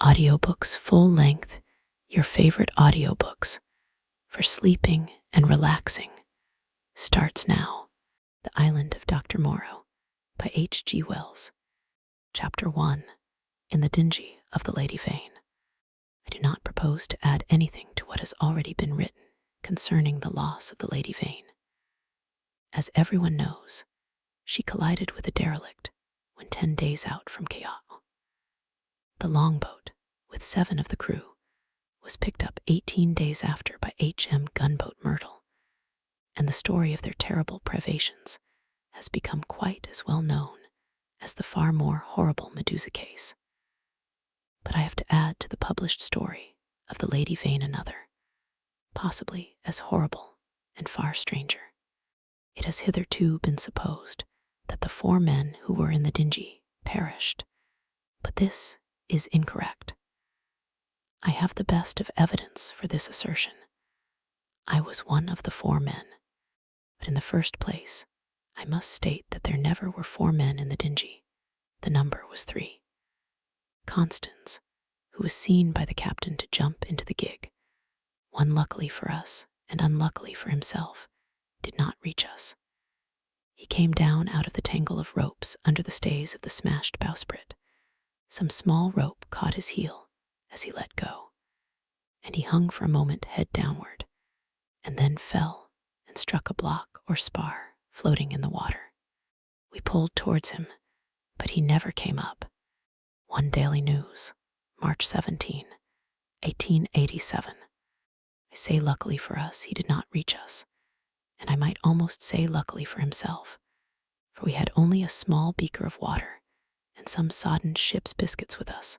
Audiobooks full length, your favorite audiobooks for sleeping and relaxing, starts now. The Island of Doctor Moreau by H.G. Wells. Chapter 1. In the Dingy of the Lady Vane. I do not propose to add anything to what has already been written concerning the loss of the Lady Vane. As everyone knows, she collided with a derelict when 10 days out from Callao. The longboat, with 7 of the crew, was picked up 18 days after by H.M. gunboat Myrtle, and the story of their terrible privations has become quite as well known as the far more horrible Medusa case. But I have to add to the published story of the Lady Vane another, possibly as horrible and far stranger. It has hitherto been supposed that the 4 men who were in the Dingy perished, but this is incorrect. I have the best of evidence for this assertion. I was one of the 4 men, but in the first place, I must state that there never were 4 men in the Dingy. The number was 3. Constance, who was seen by the captain to jump into the gig, one luckily for us and unluckily for himself, did not reach us. He came down out of the tangle of ropes under the stays of the smashed bowsprit. Some small rope caught his heel as he let go, and he hung for a moment head downward, and then fell and struck a block or spar floating in the water. We pulled towards him, but he never came up. One Daily News, March 17, 1887. I say luckily for us he did not reach us, and I might almost say luckily for himself, for we had only a small beaker of water and some sodden ship's biscuits with us.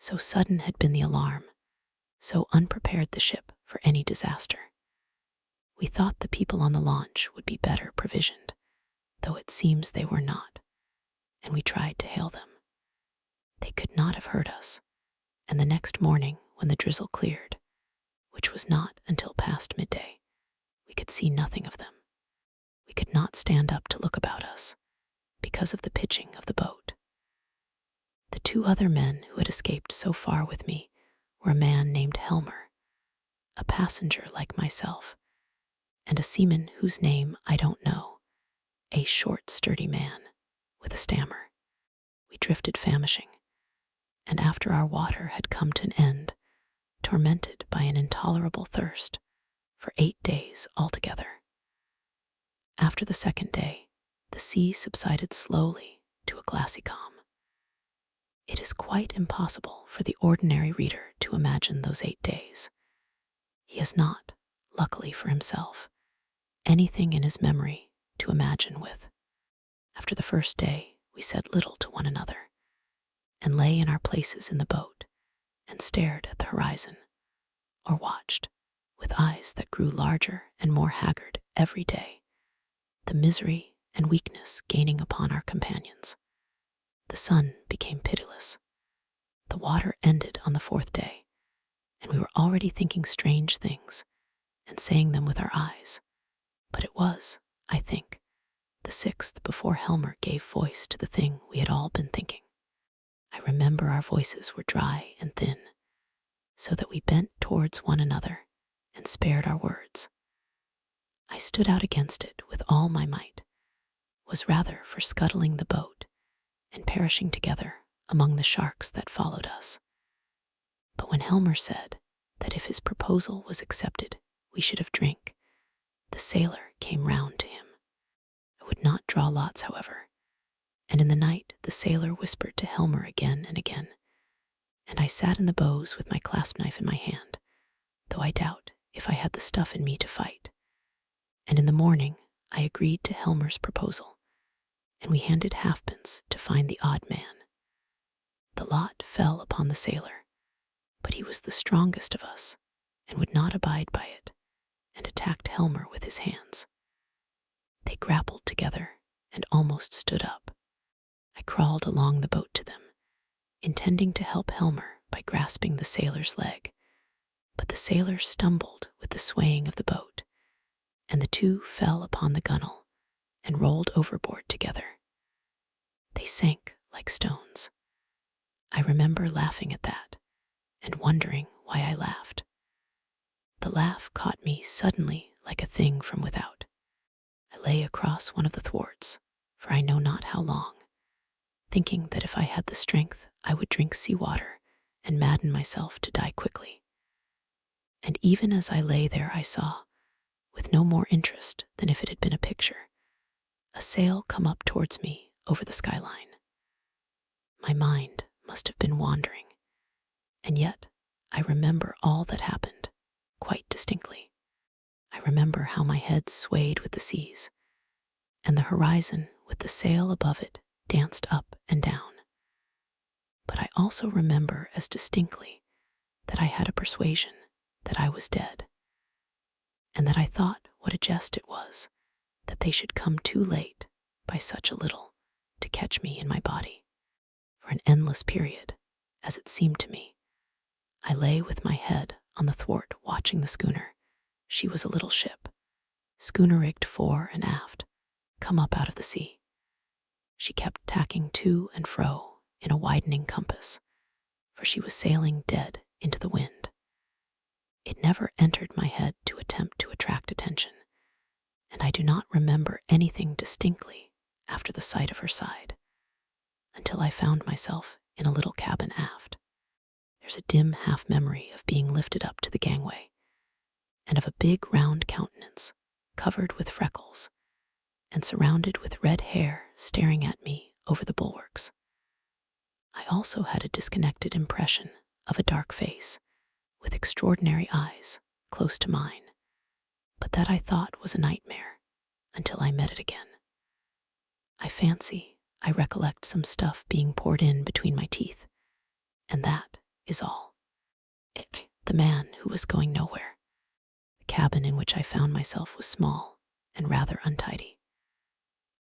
So sudden had been the alarm, so unprepared the ship for any disaster. We thought the people on the launch would be better provisioned, though it seems they were not, and we tried to hail them. They could not have heard us, and the next morning when the drizzle cleared, which was not until past midday, we could see nothing of them. We could not stand up to look about us, because of the pitching of the boat. The 2 other men who had escaped so far with me were a man named Helmer, a passenger like myself, and a seaman whose name I don't know, a short, sturdy man with a stammer. We drifted famishing, and after our water had come to an end, tormented by an intolerable thirst, for 8 days altogether. After the 2nd day, the sea subsided slowly to a glassy calm. It is quite impossible for the ordinary reader to imagine those 8 days. He has not, luckily for himself, anything in his memory to imagine with. After the 1st day, we said little to one another, and lay in our places in the boat, and stared at the horizon, or watched, with eyes that grew larger and more haggard every day, the misery and weakness gaining upon our companions. The sun became pitiless. The water ended on the 4th day, and we were already thinking strange things and saying them with our eyes. But it was, I think, the 6th before Helmer gave voice to the thing we had all been thinking. I remember our voices were dry and thin, so that we bent towards one another and spared our words. I stood out against it with all my might, was rather for scuttling the boat and perishing together among the sharks that followed us. But when Helmer said that if his proposal was accepted, we should have drink, the sailor came round to him. I would not draw lots, however, and in the night the sailor whispered to Helmer again and again, and I sat in the bows with my clasp knife in my hand, though I doubt if I had the stuff in me to fight. And in the morning I agreed to Helmer's proposal, and we handed halfpence to find the odd man. The lot fell upon the sailor, but he was the strongest of us, and would not abide by it, and attacked Helmer with his hands. They grappled together and almost stood up. I crawled along the boat to them, intending to help Helmer by grasping the sailor's leg, but the sailor stumbled with the swaying of the boat, and the 2 fell upon the gunwale and rolled overboard together. They sank like stones. I remember laughing at that, and wondering why I laughed. The laugh caught me suddenly like a thing from without. I lay across one of the thwarts, for I know not how long, thinking that if I had the strength, I would drink seawater and madden myself to die quickly. And even as I lay there, I saw, with no more interest than if it had been a picture, a sail come up towards me over the skyline. My mind must have been wandering, and yet I remember all that happened quite distinctly. I remember how my head swayed with the seas, and the horizon with the sail above it danced up and down. But I also remember as distinctly that I had a persuasion that I was dead, and that I thought what a jest it was that they should come too late by such a little to catch me in my body. For an endless period, as it seemed to me, I lay with my head on the thwart watching the schooner. She was a little ship, schooner rigged fore and aft, come up out of the sea. She kept tacking to and fro in a widening compass, for she was sailing dead into the wind. It never entered my head to attempt to attract attention, and I do not remember anything distinctly after the sight of her side, until I found myself in a little cabin aft. There's a dim half-memory of being lifted up to the gangway, and of a big round countenance, covered with freckles, and surrounded with red hair staring at me over the bulwarks. I also had a disconnected impression of a dark face, with extraordinary eyes, close to mine, but that I thought was a nightmare until I met it again. I fancy I recollect some stuff being poured in between my teeth, and that is all. The man who was going nowhere. The cabin in which I found myself was small and rather untidy.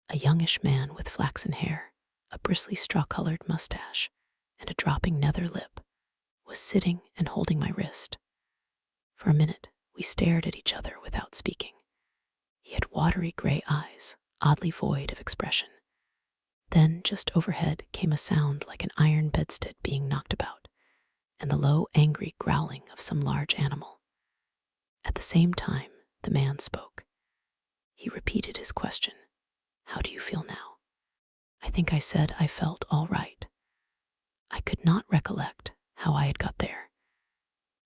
A youngish man with flaxen hair, a bristly straw-colored mustache, and a dropping nether lip was sitting and holding my wrist. For a minute, we stared at each other without speaking. He had watery gray eyes, oddly void of expression. Then, just overhead, came a sound like an iron bedstead being knocked about, and the low, angry growling of some large animal. At the same time, the man spoke. He repeated his question, "How do you feel now?" I think I said I felt all right. I could not recollect how I had got there.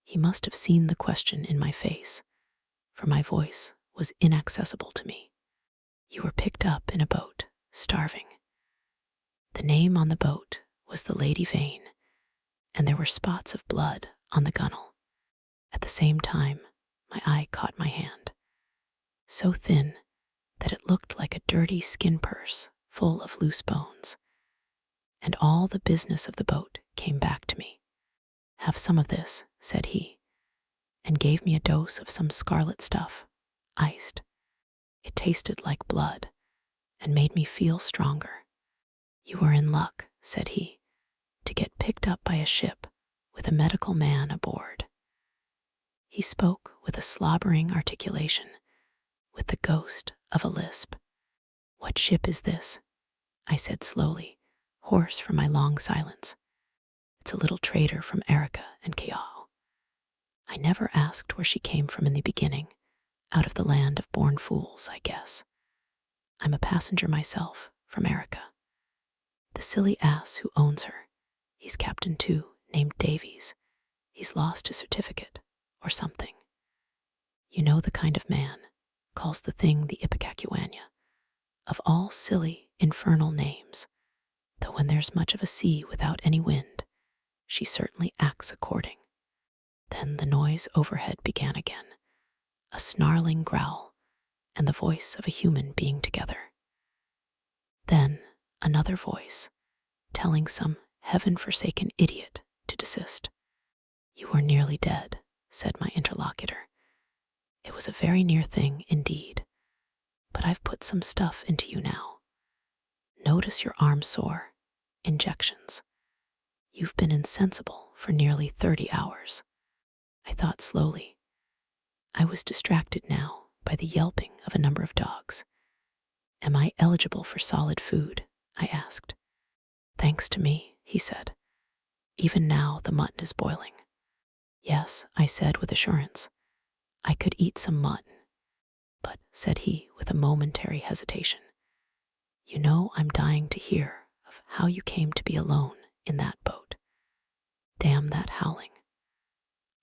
He must have seen the question in my face, for my voice was inaccessible to me. "You were picked up in a boat, starving. The name on the boat was the Lady Vane, and there were spots of blood on the gunwale. At the same time, my eye caught my hand, so thin that it looked like a dirty skin purse full of loose bones, and all the business of the boat came back to me. 'Have some of this,' said he, and gave me a dose of some scarlet stuff, iced. It tasted like blood, and made me feel stronger. 'You were in luck,' said he, 'to get picked up by a ship with a medical man aboard.' He spoke with a slobbering articulation, with the ghost of a lisp. 'What ship is this?' I said slowly, hoarse from my long silence. 'It's a little trader from Arica and Callao.' I never asked where she came from in the beginning, out of the land of born fools, I guess. I'm a passenger myself, from Arica. The silly ass who owns her, he's captain too, named Davies. He's lost his certificate, or something. You know the kind of man, calls the thing the Ipecacuanha, of all silly, infernal names, though when there's much of a sea without any wind, she certainly acts according. Then the noise overhead began again, a snarling growl, and the voice of a human being together. Then another voice, telling some heaven-forsaken idiot to desist. 'You are nearly dead,' said my interlocutor. 'It was a very near thing indeed, but I've put some stuff into you now. Notice your arm sore. Injections. You've been insensible for nearly 30 hours. I thought slowly. I was distracted now by the yelping of a number of dogs. 'Am I eligible for solid food?' I asked. 'Thanks to me,' he said. 'Even now the mutton is boiling. Yes, I said with assurance. I could eat some mutton. But, said he with a momentary hesitation, you know I'm dying to hear of how you came to be alone in that boat. Damn that howling.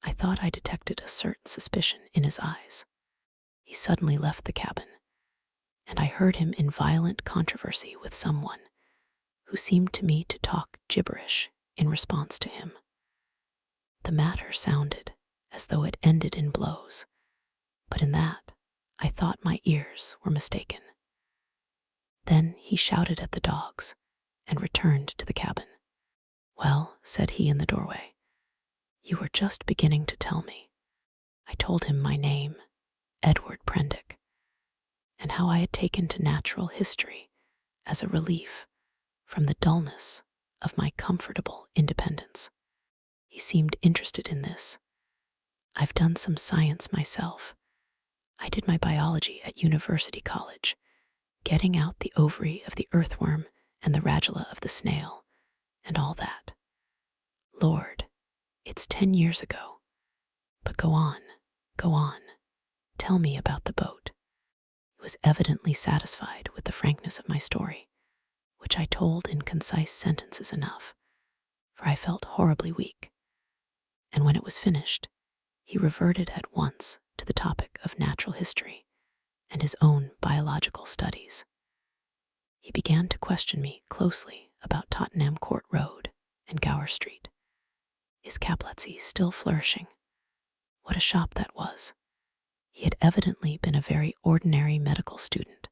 I thought I detected a certain suspicion in his eyes. He suddenly left the cabin, and I heard him in violent controversy with someone who seemed to me to talk gibberish in response to him. The matter sounded as though it ended in blows, but in that I thought my ears were mistaken. Then he shouted at the dogs and returned to the cabin. Well, said he in the doorway, you were just beginning to tell me. I told him my name, Edward Prendick, and how I had taken to natural history as a relief from the dullness of my comfortable independence. He seemed interested in this. I've done some science myself. I did my biology at University College, getting out the ovary of the earthworm and the radula of the snail, and all that. Lord, it's 10 years ago. But go on. Tell me about the boat. He was evidently satisfied with the frankness of my story, which I told in concise sentences enough, for I felt horribly weak. And when it was finished, he reverted at once to the topic of natural history and his own biological studies. He began to question me closely about Tottenham Court Road and Gower Street. Is Capletzy still flourishing? What a shop that was. He had evidently been a very ordinary medical student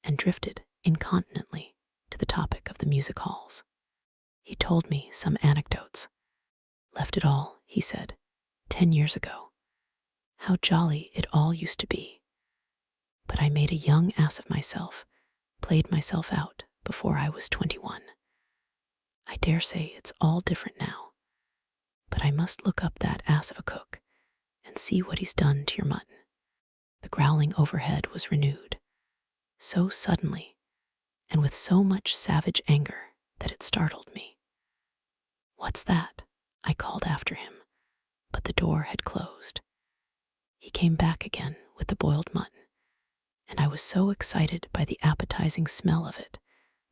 and drifted incontinently to the topic of the music halls. He told me some anecdotes. Left it all, he said, 10 years ago. How jolly it all used to be. But I made a young ass of myself, played myself out before I was 21. I dare say it's all different now, but I must look up that ass of a cook and see what he's done to your mutton. The growling overhead was renewed, so suddenly and with so much savage anger that it startled me. What's that? I called after him, but the door had closed. He came back again with the boiled mutton, and I was so excited by the appetizing smell of it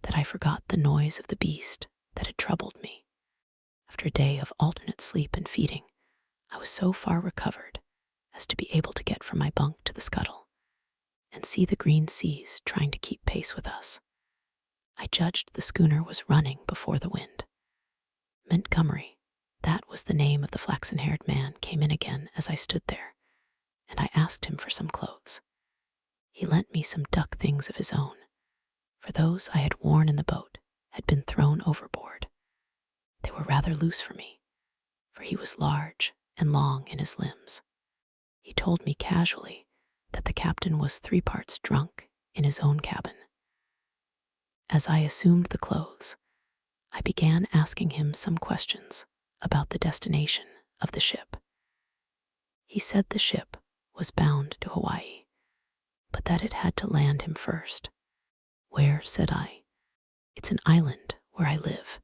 that I forgot the noise of the beast that had troubled me. After a day of alternate sleep and feeding, I was so far recovered as to be able to get from my bunk to the scuttle and see the green seas trying to keep pace with us. I judged the schooner was running before the wind. Montgomery, that was the name of the flaxen-haired man, came in again as I stood there, and I asked him for some clothes. He lent me some duck things of his own, for those I had worn in the boat had been thrown overboard. They were rather loose for me, for he was large and long in his limbs. He told me casually that the captain was 3 parts drunk in his own cabin. As I assumed the clothes, I began asking him some questions about the destination of the ship. He said the ship was bound to Hawaii, but that it had to land him first. Where, said I. It's an island where I live.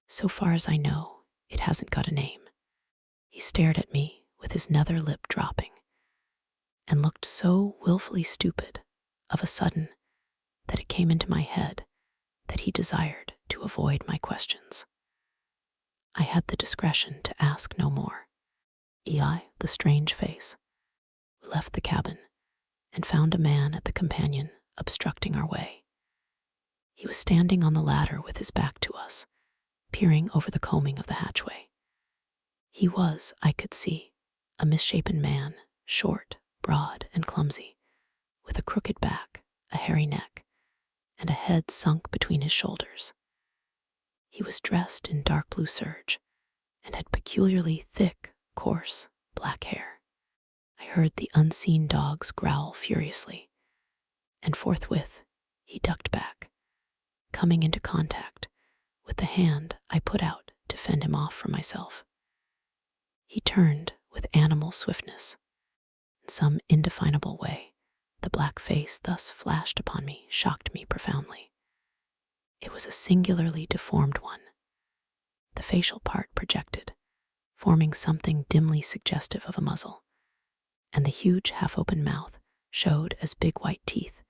So far as I know, it hasn't got a name. He stared at me with his nether lip dropping, and looked so willfully stupid of a sudden that it came into my head that he desired to avoid my questions. I had the discretion to ask no more. The strange face. We left the cabin and found a man at the companion obstructing our way. He was standing on the ladder with his back to us, peering over the combing of the hatchway. He was, I could see, a misshapen man, short, broad, and clumsy, with a crooked back, a hairy neck, and a head sunk between his shoulders. He was dressed in dark blue serge, and had peculiarly thick, coarse, black hair. I heard the unseen dogs growl furiously, and forthwith he ducked back, coming into contact with the hand I put out to fend him off from myself. He turned with animal swiftness. In some indefinable way, the black face thus flashed upon me shocked me profoundly. It was a singularly deformed one. The facial part projected, forming something dimly suggestive of a muzzle, and the huge half-open mouth showed as big white teeth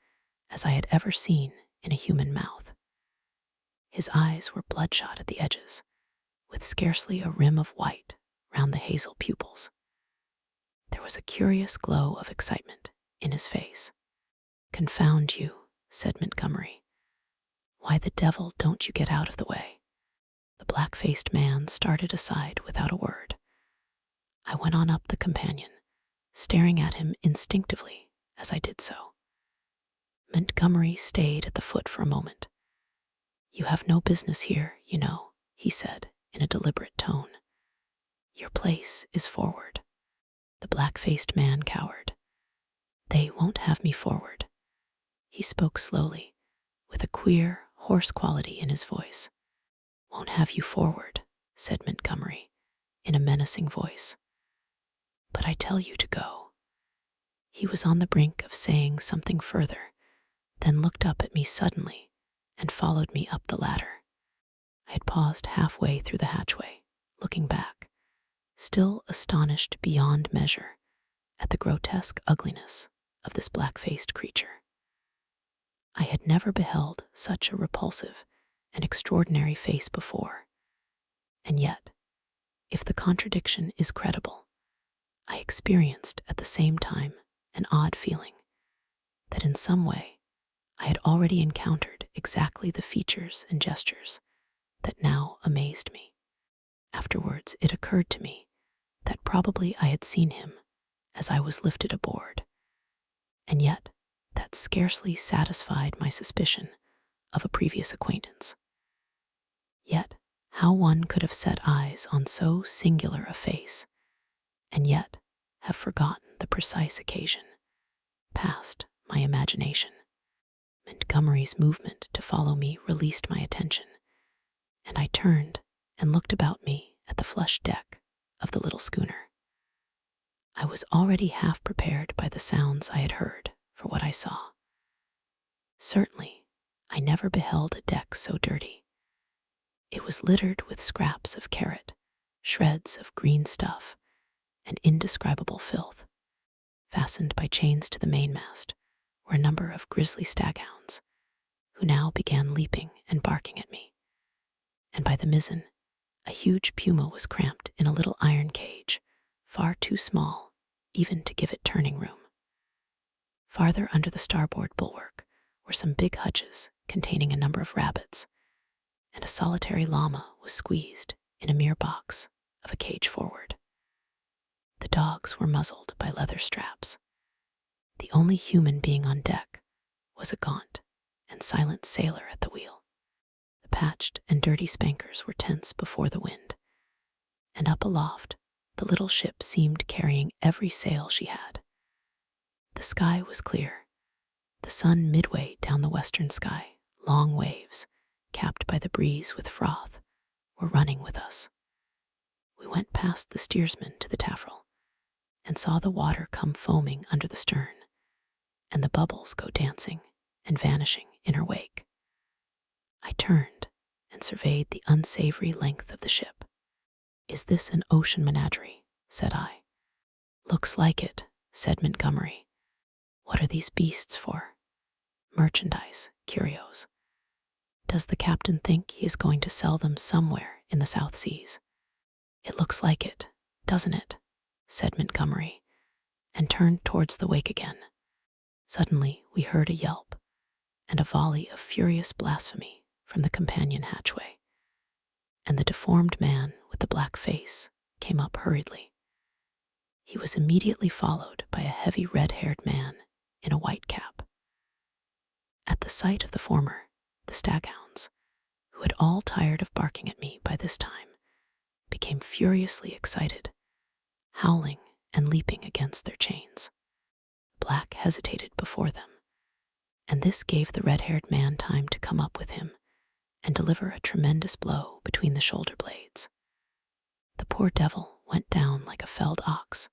as I had ever seen in a human mouth. His eyes were bloodshot at the edges, with scarcely a rim of white round the hazel pupils. There was a curious glow of excitement in his face. "Confound you," said Montgomery. "Why the devil don't you get out of the way?" The black-faced man started aside without a word. I went on up the companion, staring at him instinctively as I did so. Montgomery stayed at the foot for a moment. "You have no business here, you know," he said in a deliberate tone. "Your place is forward." The black-faced man cowered. "They won't have me forward." He spoke slowly, with a queer, hoarse quality in his voice. "Won't have you forward," said Montgomery, in a menacing voice. "But I tell you to go." He was on the brink of saying something further, then looked up at me suddenly and followed me up the ladder. I had paused halfway through the hatchway, looking back, still astonished beyond measure at the grotesque ugliness of this black-faced creature. I had never beheld such a repulsive and extraordinary face before, and yet, if the contradiction is credible, I experienced at the same time an odd feeling that in some way I had already encountered exactly the features and gestures that now amazed me. Afterwards, it occurred to me that probably I had seen him as I was lifted aboard, and yet that scarcely satisfied my suspicion of a previous acquaintance. Yet, how one could have set eyes on so singular a face, and yet have forgotten the precise occasion, passed my imagination. Montgomery's movement to follow me released my attention, and I turned and looked about me at the flush deck of the little schooner. I was already half prepared by the sounds I had heard for what I saw. Certainly, I never beheld a deck so dirty. It was littered with scraps of carrot, shreds of green stuff, and indescribable filth. Fastened by chains to the mainmast were a number of grisly staghounds, who now began leaping and barking at me. And by the mizzen, a huge puma was cramped in a little iron cage, far too small even to give it turning room. Farther under the starboard bulwark were some big hutches containing a number of rabbits, and a solitary llama was squeezed in a mere box of a cage forward. The dogs were muzzled by leather straps. The only human being on deck was a gaunt and silent sailor at the wheel. The patched and dirty spankers were tense before the wind, and up aloft the little ship seemed carrying every sail she had. The sky was clear, the sun midway down the western sky. Long waves, capped by the breeze with froth, were running with us. We went past the steersman to the taffrail, and saw the water come foaming under the stern, and the bubbles go dancing and vanishing in her wake. I turned and surveyed the unsavory length of the ship. "Is this an ocean menagerie?" said I. "Looks like it," said Montgomery. "What are these beasts for?" "Merchandise, curios. Does the captain think he is going to sell them somewhere in the South Seas?" "It looks like it, doesn't it?" said Montgomery, and turned towards the wake again. Suddenly we heard a yelp and a volley of furious blasphemy from the companion hatchway, and the deformed man with the black face came up hurriedly. He was immediately followed by a heavy red-haired man in a white cap. At the sight of the former, the staghounds, who had all tired of barking at me by this time, became furiously excited, howling and leaping against their chains. Black hesitated before them, and this gave the red-haired man time to come up with him and deliver a tremendous blow between the shoulder blades. The poor devil went down like a felled ox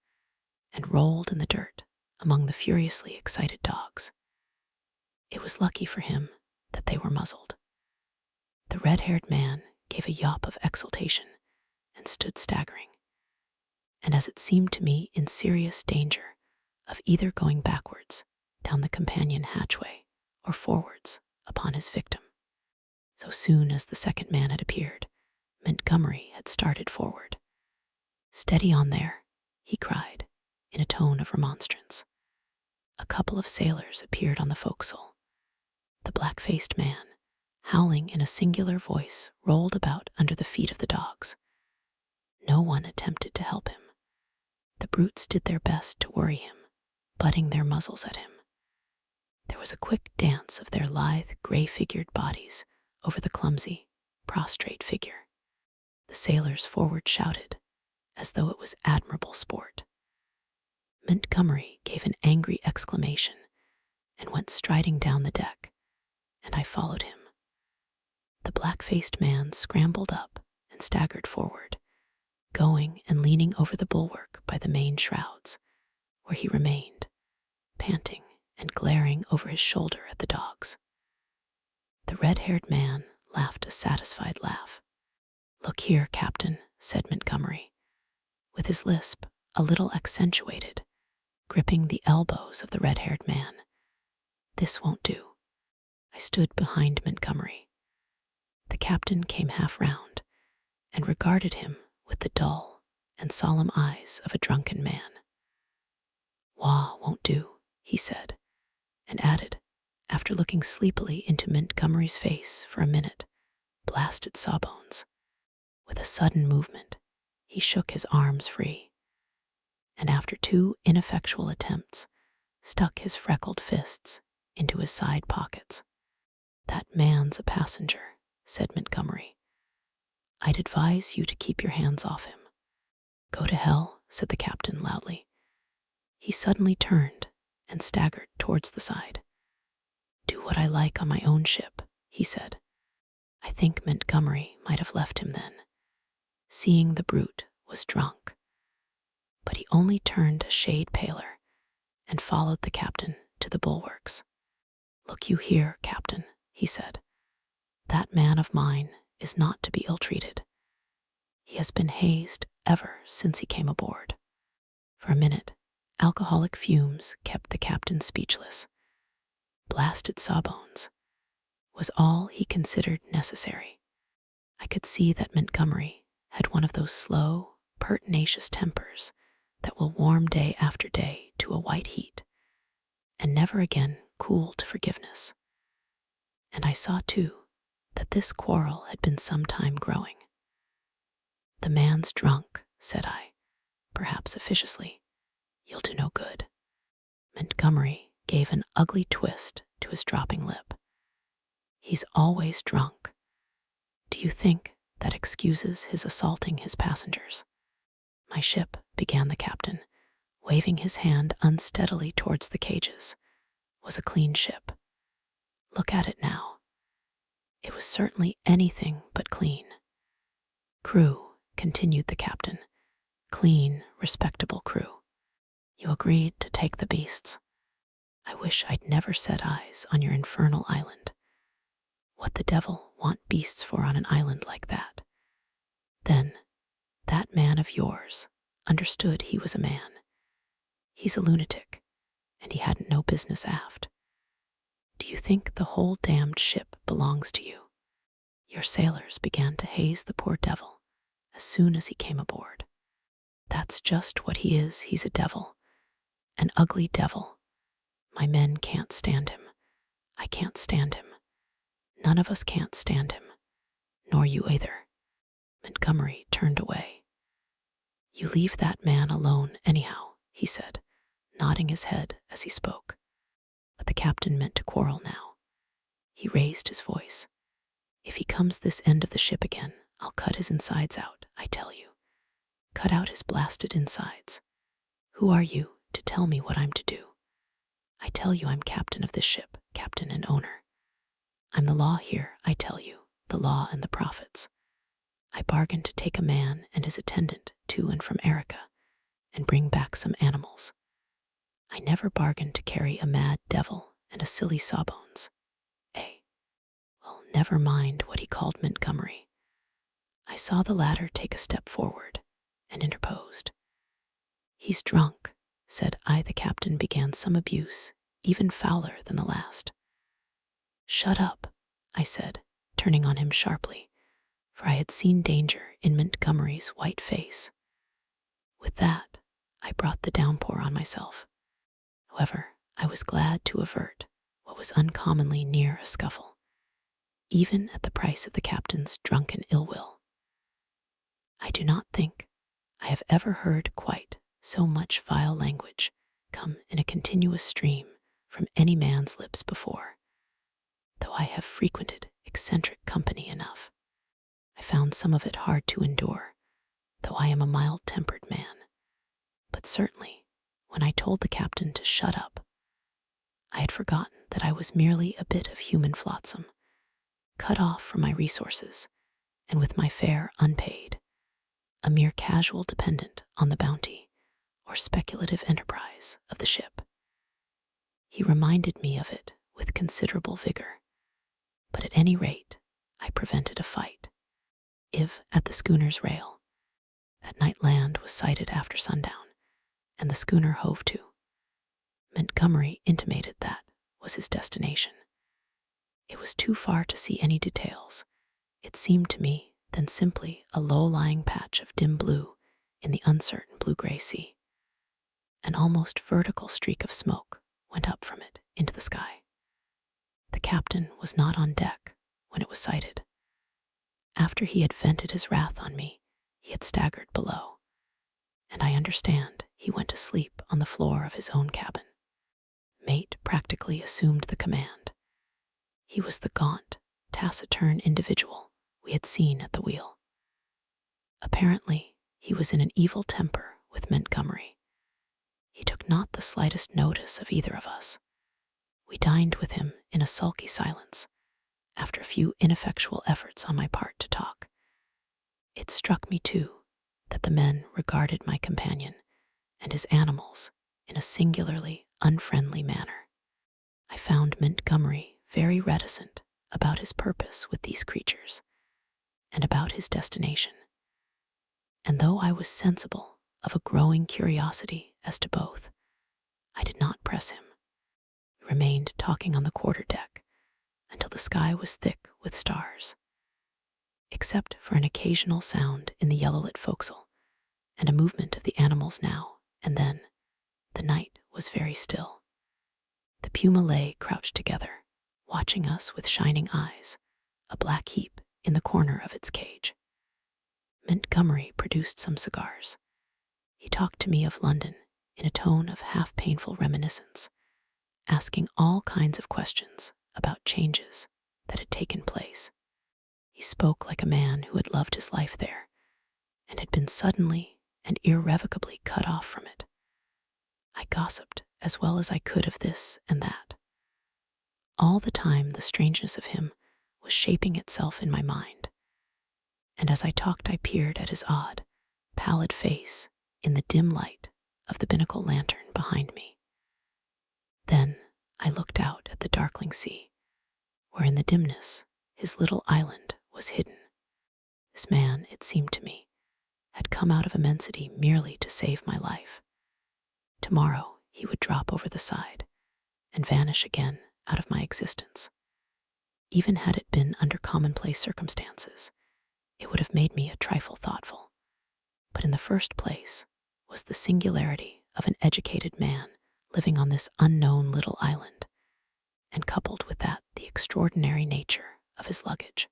and rolled in the dirt among the furiously excited dogs. It was lucky for him that they were muzzled. The red-haired man gave a yawp of exultation and stood staggering, and as it seemed to me in serious danger of either going backwards down the companion hatchway or forwards upon his victim. So soon as the second man had appeared, Montgomery had started forward. "Steady on there," he cried, in a tone of remonstrance. A couple of sailors appeared on the forecastle. The black-faced man, howling in a singular voice, rolled about under the feet of the dogs. No one attempted to help him. The brutes did their best to worry him, butting their muzzles at him. There was a quick dance of their lithe, gray-figured bodies over the clumsy, prostrate figure. The sailors forward shouted, as though it was admirable sport. Montgomery gave an angry exclamation and went striding down the deck, and I followed him. The black-faced man scrambled up and staggered forward, going and leaning over the bulwark by the main shrouds, where he remained, panting and glaring over his shoulder at the dogs. The red-haired man laughed a satisfied laugh. "Look here, Captain," said Montgomery, with his lisp a little accentuated, gripping the elbows of the red-haired man. "This won't do." I stood behind Montgomery. The captain came half round and regarded him with the dull and solemn eyes of a drunken man. "Wah won't do," he said, and added, after looking sleepily into Montgomery's face for a minute, "Blasted sawbones." With a sudden movement, he shook his arms free, and after 2 ineffectual attempts, stuck his freckled fists into his side pockets. "That man's a passenger," said Montgomery. "I'd advise you to keep your hands off him." "Go to hell," said the captain loudly. He suddenly turned and staggered towards the side. "Do what I like on my own ship," he said. I think Montgomery might have left him then, seeing the brute was drunk. But he only turned a shade paler and followed the captain to the bulwarks. "Look you here, Captain," he said. "That man of mine is not to be ill-treated. He has been hazed ever since he came aboard." For a minute, alcoholic fumes kept the captain speechless. "Blasted sawbones" was all he considered necessary. I could see that Montgomery had one of those slow, pertinacious tempers that will warm day after day to a white heat, and never again cool to forgiveness. And I saw, too, that this quarrel had been some time growing. "The man's drunk," said I, perhaps officiously. "You'll do no good." Montgomery gave an ugly twist to his dropping lip. "He's always drunk. Do you think that excuses his assaulting his passengers?" "My ship," began the captain, waving his hand unsteadily towards the cages, "was a clean ship. Look at it now. It was certainly anything but clean." "Crew," continued the captain, "clean, respectable crew. You agreed to take the beasts. I wish I'd never set eyes on your infernal island. What the devil want beasts for on an island like that? Then, that man of yours understood he was a man. He's a lunatic, and he hadn't no business aft. Do you think the whole damned ship belongs to you? Your sailors began to haze the poor devil as soon as he came aboard. That's just what he is. He's a devil, an ugly devil. My men can't stand him. I can't stand him. None of us can't stand him, nor you either." Montgomery turned away. "You leave that man alone anyhow," he said, nodding his head as he spoke. But the captain meant to quarrel now. He raised his voice. "If he comes this end of the ship again, I'll cut his insides out, I tell you. Cut out his blasted insides. Who are you to tell me what I'm to do? I tell you I'm captain of this ship, captain and owner. I'm the law here, I tell you, the law and the prophets. I bargained to take a man and his attendant to and from Erica and bring back some animals. I never bargained to carry a mad devil and a silly sawbones. Well, never mind what he called Montgomery." I saw the latter take a step forward and interposed. "He's drunk," said I. The captain began some abuse, even fouler than the last. "Shut up," I said, turning on him sharply, for I had seen danger in Montgomery's white face. With that, I brought the downpour on myself. However, I was glad to avert what was uncommonly near a scuffle, even at the price of the captain's drunken ill will. I do not think I have ever heard quite so much vile language come in a continuous stream from any man's lips before, though I have frequented eccentric company enough. I found some of it hard to endure, though I am a mild-tempered man. But certainly, when I told the captain to shut up, I had forgotten that I was merely a bit of human flotsam, cut off from my resources, and with my fare unpaid, a mere casual dependent on the bounty or speculative enterprise of the ship. He reminded me of it with considerable vigor, but at any rate, I prevented a fight. If at the schooner's rail, that night land was sighted after sundown, and the schooner hove to. Montgomery intimated that was his destination. It was too far to see any details. It seemed to me than simply a low-lying patch of dim blue in the uncertain blue-gray sea. An almost vertical streak of smoke went up from it into the sky. The captain was not on deck when it was sighted. After he had vented his wrath on me, he had staggered below, and I understand he went to sleep on the floor of his own cabin. Mate practically assumed the command. He was the gaunt, taciturn individual we had seen at the wheel. Apparently, he was in an evil temper with Montgomery. He took not the slightest notice of either of us. We dined with him in a sulky silence, after a few ineffectual efforts on my part to talk. It struck me, too, that the men regarded my companion and his animals in a singularly unfriendly manner. I found Montgomery very reticent about his purpose with these creatures and about his destination, and though I was sensible of a growing curiosity as to both, I did not press him. We remained talking on the quarter-deck until the sky was thick with stars. Except for an occasional sound in the yellow-lit forecastle and a movement of the animals now and then, the night was very still. The puma lay crouched together, watching us with shining eyes, a black heap in the corner of its cage. Montgomery produced some cigars. He talked to me of London in a tone of half-painful reminiscence, asking all kinds of questions about changes that had taken place. He spoke like a man who had loved his life there and had been suddenly and irrevocably cut off from it. I gossiped as well as I could of this and that. All the time the strangeness of him was shaping itself in my mind, and as I talked I peered at his odd, pallid face in the dim light of the binnacle lantern behind me. Then I looked out at the darkling sea, where in the dimness his little island was hidden. This man, it seemed to me, had come out of immensity merely to save my life. Tomorrow he would drop over the side and vanish again out of my existence. Even had it been under commonplace circumstances, it would have made me a trifle thoughtful. But in the first place was the singularity of an educated man living on this unknown little island, and coupled with that the extraordinary nature of his luggage.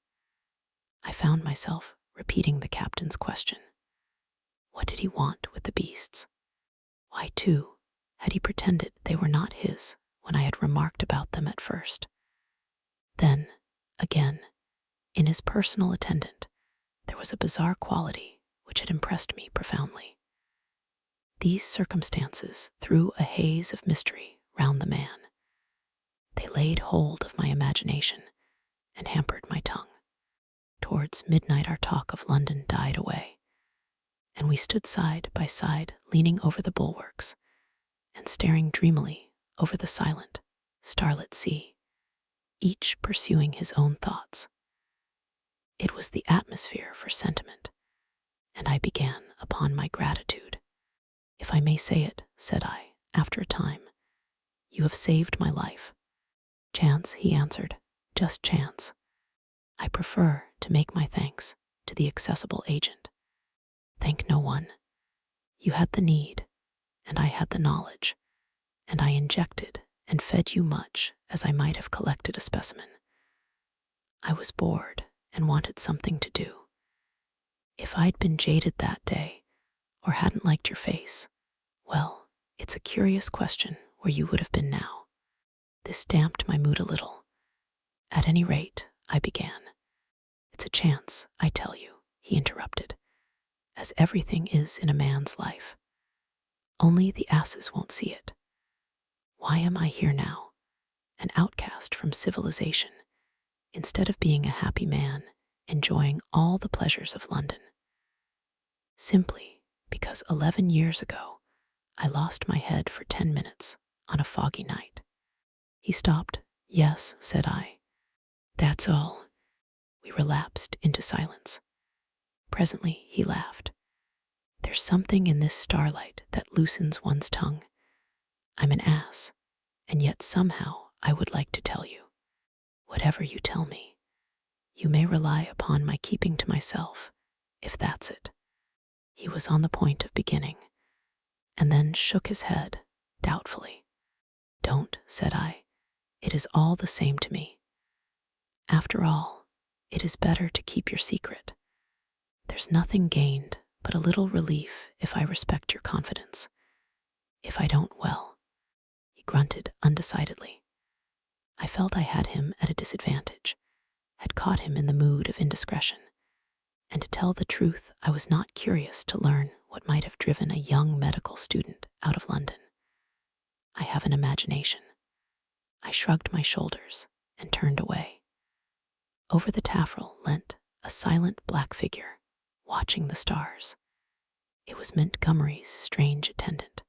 I found myself repeating the captain's question. What did he want with the beasts? Why, too, had he pretended they were not his when I had remarked about them at first? Then, again, in his personal attendant, there was a bizarre quality which had impressed me profoundly. These circumstances threw a haze of mystery round the man. They laid hold of my imagination and hampered my tongue. Towards midnight our talk of London died away, and we stood side by side leaning over the bulwarks and staring dreamily over the silent, starlit sea, each pursuing his own thoughts. It was the atmosphere for sentiment, and I began upon my gratitude. "If I may say it," said I, after a time, "you have saved my life." "Chance," he answered, "just chance. I prefer to make my thanks to the accessible agent. Thank no one. You had the need, and I had the knowledge, and I injected and fed you much as I might have collected a specimen. I was bored and wanted something to do. If I'd been jaded that day, or hadn't liked your face, well, it's a curious question where you would have been now." This damped my mood a little. "At any rate," I began. "It's a chance, I tell you," he interrupted, "as everything is in a man's life. Only the asses won't see it. Why am I here now, an outcast from civilization, instead of being a happy man, enjoying all the pleasures of London? Simply because 11 years ago I lost my head for 10 minutes on a foggy night." He stopped. "Yes," said I. "That's all." We relapsed into silence. Presently he laughed. "There's something in this starlight that loosens one's tongue. I'm an ass, and yet somehow I would like to tell you. Whatever you tell me, you may rely upon my keeping to myself, if that's it." He was on the point of beginning, and then shook his head doubtfully. "Don't," said I. "It is all the same to me. After all, it is better to keep your secret. There's nothing gained but a little relief if I respect your confidence. If I don't, well." He grunted undecidedly. I felt I had him at a disadvantage, had caught him in the mood of indiscretion, and to tell the truth, I was not curious to learn what might have driven a young medical student out of London. I have an imagination. I shrugged my shoulders and turned away. Over the taffrail leant a silent black figure, watching the stars. It was Montgomery's strange attendant.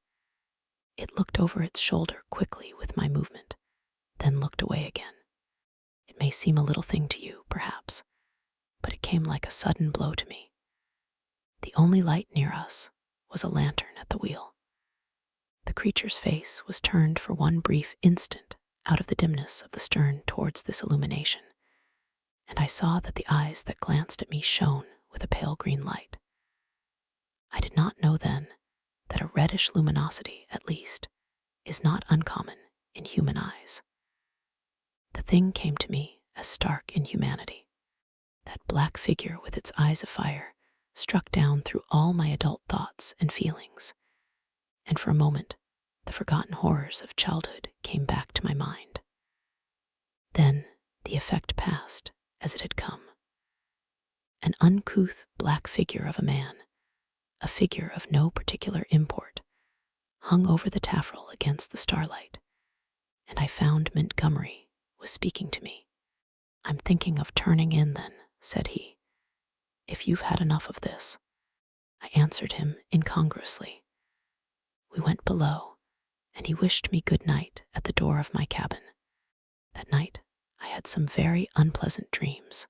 It looked over its shoulder quickly with my movement, then looked away again. It may seem a little thing to you, perhaps, but it came like a sudden blow to me. The only light near us was a lantern at the wheel. The creature's face was turned for one brief instant out of the dimness of the stern towards this illumination, and I saw that the eyes that glanced at me shone with a pale green light. I did not know then that a reddish luminosity, at least, is not uncommon in human eyes. The thing came to me as stark inhumanity. That black figure with its eyes of fire struck down through all my adult thoughts and feelings, and for a moment the forgotten horrors of childhood came back to my mind. Then the effect passed as it had come. An uncouth black figure of a man, a figure of no particular import, hung over the taffrail against the starlight, and I found Montgomery was speaking to me. "I'm thinking of turning in then," said he, "if you've had enough of this." I answered him incongruously. We went below, and he wished me good night at the door of my cabin. That night I had some very unpleasant dreams.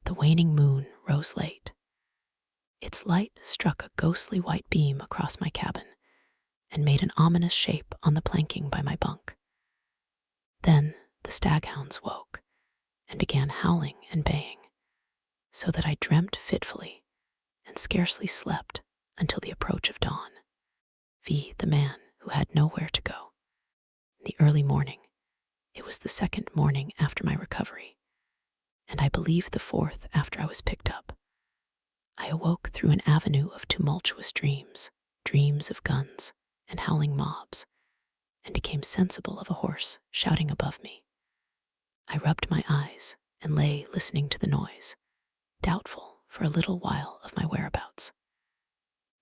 The waning moon rose late. Its light struck a ghostly white beam across my cabin and made an ominous shape on the planking by my bunk. Then the staghounds woke and began howling and baying, so that I dreamt fitfully and scarcely slept until the approach of dawn. The man who had nowhere to go. In the early morning, it was the second morning after my recovery, and I believe the fourth after I was picked up. I awoke through an avenue of tumultuous dreams, dreams of guns and howling mobs, and became sensible of a horse shouting above me. I rubbed my eyes and lay listening to the noise, doubtful for a little while of my whereabouts.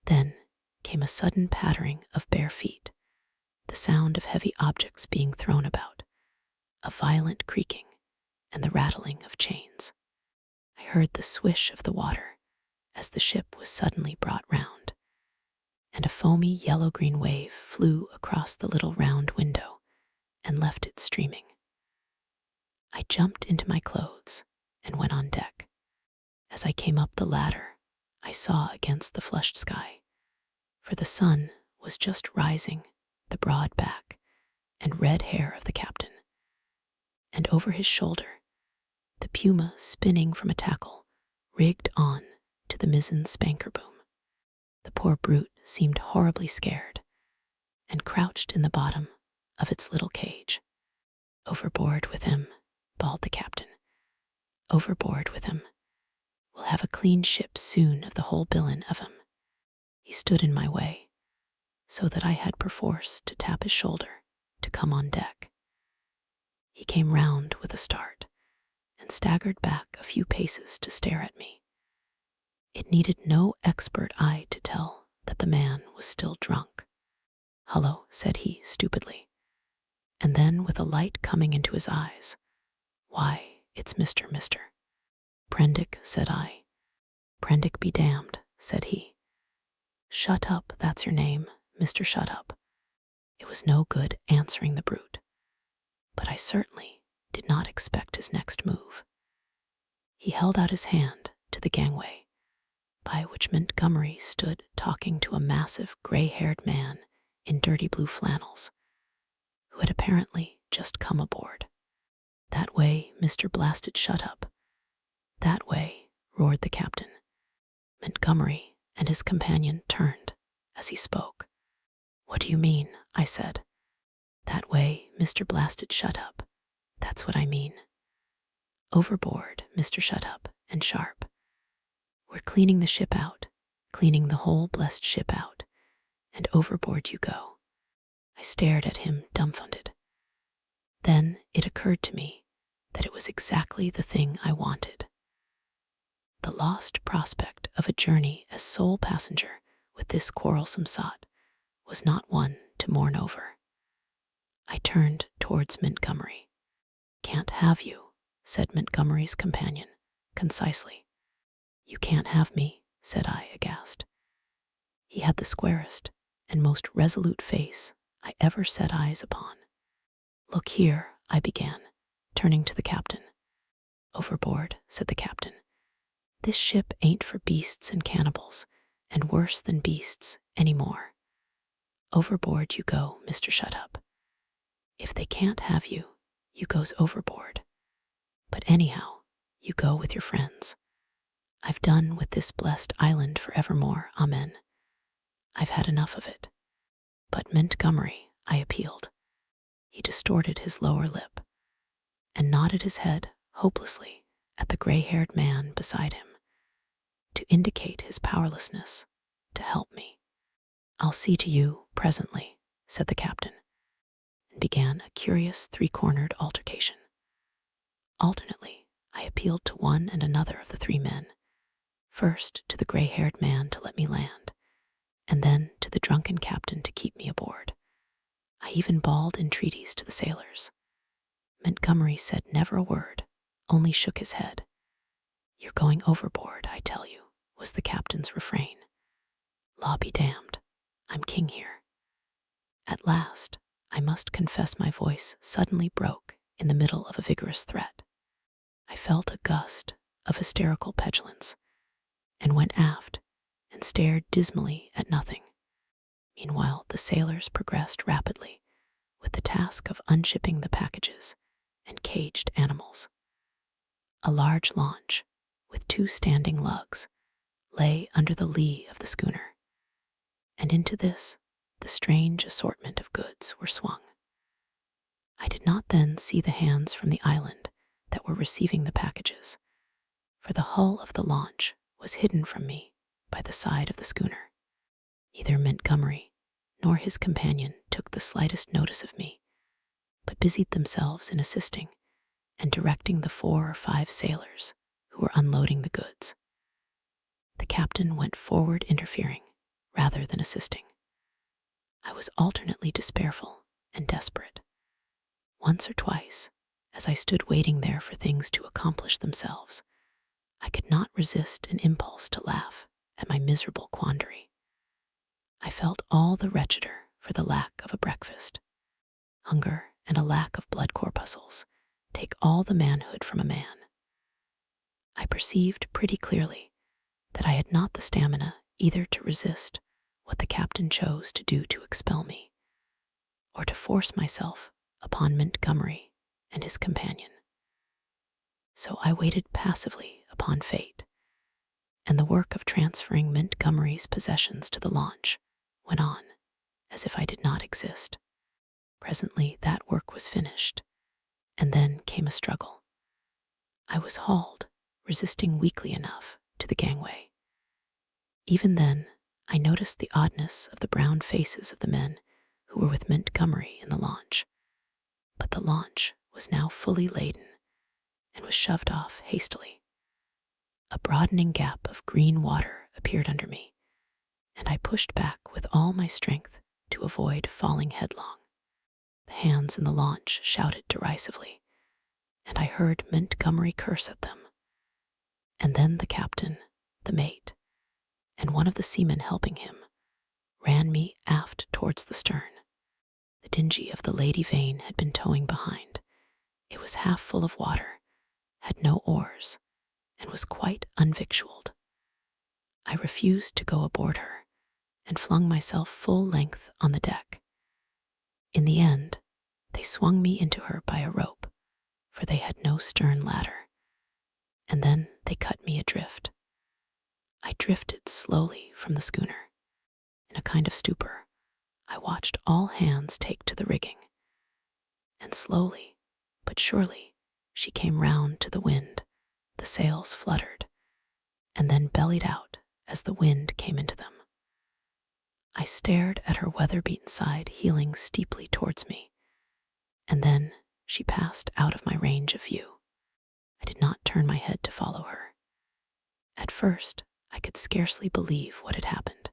Then came a sudden pattering of bare feet, the sound of heavy objects being thrown about, a violent creaking, and the rattling of chains. I heard the swish of the water as the ship was suddenly brought round, and a foamy yellow-green wave flew across the little round window and left it streaming. I jumped into my clothes and went on deck. As I came up the ladder, I saw against the flushed sky for the sun was just rising the broad back and red hair of the captain, and over his shoulder, the puma spinning from a tackle rigged on to the mizzen spanker boom. The poor brute seemed horribly scared and crouched in the bottom of its little cage. "Overboard with him," bawled the captain. "Overboard with him. We'll have a clean ship soon of the whole bilin of him." He stood in my way, so that I had perforce to tap his shoulder to come on deck. He came round with a start and staggered back a few paces to stare at me. It needed no expert eye to tell that the man was still drunk. "Hullo," said he stupidly, and then with a light coming into his eyes, "Why, it's Mr. Prendick," said I. "Prendick be damned," said he. "Shut up, that's your name, Mr. Shut up." It was no good answering the brute, but I certainly did not expect his next move. He held out his hand to the gangway, by which Montgomery stood talking to a massive gray-haired man in dirty blue flannels, who had apparently just come aboard. "That way, Mr. Blasted Shut Up. That way," roared the captain. Montgomery and his companion turned as he spoke. "What do you mean?" I said. "That way, Mr. Blasted Shut Up. That's what I mean. Overboard, Mr. Shut Up, and sharp. We're cleaning the ship out, cleaning the whole blessed ship out, and overboard you go." I stared at him dumbfounded. Then it occurred to me that it was exactly the thing I wanted. The lost prospect of a journey as sole passenger with this quarrelsome sot was not one to mourn over. I turned towards Montgomery. "Can't have you," said Montgomery's companion, concisely. "You can't have me," said I, aghast. He had the squarest and most resolute face I ever set eyes upon. "Look here," I began, turning to the captain. "Overboard," said the captain. "This ship ain't for beasts and cannibals, and worse than beasts any more. Overboard you go, Mr. Shut Up. If they can't have you, you goes overboard. But anyhow, you go with your friends. I've done with this blessed island for evermore, amen. I've had enough of it." "But Montgomery," I appealed. He distorted his lower lip and nodded his head hopelessly at the gray-haired man beside him, to indicate his powerlessness to help me. "I'll see to you presently," said the captain, and began a curious three-cornered altercation. Alternately, I appealed to one and another of the three men, first to the gray-haired man to let me land, and then to the drunken captain to keep me aboard. I even bawled entreaties to the sailors. Montgomery said never a word, only shook his head. "You're going overboard, I tell you," was the captain's refrain. "Law be damned, I'm king here." At last, I must confess my voice suddenly broke in the middle of a vigorous threat. I felt a gust of hysterical petulance, and went aft and stared dismally at nothing. Meanwhile, the sailors progressed rapidly with the task of unshipping the packages and caged animals. A large launch, with 2 standing lugs, lay under the lee of the schooner, and into this the strange assortment of goods were swung. I did not then see the hands from the island that were receiving the packages, for the hull of the launch was hidden from me by the side of the schooner. Neither Montgomery nor his companion took the slightest notice of me, but busied themselves in assisting and directing the 4 or 5 sailors who were unloading the goods. The captain went forward interfering rather than assisting. I was alternately despairful and desperate. Once or twice, as I stood waiting there for things to accomplish themselves, I could not resist an impulse to laugh at my miserable quandary. I felt all the wretcheder for the lack of a breakfast. Hunger and a lack of blood corpuscles take all the manhood from a man. I perceived pretty clearly that I had not the stamina either to resist what the captain chose to do to expel me, or to force myself upon Montgomery and his companion. So I waited passively upon fate, and the work of transferring Montgomery's possessions to the launch went on as if I did not exist. Presently that work was finished, and then came a struggle. I was hauled, resisting weakly enough, to the gangway. Even then, I noticed the oddness of the brown faces of the men who were with Montgomery in the launch. But the launch was now fully laden and was shoved off hastily. A broadening gap of green water appeared under me, and I pushed back with all my strength to avoid falling headlong. The hands in the launch shouted derisively, and I heard Montgomery curse at them. And then the captain, the mate, and one of the seamen helping him, ran me aft towards the stern. The dinghy of the Lady Vane had been towing behind. It was half full of water, had no oars, and was quite unvictualled. I refused to go aboard her, and flung myself full length on the deck. In the end, they swung me into her by a rope, for they had no stern ladder, and then they cut me adrift. I drifted slowly from the schooner. In a kind of stupor, I watched all hands take to the rigging, and slowly but surely she came round to the wind. The sails fluttered, and then bellied out as the wind came into them. I stared at her weather-beaten side heeling steeply towards me, and then she passed out of my range of view. I did not turn my head to follow her. At first, I could scarcely believe what had happened.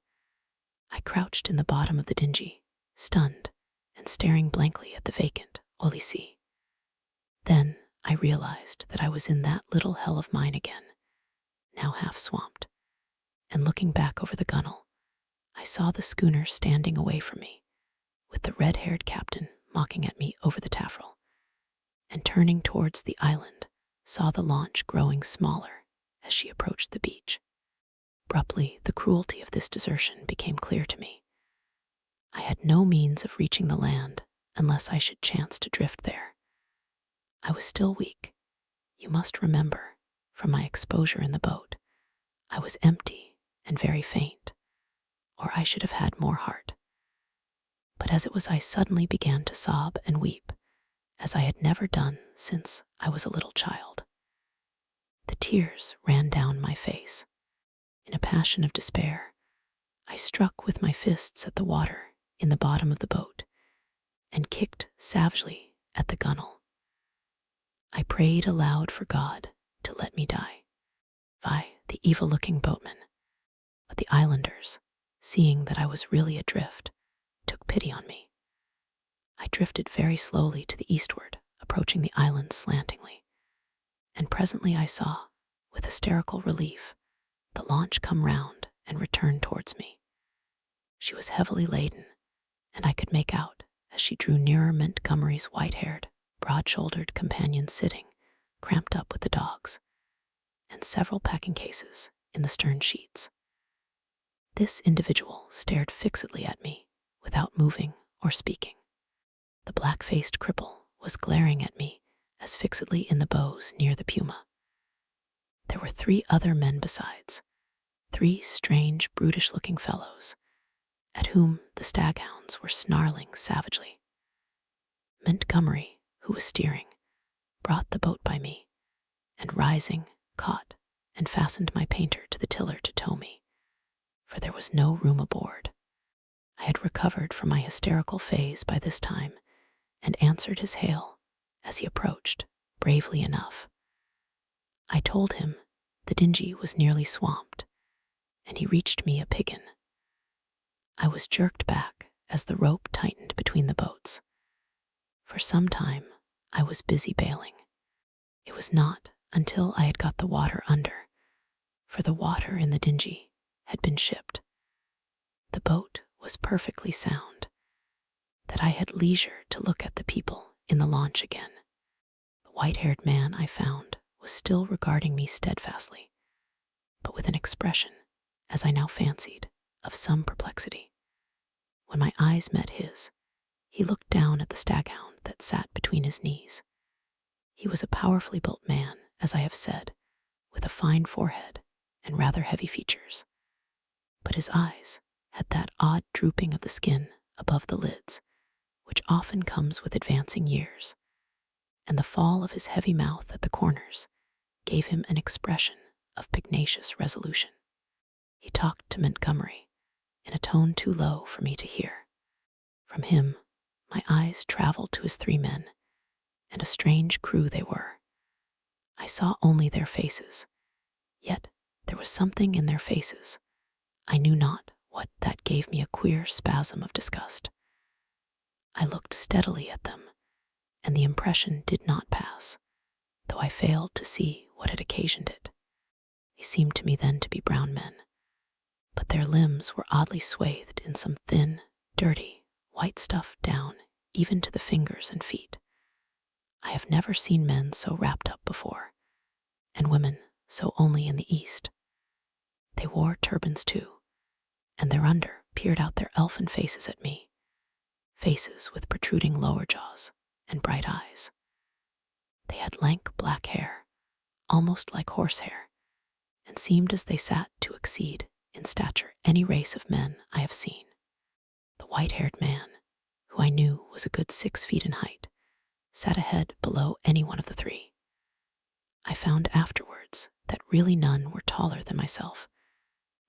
I crouched in the bottom of the dinghy, stunned and staring blankly at the vacant, oily sea. Then I realized that I was in that little hell of mine again, now half swamped, and looking back over the gunwale, I saw the schooner standing away from me, with the red-haired captain mocking at me over the taffrail, and turning towards the island, saw the launch growing smaller as she approached the beach. Abruptly, the cruelty of this desertion became clear to me. I had no means of reaching the land unless I should chance to drift there. I was still weak. You must remember, from my exposure in the boat, I was empty and very faint, or I should have had more heart. But as it was, I suddenly began to sob and weep, as I had never done since I was a little child. The tears ran down my face. In a passion of despair, I struck with my fists at the water in the bottom of the boat and kicked savagely at the gunwale. I prayed aloud for God to let me die. The evil-looking boatman. But the islanders, seeing that I was really adrift, took pity on me. I drifted very slowly to the eastward, approaching the island slantingly, and presently I saw, with hysterical relief, the launch come round and return towards me. She was heavily laden, and I could make out, as she drew nearer, Montgomery's white-haired, broad-shouldered companion sitting, cramped up with the dogs, and several packing cases in the stern sheets. This individual stared fixedly at me, without moving or speaking. The black-faced cripple was glaring at me as fixedly in the bows near the Puma. There were 3 other men besides, 3 strange, brutish-looking fellows, at whom the staghounds were snarling savagely. Montgomery, who was steering, brought the boat by me, and rising, caught and fastened my painter to the tiller to tow me, for there was no room aboard. I had recovered from my hysterical phase by this time, and answered his hail as he approached, bravely enough. I told him the dinghy was nearly swamped, and he reached me a piggin. I was jerked back as the rope tightened between the boats. For some time I was busy bailing. It was not until I had got the water under, for the water in the dinghy had been shipped. The boat was perfectly sound, that I had leisure to look at the people in the launch again. The white-haired man, I found, was still regarding me steadfastly, but with an expression, as I now fancied, of some perplexity. When my eyes met his, he looked down at the staghound that sat between his knees. He was a powerfully built man, as I have said, with a fine forehead and rather heavy features. But his eyes had that odd drooping of the skin above the lids, which often comes with advancing years, and the fall of his heavy mouth at the corners gave him an expression of pugnacious resolution. He talked to Montgomery in a tone too low for me to hear. From him, my eyes traveled to his 3 men, and a strange crew they were. I saw only their faces, yet there was something in their faces, I knew not what, that gave me a queer spasm of disgust. I looked steadily at them, and the impression did not pass, though I failed to see what had occasioned it. They seemed to me then to be brown men, but their limbs were oddly swathed in some thin, dirty, white stuff down even to the fingers and feet. I have never seen men so wrapped up before, and women so only in the East. They wore turbans too, and thereunder peered out their elfin faces at me, faces with protruding lower jaws and bright eyes. They had lank black hair, almost like horsehair, and seemed as they sat to exceed in stature any race of men I have seen. The white-haired man, who I knew was a good 6 feet in height, sat a head below any one of the 3. I found afterwards that really none were taller than myself,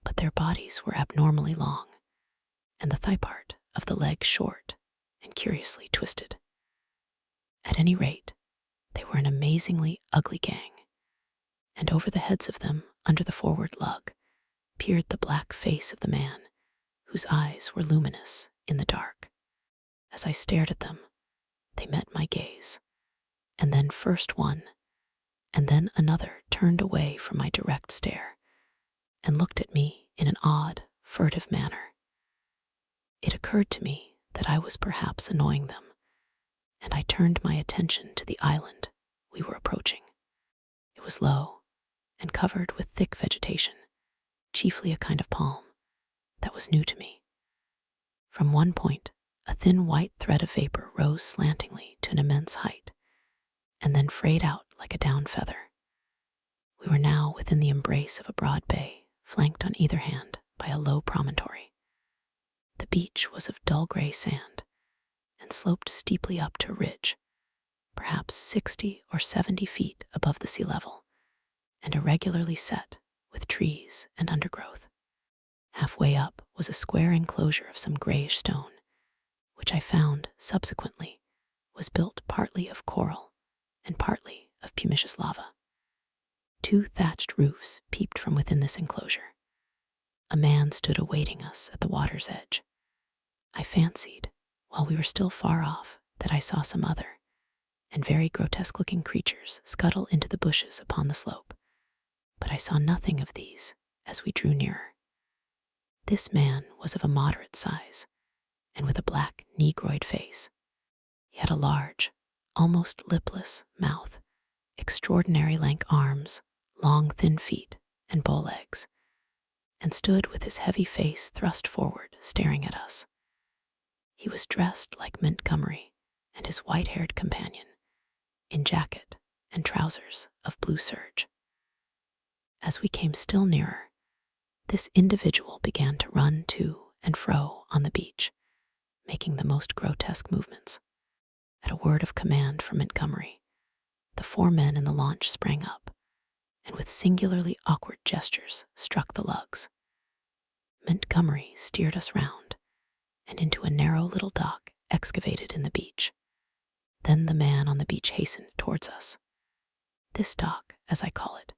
but their bodies were abnormally long, and the thigh part of the leg short and curiously twisted. At any rate, they were an amazingly ugly gang, and over the heads of them, under the forward lug, peered the black face of the man, whose eyes were luminous in the dark. As I stared at them, they met my gaze, and then first one, and then another turned away from my direct stare, and looked at me in an odd, furtive manner. It occurred to me that I was perhaps annoying them, and I turned my attention to the island we were approaching. It was low and covered with thick vegetation, chiefly a kind of palm, that was new to me. From one point, a thin white thread of vapor rose slantingly to an immense height, and then frayed out like a down feather. We were now within the embrace of a broad bay, flanked on either hand by a low promontory. The beach was of dull gray sand, and sloped steeply up to a ridge, perhaps 60 or 70 feet above the sea level, and irregularly set with trees and undergrowth. Halfway up was a square enclosure of some grayish stone, which I found, subsequently, was built partly of coral and partly of pumiceous lava. 2 thatched roofs peeped from within this enclosure. A man stood awaiting us at the water's edge. I fancied, while we were still far off, that I saw some other, and very grotesque-looking creatures scuttle into the bushes upon the slope, but I saw nothing of these as we drew nearer. This man was of a moderate size, and with a black, negroid face. He had a large, almost lipless mouth, extraordinary lank arms, long thin feet, and bow legs, and stood with his heavy face thrust forward, staring at us. He was dressed like Montgomery and his white-haired companion, in jacket and trousers of blue serge. As we came still nearer, this individual began to run to and fro on the beach, making the most grotesque movements. At a word of command from Montgomery, the 4 men in the launch sprang up, and with singularly awkward gestures struck the lugs. Montgomery steered us round, and into a narrow little dock excavated in the beach. Then the man on the beach hastened towards us. This dock, as I call it,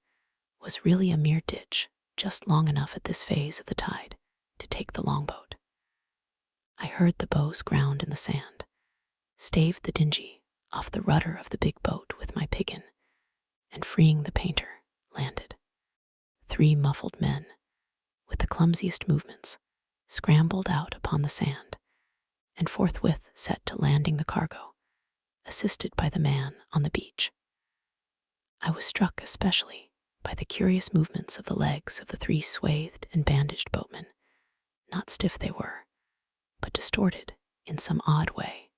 was really a mere ditch, just long enough at this phase of the tide to take the longboat. I heard the bows ground in the sand, staved the dinghy off the rudder of the big boat with my piggin, and freeing the painter, landed. 3 muffled men, with the clumsiest movements, scrambled out upon the sand, and forthwith set to landing the cargo, assisted by the man on the beach. I was struck especially by the curious movements of the legs of the 3 swathed and bandaged boatmen, Not stiff they were, but distorted in some odd way,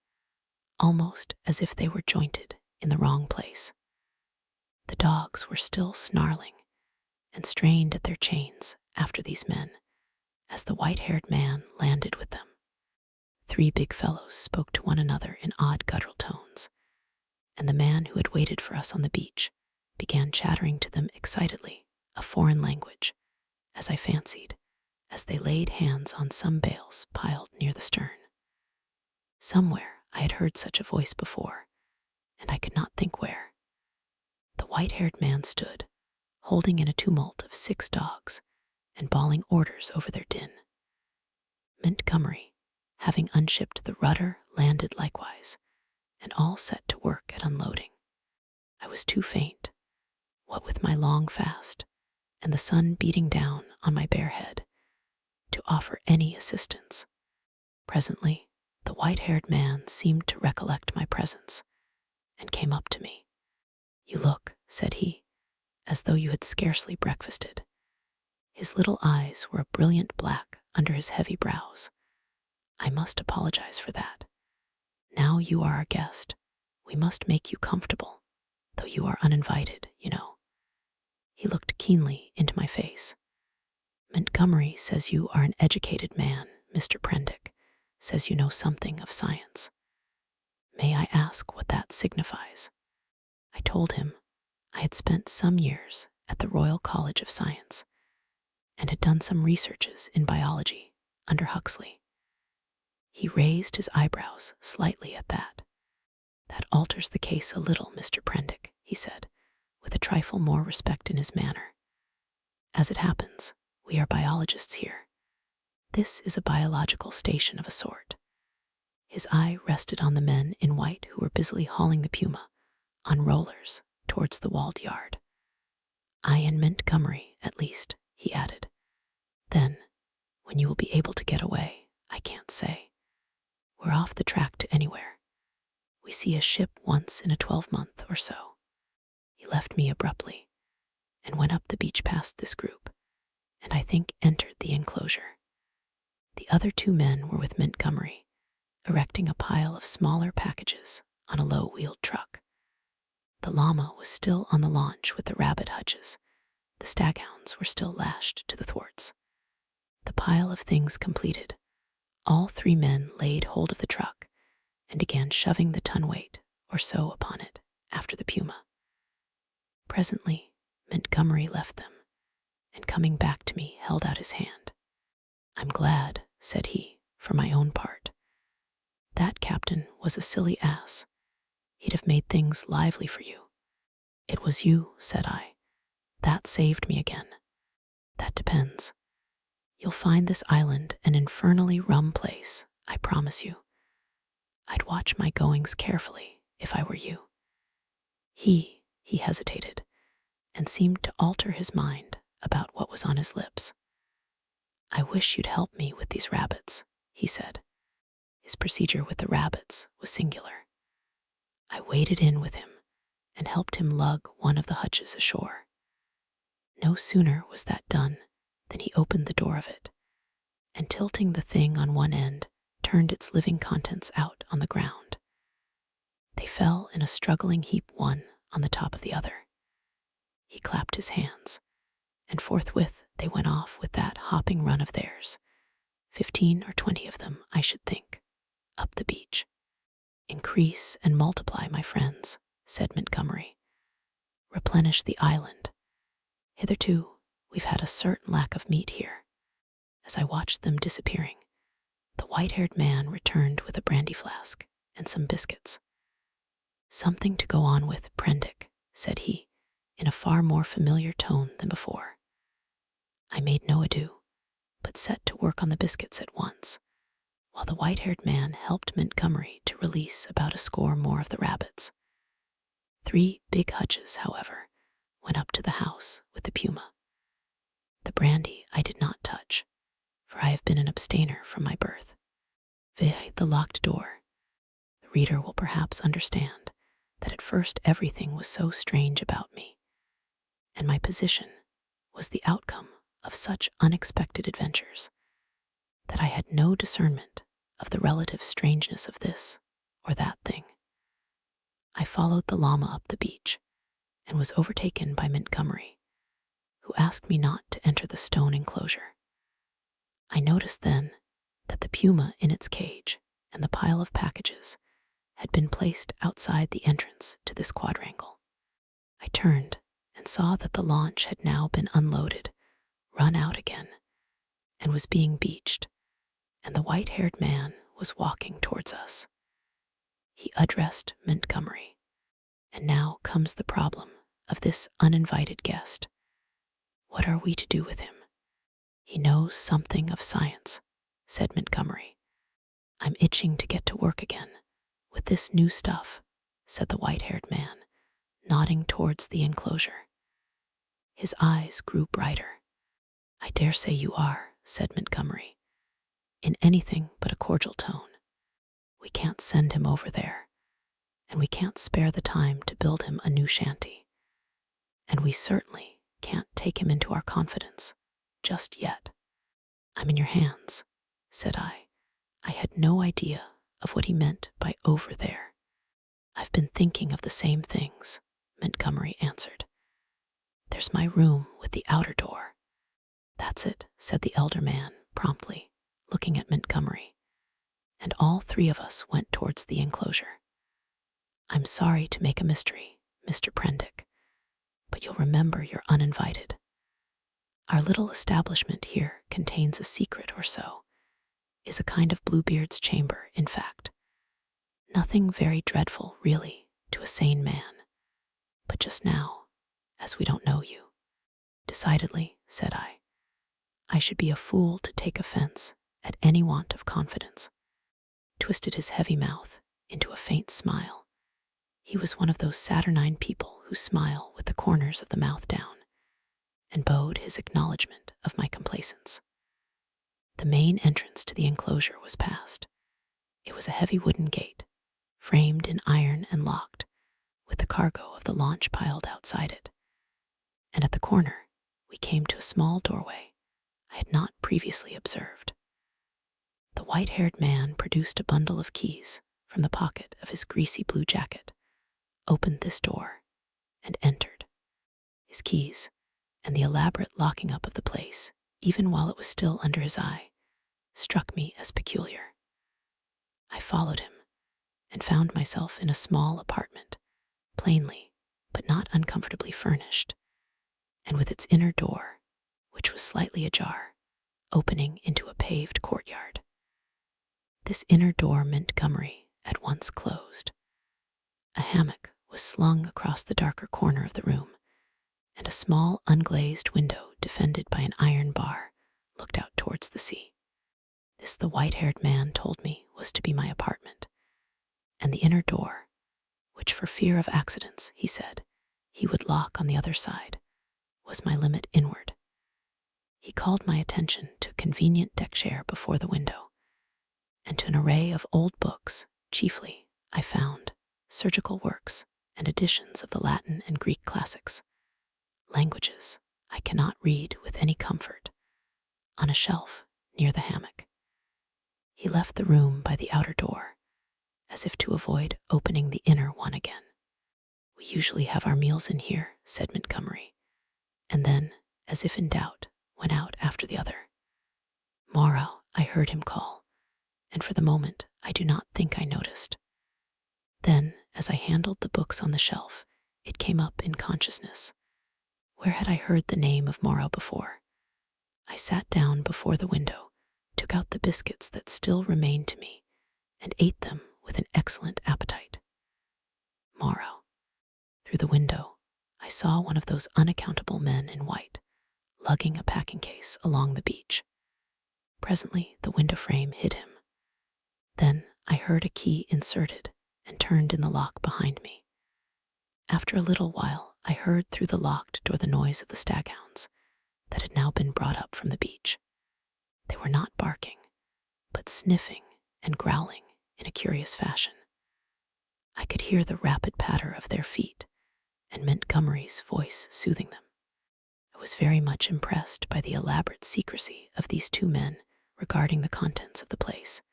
almost as if they were jointed in the wrong place. The dogs were still snarling and strained at their chains after these men as the white-haired man landed with them. 3 big fellows spoke to one another in odd guttural tones, and the man who had waited for us on the beach began chattering to them excitedly, a foreign language, as I fancied, as they laid hands on some bales piled near the stern. Somewhere I had heard such a voice before, and I could not think where. The white-haired man stood, holding in a tumult of 6 dogs and bawling orders over their din. Montgomery, having unshipped the rudder, landed likewise, and all set to work at unloading. I was too faint, what with my long fast and the sun beating down on my bare head, to offer any assistance. Presently, the white-haired man seemed to recollect my presence and came up to me. "You look," said he, "as though you had scarcely breakfasted." His little eyes were a brilliant black under his heavy brows. "I must apologize for that. Now you are our guest, we must make you comfortable, though you are uninvited, you know." He looked keenly into my face. "Montgomery says you are an educated man, Mr. Prendick, says you know something of science. May I ask what that signifies?" I told him I had spent some years at the Royal College of Science and had done some researches in biology under Huxley. He raised his eyebrows slightly at that. "That alters the case a little, Mr. Prendick," he said, with a trifle more respect in his manner. "As it happens, we are biologists here. This is a biological station of a sort." His eye rested on the men in white who were busily hauling the puma on rollers towards the walled yard. "I and Montgomery, at least," he added. "Then, when you will be able to get away, I can't say. We're off the track to anywhere. We see a ship once in a 12-month or so." He left me abruptly and went up the beach past this group, and I think entered the enclosure. The other 2 men were with Montgomery, erecting a pile of smaller packages on a low-wheeled truck. The llama was still on the launch with the rabbit hutches. The staghounds were still lashed to the thwarts. The pile of things completed, all 3 men laid hold of the truck and began shoving the ton weight or so upon it after the puma. Presently, Montgomery left them, and coming back to me held out his hand. "I'm glad," said he, "for my own part. That captain was a silly ass. He'd have made things lively for you." "It was you," said I. "That saved me again." "That depends. You'll find this island an infernally rum place, I promise you. I'd watch my goings carefully if I were you." He hesitated and seemed to alter his mind about what was on his lips. "I wish you'd help me with these rabbits," he said. His procedure with the rabbits was singular. I waded in with him and helped him lug one of the hutches ashore. No sooner was that done than he opened the door of it, and tilting the thing on one end, turned its living contents out on the ground. They fell in a struggling heap, one on the top of the other. He clapped his hands, and forthwith they went off with that hopping run of theirs, 15 or 20 of them, I should think, up the beach. "Increase and multiply, my friends," said Montgomery. "Replenish the island. Hitherto, we've had a certain lack of meat here." As I watched them disappearing, the white-haired man returned with a brandy flask and some biscuits. "Something to go on with, Prendick," said he, in a far more familiar tone than before. I made no ado, but set to work on the biscuits at once, while the white-haired man helped Montgomery to release about a score more of the rabbits. 3 big hutches, however, went up to the house with the puma. The brandy I did not touch, for I have been an abstainer from my birth. Via the locked door, the reader will perhaps understand that at first everything was so strange about me, and my position was the outcome of such unexpected adventures, that I had no discernment of the relative strangeness of this or that thing. I followed the llama up the beach and was overtaken by Montgomery, who asked me not to enter the stone enclosure. I noticed then that the puma in its cage and the pile of packages had been placed outside the entrance to this quadrangle. I turned and saw that the launch had now been unloaded, run out again, and was being beached, and the white-haired man was walking towards us. He addressed Montgomery, and now comes the problem of this uninvited guest. What are we to do with him? He knows something of science, said Montgomery. I'm itching to get to work again with this new stuff, said the white-haired man, nodding towards the enclosure. His eyes grew brighter. I dare say you are, said Montgomery, in anything but a cordial tone. We can't send him over there, and we can't spare the time to build him a new shanty. And we certainly can't take him into our confidence just yet. I'm in your hands, said I. I had no idea of what he meant by over there. I've been thinking of the same things, Montgomery answered. There's my room with the outer door. That's it, said the elder man promptly, looking at Montgomery, and all three of us went towards the enclosure. I'm sorry to make a mystery, Mr. Prendick, but you'll remember you're uninvited. Our little establishment here contains a secret or so, is a kind of Bluebeard's chamber, in fact. Nothing very dreadful, really, to a sane man. But just now, as we don't know you. Decidedly, said I should be a fool to take offense at any want of confidence. Twisted his heavy mouth into a faint smile. He was one of those saturnine people who smile with the corners of the mouth down, and bowed his acknowledgment of my complacence. The main entrance to the enclosure was passed. It was a heavy wooden gate, framed in iron and locked, with the cargo of the launch piled outside it. And at the corner, we came to a small doorway I had not previously observed. The white-haired man produced a bundle of keys from the pocket of his greasy blue jacket, opened this door, and entered. His keys, and the elaborate locking up of the place, even while it was still under his eye, struck me as peculiar. I followed him, and found myself in a small apartment, plainly, but not uncomfortably furnished, and with its inner door, which was slightly ajar, opening into a paved courtyard. This inner door Montgomery at once closed. A hammock was slung across the darker corner of the room, and a small unglazed window defended by an iron bar looked out towards the sea. This the white-haired man told me was to be my apartment, and the inner door, which for fear of accidents, he said, he would lock on the other side, was my limit inward. He called my attention to a convenient deck chair before the window, and to an array of old books, chiefly, I found, surgical works and editions of the Latin and Greek classics, languages I cannot read with any comfort, on a shelf near the hammock. He left the room by the outer door, as if to avoid opening the inner one again. We usually have our meals in here, said Montgomery, and then, as if in doubt, went out after the other. Moreau, I heard him call, and for the moment I do not think I noticed. Then, as I handled the books on the shelf, it came up in consciousness. Where had I heard the name of Moreau before? I sat down before the window, took out the biscuits that still remained to me, and ate them with an excellent appetite. Moreau. Through the window, I saw one of those unaccountable men in white, lugging a packing case along the beach. Presently, the window frame hid him. Then I heard a key inserted and turned in the lock behind me. After a little while, I heard through the locked door the noise of the staghounds that had now been brought up from the beach. They were not barking, but sniffing and growling in a curious fashion. I could hear the rapid patter of their feet and Montgomery's voice soothing them. I was very much impressed by the elaborate secrecy of these two men regarding the contents of the place.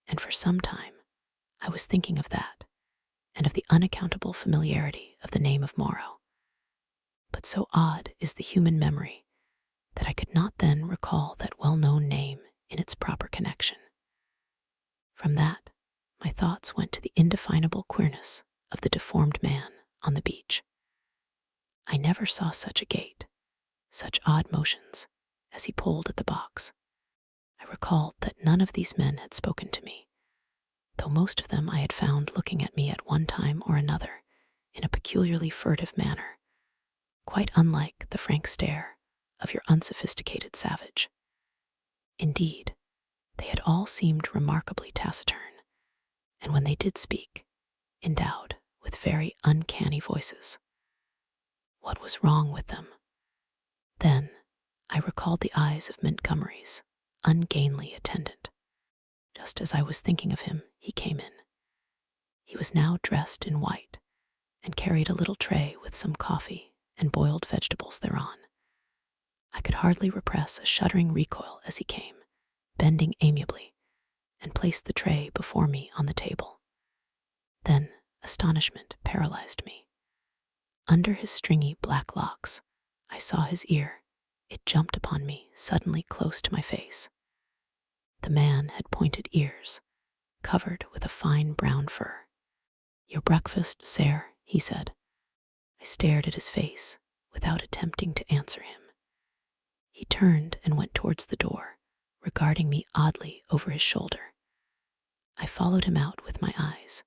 And for some time, I was thinking of that and of the unaccountable familiarity of the name of Moreau. But so odd is the human memory that I could not then recall that well-known name in its proper connection. From that, my thoughts went to the indefinable queerness of the deformed man on the beach. I never saw such a gait, such odd motions, as he pulled at the box. I recalled that none of these men had spoken to me, though most of them I had found looking at me at one time or another in a peculiarly furtive manner, quite unlike the frank stare of your unsophisticated savage. Indeed, they had all seemed remarkably taciturn, and when they did speak, endowed with very uncanny voices. What was wrong with them? Then I recalled the eyes of Montgomery's ungainly attendant. Just as I was thinking of him, he came in. He was now dressed in white and carried a little tray with some coffee and boiled vegetables thereon. I could hardly repress a shuddering recoil as he came, bending amiably, and placed the tray before me on the table. Then astonishment paralyzed me. Under his stringy black locks, I saw his ear. It jumped upon me suddenly close to my face. The man had pointed ears, covered with a fine brown fur. "Your breakfast, sir," he said. I stared at his face without attempting to answer him. He turned and went towards the door, regarding me oddly over his shoulder. I followed him out with my eyes,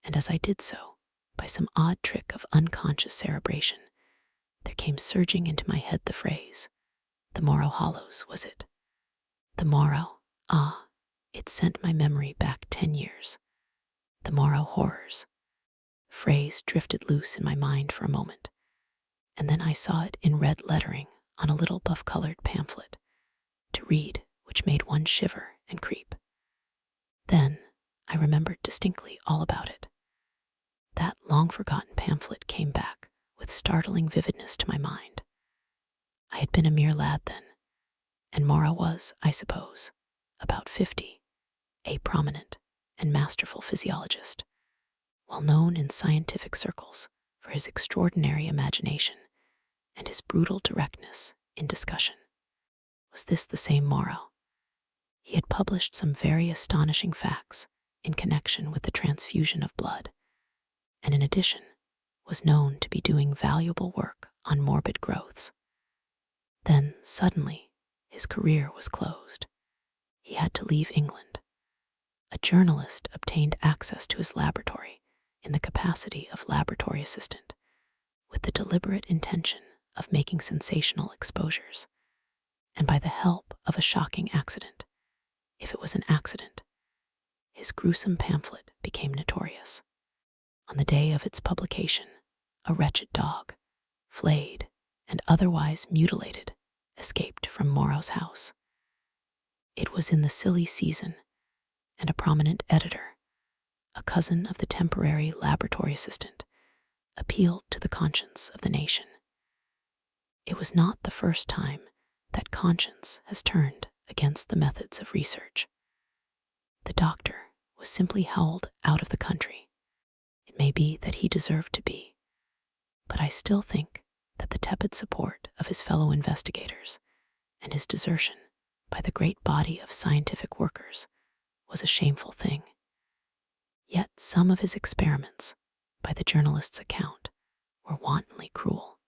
and as I did so, by some odd trick of unconscious cerebration, there came surging into my head the phrase, "The Moreau Hollows, was it?" The Moreau, ah, it sent my memory back 10 years. The Moreau horrors. The phrase drifted loose in my mind for a moment, and then I saw it in red lettering on a little buff-colored pamphlet, to read which made one shiver and creep. Then I remembered distinctly all about it. That long-forgotten pamphlet came back with startling vividness to my mind. I had been a mere lad then, and Moreau was, I suppose, about 50, a prominent and masterful physiologist, well known in scientific circles for his extraordinary imagination and his brutal directness in discussion. Was this the same Moreau? He had published some very astonishing facts in connection with the transfusion of blood, and in addition was known to be doing valuable work on morbid growths. Then, suddenly, his career was closed. He had to leave England. A journalist obtained access to his laboratory in the capacity of laboratory assistant, with the deliberate intention of making sensational exposures, and by the help of a shocking accident, if it was an accident, his gruesome pamphlet became notorious. On the day of its publication, a wretched dog, flayed and otherwise mutilated, escaped from Moreau's house. It was in the silly season, and a prominent editor, a cousin of the temporary laboratory assistant, appealed to the conscience of the nation. It was not the first time that conscience has turned against the methods of research. The doctor was simply held out of the country. It may be that he deserved to be, but I still think that the tepid support of his fellow investigators and his desertion by the great body of scientific workers was a shameful thing. Yet some of his experiments, by the journalist's account, were wantonly cruel.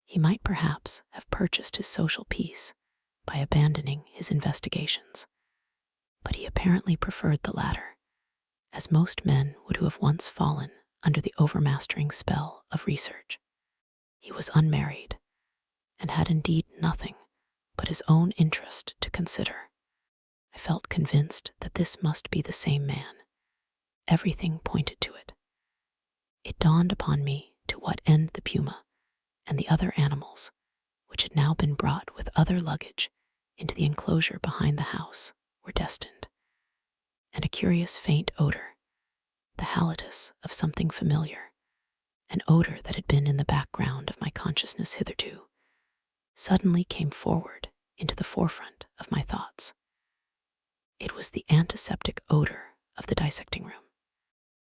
He might perhaps have purchased his social peace by abandoning his investigations, but he apparently preferred the latter, as most men would who have once fallen under the overmastering spell of research. He was unmarried, and had indeed nothing but his own interest to consider. I felt convinced that this must be the same man. Everything pointed to it. It dawned upon me to what end the puma and the other animals, which had now been brought with other luggage into the enclosure behind the house, were destined. And a curious faint odor, the halitus of something familiar, an odor that had been in the background of my consciousness hitherto, suddenly came forward into the forefront of my thoughts. It was the antiseptic odor of the dissecting room.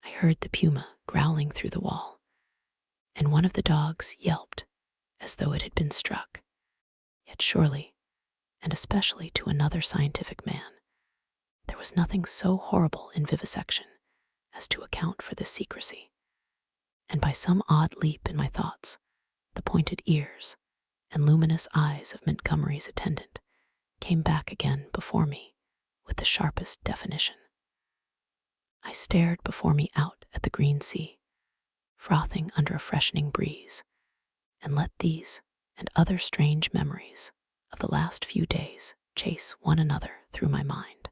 I heard the puma growling through the wall, and one of the dogs yelped as though it had been struck. Yet surely, and especially to another scientific man, there was nothing so horrible in vivisection as to account for this secrecy. And by some odd leap in my thoughts, the pointed ears and luminous eyes of Montgomery's attendant came back again before me with the sharpest definition. I stared before me out at the green sea, frothing under a freshening breeze, and let these and other strange memories of the last few days chase one another through my mind.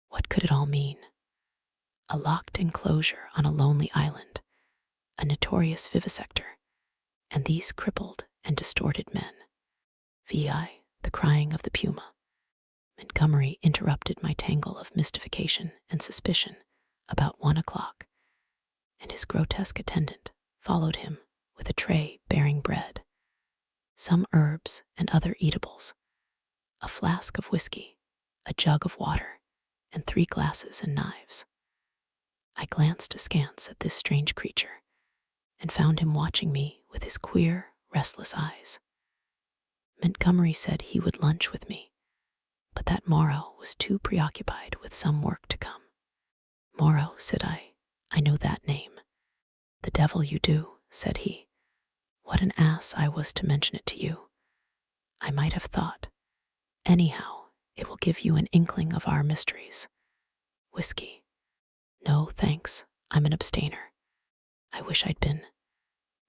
What could it all mean? A locked enclosure on a lonely island, a notorious vivisector, and these crippled and distorted men. Vi, the crying of the puma. Montgomery interrupted my tangle of mystification and suspicion about 1 o'clock, and his grotesque attendant followed him with a tray bearing bread, some herbs and other eatables, a flask of whiskey, a jug of water, and 3 glasses and knives. I glanced askance at this strange creature and found him watching me with his queer, restless eyes. Montgomery said he would lunch with me, but that Moreau was too preoccupied with some work to come. Moreau, said I know that name. The devil you do, said he. What an ass I was to mention it to you. I might have thought. Anyhow, it will give you an inkling of our mysteries. Whiskey. No, thanks, I'm an abstainer. I wish I'd been.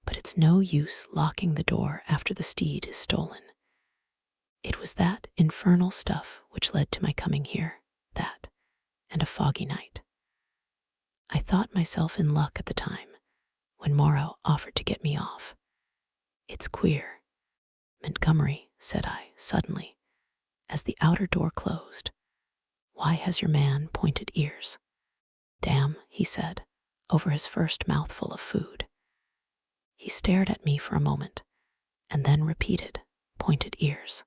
But it's no use locking the door after the steed is stolen. It was that infernal stuff which led to my coming here, that, and a foggy night. I thought myself in luck at the time, when Moreau offered to get me off. It's queer. Montgomery, said I suddenly, as the outer door closed. Why has your man pointed ears? Damn, he said, over his first mouthful of food. He stared at me for a moment, and then repeated, pointed ears.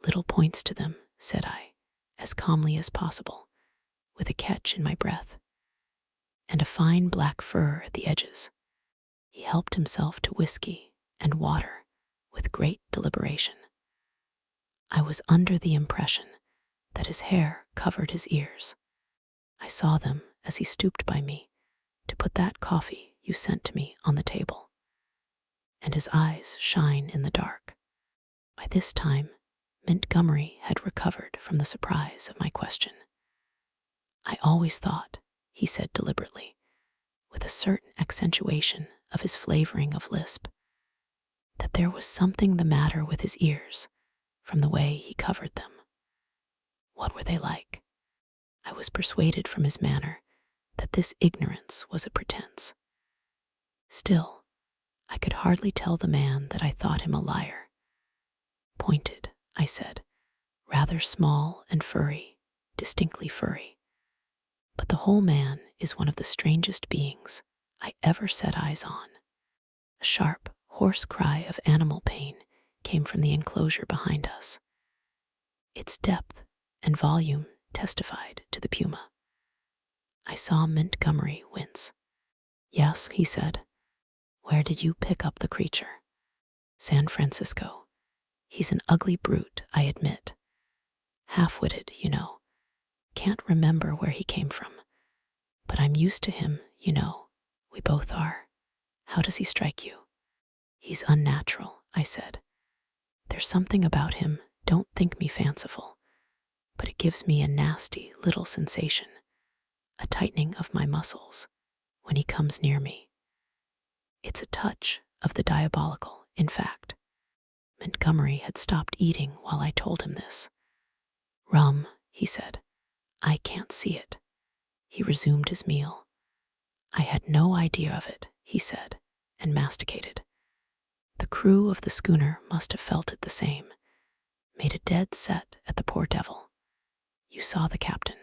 Little points to them, said I, as calmly as possible, with a catch in my breath, and a fine black fur at the edges. He helped himself to whiskey and water with great deliberation. I was under the impression that his hair covered his ears. I saw them as he stooped by me to put that coffee you sent to me on the table, and his eyes shine in the dark. By this time, Montgomery had recovered from the surprise of my question. I always thought, he said deliberately, with a certain accentuation of his flavoring of lisp, that there was something the matter with his ears from the way he covered them. What were they like? I was persuaded from his manner that this ignorance was a pretense. Still, I could hardly tell the man that I thought him a liar. Pointed, I said, rather small and furry, distinctly furry. But the whole man is one of the strangest beings I ever set eyes on. A sharp, hoarse cry of animal pain came from the enclosure behind us. Its depth and volume testified to the puma. I saw Montgomery wince. Yes, he said. Where did you pick up the creature? San Francisco. He's an ugly brute, I admit. Half-witted, you know. Can't remember where he came from. But I'm used to him, you know. We both are. How does he strike you? He's unnatural, I said. There's something about him, don't think me fanciful, but it gives me a nasty little sensation, a tightening of my muscles, when he comes near me. It's a touch of the diabolical, in fact. Montgomery had stopped eating while I told him this. Rum, he said. I can't see it. He resumed his meal. I had no idea of it, he said, and masticated. The crew of the schooner must have felt it the same, made a dead set at the poor devil. You saw the captain.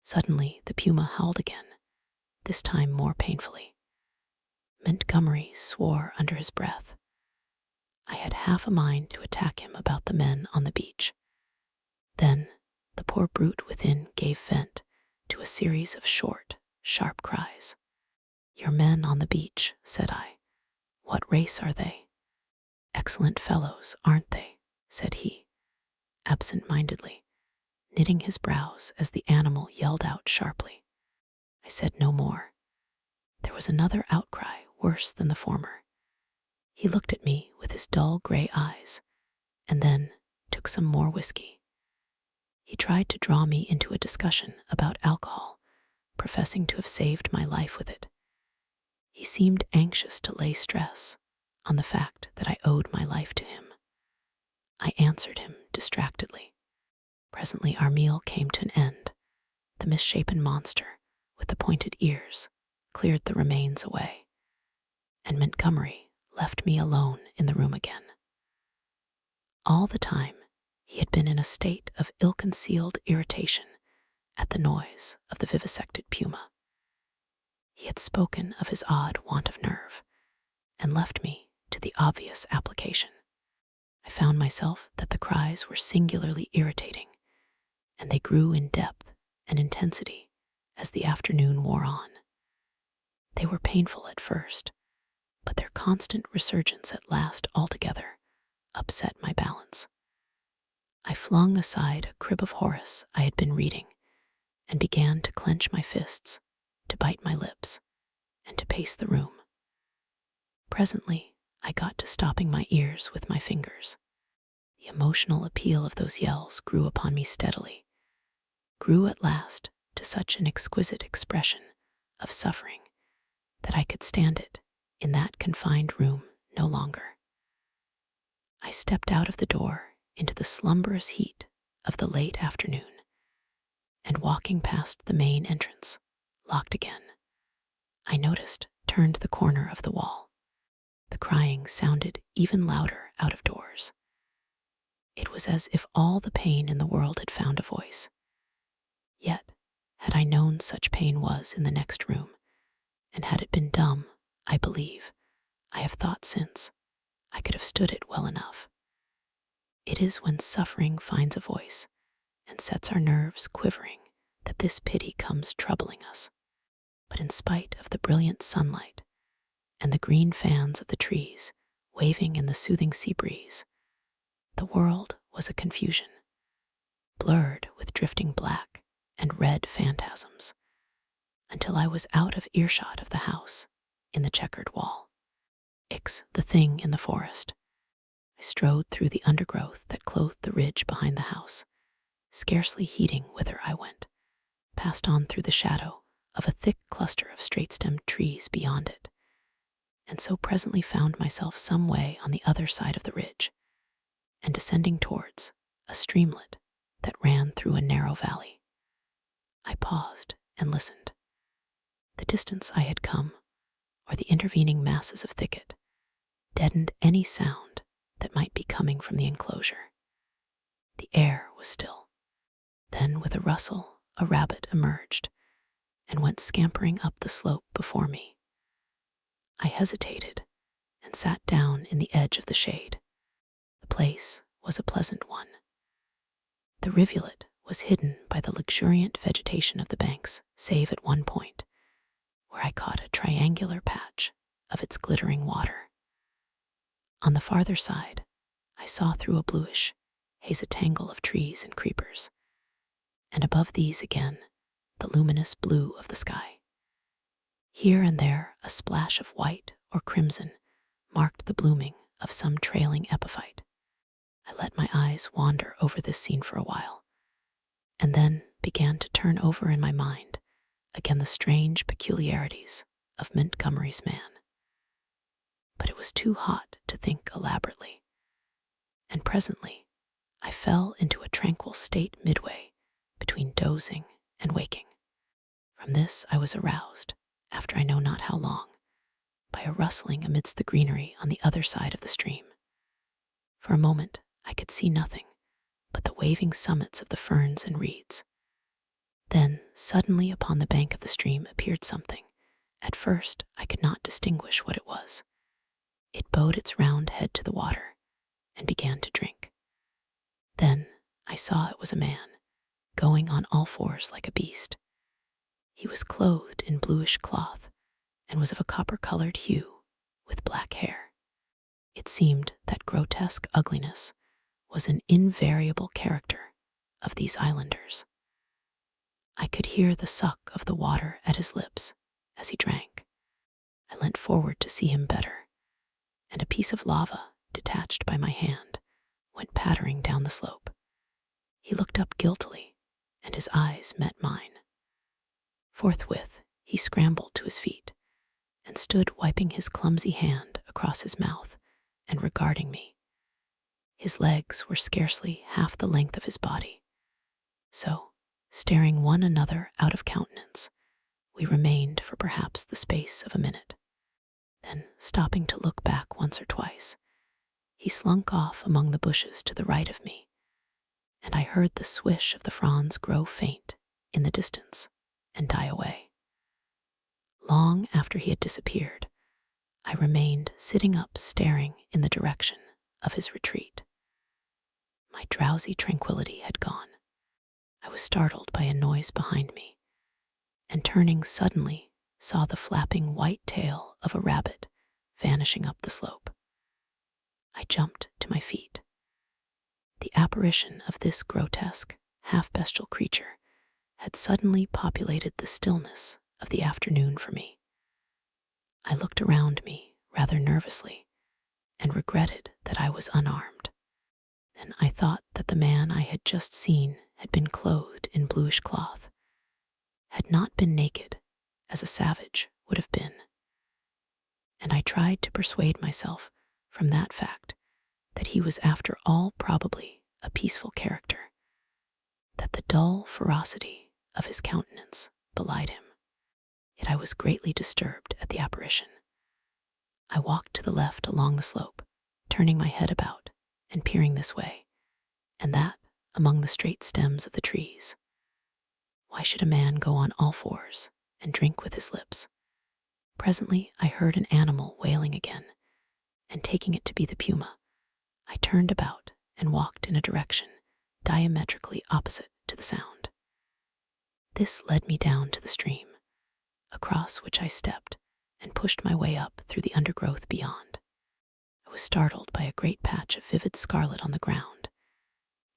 Suddenly the puma howled again, this time more painfully. Montgomery swore under his breath. I had half a mind to attack him about the men on the beach. Then the poor brute within gave vent to a series of short, sharp cries. "Your men on the beach," said I. "What race are they?" "Excellent fellows, aren't they?" said he, absent-mindedly, knitting his brows as the animal yelled out sharply. I said no more. There was another outcry worse than the former. He looked at me with his dull gray eyes, and then took some more whiskey. He tried to draw me into a discussion about alcohol, professing to have saved my life with it. He seemed anxious to lay stress on the fact that I owed my life to him. I answered him distractedly. Presently our meal came to an end. The misshapen monster, with the pointed ears, cleared the remains away, and Montgomery left me alone in the room again. All the time, he had been in a state of ill-concealed irritation at the noise of the vivisected puma. He had spoken of his odd want of nerve, and left me to the obvious application. I found myself that the cries were singularly irritating, and they grew in depth and intensity as the afternoon wore on. They were painful at first, but their constant resurgence at last altogether upset my balance. I flung aside a crib of Horace I had been reading and began to clench my fists, to bite my lips, and to pace the room. Presently, I got to stopping my ears with my fingers. The emotional appeal of those yells grew upon me steadily, grew at last to such an exquisite expression of suffering that I could stand it in that confined room no longer. I stepped out of the door into the slumberous heat of the late afternoon, and walking past the main entrance, locked again, I noticed turned the corner of the wall. The crying sounded even louder out of doors. It was as if all the pain in the world had found a voice. Yet, had I known such pain was in the next room, and had it been dumb, I believe, I have thought since, I could have stood it well enough. It is when suffering finds a voice and sets our nerves quivering that this pity comes troubling us. But in spite of the brilliant sunlight and the green fans of the trees waving in the soothing sea breeze, the world was a confusion, blurred with drifting black and red phantasms, until I was out of earshot of the house in the checkered wall. The thing in the forest. I strode through the undergrowth that clothed the ridge behind the house, scarcely heeding whither I went, passed on through the shadow of a thick cluster of straight-stemmed trees beyond it, and so presently found myself some way on the other side of the ridge, and descending towards a streamlet that ran through a narrow valley. I paused and listened. The distance I had come, or the intervening masses of thicket, deadened any sound that might be coming from the enclosure. The air was still. Then, with a rustle, a rabbit emerged and went scampering up the slope before me. I hesitated and sat down in the edge of the shade. The place was a pleasant one. The rivulet was hidden by the luxuriant vegetation of the banks, save at one point, where I caught a triangular patch of its glittering water. On the farther side, I saw through a bluish haze a tangle of trees and creepers, and above these again, the luminous blue of the sky. Here and there, a splash of white or crimson marked the blooming of some trailing epiphyte. I let my eyes wander over this scene for a while, and then began to turn over in my mind again the strange peculiarities of Montgomery's man. But it was too hot to think elaborately, and presently I fell into a tranquil state midway between dozing and waking. From this I was aroused, after I know not how long, by a rustling amidst the greenery on the other side of the stream. For a moment I could see nothing but the waving summits of the ferns and reeds. Then suddenly upon the bank of the stream appeared something. At first I could not distinguish what it was. It bowed its round head to the water and began to drink. Then I saw it was a man, going on all fours like a beast. He was clothed in bluish cloth and was of a copper-colored hue with black hair. It seemed that grotesque ugliness was an invariable character of these islanders. I could hear the suck of the water at his lips as he drank. I leant forward to see him better, and a piece of lava, detached by my hand, went pattering down the slope. He looked up guiltily, and his eyes met mine. Forthwith, he scrambled to his feet and stood wiping his clumsy hand across his mouth and regarding me. His legs were scarcely half the length of his body. So, staring one another out of countenance, we remained for perhaps the space of a minute. Then, stopping to look back once or twice, he slunk off among the bushes to the right of me, and I heard the swish of the fronds grow faint in the distance and die away. Long after he had disappeared, I remained sitting up staring in the direction of his retreat. My drowsy tranquility had gone. I was startled by a noise behind me, and turning suddenly saw the flapping white tail of a rabbit vanishing up the slope. I jumped to my feet. The apparition of this grotesque, half-bestial creature had suddenly populated the stillness of the afternoon for me. I looked around me rather nervously and regretted that I was unarmed. Then I thought that the man I had just seen had been clothed in bluish cloth, had not been naked as a savage would have been. And I tried to persuade myself from that fact that he was after all probably a peaceful character, that the dull ferocity of his countenance belied him. Yet I was greatly disturbed at the apparition. I walked to the left along the slope, turning my head about and peering this way and that among the straight stems of the trees. Why should a man go on all fours and drink with his lips? Presently I heard an animal wailing again, and taking it to be the puma, I turned about and walked in a direction diametrically opposite to the sound. This led me down to the stream, across which I stepped and pushed my way up through the undergrowth beyond. I was startled by a great patch of vivid scarlet on the ground,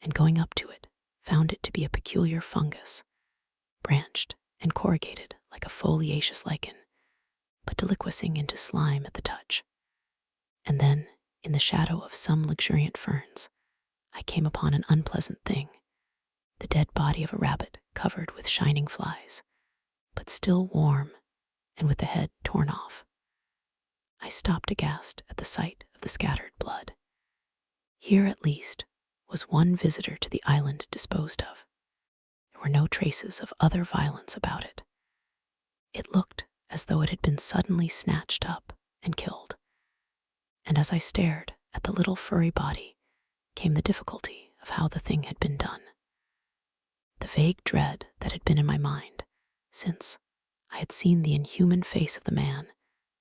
and going up to it, found it to be a peculiar fungus, branched and corrugated like a foliaceous lichen, but deliquescing into slime at the touch. And then, in the shadow of some luxuriant ferns, I came upon an unpleasant thing, the dead body of a rabbit covered with shining flies, but still warm and with the head torn off. I stopped aghast at the sight of the scattered blood. Here, at least, was one visitor to the island disposed of. There were no traces of other violence about it. It looked as though it had been suddenly snatched up and killed. And as I stared at the little furry body, came the difficulty of how the thing had been done. The vague dread that had been in my mind, since I had seen the inhuman face of the man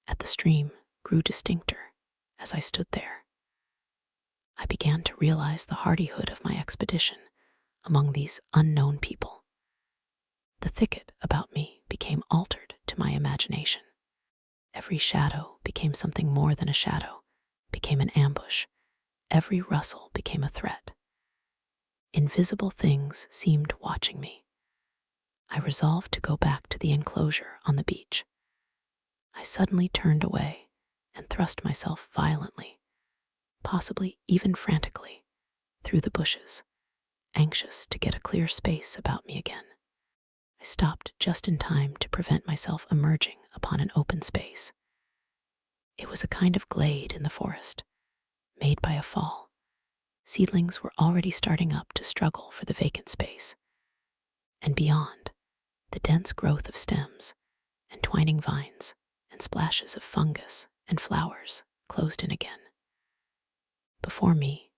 at the stream, grew distincter as I stood there. I began to realize the hardihood of my expedition among these unknown people. The thicket about me became altered to my imagination. Every shadow became something more than a shadow, became an ambush. Every rustle became a threat. Invisible things seemed watching me. I resolved to go back to the enclosure on the beach. I suddenly turned away and thrust myself violently, possibly even frantically, through the bushes, anxious to get a clear space about me again. I stopped just in time to prevent myself emerging upon an open space. It was a kind of glade in the forest, made by a fall. Seedlings were already starting up to struggle for the vacant space, and beyond, the dense growth of stems and twining vines and splashes of fungus and flowers closed in again. Before me,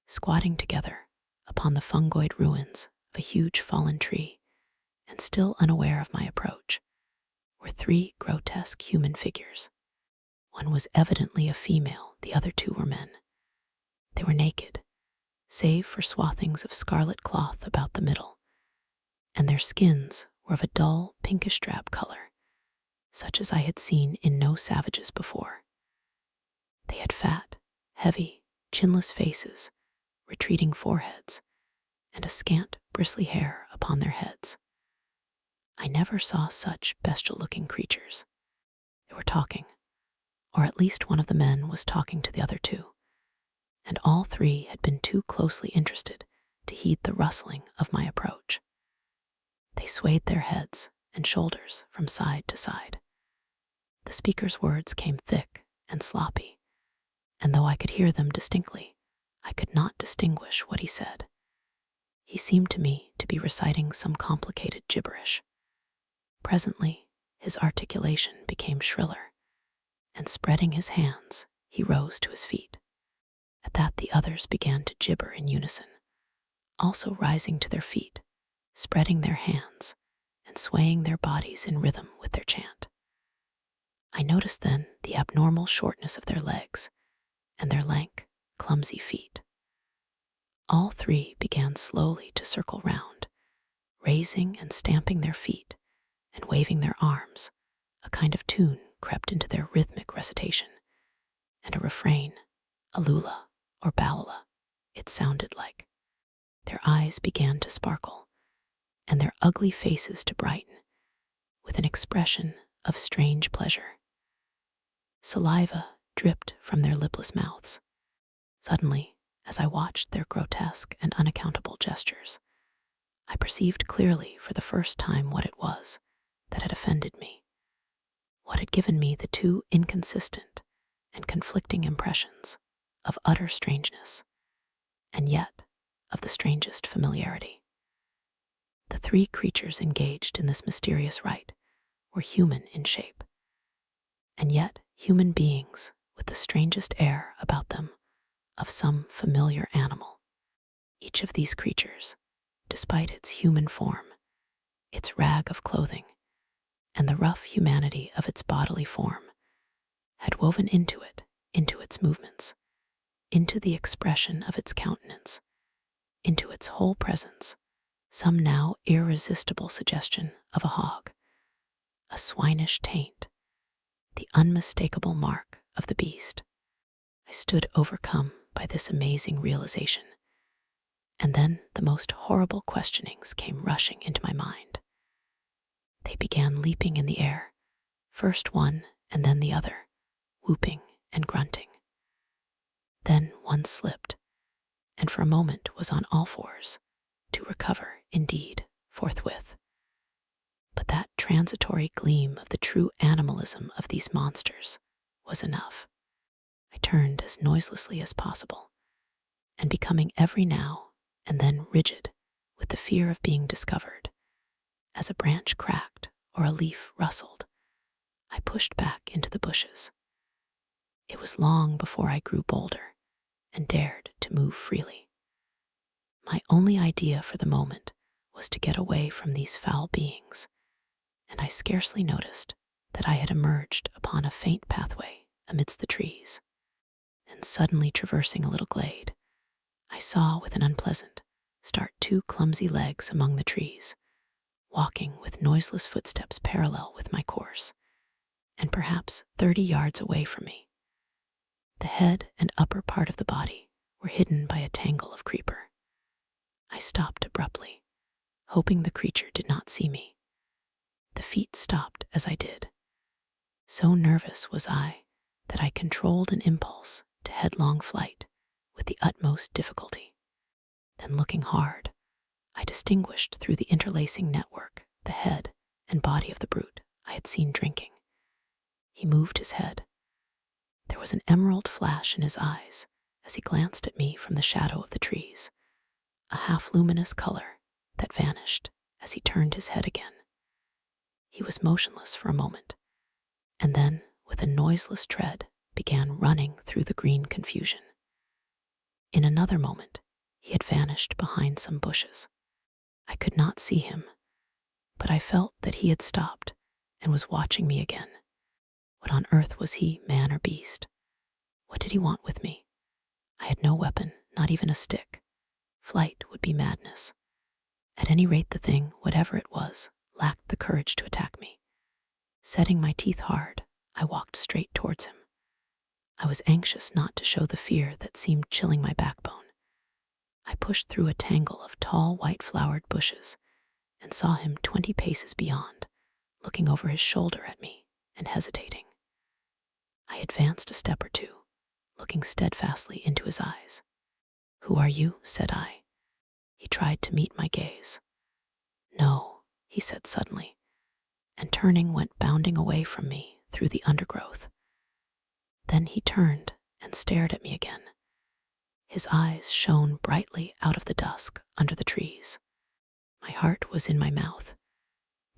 squatting together upon the fungoid ruins of a huge fallen tree, and still unaware of my approach, were three grotesque human figures. One was evidently a female, the other two were men. They were naked, save for swathings of scarlet cloth about the middle, and their skins were of a dull pinkish drab color, such as I had seen in no savages before. They had fat, heavy, chinless faces, retreating foreheads, and a scant, bristly hair upon their heads. I never saw such bestial-looking creatures. They were talking, or at least one of the men was talking to the other two, and all three had been too closely interested to heed the rustling of my approach. They swayed their heads and shoulders from side to side. The speaker's words came thick and sloppy, and though I could hear them distinctly, I could not distinguish what he said. He seemed to me to be reciting some complicated gibberish. Presently, his articulation became shriller, and spreading his hands, he rose to his feet. At that, the others began to gibber in unison, also rising to their feet, spreading their hands, and swaying their bodies in rhythm with their chant. I noticed then the abnormal shortness of their legs and their lank, clumsy feet. All three began slowly to circle round, raising and stamping their feet and waving their arms. A kind of tune crept into their rhythmic recitation, and a refrain, a lula or balala, it sounded like. Their eyes began to sparkle, and their ugly faces to brighten, with an expression of strange pleasure. Saliva dripped from their lipless mouths. Suddenly, as I watched their grotesque and unaccountable gestures, I perceived clearly for the first time what it was that had offended me, what had given me the two inconsistent and conflicting impressions of utter strangeness, and yet of the strangest familiarity. The three creatures engaged in this mysterious rite were human in shape, and yet human beings with the strangest air about them of some familiar animal. Each of these creatures, despite its human form, its rag of clothing, and the rough humanity of its bodily form, had woven into it, into its movements, into the expression of its countenance, into its whole presence, some now irresistible suggestion of a hog, a swinish taint, the unmistakable mark of the beast. I stood overcome by this amazing realization, and then the most horrible questionings came rushing into my mind. They began leaping in the air, first one and then the other, whooping and grunting. Then one slipped, and for a moment was on all fours, to recover, indeed, forthwith. But that transitory gleam of the true animalism of these monsters was enough. I turned as noiselessly as possible, and becoming every now and then rigid with the fear of being discovered, as a branch cracked or a leaf rustled, I pushed back into the bushes. It was long before I grew bolder and dared to move freely. My only idea for the moment was to get away from these foul beings, and I scarcely noticed that I had emerged upon a faint pathway amidst the trees, and suddenly traversing a little glade, I saw with an unpleasant start two clumsy legs among the trees, walking with noiseless footsteps parallel with my course, and perhaps 30 yards away from me. The head and upper part of the body were hidden by a tangle of creeper. I stopped abruptly, hoping the creature did not see me. The feet stopped as I did. So nervous was I that I controlled an impulse to headlong flight with the utmost difficulty. Then, looking hard, I distinguished through the interlacing network the head and body of the brute I had seen drinking. He moved his head. There was an emerald flash in his eyes as he glanced at me from the shadow of the trees, a half-luminous color that vanished as he turned his head again. He was motionless for a moment, and then, with a noiseless tread, began running through the green confusion. In another moment, he had vanished behind some bushes. I could not see him, but I felt that he had stopped and was watching me again. What on earth was he, man or beast? What did he want with me? I had no weapon, not even a stick. Flight would be madness. At any rate, the thing, whatever it was, lacked the courage to attack me. Setting my teeth hard, I walked straight towards him. I was anxious not to show the fear that seemed chilling my backbone. I pushed through a tangle of tall, white-flowered bushes and saw him 20 paces beyond, looking over his shoulder at me and hesitating. I advanced a step or two, looking steadfastly into his eyes. "Who are you?" said I. He tried to meet my gaze. "No," he said suddenly, and turning went bounding away from me through the undergrowth. Then he turned and stared at me again. His eyes shone brightly out of the dusk under the trees. My heart was in my mouth,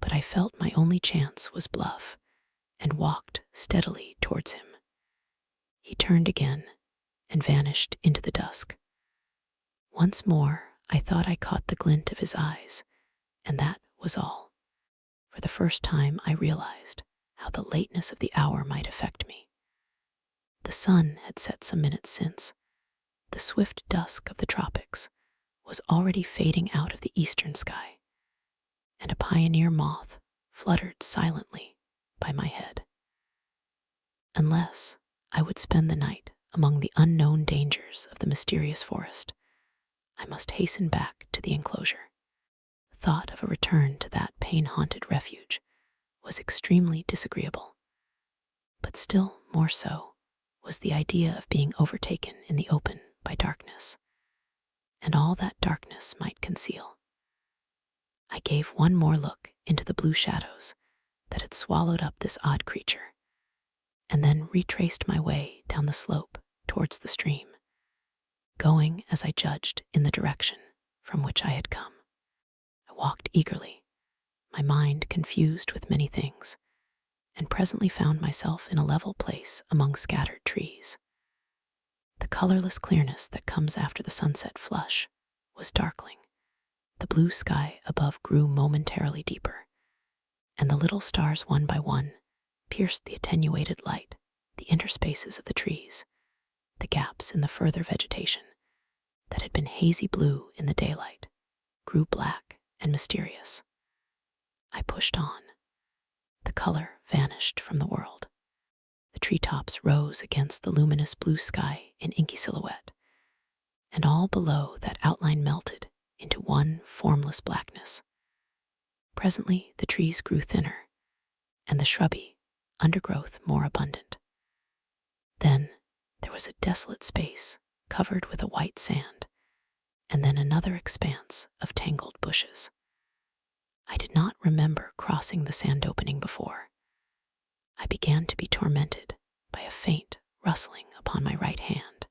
but I felt my only chance was bluff and walked steadily towards him. He turned again and vanished into the dusk. Once more, I thought I caught the glint of his eyes, and that was all. For the first time, I realized how the lateness of the hour might affect me. The sun had set some minutes since. The swift dusk of the tropics was already fading out of the eastern sky, and a pioneer moth fluttered silently by my head. Unless I would spend the night among the unknown dangers of the mysterious forest, I must hasten back to the enclosure. The thought of a return to that pain-haunted refuge was extremely disagreeable, but still more so was the idea of being overtaken in the open by darkness, and all that darkness might conceal. I gave one more look into the blue shadows that had swallowed up this odd creature, and then retraced my way down the slope towards the stream, going, as I judged, in the direction from which I had come. I walked eagerly, my mind confused with many things, and presently found myself in a level place among scattered trees. The colorless clearness that comes after the sunset flush was darkling. The blue sky above grew momentarily deeper, and the little stars one by one pierced the attenuated light, the interspaces of the trees, the gaps in the further vegetation that had been hazy blue in the daylight grew black and mysterious. I pushed on. The color vanished from the world. The treetops rose against the luminous blue sky in inky silhouette, and all below that outline melted into one formless blackness. Presently the trees grew thinner, and the shrubby undergrowth more abundant. Then there was a desolate space covered with a white sand, and then another expanse of tangled bushes. I did not remember crossing the sand opening before. I began to be tormented by a faint rustling upon my right hand.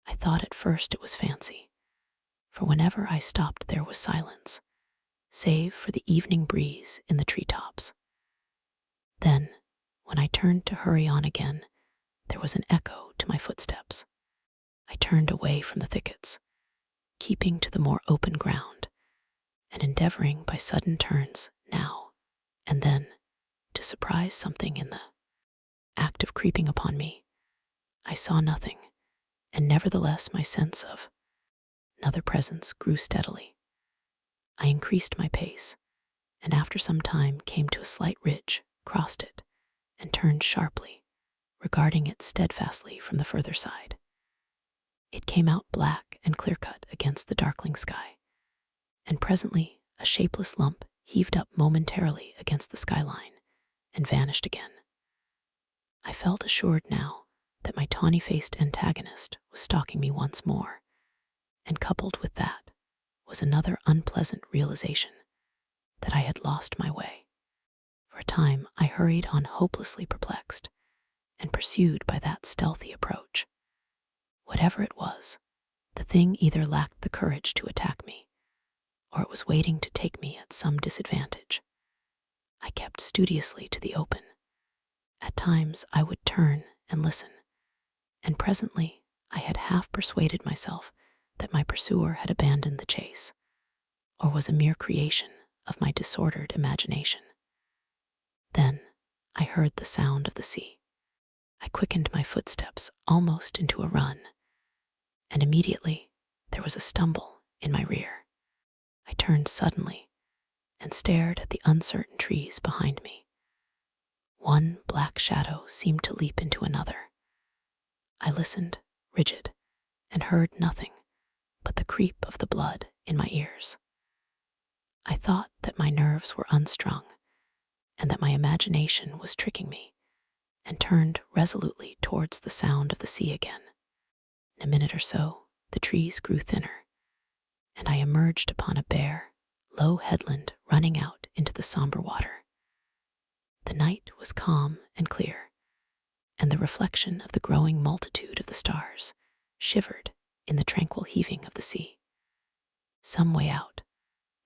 I thought at first it was fancy, for whenever I stopped there was silence, save for the evening breeze in the treetops. Then, when I turned to hurry on again, there was an echo to my footsteps. I turned away from the thickets, keeping to the more open ground, and endeavoring by sudden turns now and then to surprise something in the act of creeping upon me. I saw nothing, and nevertheless my sense of another presence grew steadily. I increased my pace, and after some time came to a slight ridge, crossed it, and turned sharply, regarding it steadfastly from the further side. It came out black and clear-cut against the darkling sky, and presently a shapeless lump heaved up momentarily against the skyline and vanished again. I felt assured now that my tawny-faced antagonist was stalking me once more, and coupled with that was another unpleasant realization that I had lost my way. For a time I hurried on hopelessly perplexed and pursued by that stealthy approach. Whatever it was, the thing either lacked the courage to attack me, or it was waiting to take me at some disadvantage. I kept studiously to the open. At times I would turn and listen, and presently I had half persuaded myself that my pursuer had abandoned the chase, or was a mere creation of my disordered imagination. Then I heard the sound of the sea. I quickened my footsteps almost into a run, and immediately there was a stumble in my rear. I turned suddenly and stared at the uncertain trees behind me. One black shadow seemed to leap into another. I listened, rigid, and heard nothing but the creep of the blood in my ears. I thought that my nerves were unstrung and that my imagination was tricking me, and turned resolutely towards the sound of the sea again. In a minute or so, the trees grew thinner, and I emerged upon a bare, low headland running out into the somber water. The night was calm and clear, and the reflection of the growing multitude of the stars shivered in the tranquil heaving of the sea. Some way out,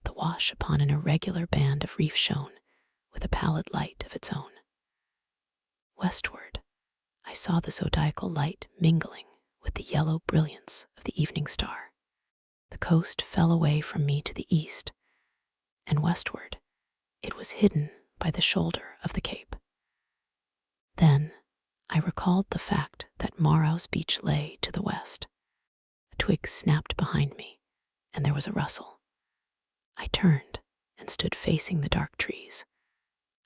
the wash upon an irregular band of reef shone with a pallid light of its own. Westward, I saw the zodiacal light mingling with the yellow brilliance of the evening star. The coast fell away from me to the east, and westward it was hidden by the shoulder of the cape. Then I recalled the fact that Morrow's beach lay to the west. A twig snapped behind me, and there was a rustle. I turned and stood facing the dark trees.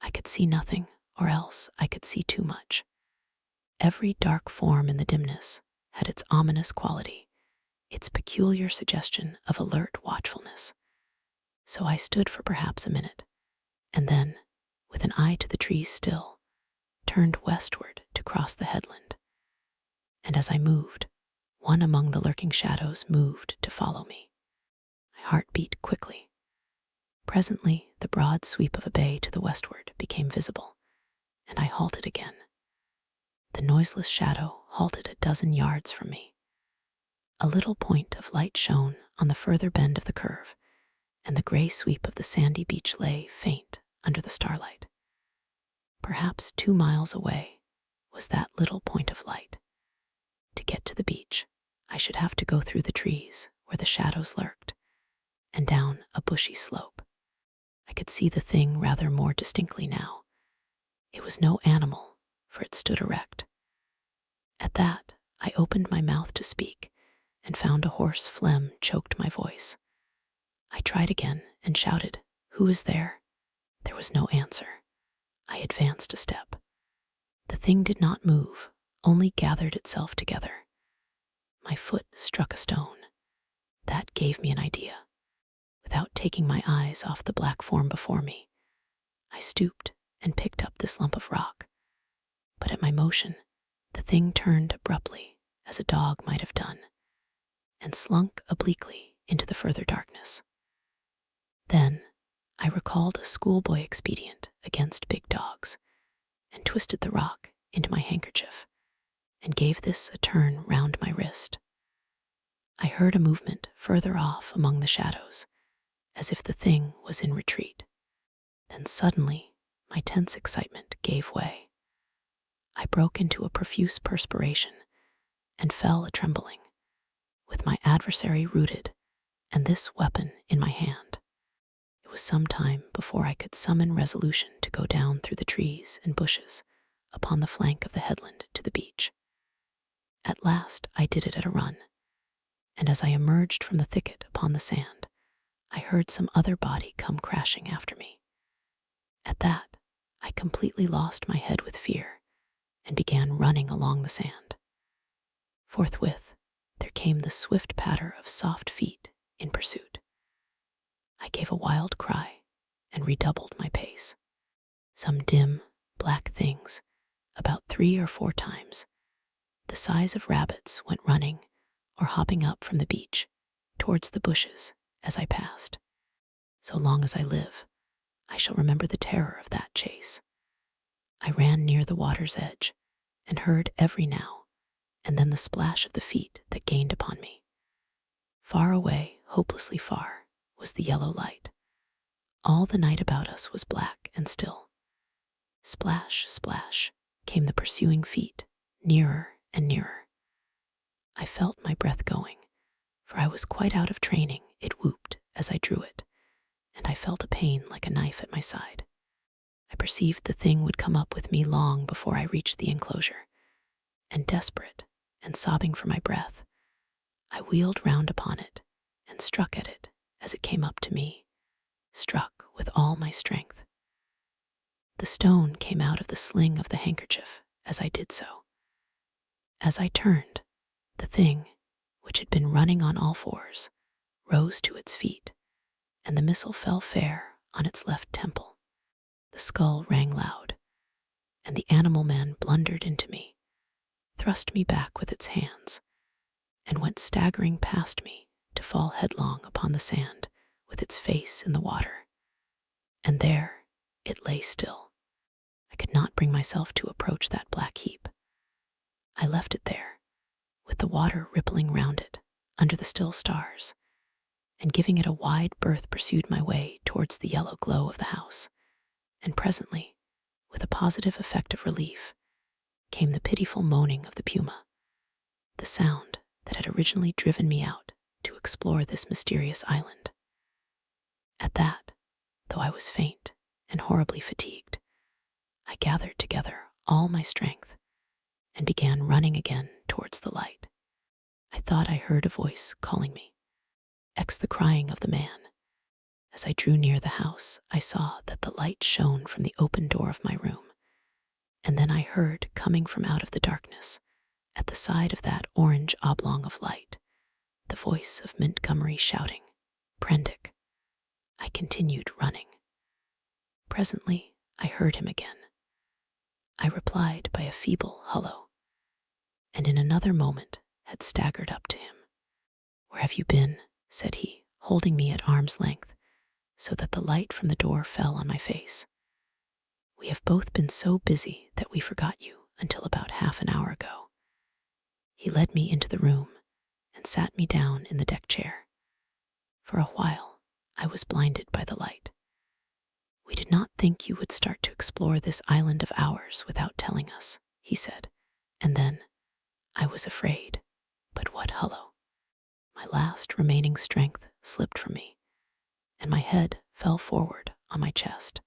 I could see nothing, or else I could see too much. Every dark form in the dimness had its ominous quality, its peculiar suggestion of alert watchfulness. So I stood for perhaps a minute, and then, with an eye to the trees still, turned westward to cross the headland. And as I moved, one among the lurking shadows moved to follow me. My heart beat quickly. Presently, the broad sweep of a bay to the westward became visible, and I halted again. The noiseless shadow halted a dozen yards from me. A little point of light shone on the further bend of the curve, and the gray sweep of the sandy beach lay faint under the starlight. Perhaps 2 miles away was that little point of light. To get to the beach, I should have to go through the trees where the shadows lurked, and down a bushy slope. I could see the thing rather more distinctly now. It was no animal, for it stood erect. At that, I opened my mouth to speak, and found a hoarse phlegm choked my voice. I tried again and shouted, "Who is there?" There was no answer. I advanced a step. The thing did not move, only gathered itself together. My foot struck a stone. That gave me an idea. Without taking my eyes off the black form before me, I stooped and picked up this lump of rock. But at my motion, the thing turned abruptly, as a dog might have done, and slunk obliquely into the further darkness. Then I recalled a schoolboy expedient against big dogs, and twisted the rock into my handkerchief, and gave this a turn round my wrist. I heard a movement further off among the shadows, as if the thing was in retreat. Then suddenly my tense excitement gave way. I broke into a profuse perspiration and fell a trembling, with my adversary rooted and this weapon in my hand. It was some time before I could summon resolution to go down through the trees and bushes upon the flank of the headland to the beach. At last I did it at a run, and as I emerged from the thicket upon the sand, I heard some other body come crashing after me. At that, I completely lost my head with fear and began running along the sand. Forthwith, there came the swift patter of soft feet in pursuit. I gave a wild cry and redoubled my pace. Some dim, black things, about 3 or 4 times, the size of rabbits, went running or hopping up from the beach towards the bushes as I passed. So long as I live, I shall remember the terror of that chase. I ran near the water's edge and heard every now and then the splash of the feet that gained upon me. Far away, hopelessly far, was the yellow light. All the night about us was black and still. Splash, splash, came the pursuing feet, nearer and nearer. I felt my breath going, for I was quite out of training. It whooped as I drew it, and I felt a pain like a knife at my side. I perceived the thing would come up with me long before I reached the enclosure, and desperate and sobbing for my breath, I wheeled round upon it and struck at it as it came up to me, struck with all my strength. The stone came out of the sling of the handkerchief as I did so. As I turned, the thing, which had been running on all fours, rose to its feet, and the missile fell fair on its left temple. The skull rang loud, and the animal man blundered into me, thrust me back with its hands, and went staggering past me to fall headlong upon the sand with its face in the water. And there it lay still. I could not bring myself to approach that black heap. I left it there, with the water rippling round it under the still stars, and giving it a wide berth pursued my way towards the yellow glow of the house. And presently, with a positive effect of relief, came the pitiful moaning of the puma, the sound that had originally driven me out to explore this mysterious island. At that, though I was faint and horribly fatigued, I gathered together all my strength and began running again towards the light. I thought I heard a voice calling me, the crying of the man. As I drew near the house, I saw that the light shone from the open door of my room, and then I heard, coming from out of the darkness, at the side of that orange oblong of light, the voice of Montgomery shouting, "Prendick." I continued running. Presently, I heard him again. I replied by a feeble hullo, and in another moment had staggered up to him. "Where have you been?" said he, holding me at arm's length, so that the light from the door fell on my face. "We have both been so busy that we forgot you until about half an hour ago." He led me into the room and sat me down in the deck chair. For a while, I was blinded by the light. "We did not think you would start to explore this island of ours without telling us," he said, and then, "I was afraid, but what hullo." My last remaining strength slipped from me, and my head fell forward on my chest.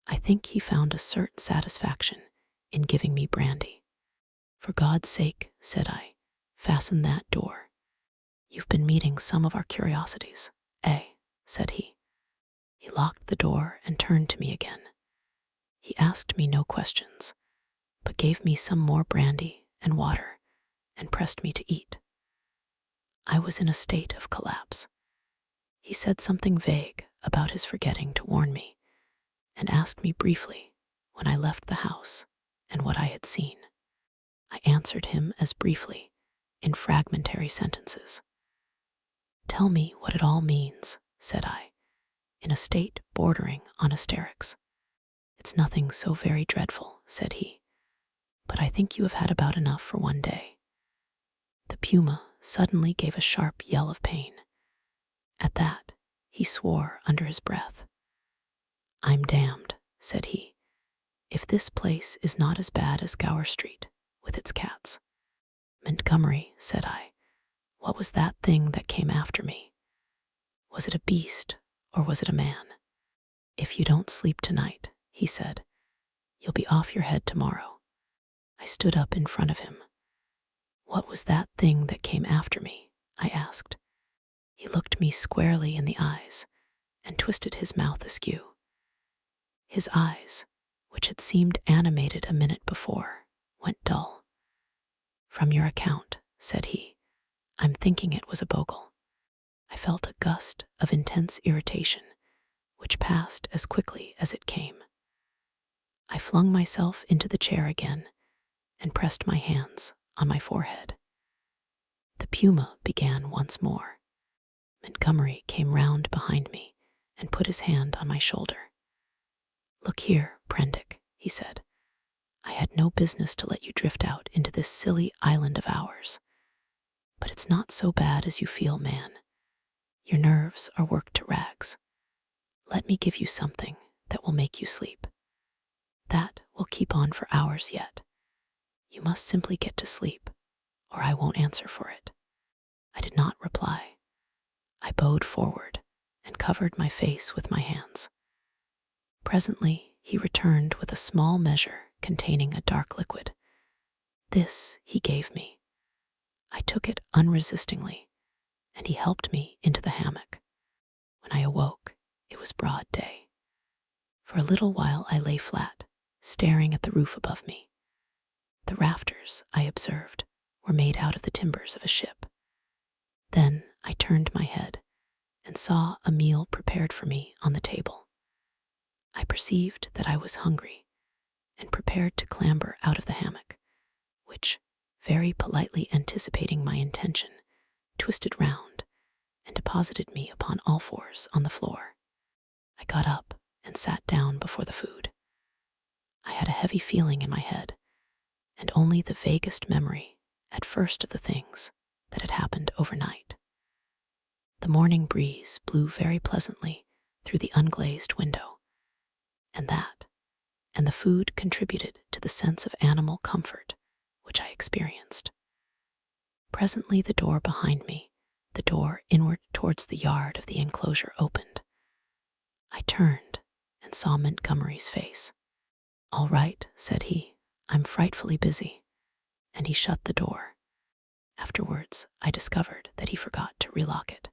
I think he found a certain satisfaction in giving me brandy. "For God's sake," said I, "fasten that door. You've been meeting some of our curiosities, eh?" said he. He locked the door and turned to me again. He asked me no questions, but gave me some more brandy and water and pressed me to eat. I was in a state of collapse. He said something vague about his forgetting to warn me, and asked me briefly when I left the house and what I had seen. I answered him as briefly, in fragmentary sentences. "Tell me what it all means," said I, in a state bordering on hysterics. "It's nothing so very dreadful," said he, "but I think you have had about enough for one day." The puma suddenly gave a sharp yell of pain. At that, he swore under his breath. "I'm damned," said he, "if this place is not as bad as Gower Street with its cats." "Montgomery," said I, "what was that thing that came after me? Was it a beast or was it a man?" "If you don't sleep tonight," he said, "you'll be off your head tomorrow." I stood up in front of him. "What was that thing that came after me?" I asked. He looked me squarely in the eyes and twisted his mouth askew. His eyes, which had seemed animated a minute before, went dull. "From your account," said he, "I'm thinking it was a bogle." I felt a gust of intense irritation, which passed as quickly as it came. I flung myself into the chair again and pressed my hands on my forehead. The puma began once more. Montgomery came round behind me and put his hand on my shoulder. "Look here, Prendick," he said. "I had no business to let you drift out into this silly island of ours. But it's not so bad as you feel, man. Your nerves are worked to rags. Let me give you something that will make you sleep. That will keep on for hours yet. You must simply get to sleep, or I won't answer for it." I did not reply. I bowed forward and covered my face with my hands. Presently, he returned with a small measure containing a dark liquid. This he gave me. I took it unresistingly, and he helped me into the hammock. When I awoke, it was broad day. For a little while I lay flat, staring at the roof above me. The rafters, I observed, were made out of the timbers of a ship. Then I turned my head and saw a meal prepared for me on the table. I perceived that I was hungry and prepared to clamber out of the hammock, which, very politely anticipating my intention, twisted round and deposited me upon all fours on the floor. I got up and sat down before the food. I had a heavy feeling in my head, and only the vaguest memory at first of the things that had happened overnight. The morning breeze blew very pleasantly through the unglazed window, and the food contributed to the sense of animal comfort which I experienced. Presently the door behind me, the door inward towards the yard of the enclosure, opened. I turned and saw Montgomery's face. "All right," said he, "I'm frightfully busy," and he shut the door. Afterwards, I discovered that he forgot to relock it.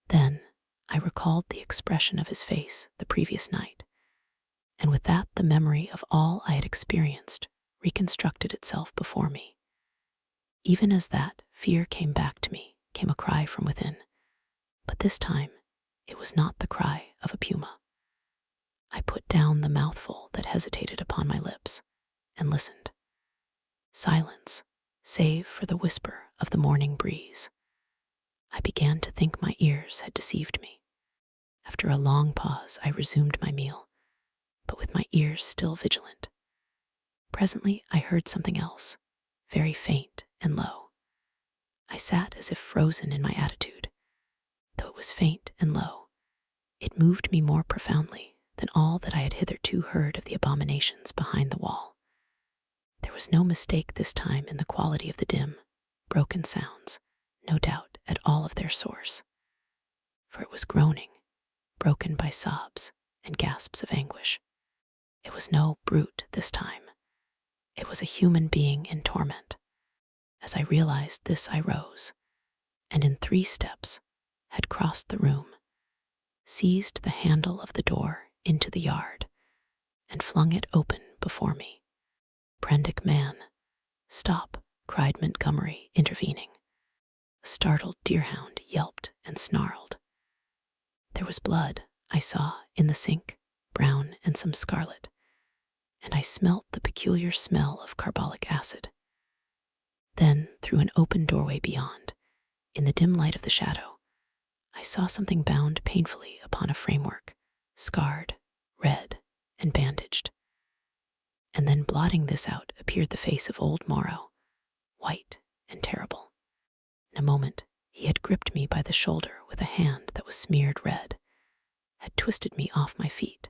Then I recalled the expression of his face the previous night, and with that the memory of all I had experienced reconstructed itself before me. Even as that fear came back to me, came a cry from within, but this time it was not the cry of a puma. I put down the mouthful that hesitated upon my lips and listened. Silence, save for the whisper of the morning breeze. I began to think my ears had deceived me. After a long pause, I resumed my meal, but with my ears still vigilant. Presently I heard something else, very faint and low. I sat as if frozen in my attitude. Though it was faint and low, it moved me more profoundly than all that I had hitherto heard of the abominations behind the wall. There was no mistake this time in the quality of the dim, broken sounds, no doubt at all of their source. For it was groaning, broken by sobs and gasps of anguish. It was no brute this time. It was a human being in torment. As I realized this, I rose, and in 3 steps had crossed the room, seized the handle of the door into the yard, and flung it open before me. "Prendick man, stop," cried Montgomery, intervening. A startled deerhound yelped and snarled. There was blood, I saw, in the sink, brown and some scarlet, and I smelt the peculiar smell of carbolic acid. Then, through an open doorway beyond, in the dim light of the shadow, I saw something bound painfully upon a framework, scarred, red, and bandaged. And then blotting this out appeared the face of old Moreau, white and terrible. In a moment he had gripped me by the shoulder with a hand that was smeared red, had twisted me off my feet,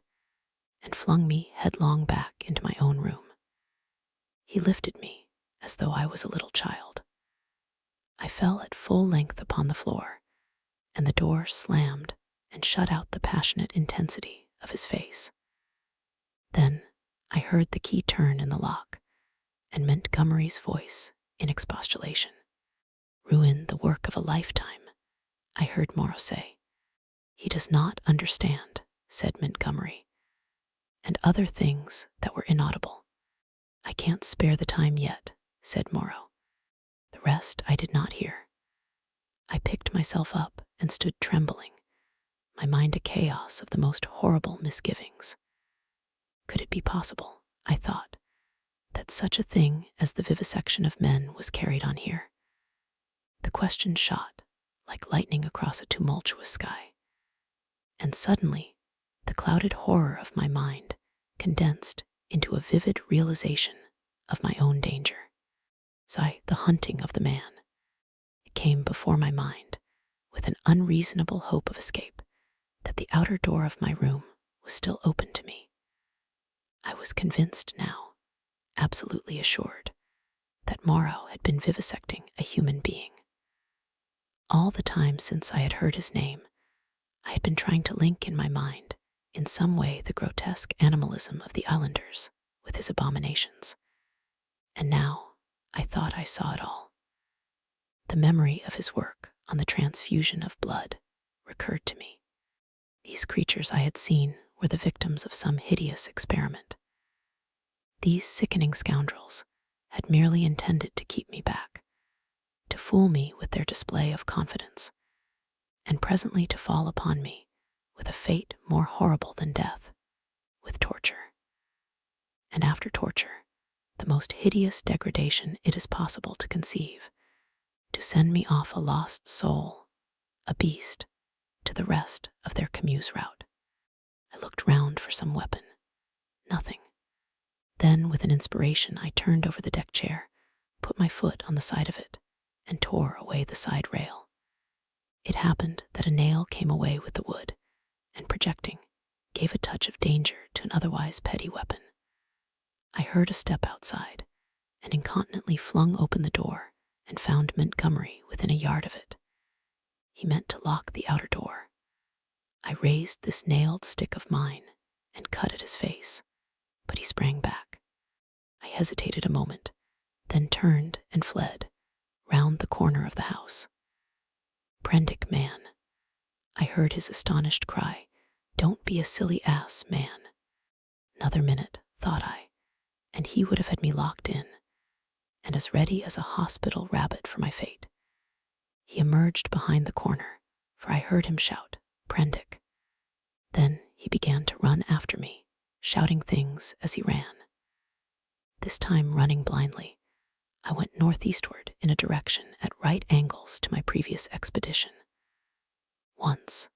and flung me headlong back into my own room. He lifted me as though I was a little child. I fell at full length upon the floor, and the door slammed and shut out the passionate intensity of his face. Then I heard the key turn in the lock, and Montgomery's voice in expostulation. "Ruin the work of a lifetime," I heard Moreau say. "He does not understand," said Montgomery, and other things that were inaudible. "I can't spare the time yet," said Moreau. The rest I did not hear. I picked myself up and stood trembling, my mind a chaos of the most horrible misgivings. Could it be possible, I thought, that such a thing as the vivisection of men was carried on here? The question shot like lightning across a tumultuous sky, and suddenly the clouded horror of my mind condensed into a vivid realization of my own danger. The hunting of the man. It came before my mind with an unreasonable hope of escape that the outer door of my room was still open to me. I was convinced now, absolutely assured, that Moreau had been vivisecting a human being. All the time since I had heard his name, I had been trying to link in my mind in some way the grotesque animalism of the islanders with his abominations. And now I thought I saw it all. The memory of his work on the transfusion of blood recurred to me. These creatures I had seen were the victims of some hideous experiment. These sickening scoundrels had merely intended to keep me back, to fool me with their display of confidence, and presently to fall upon me with a fate more horrible than death, with torture. And after torture, the most hideous degradation it is possible to conceive, to send me off a lost soul, a beast, to the rest of their commuse route. I looked round for some weapon. Nothing. Then, with an inspiration, I turned over the deck chair, put my foot on the side of it, and tore away the side rail. It happened that a nail came away with the wood, and projecting, gave a touch of danger to an otherwise petty weapon. I heard a step outside, and incontinently flung open the door and found Montgomery within a yard of it. He meant to lock the outer door. I raised this nailed stick of mine and cut at his face, but he sprang back. I hesitated a moment, then turned and fled, round the corner of the house. "Prendick, man," I heard his astonished cry. "Don't be a silly ass, man." Another minute, thought I, and he would have had me locked in, and as ready as a hospital rabbit for my fate. He emerged behind the corner, for I heard him shout, "Prendick." Then he began to run after me, shouting things as he ran. This time running blindly, I went northeastward in a direction at right angles to my previous expedition. Once,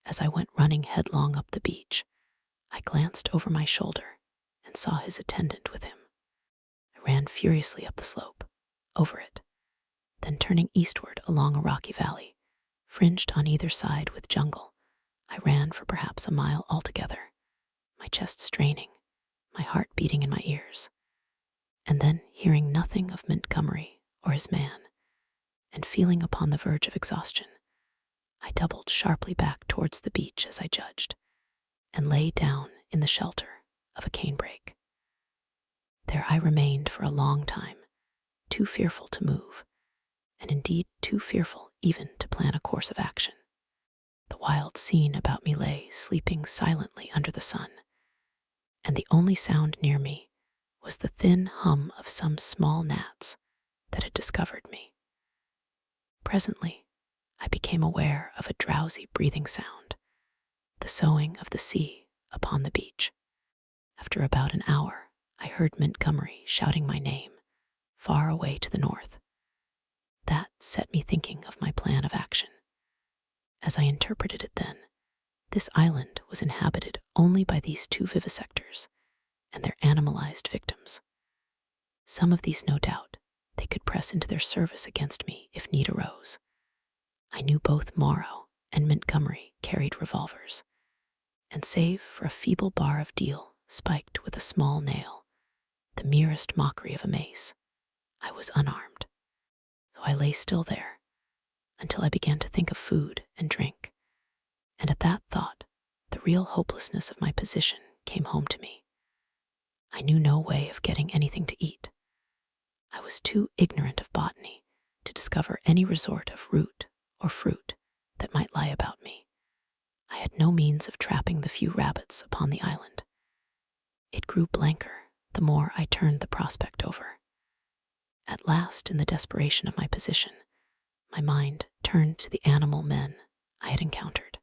as I went running headlong up the beach, I glanced over my shoulder and saw his attendant with him. I ran furiously up the slope, over it, then turning eastward along a rocky valley, fringed on either side with jungle, I ran for perhaps a mile altogether, my chest straining, my heart beating in my ears. And then, hearing nothing of Montgomery or his man, and feeling upon the verge of exhaustion, I doubled sharply back towards the beach as I judged, and lay down in the shelter of a canebrake. There I remained for a long time, too fearful to move, and indeed too fearful even to plan a course of action. The wild scene about me lay sleeping silently under the sun, and the only sound near me was the thin hum of some small gnats that had discovered me. Presently, I became aware of a drowsy breathing sound, the soughing of the sea upon the beach. After about an hour, I heard Montgomery shouting my name, far away to the north. That set me thinking of my plan of action. As I interpreted it then, this island was inhabited only by these two vivisectors and their animalized victims. Some of these, no doubt, they could press into their service against me if need arose. I knew both Moreau and Montgomery carried revolvers, and save for a feeble bar of deal spiked with a small nail, the merest mockery of a mace, I was unarmed. So I lay still there until I began to think of food and drink, and at that thought, the real hopelessness of my position came home to me. I knew no way of getting anything to eat. I was too ignorant of botany to discover any resort of root or fruit that might lie about me. I had no means of trapping the few rabbits upon the island. It grew blanker the more I turned the prospect over. At last, in the desperation of my position, my mind turned to the animal men I had encountered.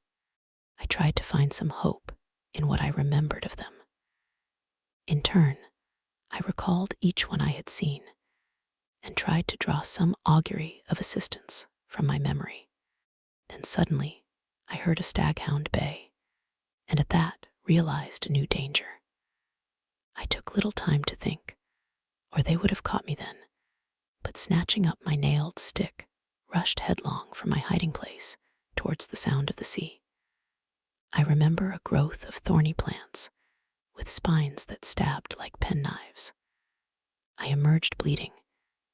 I tried to find some hope in what I remembered of them. In turn, I recalled each one I had seen and tried to draw some augury of assistance from my memory. Then suddenly, I heard a staghound bay, and at that realized a new danger. I took little time to think, or they would have caught me then, but snatching up my nailed stick, rushed headlong from my hiding place towards the sound of the sea. I remember a growth of thorny plants, with spines that stabbed like penknives. I emerged bleeding,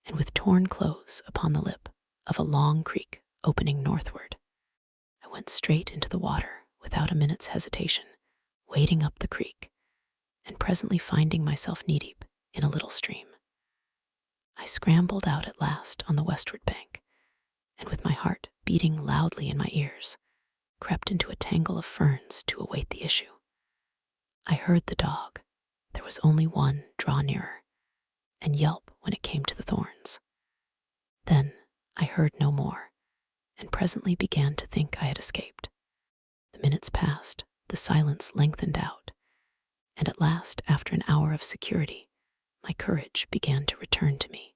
and with torn clothes upon the lip of a long creek opening northward. I went straight into the water without a minute's hesitation, wading up the creek, and presently finding myself knee-deep in a little stream. I scrambled out at last on the westward bank, heart beating loudly in my ears, crept into a tangle of ferns to await the issue. I heard the dog, there was only one, draw nearer, and yelp when it came to the thorns. Then I heard no more, and presently began to think I had escaped. The minutes passed, the silence lengthened out, and at last, after an hour of security, my courage began to return to me.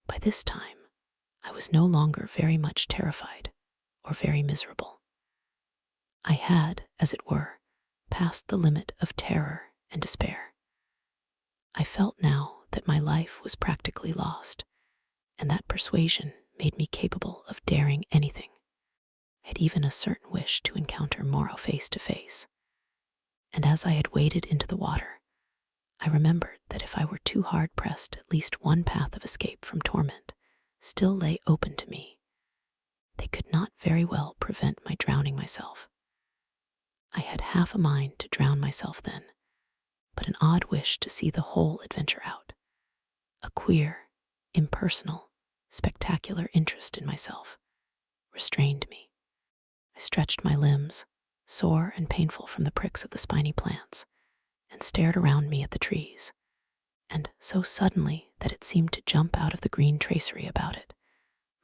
By this time, I was no longer very much terrified or very miserable. I had, as it were, passed the limit of terror and despair. I felt now that my life was practically lost, and that persuasion made me capable of daring anything. I had even a certain wish to encounter Moreau face to face, and as I had waded into the water, I remembered that if I were too hard pressed, at least one path of escape from torment still lay open to me. They could not very well prevent my drowning myself. I had half a mind to drown myself then, but an odd wish to see the whole adventure out, a queer, impersonal, spectacular interest in myself, restrained me. I stretched my limbs, sore and painful from the pricks of the spiny plants, and stared around me at the trees, and so suddenly that it seemed to jump out of the green tracery about it,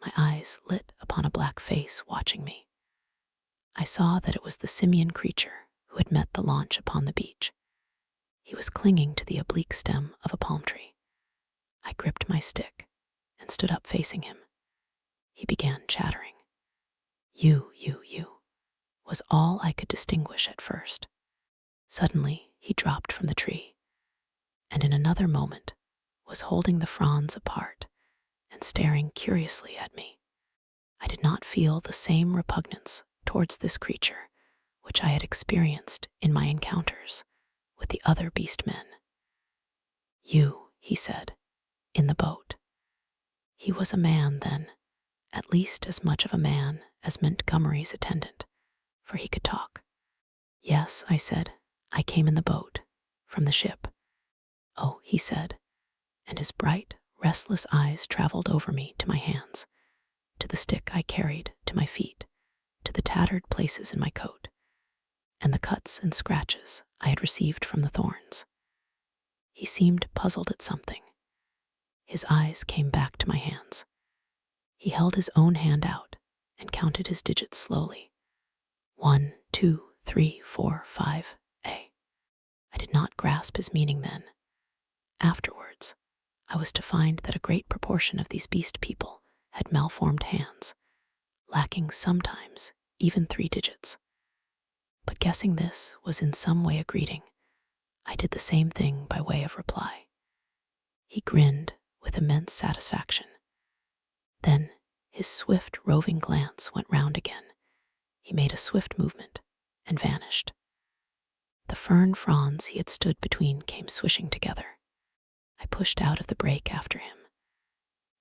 my eyes lit upon a black face watching me. I saw that it was the simian creature who had met the launch upon the beach. He was clinging to the oblique stem of a palm tree. I gripped my stick and stood up facing him. He began chattering. You, was all I could distinguish at first. Suddenly, he dropped from the tree, and in another moment was holding the fronds apart and staring curiously at me. I did not feel the same repugnance towards this creature which I had experienced in my encounters with the other beast men. You, he said, in the boat. He was a man then, at least as much of a man as Montgomery's attendant, for he could talk. Yes, I said, I came in the boat, from the ship. Oh, he said, and his bright, restless eyes traveled over me to my hands, to the stick I carried, to my feet, to the tattered places in my coat, and the cuts and scratches I had received from the thorns. He seemed puzzled at something. His eyes came back to my hands. He held his own hand out and counted his digits slowly. 1, 2, 3, 4, 5, A. I did not grasp his meaning then. Afterwards, I was to find that a great proportion of these beast people had malformed hands, lacking sometimes even 3 digits. But guessing this was in some way a greeting, I did the same thing by way of reply. He grinned with immense satisfaction. Then his swift roving glance went round again. He made a swift movement and vanished. The fern fronds he had stood between came swishing together. I pushed out of the brake after him,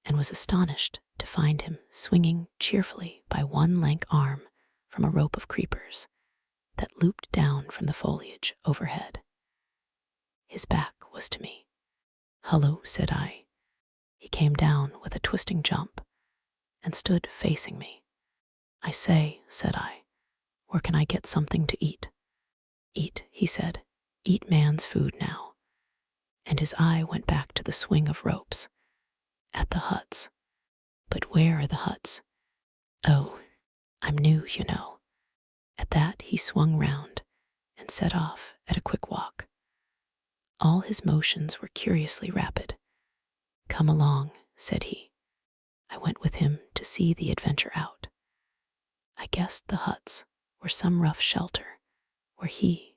and was astonished to find him swinging cheerfully by one lank arm from a rope of creepers that looped down from the foliage overhead. His back was to me. Hullo, said I. He came down with a twisting jump and stood facing me. I say, said I, where can I get something to eat? Eat, he said, eat man's food now. And his eye went back to the swing of ropes. At the huts. But where are the huts? Oh, I'm new, you know. At that he swung round and set off at a quick walk. All his motions were curiously rapid. Come along, said he. I went with him to see the adventure out. I guessed the huts were some rough shelter where he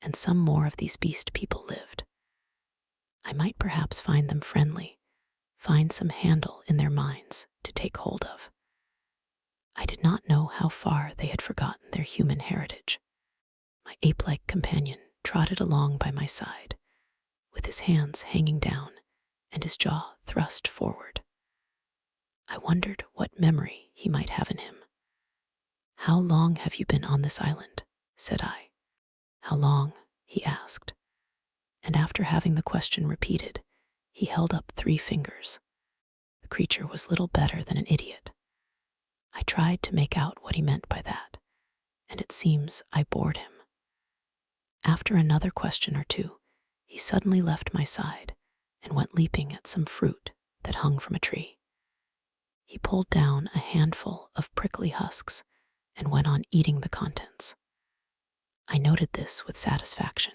and some more of these beast people lived. I might perhaps find them friendly, find some handle in their minds to take hold of. I did not know how far they had forgotten their human heritage. My ape-like companion trotted along by my side, with his hands hanging down and his jaw thrust forward. I wondered what memory he might have in him. How long have you been on this island? Said I. How long? He asked. And after having the question repeated, he held up 3 fingers. The creature was little better than an idiot. I tried to make out what he meant by that, and it seems I bored him. After another question or two, he suddenly left my side and went leaping at some fruit that hung from a tree. He pulled down a handful of prickly husks and went on eating the contents. I noted this with satisfaction,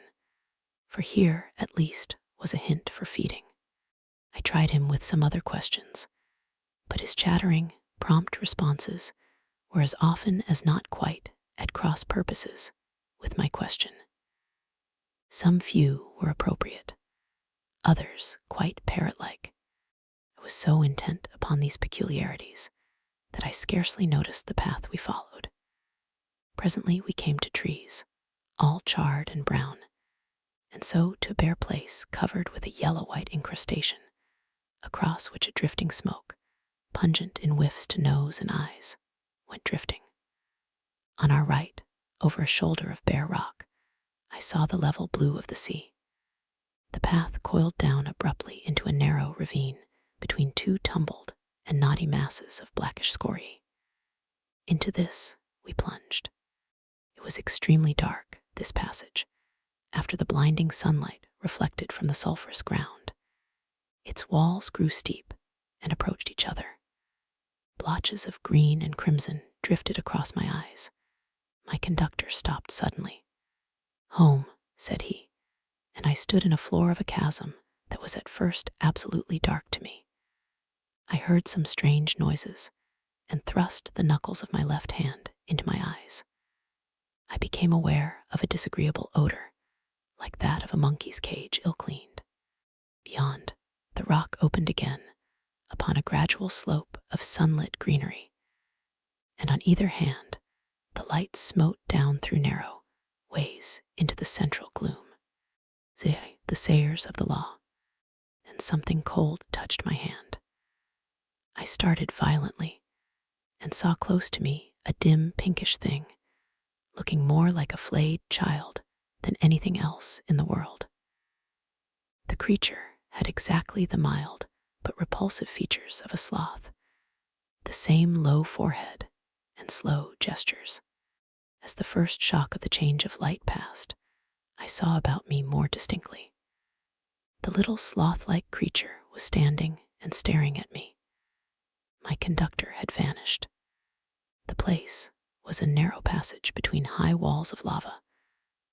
for here, at least, was a hint for feeding. I tried him with some other questions, but his chattering, prompt responses were as often as not quite at cross purposes with my question. Some few were appropriate, others quite parrot-like. I was so intent upon these peculiarities that I scarcely noticed the path we followed. Presently we came to trees, all charred and brown, and so to a bare place covered with a yellow-white incrustation, across which a drifting smoke, pungent in whiffs to nose and eyes, went drifting. On our right, over a shoulder of bare rock, I saw the level blue of the sea. The path coiled down abruptly into a narrow ravine between two tumbled and knotty masses of blackish scoriae. Into this we plunged. It was extremely dark, this passage, after the blinding sunlight reflected from the sulphurous ground. Its walls grew steep and approached each other. Blotches of green and crimson drifted across my eyes. My conductor stopped suddenly. "Home," said he, and I stood in a floor of a chasm that was at first absolutely dark to me. I heard some strange noises and thrust the knuckles of my left hand into my eyes. I became aware of a disagreeable odor, like that of a monkey's cage ill-cleaned. Beyond, the rock opened again upon a gradual slope of sunlit greenery, and on either hand the light smote down through narrow ways into the central gloom. They, the sayers of the law, and something cold touched my hand. I started violently and saw close to me a dim pinkish thing, looking more like a flayed child than anything else in the world. The creature had exactly the mild but repulsive features of a sloth, the same low forehead and slow gestures. As the first shock of the change of light passed, I saw about me more distinctly. The little sloth-like creature was standing and staring at me. My conductor had vanished. The place was a narrow passage between high walls of lava,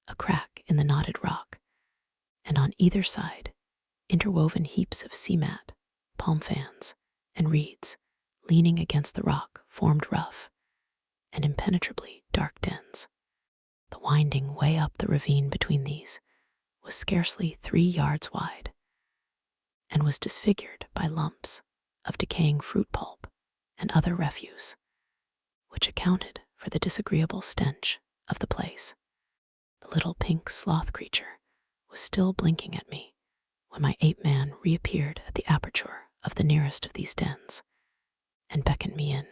a crack in the knotted rock, and on either side, interwoven heaps of sea mat, palm fans, and reeds leaning against the rock formed rough and impenetrably dark dens. The winding way up the ravine between these was scarcely 3 yards wide, and was disfigured by lumps of decaying fruit pulp and other refuse, which accounted for the disagreeable stench of the place. The little pink sloth creature was still blinking at me when my ape-man reappeared at the aperture of the nearest of these dens and beckoned me in.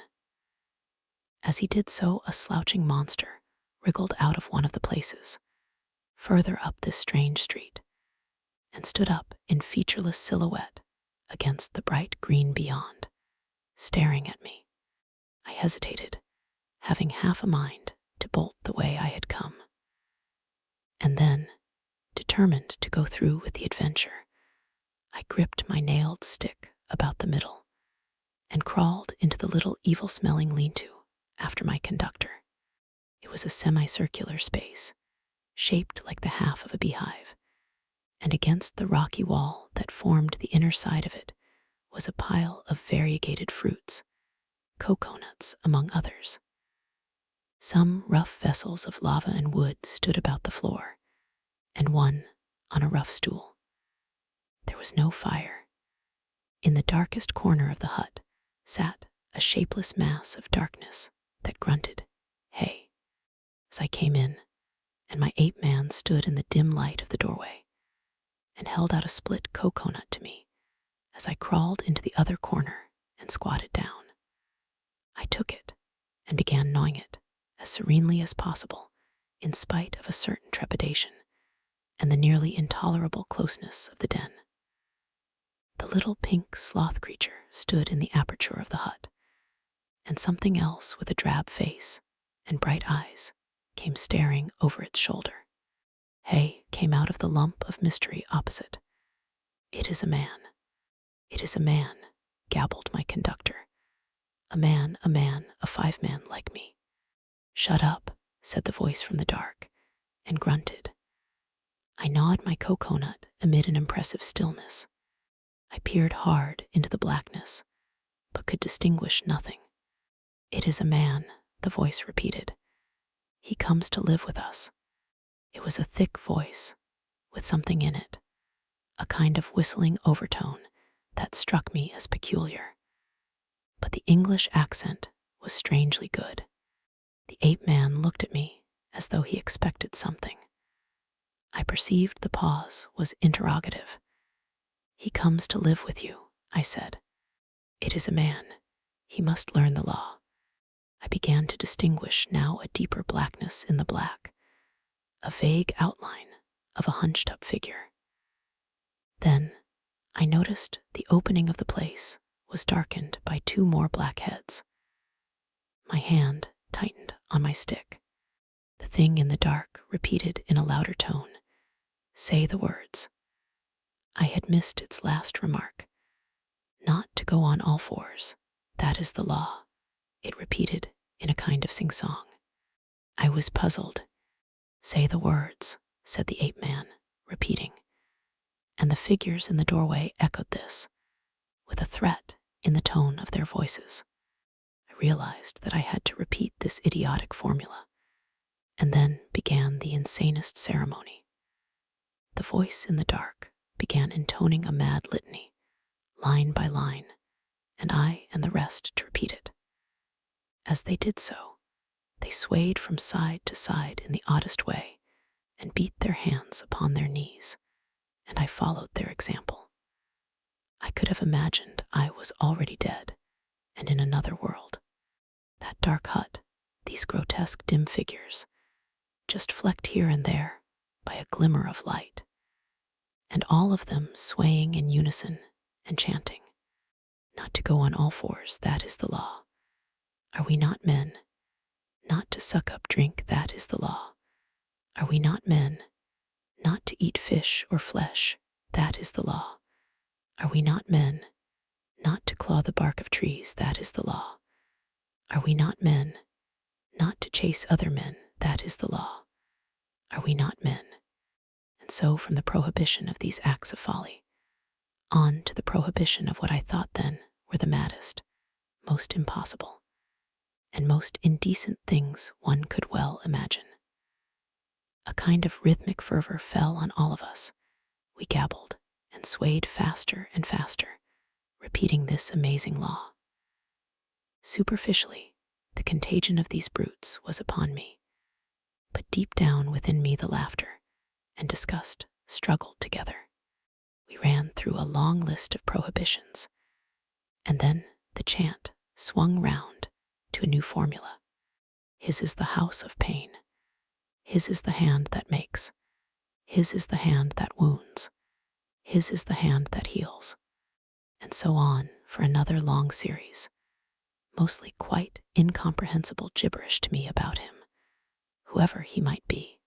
As he did so, a slouching monster wriggled out of one of the places, further up this strange street, and stood up in featureless silhouette against the bright green beyond, staring at me. I hesitated, having half a mind to bolt the way I had come. And then, determined to go through with the adventure, I gripped my nailed stick about the middle and crawled into the little evil-smelling lean-to after my conductor. It was a semicircular space, shaped like the half of a beehive, and against the rocky wall that formed the inner side of it was a pile of variegated fruits, coconuts among others. Some rough vessels of lava and wood stood about the floor, and one on a rough stool. There was no fire. In the darkest corner of the hut sat a shapeless mass of darkness that grunted, "Hey," as I came in, and my ape-man stood in the dim light of the doorway and held out a split coconut to me as I crawled into the other corner and squatted down. I took it and began gnawing it as serenely as possible, in spite of a certain trepidation and the nearly intolerable closeness of the den. The little pink sloth creature stood in the aperture of the hut, and something else with a drab face and bright eyes came staring over its shoulder. Hey came out of the lump of mystery opposite. It is a man. It is a man, gabbled my conductor. A man, a 5-man like me. Shut up, said the voice from the dark, and grunted. I gnawed my coconut amid an impressive stillness. I peered hard into the blackness, but could distinguish nothing. It is a man, the voice repeated. He comes to live with us. It was a thick voice, with something in it, a kind of whistling overtone that struck me as peculiar. But the English accent was strangely good. The ape-man looked at me as though he expected something. I perceived the pause was interrogative. He comes to live with you, I said. It is a man. He must learn the law. I began to distinguish now a deeper blackness in the black, a vague outline of a hunched-up figure. Then I noticed the opening of the place was darkened by 2 more black heads. My hand tightened on my stick. The thing in the dark repeated in a louder tone, "Say the words." I had missed its last remark. Not to go on all fours, that is the law, it repeated in a kind of sing-song. I was puzzled. Say the words, said the ape-man, repeating. And the figures in the doorway echoed this, with a threat in the tone of their voices. I realized that I had to repeat this idiotic formula, and then began the insanest ceremony. The voice in the dark began intoning a mad litany, line by line, and I and the rest to repeat it. As they did so, they swayed from side to side in the oddest way and beat their hands upon their knees, and I followed their example. I could have imagined I was already dead and in another world. That dark hut, these grotesque dim figures, just flecked here and there by a glimmer of light, and all of them swaying in unison and chanting, "Not to go on all fours, that is the law. Are we not men? Not to suck up drink, that is the law. Are we not men? Not to eat fish or flesh, that is the law. Are we not men? Not to claw the bark of trees, that is the law. Are we not men? Not to chase other men, that is the law. Are we not men?" And so from the prohibition of these acts of folly, on to the prohibition of what I thought then were the maddest, most impossible, and most indecent things one could well imagine. A kind of rhythmic fervor fell on all of us. We gabbled and swayed faster and faster, repeating this amazing law. Superficially, the contagion of these brutes was upon me, but deep down within me the laughter and disgust struggled together. We ran through a long list of prohibitions, and then the chant swung round to a new formula. His is the house of pain. His is the hand that makes. His is the hand that wounds. His is the hand that heals. And so on for another long series, mostly quite incomprehensible gibberish to me about him, whoever he might be.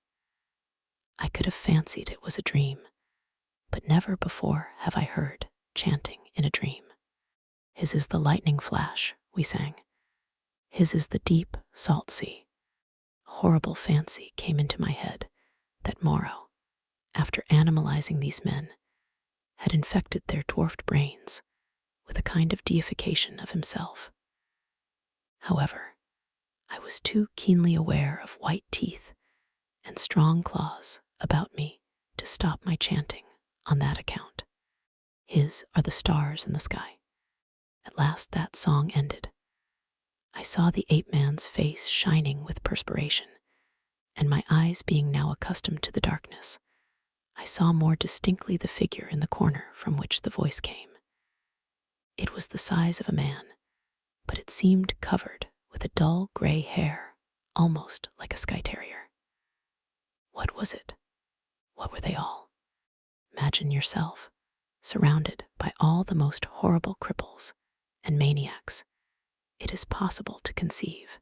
I could have fancied it was a dream, but never before have I heard chanting in a dream. His is the lightning flash, we sang. His is the deep, salt sea. A horrible fancy came into my head that Moreau, after animalizing these men, had infected their dwarfed brains with a kind of deification of himself. However, I was too keenly aware of white teeth and strong claws about me to stop my chanting on that account. His are the stars in the sky. At last that song ended. I saw the ape-man's face shining with perspiration, and my eyes being now accustomed to the darkness, I saw more distinctly the figure in the corner from which the voice came. It was the size of a man, but it seemed covered with a dull gray hair, almost like a sky terrier. What was it? What were they all? Imagine yourself surrounded by all the most horrible cripples and maniacs, it is possible to conceive.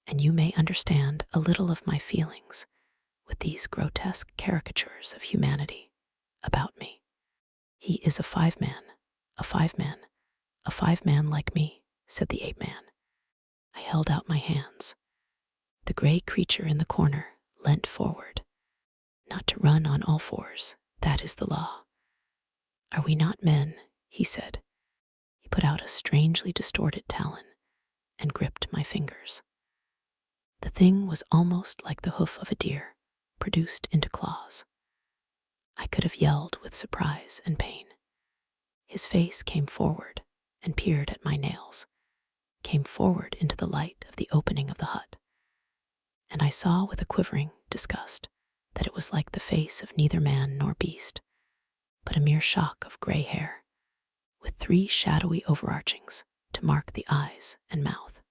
And you may understand a little of my feelings with these grotesque caricatures of humanity about me. He is a five-man, a five-man, a five-man like me, said the ape-man. I held out my hands. The gray creature in the corner leant forward. Not to run on all fours, that is the law. Are we not men? He said. He put out a strangely distorted talon and gripped my fingers. The thing was almost like the hoof of a deer, produced into claws. I could have yelled with surprise and pain. His face came forward and peered at my nails, came forward into the light of the opening of the hut. And I saw with a quivering disgust that it was like the face of neither man nor beast, but a mere shock of gray hair, with 3 shadowy overarchings to mark the eyes and mouth.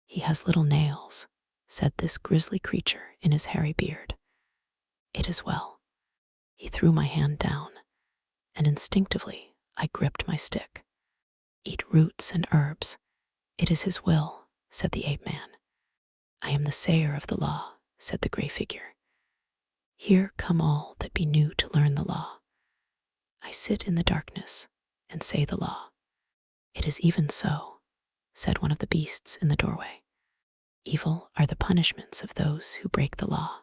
He has little nails, said this grisly creature in his hairy beard. It is well. He threw my hand down, and instinctively I gripped my stick. Eat roots and herbs. It is his will, said the ape-man. I am the sayer of the law, said the gray figure. Here come all that be new to learn the law. I sit in the darkness and say the law. It is even so, said one of the beasts in the doorway. Evil are the punishments of those who break the law.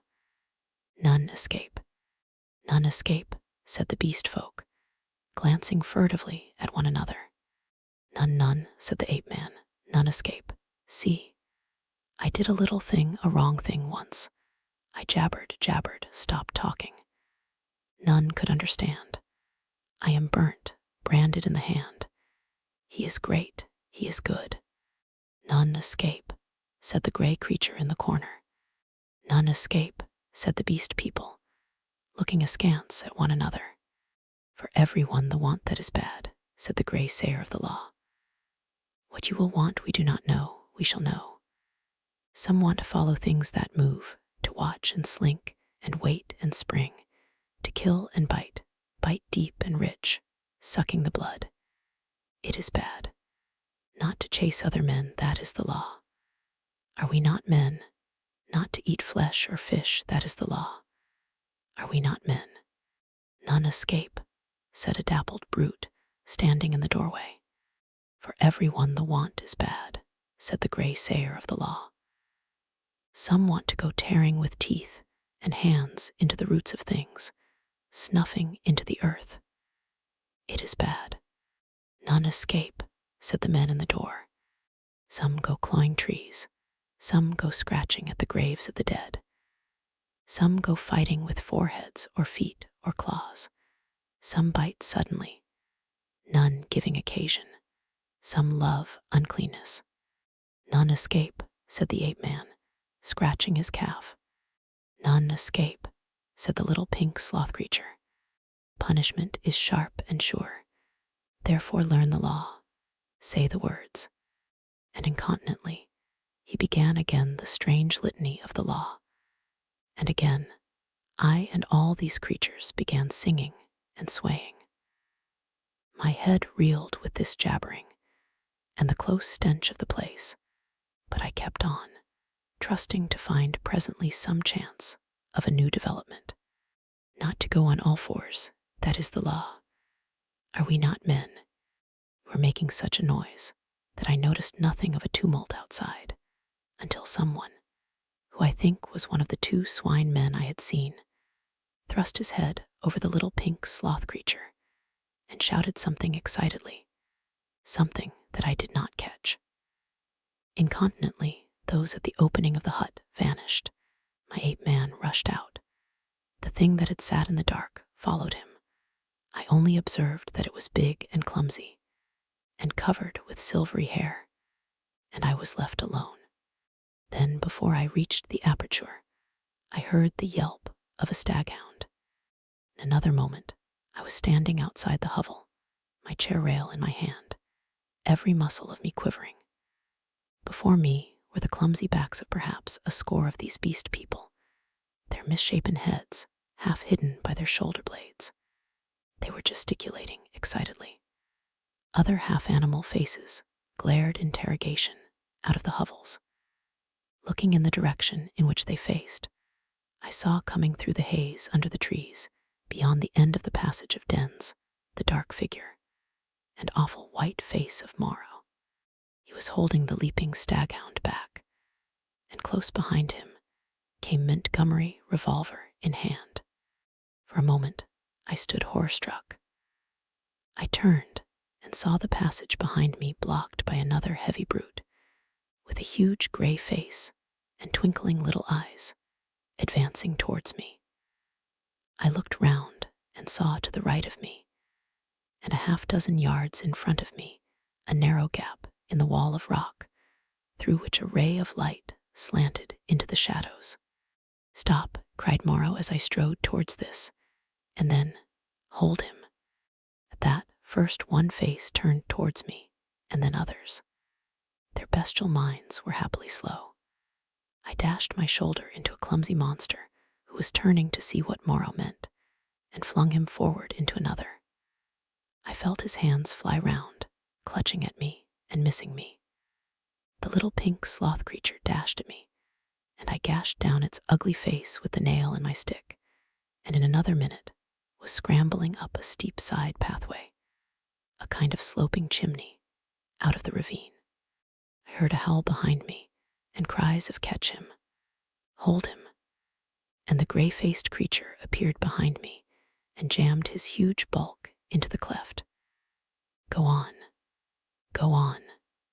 None escape. None escape, said the beast folk, glancing furtively at one another. None, said the ape-man, none escape. See, I did a little thing, a wrong thing once. I jabbered, stopped talking. None could understand. I am burnt, branded in the hand. He is great, he is good. None escape, said the gray creature in the corner. None escape, said the beast people, looking askance at one another. For everyone the want that is bad, said the gray sayer of the law. What you will want we do not know, we shall know. Some want to follow things that move, to watch and slink, and wait and spring, to kill and bite deep and rich, sucking the blood. It is bad. Not to chase other men, that is the law. Are we not men? Not to eat flesh or fish, that is the law. Are we not men? None escape, said a dappled brute, standing in the doorway. For everyone the want is bad, said the gray sayer of the law. Some want to go tearing with teeth and hands into the roots of things, snuffing into the earth. It is bad. None escape, said the men in the door. Some go clawing trees, some go scratching at the graves of the dead. Some go fighting with foreheads or feet or claws. Some bite suddenly, none giving occasion. Some love uncleanness. None escape, said the ape-man, scratching his calf. None escape, said the little pink sloth creature. Punishment is sharp and sure. Therefore learn the law. Say the words. And incontinently, he began again the strange litany of the law. And again, I and all these creatures began singing and swaying. My head reeled with this jabbering and the close stench of the place, but I kept on, trusting to find presently some chance of a new development. Not to go on all fours, that is the law. Are we not men? We were making such a noise that I noticed nothing of a tumult outside, until someone, who I think was one of the 2 swine men I had seen, thrust his head over the little pink sloth creature and shouted something excitedly, something that I did not catch. Incontinently, those at the opening of the hut vanished. My ape-man rushed out. The thing that had sat in the dark followed him. I only observed that it was big and clumsy, and covered with silvery hair, and I was left alone. Then, before I reached the aperture, I heard the yelp of a staghound. In another moment, I was standing outside the hovel, my chair rail in my hand, every muscle of me quivering. Before me were the clumsy backs of perhaps a score of these beast people, their misshapen heads half hidden by their shoulder blades. They were gesticulating excitedly. Other half-animal faces glared interrogation out of the hovels. Looking in the direction in which they faced, I saw coming through the haze under the trees, beyond the end of the passage of dens, the dark figure and awful white face of Moreau. He was holding the leaping staghound back, and close behind him came Montgomery, revolver in hand. For a moment, I stood horror-struck. I turned and saw the passage behind me blocked by another heavy brute, with a huge gray face and twinkling little eyes, advancing towards me. I looked round and saw to the right of me, and a half-dozen yards in front of me, a narrow gap in the wall of rock, through which a ray of light slanted into the shadows. "Stop," cried Moreau as I strode towards this, and then, "Hold him." At that, first one face turned towards me, and then others. Their bestial minds were happily slow. I dashed my shoulder into a clumsy monster who was turning to see what Moreau meant, and flung him forward into another. I felt his hands fly round, clutching at me and missing me. The little pink sloth creature dashed at me, and I gashed down its ugly face with the nail in my stick, and in another minute was scrambling up a steep side pathway, a kind of sloping chimney, out of the ravine. I heard a howl behind me and cries of "Catch him! Hold him!" and the gray-faced creature appeared behind me and jammed his huge bulk into the cleft. Go on,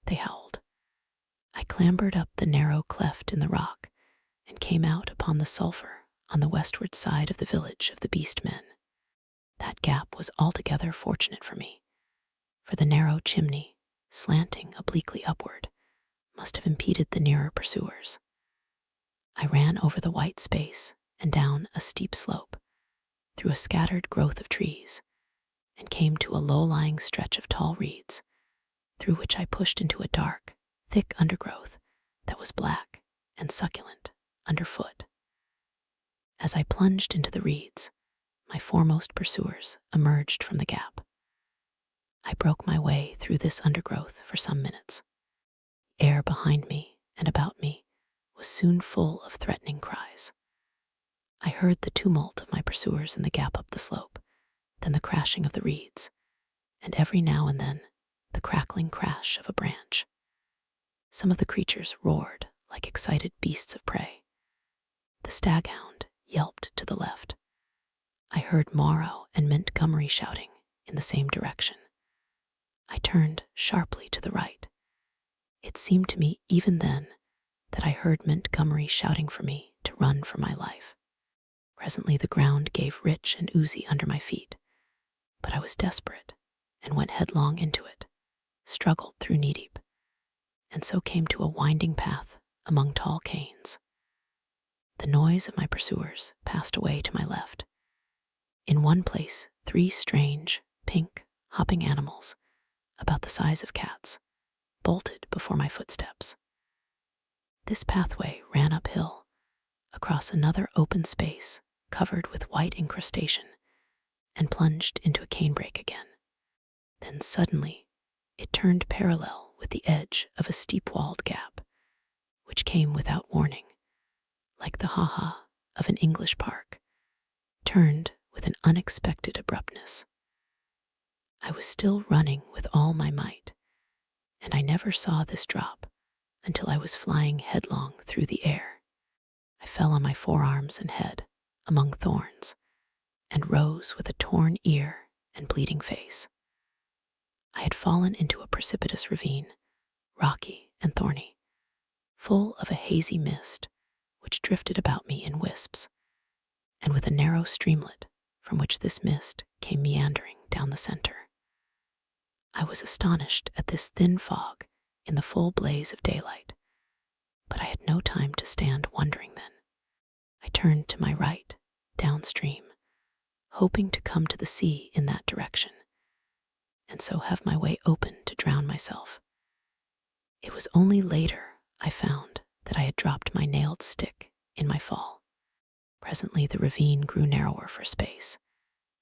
they howled. I clambered up the narrow cleft in the rock and came out upon the sulphur on the westward side of the village of the beast men. That gap was altogether fortunate for me, for the narrow chimney, slanting obliquely upward, must have impeded the nearer pursuers. I ran over the white space and down a steep slope, through a scattered growth of trees, and came to a low-lying stretch of tall reeds, through which I pushed into a dark, thick undergrowth that was black and succulent underfoot. As I plunged into the reeds, my foremost pursuers emerged from the gap. I broke my way through this undergrowth for some minutes. The air behind me and about me was soon full of threatening cries. I heard the tumult of my pursuers in the gap up the slope, then the crashing of the reeds, and every now and then the crackling crash of a branch. Some of the creatures roared like excited beasts of prey. The staghound yelped to the left. I heard Moreau and Montgomery shouting in the same direction. I turned sharply to the right. It seemed to me even then that I heard Montgomery shouting for me to run for my life. Presently the ground gave rich and oozy under my feet, but I was desperate and went headlong into it, struggled through knee-deep, and so came to a winding path among tall canes. The noise of my pursuers passed away to my left. In one place, 3 strange, pink, hopping animals, about the size of cats, bolted before my footsteps. This pathway ran uphill, across another open space covered with white incrustation, and plunged into a canebrake again. Then suddenly it turned parallel with the edge of a steep-walled gap, which came without warning, like the ha-ha of an English park, turned with an unexpected abruptness. I was still running with all my might, and I never saw this drop until I was flying headlong through the air. I fell on my forearms and head among thorns, and rose with a torn ear and bleeding face. I had fallen into a precipitous ravine, rocky and thorny, full of a hazy mist which drifted about me in wisps, and with a narrow streamlet from which this mist came meandering down the center. I was astonished at this thin fog in the full blaze of daylight, but I had no time to stand wondering then. I turned to my right, downstream, hoping to come to the sea in that direction, and so have my way open to drown myself. It was only later I found that I had dropped my nailed stick in my fall. Presently the ravine grew narrower for space,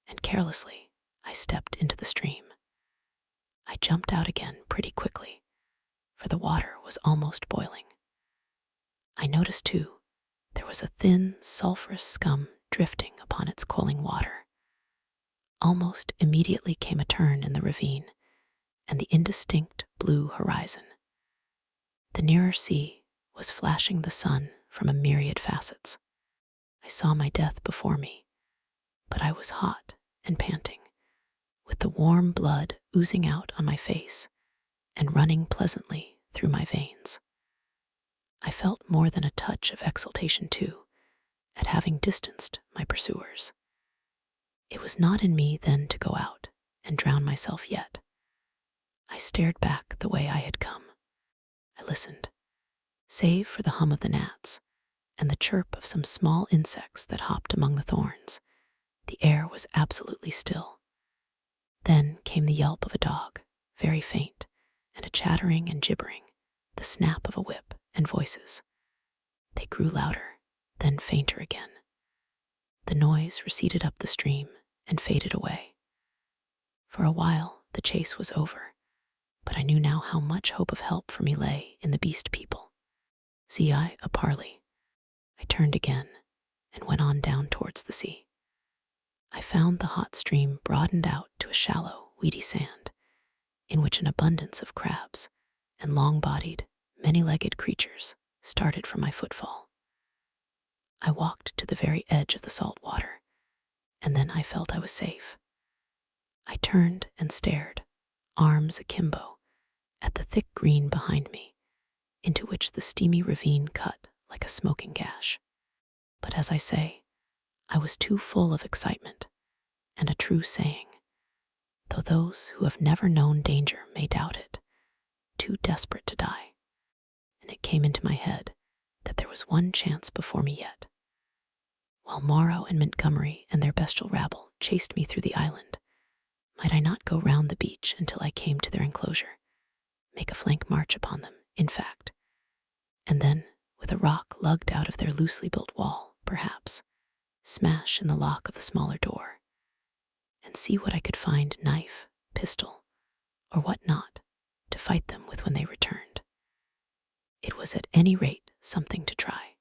and carelessly I stepped into the stream. I jumped out again pretty quickly, for the water was almost boiling. I noticed, too, there was a thin, sulphurous scum drifting upon its cooling water. Almost immediately came a turn in the ravine and the indistinct blue horizon. The nearer sea was flashing the sun from a myriad facets. I saw my death before me, but I was hot and panting, with the warm blood oozing out on my face and running pleasantly through my veins. I felt more than a touch of exultation, too, at having distanced my pursuers. It was not in me then to go out and drown myself yet. I stared back the way I had come. I listened, save for the hum of the gnats and the chirp of some small insects that hopped among the thorns. The air was absolutely still. Then came the yelp of a dog, very faint, and a chattering and gibbering, the snap of a whip, and voices. They grew louder, then fainter again. The noise receded up the stream and faded away. For a while the chase was over, but I knew now how much hope of help for me lay in the beast people. See I a parley. I turned again and went on down towards the sea. I found the hot stream broadened out to a shallow, weedy sand, in which an abundance of crabs and long-bodied, many-legged creatures started from my footfall. I walked to the very edge of the salt water, and then I felt I was safe. I turned and stared, arms akimbo, at the thick green behind me, into which the steamy ravine cut like a smoking gash. But as I say, I was too full of excitement, and a true saying, though those who have never known danger may doubt it, too desperate to die. And it came into my head that there was one chance before me yet. While Moreau and Montgomery and their bestial rabble chased me through the island, might I not go round the beach until I came to their enclosure, make a flank march upon them, in fact, and then, with a rock lugged out of their loosely built wall, perhaps, smash in the lock of the smaller door, and see what I could find, knife, pistol, or what not, to fight them with when they returned. It was at any rate something to try.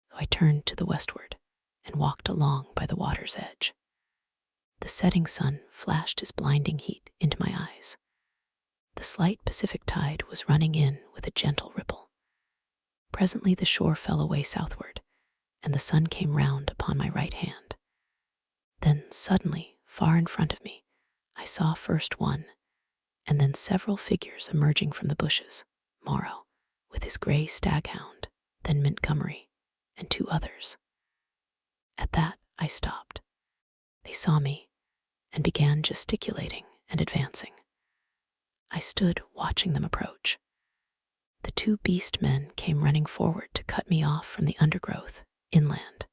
So I turned to the westward and walked along by the water's edge. The setting sun flashed his blinding heat into my eyes. The slight Pacific tide was running in with a gentle ripple. Presently the shore fell away southward, and the sun came round upon my right hand. Then suddenly, far in front of me, I saw first one, and then several figures emerging from the bushes. Moreau, with his gray staghound, then Montgomery, and two others. At that I stopped. They saw me, and began gesticulating and advancing. I stood watching them approach. The two beast men came running forward to cut me off from the undergrowth, inland.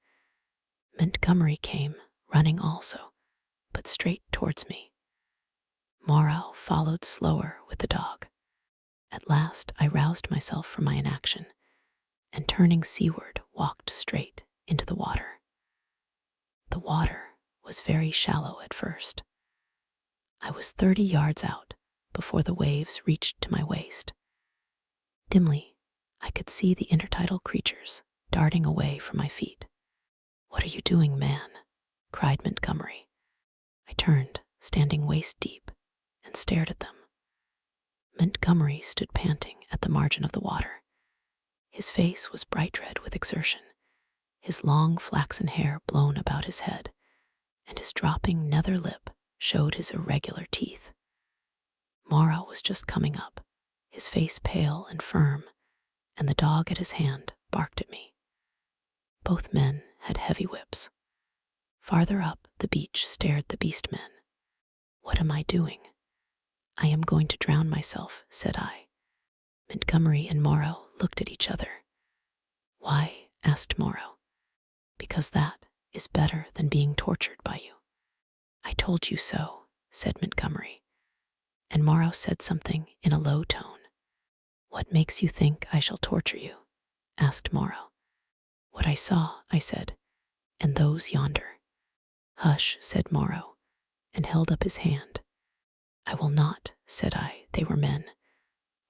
Montgomery came, running also, but straight towards me. Moreau followed slower with the dog. At last I roused myself from my inaction, and turning seaward walked straight into the water. The water was very shallow at first. I was 30 yards out before the waves reached to my waist. Dimly, I could see the intertidal creatures darting away from my feet. "What are you doing, man?" cried Montgomery. I turned, standing waist deep, and stared at them. Montgomery stood panting at the margin of the water. His face was bright red with exertion, his long flaxen hair blown about his head, and his dropping nether lip showed his irregular teeth. Moreau was just coming up, his face pale and firm, and the dog at his hand barked at me. Both men had heavy whips. Farther up the beach stared the beast men. "What am I doing?" "I am going to drown myself," said I. Montgomery and Moreau looked at each other. "Why?" asked Moreau. "Because that is better than being tortured by you." "I told you so," said Montgomery. And Moreau said something in a low tone. "What makes you think I shall torture you?" asked Moreau. "What I saw," I said, "and those yonder." "Hush," said Moreau, and held up his hand. "I will not," said I. "They were men."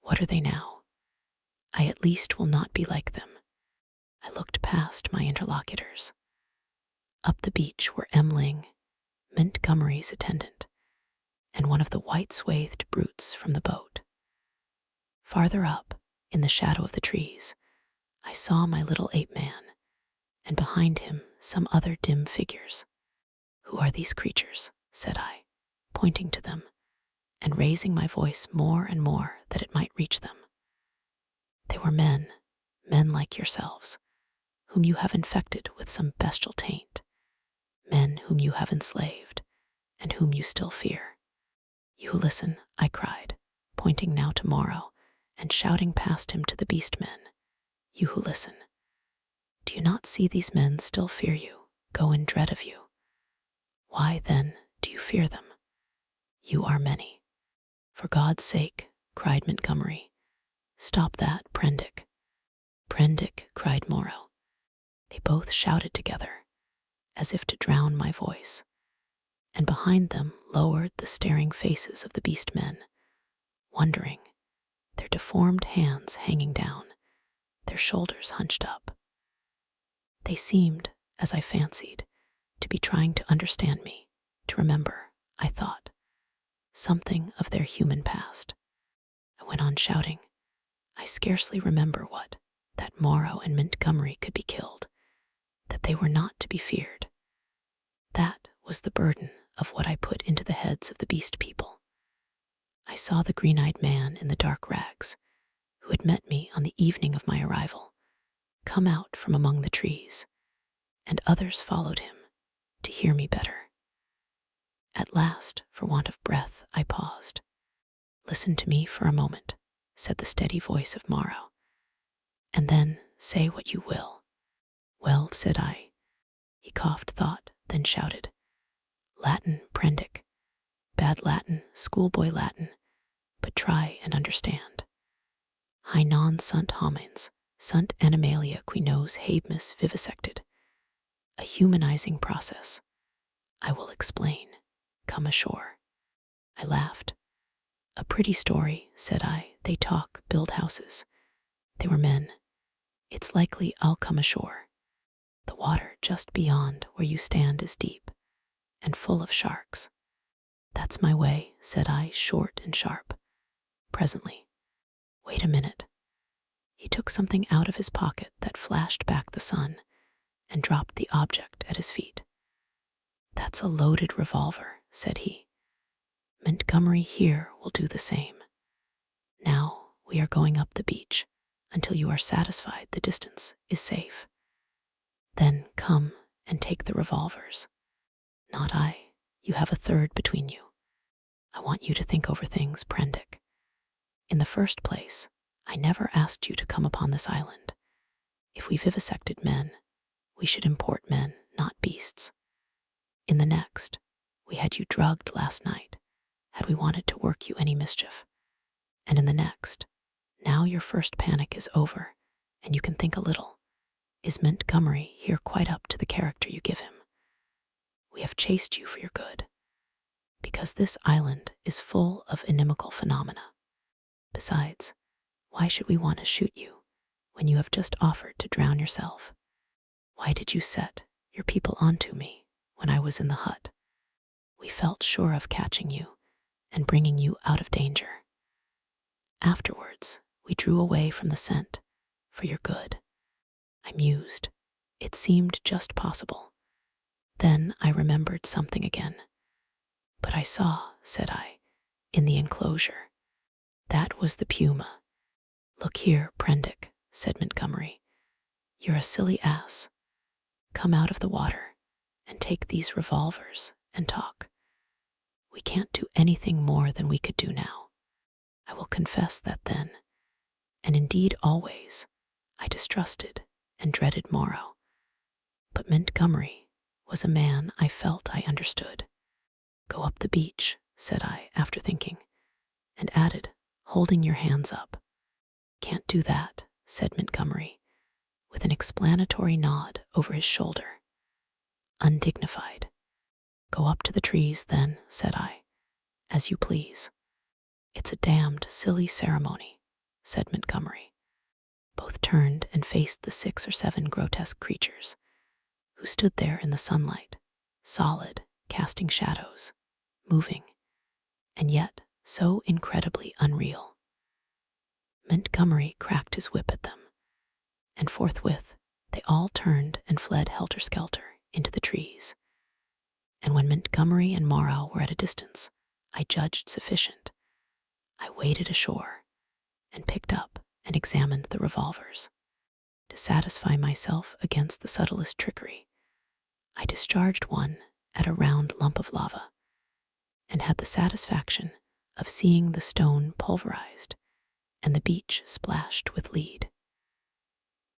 "What are they now?" I at least will not be like them. I looked past my interlocutors. Up the beach were Emling, Montgomery's attendant, and one of the white-swathed brutes from the boat. Farther up, in the shadow of the trees, I saw my little ape-man, and behind him some other dim figures. "Who are these creatures?" said I, pointing to them, and raising my voice more and more that it might reach them. They were men like yourselves, whom you have infected with some bestial taint, men whom you have enslaved, and whom you still fear. "You who listen," I cried, pointing now to Moreau, and shouting past him to the beast men. "You who listen. Do you not see these men still fear you, go in dread of you? Why, then, do you fear them? You are many." "For God's sake," cried Montgomery. "Stop that, Prendick." "Prendick," cried Moreau. They both shouted together, as if to drown my voice, and behind them lowered the staring faces of the beast men, wondering, their deformed hands hanging down, their shoulders hunched up. They seemed, as I fancied, to be trying to understand me, to remember, I thought, something of their human past. I went on shouting. I scarcely remember what, that Moreau and Montgomery could be killed, that they were not to be feared. That was the burden of what I put into the heads of the beast people. I saw the green-eyed man in the dark rags, who had met me on the evening of my arrival, come out from among the trees, and others followed him to hear me better. At last, for want of breath, I paused. "Listen to me for a moment," said the steady voice of Moreau, "and then say what you will." "Well," said I. He coughed thought, then shouted, "Latin, Prendick. Bad Latin, schoolboy Latin, but try and understand. Hi non sunt homines, sunt animalia qui nos habemus vivisected. A humanizing process. I will explain. Come ashore." I laughed. "A pretty story," said I. "They talk, build houses. They were men. It's likely I'll come ashore. The water just beyond where you stand is deep and full of sharks." "That's my way," said I, short and sharp. Presently. "Wait a minute." He took something out of his pocket that flashed back the sun and dropped the object at his feet. "That's a loaded revolver," said he. "Montgomery here will do the same. Now we are going up the beach until you are satisfied the distance is safe. Then come and take the revolvers." "Not I. You have a third between you. I want you to think over things, Prendick. In the first place, I never asked you to come upon this island. If we vivisected men, we should import men, not beasts. In the next, we had you drugged last night, had we wanted to work you any mischief. And in the next, now your first panic is over, and you can think a little. Is Montgomery here quite up to the character you give him? We have chased you for your good, because this island is full of inimical phenomena. Besides, why should we want to shoot you when you have just offered to drown yourself? Why did you set your people onto me when I was in the hut? We felt sure of catching you and bringing you out of danger. Afterwards, we drew away from the scent for your good." I mused. It seemed just possible. Then I remembered something again. "But I saw," said I, "in the enclosure. That was the puma." "Look here, Prendick," said Montgomery. "You're a silly ass. Come out of the water and take these revolvers and talk. We can't do anything more than we could do now. I will confess that then, and indeed always, I distrusted and dreaded Moreau. But Montgomery was a man I felt I understood. Go up the beach, said I after thinking, and added, holding your hands up. Can't do that, said Montgomery, with an explanatory nod over his shoulder. Undignified. Go up to the trees then, said I, as you please. It's a damned silly ceremony, said Montgomery. Both turned and faced the 6 or 7 grotesque creatures, who stood there in the sunlight, solid, casting shadows, moving, and yet so incredibly unreal. Montgomery cracked his whip at them, and forthwith they all turned and fled helter-skelter into the trees. And when Montgomery and Moreau were at a distance I judged sufficient, I waded ashore and picked up and examined the revolvers. To satisfy myself against the subtlest trickery, I discharged one at a round lump of lava, and had the satisfaction of seeing the stone pulverized and the beach splashed with lead.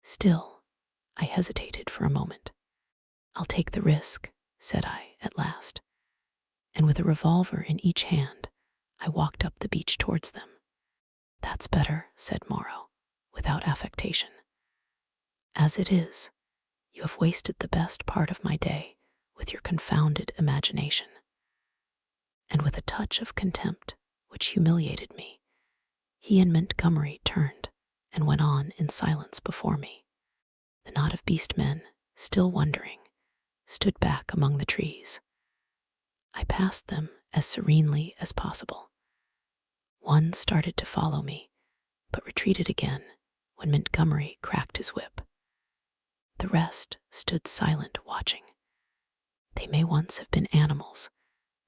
Still, I hesitated for a moment. "I'll take the risk," said I at last, and with a revolver in each hand, I walked up the beach towards them. "That's better," said Moreau, without affectation. "As it is, you have wasted the best part of my day with your confounded imagination." And with a touch of contempt which humiliated me, he and Montgomery turned and went on in silence before me. The knot of beast men, still wondering, stood back among the trees. I passed them as serenely as possible. One started to follow me, but retreated again when Montgomery cracked his whip. The rest stood silent, watching. They may once have been animals,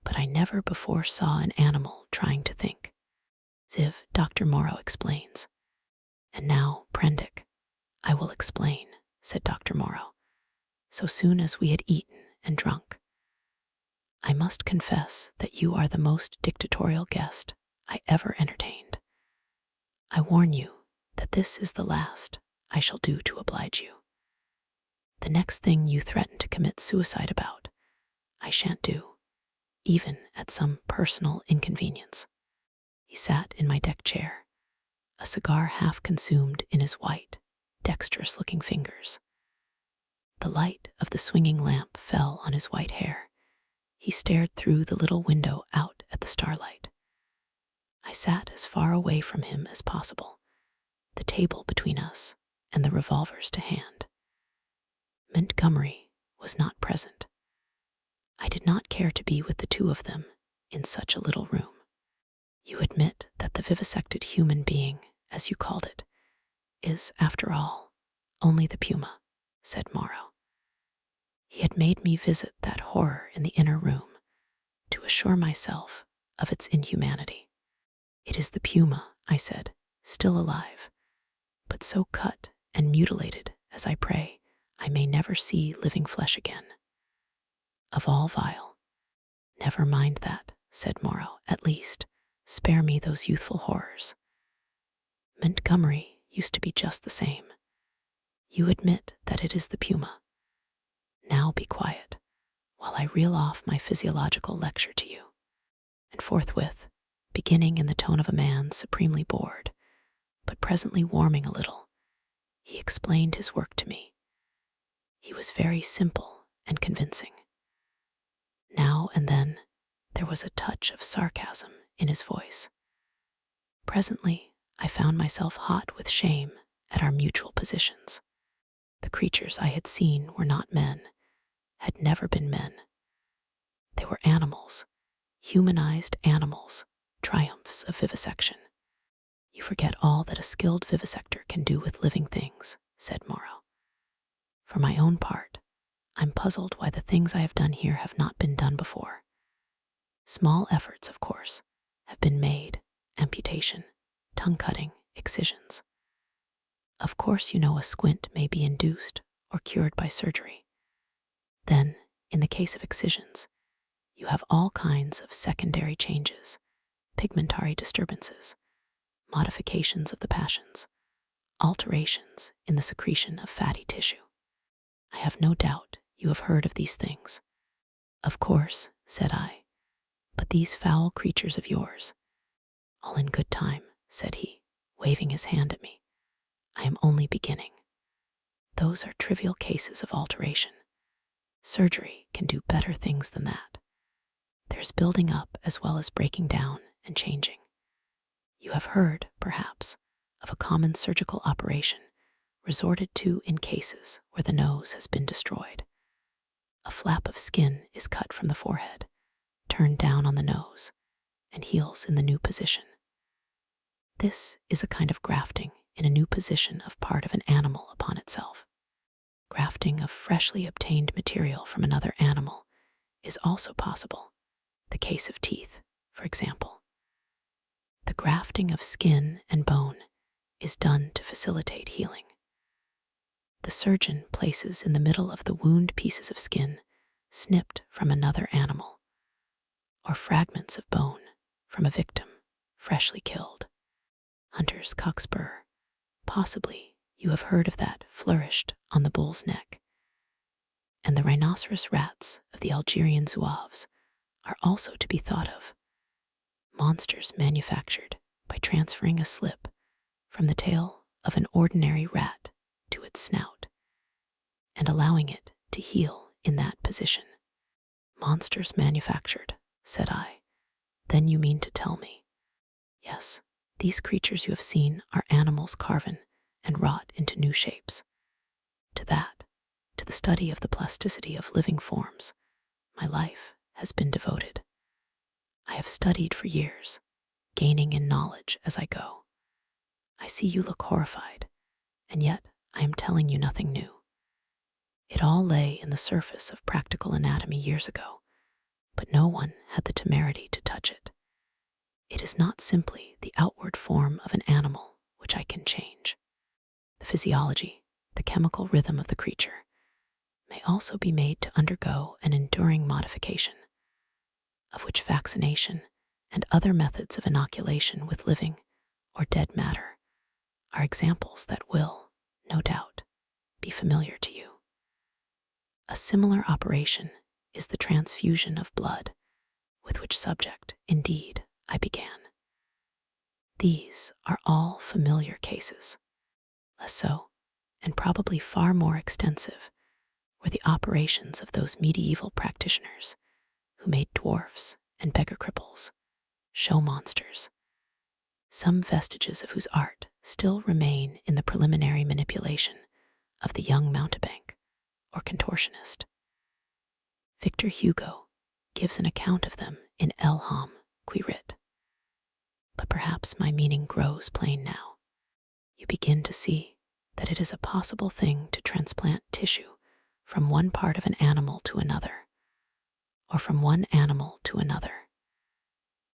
but I never before saw an animal trying to think. Ziv, Dr. Moreau explains. "And now, Prendick, I will explain," said Dr. Moreau, so soon as we had eaten and drunk. "I must confess that you are the most dictatorial guest I ever entertained. I warn you that this is the last I shall do to oblige you. The next thing you threaten to commit suicide about, I shan't do, even at some personal inconvenience." He sat in my deck chair, a cigar half consumed in his white, dexterous-looking fingers. The light of the swinging lamp fell on his white hair. He stared through the little window out at the starlight. I sat as far away from him as possible, the table between us and the revolvers to hand. Montgomery was not present. I did not care to be with the two of them in such a little room. "You admit that the vivisected human being, as you called it, is, after all, only the puma," said Moreau. He had made me visit that horror in the inner room to assure myself of its inhumanity. "It is the puma," I said, "still alive, but so cut and mutilated as I pray I may never see living flesh again. Of all vile." "Never mind that," said Moreau. "At least, spare me those youthful horrors. Montgomery used to be just the same. You admit that it is the puma. Now be quiet, while I reel off my physiological lecture to you." And forthwith, beginning in the tone of a man supremely bored, but presently warming a little, he explained his work to me. He was very simple and convincing. Now and then there was a touch of sarcasm in his voice. Presently I found myself hot with shame at our mutual positions. The creatures I had seen were not men, had never been men. They were animals, humanized animals, triumphs of vivisection. "You forget all that a skilled vivisector can do with living things," said Moreau. "For my own part, I'm puzzled why the things I have done here have not been done before. Small efforts, of course, have been made, amputation, tongue-cutting, excisions. Of course you know a squint may be induced or cured by surgery. Then, in the case of excisions, you have all kinds of secondary changes, pigmentary disturbances, modifications of the passions, alterations in the secretion of fatty tissue. I have no doubt you have heard of these things." "Of course," said I, "but these foul creatures of yours—" "All in good time," said he, waving his hand at me. "I am only beginning. Those are trivial cases of alteration. Surgery can do better things than that. There's building up as well as breaking down and changing. You have heard, perhaps, of a common surgical operation resorted to in cases where the nose has been destroyed. A flap of skin is cut from the forehead, turned down on the nose, and heals in the new position. This is a kind of grafting in a new position of part of an animal upon itself. Grafting of freshly obtained material from another animal is also possible, the case of teeth, for example. The grafting of skin and bone is done to facilitate healing. The surgeon places in the middle of the wound pieces of skin snipped from another animal, or fragments of bone from a victim freshly killed. Hunter's cockspur, possibly you have heard of that flourished on the bull's neck. And the rhinoceros rats of the Algerian zouaves are also to be thought of. Monsters manufactured by transferring a slip from the tail of an ordinary rat to its snout and allowing it to heal in that position. Monsters manufactured, said I. Then you mean to tell me? Yes, these creatures you have seen are animals carven and wrought into new shapes. To the study of the plasticity of living forms, my life has been devoted. I have studied for years, gaining in knowledge as I go. I see you look horrified, and yet I am telling you nothing new. It all lay in the surface of practical anatomy years ago, but no one had the temerity to touch it. It is not simply the outward form of an animal which I can change. The physiology, the chemical rhythm of the creature, may also be made to undergo an enduring modification, of which vaccination and other methods of inoculation with living or dead matter are examples that will, no doubt, be familiar to you. A similar operation is the transfusion of blood, with which subject, indeed, I began. These are all familiar cases. Less so, and probably far more extensive, were the operations of those medieval practitioners who made dwarfs and beggar cripples, show monsters, some vestiges of whose art still remain in the preliminary manipulation of the young mountebank or contortionist. Victor Hugo gives an account of them in Elham Quirit. But perhaps my meaning grows plain now. You begin to see that it is a possible thing to transplant tissue from one part of an animal to another, or from one animal to another,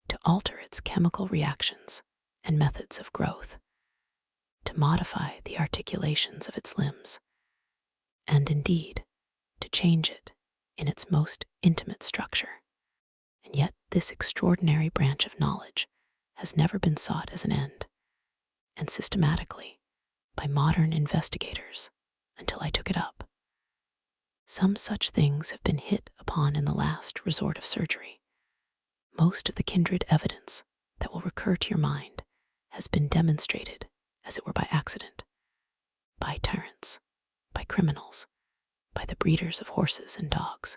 to alter its chemical reactions and methods of growth, to modify the articulations of its limbs, and indeed to change it in its most intimate structure. And yet this extraordinary branch of knowledge has never been sought as an end, and systematically, by modern investigators, until I took it up. Some such things have been hit upon in the last resort of surgery. Most of the kindred evidence that will recur to your mind has been demonstrated, as it were by accident, by tyrants, by criminals, by the breeders of horses and dogs,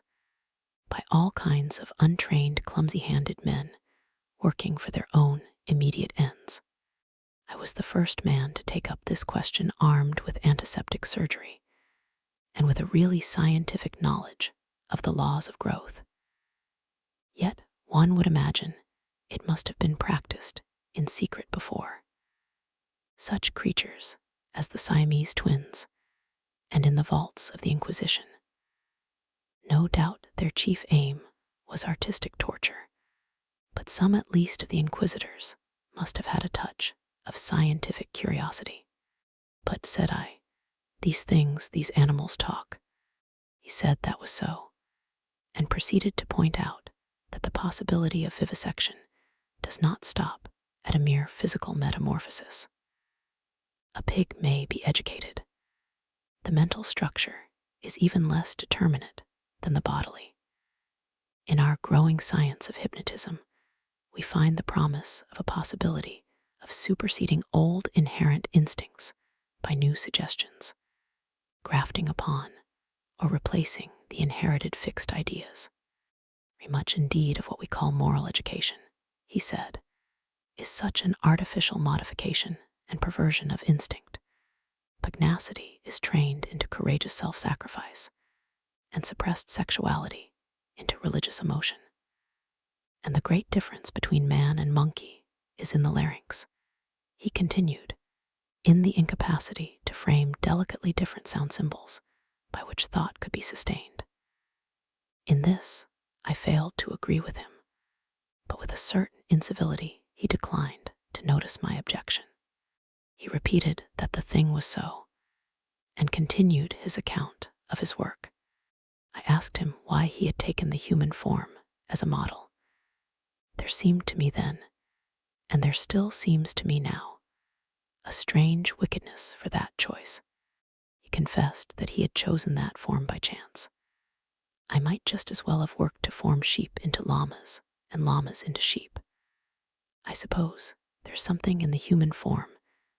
by all kinds of untrained, clumsy-handed men working for their own immediate ends. I was the first man to take up this question armed with antiseptic surgery and with a really scientific knowledge of the laws of growth. Yet one would imagine it must have been practiced in secret before. Such creatures as the Siamese twins, and in the vaults of the Inquisition. No doubt their chief aim was artistic torture, but some at least of the inquisitors must have had a touch of scientific curiosity. But, said I, these animals talk. He said that was so, and proceeded to point out that the possibility of vivisection does not stop at a mere physical metamorphosis. A pig may be educated. The mental structure is even less determinate than the bodily. In our growing science of hypnotism, we find the promise of a possibility of superseding old inherent instincts by new suggestions, grafting upon or replacing the inherited fixed ideas. Very much indeed of what we call moral education, he said, is such an artificial modification and perversion of instinct. pugnacity is trained into courageous self-sacrifice, and suppressed sexuality into religious emotion. And the great difference between man and monkey is in the larynx, he continued, in the incapacity to frame delicately different sound symbols by which thought could be sustained. In this, I failed to agree with him, but with a certain incivility he declined to notice my objection. He repeated that the thing was so, and continued his account of his work. I asked him why he had taken the human form as a model. There seemed to me then, and there still seems to me now, a strange wickedness for that choice. He confessed that he had chosen that form by chance. I might just as well have worked to form sheep into llamas and llamas into sheep. I suppose there's something in the human form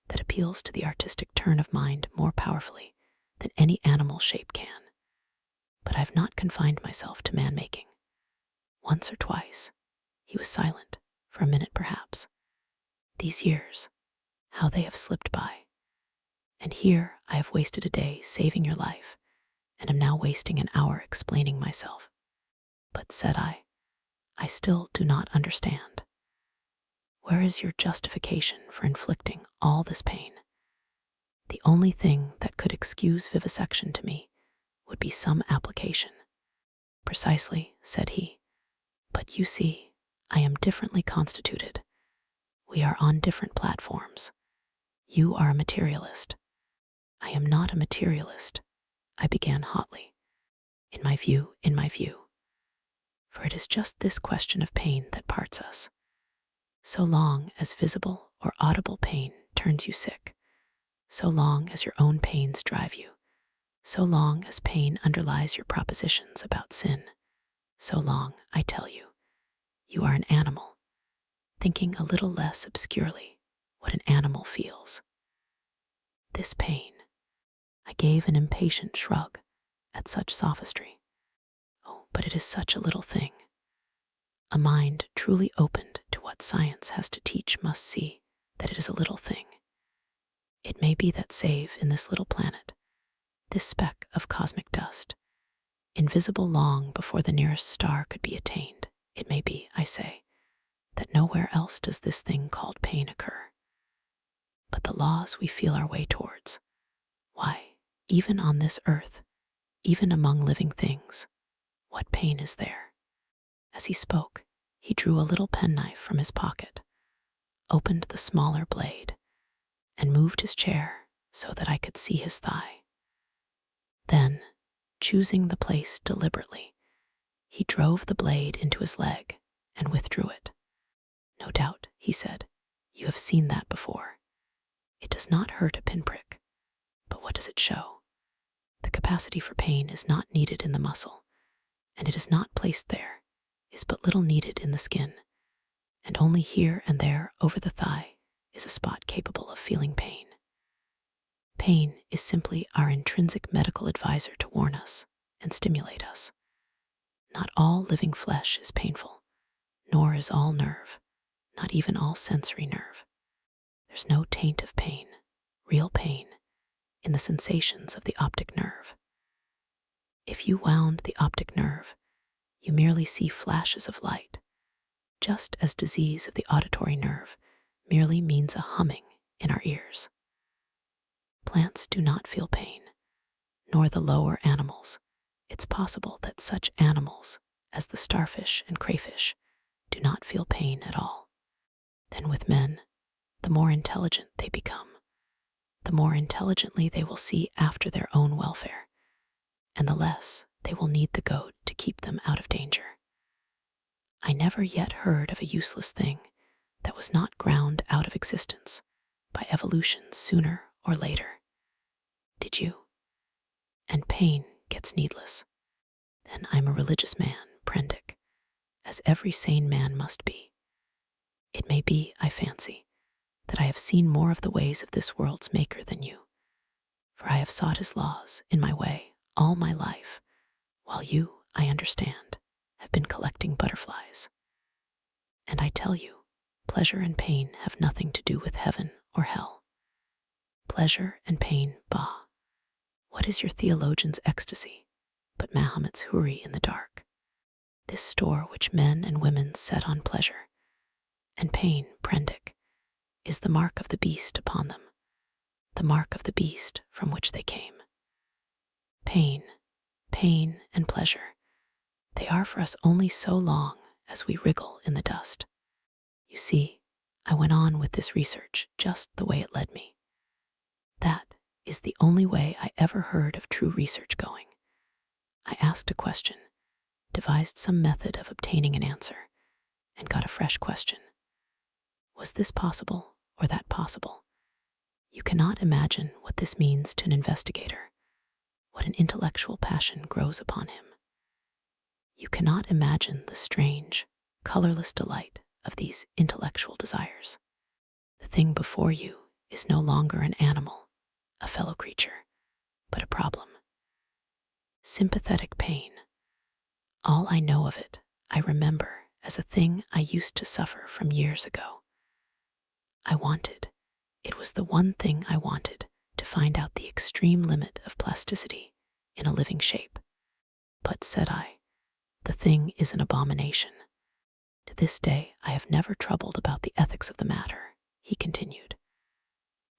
that appeals to the artistic turn of mind more powerfully than any animal shape can. But I've not confined myself to man-making. Once or twice, he was silent, for a minute perhaps. These years, how they have slipped by. And here I have wasted a day saving your life, and am now wasting an hour explaining myself. But, said I still do not understand. Where is your justification for inflicting all this pain? The only thing that could excuse vivisection to me would be some application. Precisely, said he. But you see, I am differently constituted. We are on different platforms. You are a materialist. I am not a materialist, I began hotly. In my view. For it is just this question of pain that parts us. So long as visible or audible pain turns you sick, so long as your own pains drive you, so long as pain underlies your propositions about sin, so long, I tell you, you are an animal, thinking a little less obscurely what an animal feels. This pain, I gave an impatient shrug at such sophistry. Oh, but it is such a little thing. A mind truly opened to what science has to teach must see that it is a little thing. It may be that save in this little planet, this speck of cosmic dust, invisible long before the nearest star could be attained, it may be, I say, that nowhere else does this thing called pain occur. But the laws we feel our way towards, why, even on this earth, even among living things, what pain is there? As he spoke, he drew a little penknife from his pocket, opened the smaller blade, and moved his chair so that I could see his thigh. Then, choosing the place deliberately, he drove the blade into his leg and withdrew it. No doubt, he said, you have seen that before. It does not hurt a pinprick, but what does it show? The capacity for pain is not needed in the muscle, and it is not placed there, is but little needed in the skin, and only here and there over the thigh is a spot capable of feeling pain. Pain is simply our intrinsic medical advisor to warn us and stimulate us. Not all living flesh is painful, nor is all nerve, not even all sensory nerve. There's no taint of pain, real pain, in the sensations of the optic nerve. If you wound the optic nerve, you merely see flashes of light, just as disease of the auditory nerve merely means a humming in our ears. Plants do not feel pain, nor the lower animals. It's possible that such animals as the starfish and crayfish do not feel pain at all. Then with men, the more intelligent they become, the more intelligently they will see after their own welfare, and the less they will need the goad to keep them out of danger. I never yet heard of a useless thing that was not ground out of existence by evolution sooner or later. Did you? And pain gets needless. Then I'm a religious man, Prendick, as every sane man must be. It may be, I fancy, that I have seen more of the ways of this world's maker than you, for I have sought his laws in my way all my life, while you, I understand, have been collecting butterflies. And I tell you, pleasure and pain have nothing to do with heaven or hell. pleasure and pain, bah. What is your theologian's ecstasy but Mahomet's huri in the dark? This store which men and women set on pleasure and pain, prendic, is the mark of the beast upon them, the mark of the beast from which they came. Pain, pain and pleasure, they are for us only so long as we wriggle in the dust. You see, I went on with this research just the way it led me. That is the only way I ever heard of true research going. I asked a question, devised some method of obtaining an answer, and got a fresh question. Was this possible or that possible? You cannot imagine what this means to an investigator, what an intellectual passion grows upon him. You cannot imagine the strange, colorless delight of these intellectual desires. The thing before you is no longer an animal, a fellow creature, but a problem. Sympathetic pain. All I know of it, I remember as a thing I used to suffer from years ago. It was the one thing I wanted, to find out the extreme limit of plasticity in a living shape. But, said I, the thing is an abomination. To this day, I have never troubled about the ethics of the matter, he continued.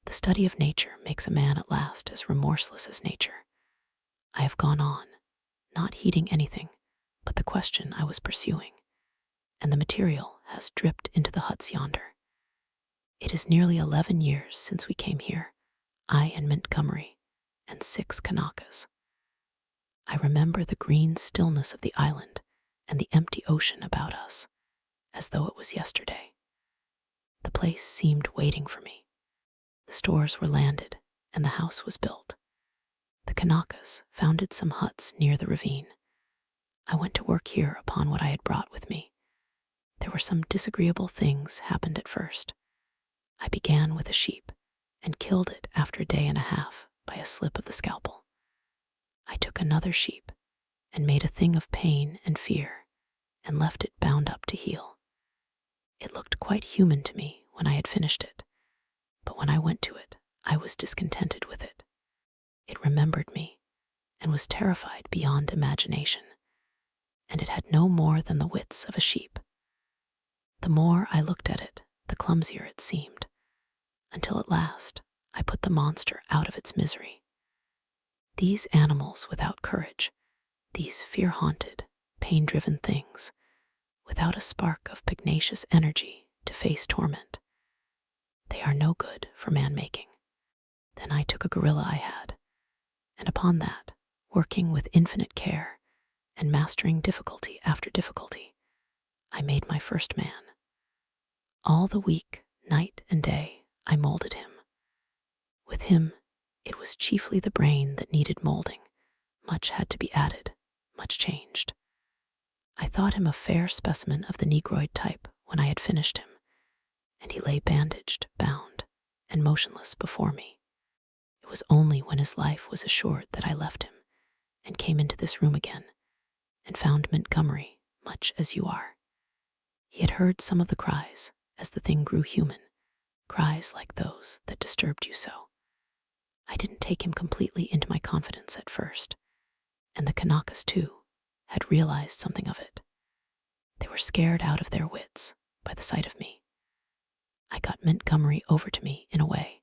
The study of nature makes a man at last as remorseless as nature. I have gone on, not heeding anything but the question I was pursuing, and the material has dripped into the huts yonder. It is nearly 11 years since we came here, I and Montgomery, and 6 Kanakas. I remember the green stillness of the island and the empty ocean about us, as though it was yesterday. The place seemed waiting for me. The stores were landed, and the house was built. The Kanakas founded some huts near the ravine. I went to work here upon what I had brought with me. There were some disagreeable things happened at first. I began with a sheep, and killed it after a day and a half by a slip of the scalpel. I took another sheep, and made a thing of pain and fear, and left it bound up to heal. It looked quite human to me when I had finished it, but when I went to it, I was discontented with it. It remembered me, and was terrified beyond imagination, and it had no more than the wits of a sheep. The more I looked at it, the clumsier it seemed, until at last I put the monster out of its misery. These animals without courage, these fear-haunted, pain-driven things, without a spark of pugnacious energy to face torment, they are no good for man-making. Then I took a gorilla I had, and upon that, working with infinite care and mastering difficulty after difficulty, I made my first man. All the week, night and day, I molded him. With him, it was chiefly the brain that needed molding. Much had to be added, much changed. I thought him a fair specimen of the Negroid type when I had finished him, and he lay bandaged, bound, and motionless before me. It was only when his life was assured that I left him, and came into this room again, and found Montgomery much as you are. He had heard some of the cries as the thing grew human, cries like those that disturbed you so. I didn't take him completely into my confidence at first, and the Kanakas, too, had realized something of it. They were scared out of their wits by the sight of me. I got Montgomery over to me in a way,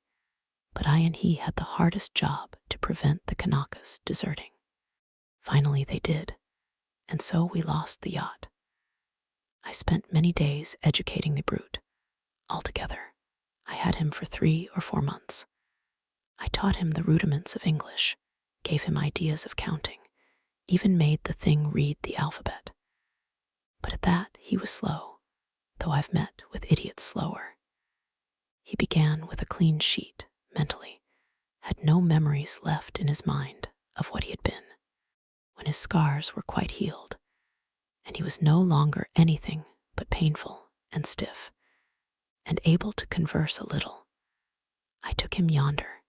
but I and he had the hardest job to prevent the Kanakas deserting. Finally they did, and so we lost the yacht. I spent many days educating the brute. Altogether, I had him for 3 or 4 months. I taught him the rudiments of English, gave him ideas of counting, even made the thing read the alphabet. But at that he was slow, though I've met with idiots slower. He began with a clean sheet, mentally, had no memories left in his mind of what he had been, when his scars were quite healed, and he was no longer anything but painful and stiff, and able to converse a little. I took him yonder,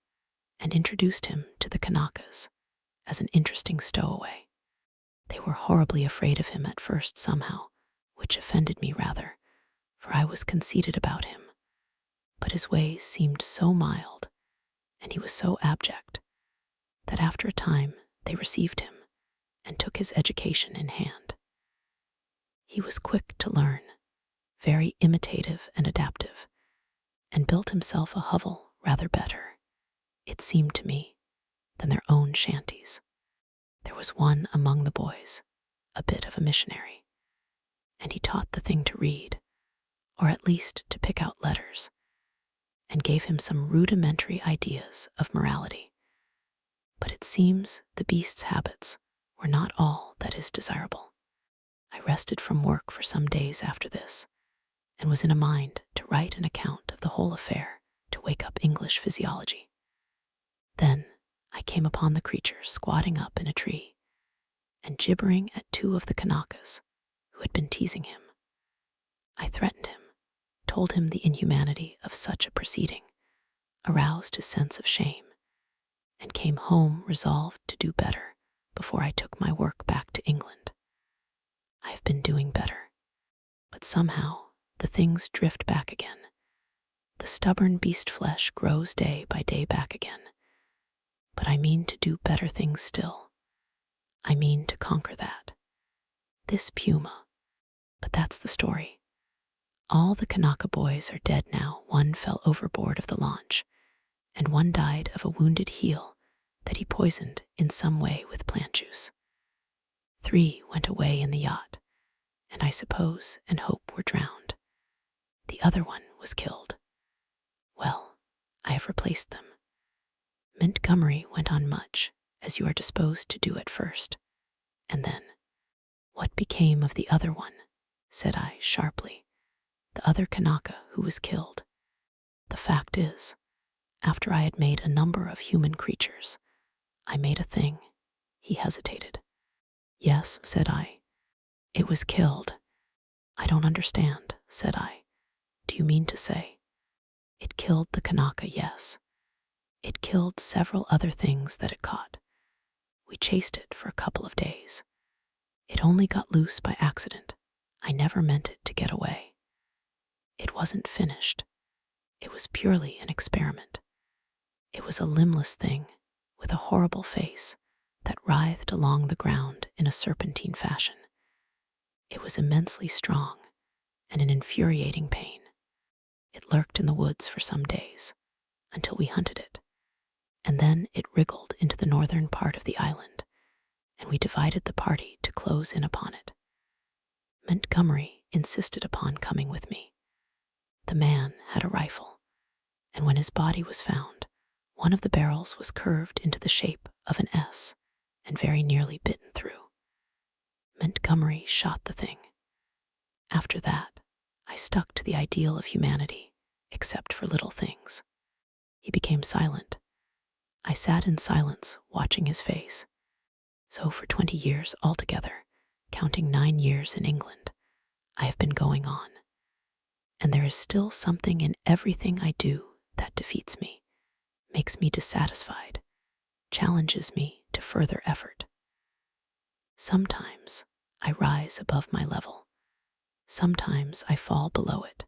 and introduced him to the Kanakas as an interesting stowaway. They were horribly afraid of him at first somehow, which offended me rather, for I was conceited about him, but his ways seemed so mild, and he was so abject that after a time they received him and took his education in hand. He was quick to learn, very imitative and adaptive, and built himself a hovel rather better, it seemed to me, than their own shanties. There was one among the boys, a bit of a missionary, and he taught the thing to read, or at least to pick out letters, and gave him some rudimentary ideas of morality. But it seems the beast's habits were not all that is desirable. I rested from work for some days after this, and was in a mind to write an account of the whole affair to wake up English physiology. Then I came upon the creature squatting up in a tree and gibbering at two of the Kanakas who had been teasing him. I threatened him, told him the inhumanity of such a proceeding, aroused his sense of shame, and came home resolved to do better before I took my work back to England. I have been doing better, but somehow the things drift back again. The stubborn beast flesh grows day by day back again. But I mean to do better things still. I mean to conquer that. This puma. But that's the story. All the Kanaka boys are dead now. One fell overboard of the launch, and one died of a wounded heel that he poisoned in some way with plant juice. 3 went away in the yacht, and I suppose and hope were drowned. The other one was killed. Well, I have replaced them. Montgomery went on much, as you are disposed to do at first, and then, what became of the other one? Said I sharply. The other Kanaka who was killed. The fact is, after I had made a number of human creatures, I made a thing. He hesitated. Yes, said I. It was killed. I don't understand, said I. Do you mean to say? It killed the Kanaka, yes. It killed several other things that it caught. We chased it for a couple of days. It only got loose by accident. I never meant it to get away. It wasn't finished. It was purely an experiment. It was a limbless thing with a horrible face that writhed along the ground in a serpentine fashion. It was immensely strong and an infuriating pain. It lurked in the woods for some days until we hunted it, and then it wriggled into the northern part of the island, and we divided the party to close in upon it. Montgomery insisted upon coming with me. The man had a rifle, and when his body was found, one of the barrels was curved into the shape of an S and very nearly bitten through. Montgomery shot the thing. After that, I stuck to the ideal of humanity, except for little things. He became silent. I sat in silence, watching his face. So for 20 years altogether, counting 9 years in England, I have been going on. And there is still something in everything I do that defeats me, makes me dissatisfied, challenges me to further effort. Sometimes I rise above my level. Sometimes I fall below it.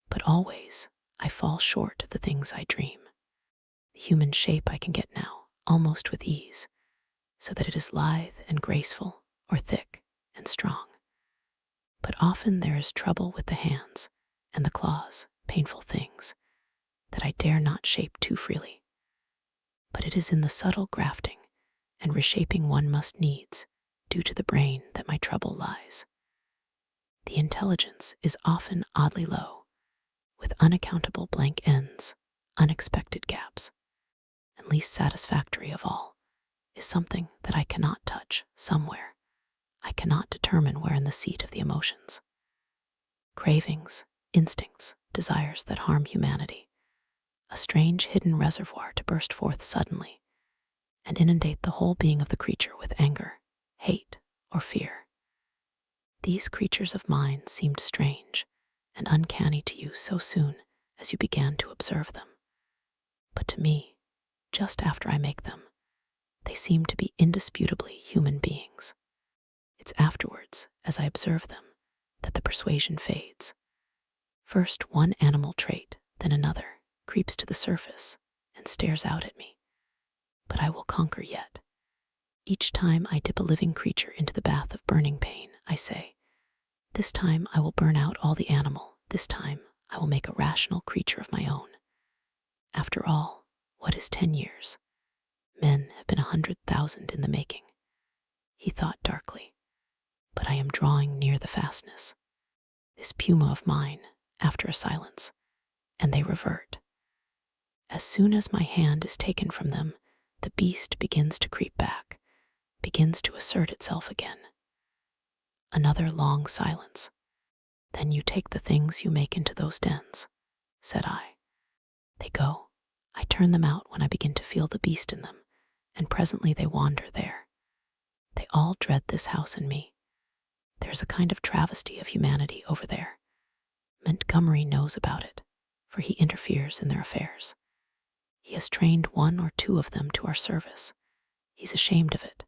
But always I fall short of the things I dream. The human shape I can get now, almost with ease, so that it is lithe and graceful, or thick and strong. But often there is trouble with the hands and the claws, painful things that I dare not shape too freely. But it is in the subtle grafting and reshaping one must needs due to the brain that my trouble lies. The intelligence is often oddly low, with unaccountable blank ends, unexpected gaps, and least satisfactory of all is something that I cannot touch somewhere. I cannot determine where in the seat of the emotions. Cravings, instincts, desires that harm humanity, a strange hidden reservoir to burst forth suddenly and inundate the whole being of the creature with anger, hate, or fear. These creatures of mine seemed strange and uncanny to you so soon as you began to observe them. But to me, just after I make them, they seem to be indisputably human beings. It's afterwards, as I observe them, that the persuasion fades. First one animal trait, then another, creeps to the surface and stares out at me. But I will conquer yet. Each time I dip a living creature into the bath of burning pain, I say, this time I will burn out all the animal. This time I will make a rational creature of my own. After all, what is 10 years? Men have been 100,000 in the making. He thought darkly, but I am drawing near the fastness. This puma of mine, after a silence, and they revert. As soon as my hand is taken from them, the beast begins to creep back, begins to assert itself again. Another long silence. Then you take the things you make into those dens, said I. They go. I turn them out when I begin to feel the beast in them, and presently they wander there. They all dread this house and me. There's a kind of travesty of humanity over there. Montgomery knows about it, for he interferes in their affairs. He has trained 1 or 2 of them to our service. He's ashamed of it,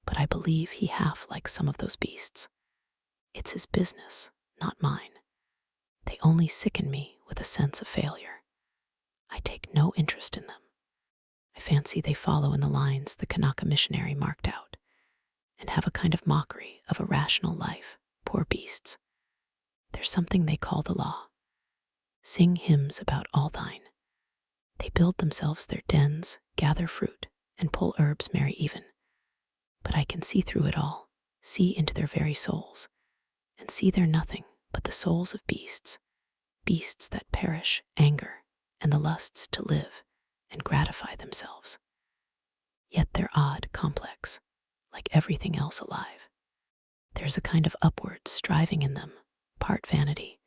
but I believe he half likes some of those beasts. It's his business, not mine. They only sicken me with a sense of failure. I take no interest in them. I fancy they follow in the lines the Kanaka missionary marked out, and have a kind of mockery of a rational life, poor beasts. There's something they call the law. Sing hymns about all thine. They build themselves their dens, gather fruit, and pull herbs merry even. But I can see through it all, see into their very souls, and see they're nothing but the souls of beasts, beasts that perish, anger, and the lusts to live and gratify themselves. Yet they're odd, complex, like everything else alive. There's a kind of upward striving in them, part vanity,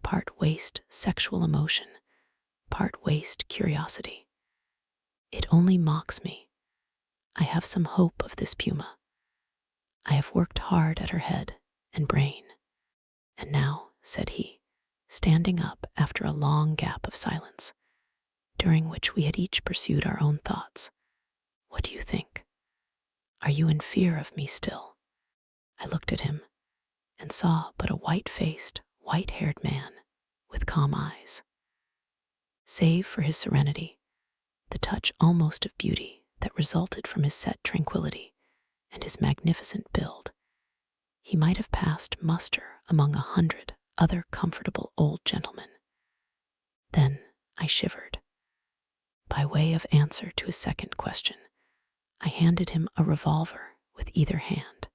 part waste sexual emotion, part waste curiosity. It only mocks me. I have some hope of this puma. I have worked hard at her head and brain. And now, said he, standing up after a long gap of silence, during which we had each pursued our own thoughts, what do you think? Are you in fear of me still? I looked at him and saw but a white-faced, white-haired man with calm eyes. Save for his serenity, the touch almost of beauty that resulted from his set tranquility and his magnificent build, he might have passed muster among 100 other comfortable old gentlemen. Then I shivered. By way of answer to his second question, I handed him a revolver with either hand.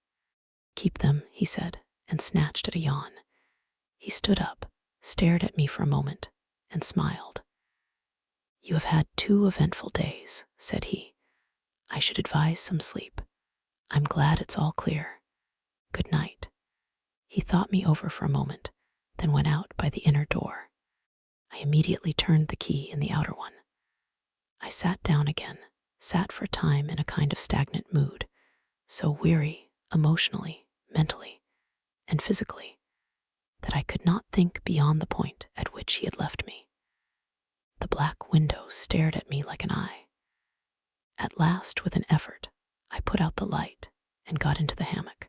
Keep them, he said, and snatched at a yawn. He stood up, stared at me for a moment, and smiled. You have had 2 eventful days, said he. I should advise some sleep. I'm glad it's all clear. Good night. He thought me over for a moment, then went out by the inner door. I immediately turned the key in the outer one. I sat down again, sat for a time in a kind of stagnant mood, so weary, emotionally, mentally, and physically, that I could not think beyond the point at which he had left me. The black window stared at me like an eye. At last, with an effort, I put out the light and got into the hammock.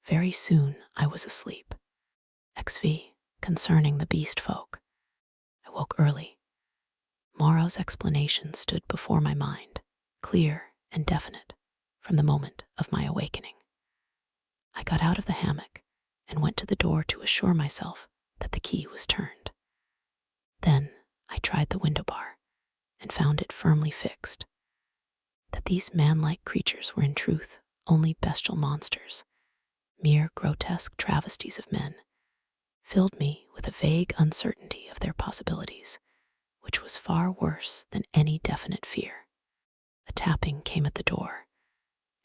Very soon I was asleep. XV, concerning the beast folk. I woke early. Moreau's explanation stood before my mind, clear and definite, from the moment of my awakening. I got out of the hammock and went to the door to assure myself that the key was turned. Then I tried the window bar and found it firmly fixed. That these man-like creatures were in truth only bestial monsters, mere grotesque travesties of men, filled me with a vague uncertainty of their possibilities, which was far worse than any definite fear. A tapping came at the door,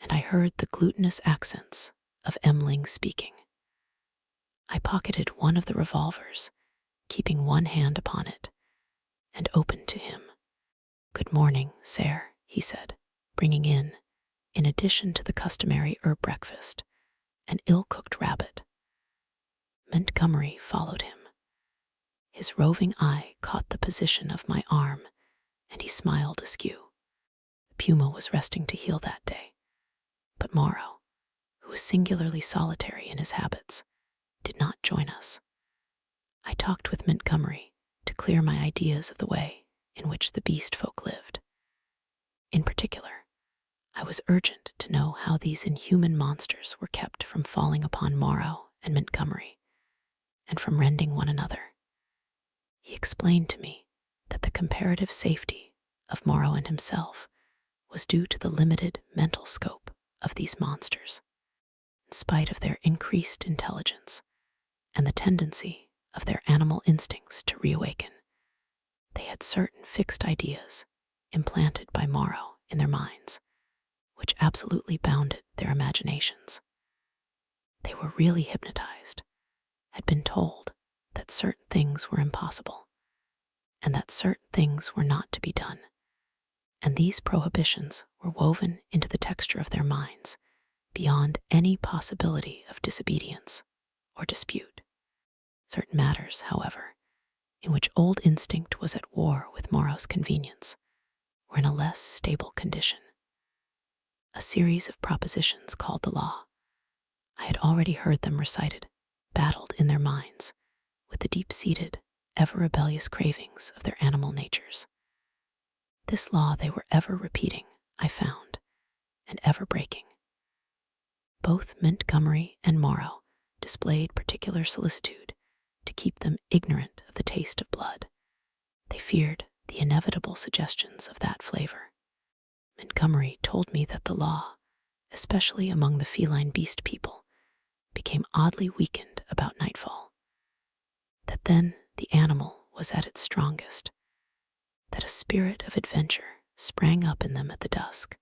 and I heard the glutinous accents of Emling speaking. I pocketed one of the revolvers, keeping one hand upon it, and opened to him. Good morning, sir, he said, bringing in addition to the customary herb breakfast, an ill-cooked rabbit. Montgomery followed him. His roving eye caught the position of my arm, and he smiled askew. The puma was resting to heal that day, but Moreau, who was singularly solitary in his habits, did not join us. I talked with Montgomery to clear my ideas of the way in which the beast folk lived. In particular, I was urgent to know how these inhuman monsters were kept from falling upon Moreau and Montgomery, and from rending one another. He explained to me that the comparative safety of Moreau and himself was due to the limited mental scope of these monsters. In spite of their increased intelligence and the tendency of their animal instincts to reawaken, they had certain fixed ideas implanted by Moreau in their minds, which absolutely bounded their imaginations. They were really hypnotized, had been told that certain things were impossible, and that certain things were not to be done, and these prohibitions were woven into the texture of their minds beyond any possibility of disobedience or dispute. Certain matters, however, in which old instinct was at war with Moreau's convenience, were in a less stable condition. A series of propositions called the law. I had already heard them recited, battled in their minds with the deep-seated, ever-rebellious cravings of their animal natures. This law they were ever repeating, I found, and ever breaking. Both Montgomery and Moreau displayed particular solicitude to keep them ignorant of the taste of blood. They feared the inevitable suggestions of that flavor. Montgomery told me that the law, especially among the feline beast people, became oddly weakened about nightfall. That then the animal was at its strongest, that a spirit of adventure sprang up in them at the dusk,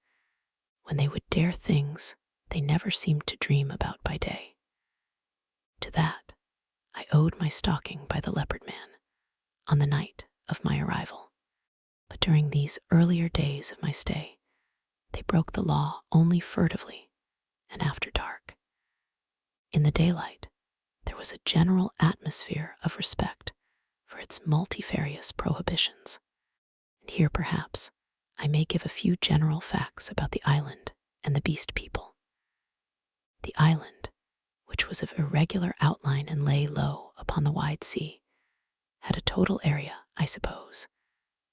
when they would dare things they never seemed to dream about by day. To that I owed my stalking by the leopard man on the night of my arrival. But during these earlier days of my stay, they broke the law only furtively and after dark. In the daylight, there was a general atmosphere of respect for its multifarious prohibitions. And here, perhaps, I may give a few general facts about the island and the beast people. The island, which was of irregular outline and lay low upon the wide sea, had a total area, I suppose,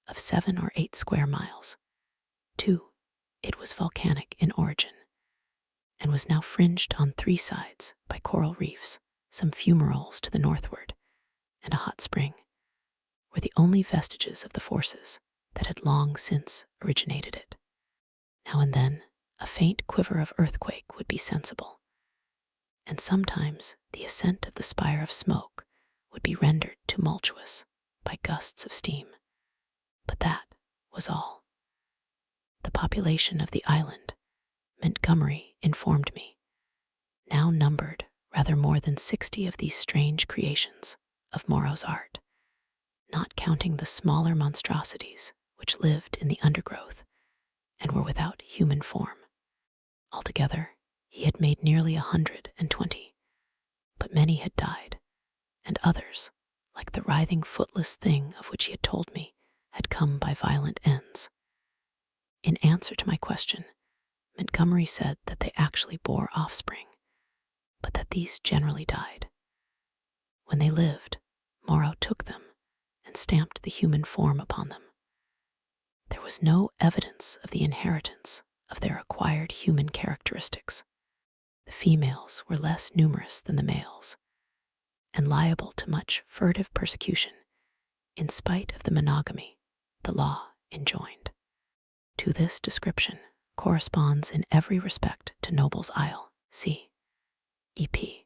of 7 or 8 square miles. 2, it was volcanic in origin, and was now fringed on 3 sides by coral reefs. Some fumaroles to the northward, and a hot spring, were the only vestiges of the forces that had long since originated it. Now and then, a faint quiver of earthquake would be sensible, and sometimes the ascent of the spire of smoke would be rendered tumultuous by gusts of steam. But that was all. The population of the island, Montgomery informed me, now numbered rather more than 60 of these strange creations of Moreau's art, not counting the smaller monstrosities which lived in the undergrowth and were without human form. Altogether, he had made nearly 120, but many had died, and others, like the writhing footless thing of which he had told me, had come by violent ends. In answer to my question, Montgomery said that they actually bore offspring, but that these generally died. When they lived, Moreau took them and stamped the human form upon them. There was no evidence of the inheritance of their acquired human characteristics. The females were less numerous than the males, and liable to much furtive persecution, in spite of the monogamy the law enjoined. To this description corresponds in every respect to Noble's Isle, c. E.P.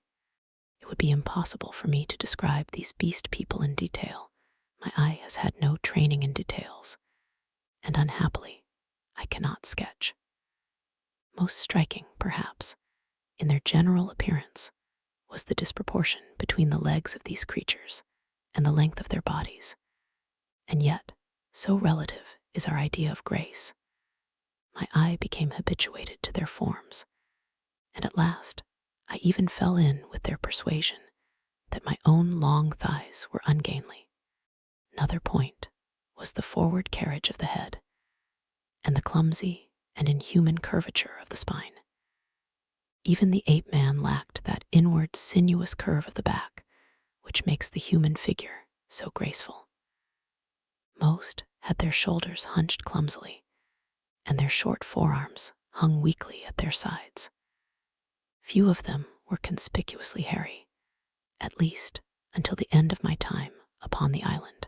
It would be impossible for me to describe these beast people in detail. My eye has had no training in details, and unhappily, I cannot sketch. Most striking, perhaps, in their general appearance, was the disproportion between the legs of these creatures and the length of their bodies. And yet, so relative is our idea of grace. My eye became habituated to their forms, and at last I even fell in with their persuasion that my own long thighs were ungainly. Another point was the forward carriage of the head, and the clumsy and inhuman curvature of the spine. Even the ape-man lacked that inward sinuous curve of the back which makes the human figure so graceful. Most had their shoulders hunched clumsily, and their short forearms hung weakly at their sides. Few of them were conspicuously hairy, at least until the end of my time upon the island.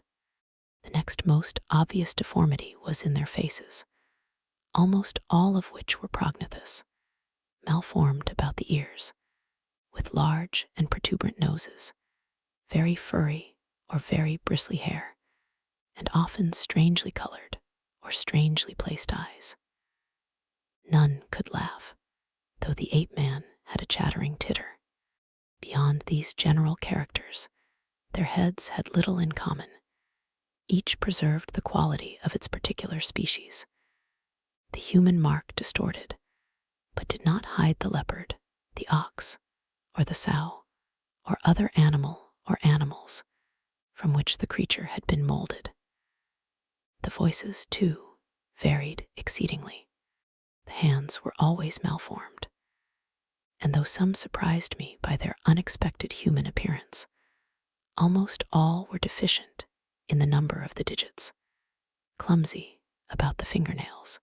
The next most obvious deformity was in their faces, almost all of which were prognathous, malformed about the ears, with large and protuberant noses, very furry or very bristly hair, and often strangely colored or strangely placed eyes. None could laugh, though the ape-man had a chattering titter. Beyond these general characters, their heads had little in common. Each preserved the quality of its particular species. The human mark distorted, but did not hide the leopard, the ox, or the sow, or other animal or animals from which the creature had been molded. The voices, too, varied exceedingly. The hands were always malformed, and though some surprised me by their unexpected human appearance, almost all were deficient in the number of the digits, clumsy about the fingernails,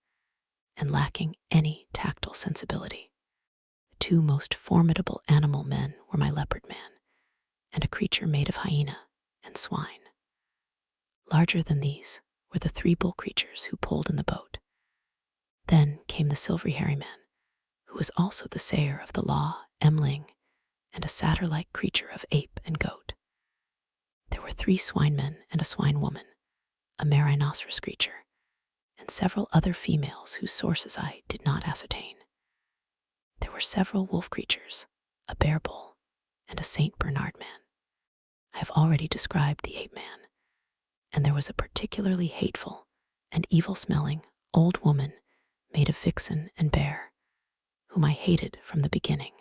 and lacking any tactile sensibility. The two most formidable animal men were my leopard man and a creature made of hyena and swine. Larger than these were the three bull creatures who pulled in the boat. Then came the silvery hairy man, who was also the sayer of the law, Emling, and a satyr-like creature of ape and goat. There were 3 swine men and a swine woman, a rhinoceros creature, and several other females whose sources I did not ascertain. There were several wolf creatures, a bear bull, and a Saint Bernard man. I have already described the ape man, and there was a particularly hateful and evil-smelling old woman made of vixen and bear, whom I hated from the beginning.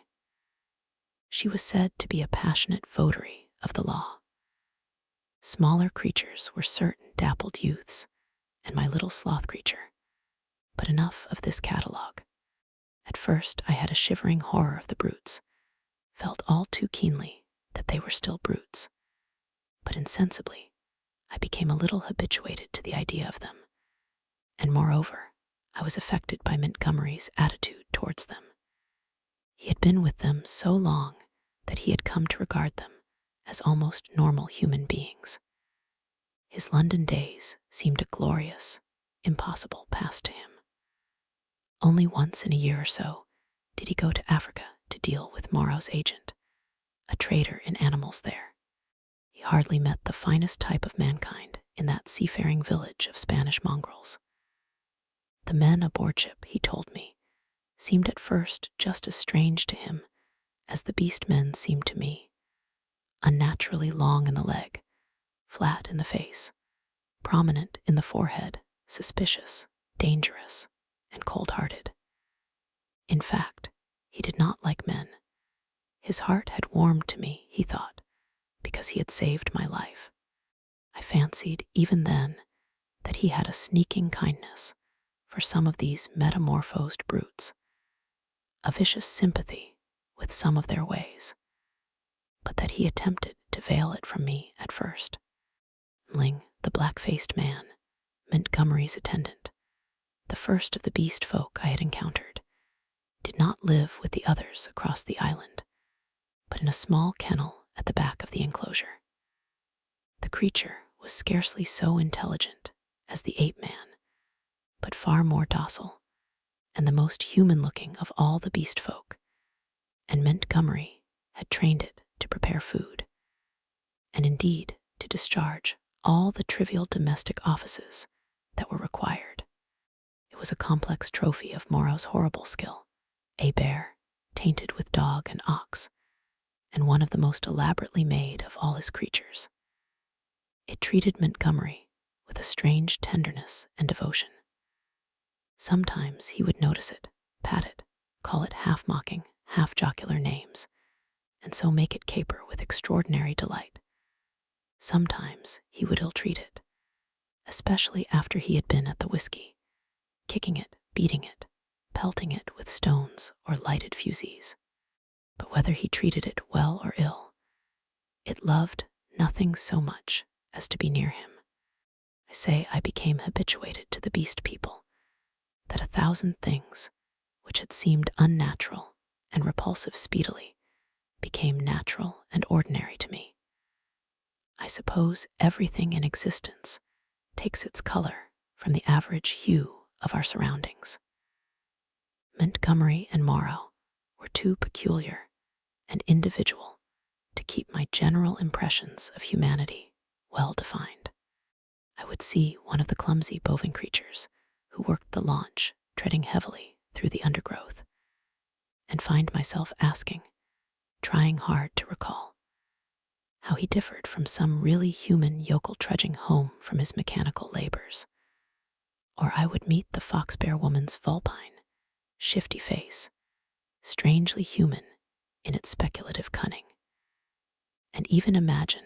She was said to be a passionate votary of the law. Smaller creatures were certain dappled youths, and my little sloth creature. But enough of this catalogue. At first I had a shivering horror of the brutes, felt all too keenly that they were still brutes. But insensibly, I became a little habituated to the idea of them, and moreover, I was affected by Montgomery's attitude towards them. He had been with them so long that he had come to regard them as almost normal human beings. His London days seemed a glorious, impossible past to him. Only once in a year or so did he go to Africa to deal with Moreau's agent, a trader in animals there. He hardly met the finest type of mankind in that seafaring village of Spanish mongrels. The men aboard ship, he told me, seemed at first just as strange to him as the beast men seemed to me, unnaturally long in the leg, flat in the face, prominent in the forehead, suspicious, dangerous, and cold-hearted. In fact, he did not like men. His heart had warmed to me, he thought, because he had saved my life. I fancied even then that he had a sneaking kindness for some of these metamorphosed brutes, a vicious sympathy with some of their ways, but that he attempted to veil it from me at first. Ling, the black-faced man, Montgomery's attendant, the first of the beast folk I had encountered, did not live with the others across the island, but in a small kennel at the back of the enclosure. The creature was scarcely so intelligent as the ape-man, but far more docile, and the most human-looking of all the beast folk, and Montgomery had trained it to prepare food, and indeed to discharge all the trivial domestic offices that were required. It was a complex trophy of Moreau's horrible skill, a bear, tainted with dog and ox, and one of the most elaborately made of all his creatures. It treated Montgomery with a strange tenderness and devotion. Sometimes he would notice it, pat it, call it half-mocking, half-jocular names, and so make it caper with extraordinary delight. Sometimes he would ill-treat it, especially after he had been at the whiskey, kicking it, beating it, pelting it with stones or lighted fusees. But whether he treated it well or ill, it loved nothing so much as to be near him. I say I became habituated to the beast people, that 1,000 things, which had seemed unnatural and repulsive speedily, became natural and ordinary to me. I suppose everything in existence takes its color from the average hue of our surroundings. Montgomery and Morrow were too peculiar and individual to keep my general impressions of humanity well defined. I would see one of the clumsy bovine creatures who worked the launch treading heavily through the undergrowth, and find myself asking, trying hard to recall, how he differed from some really human yokel trudging home from his mechanical labors. Or I would meet the fox-bear woman's vulpine, shifty face, strangely human in its speculative cunning, and even imagine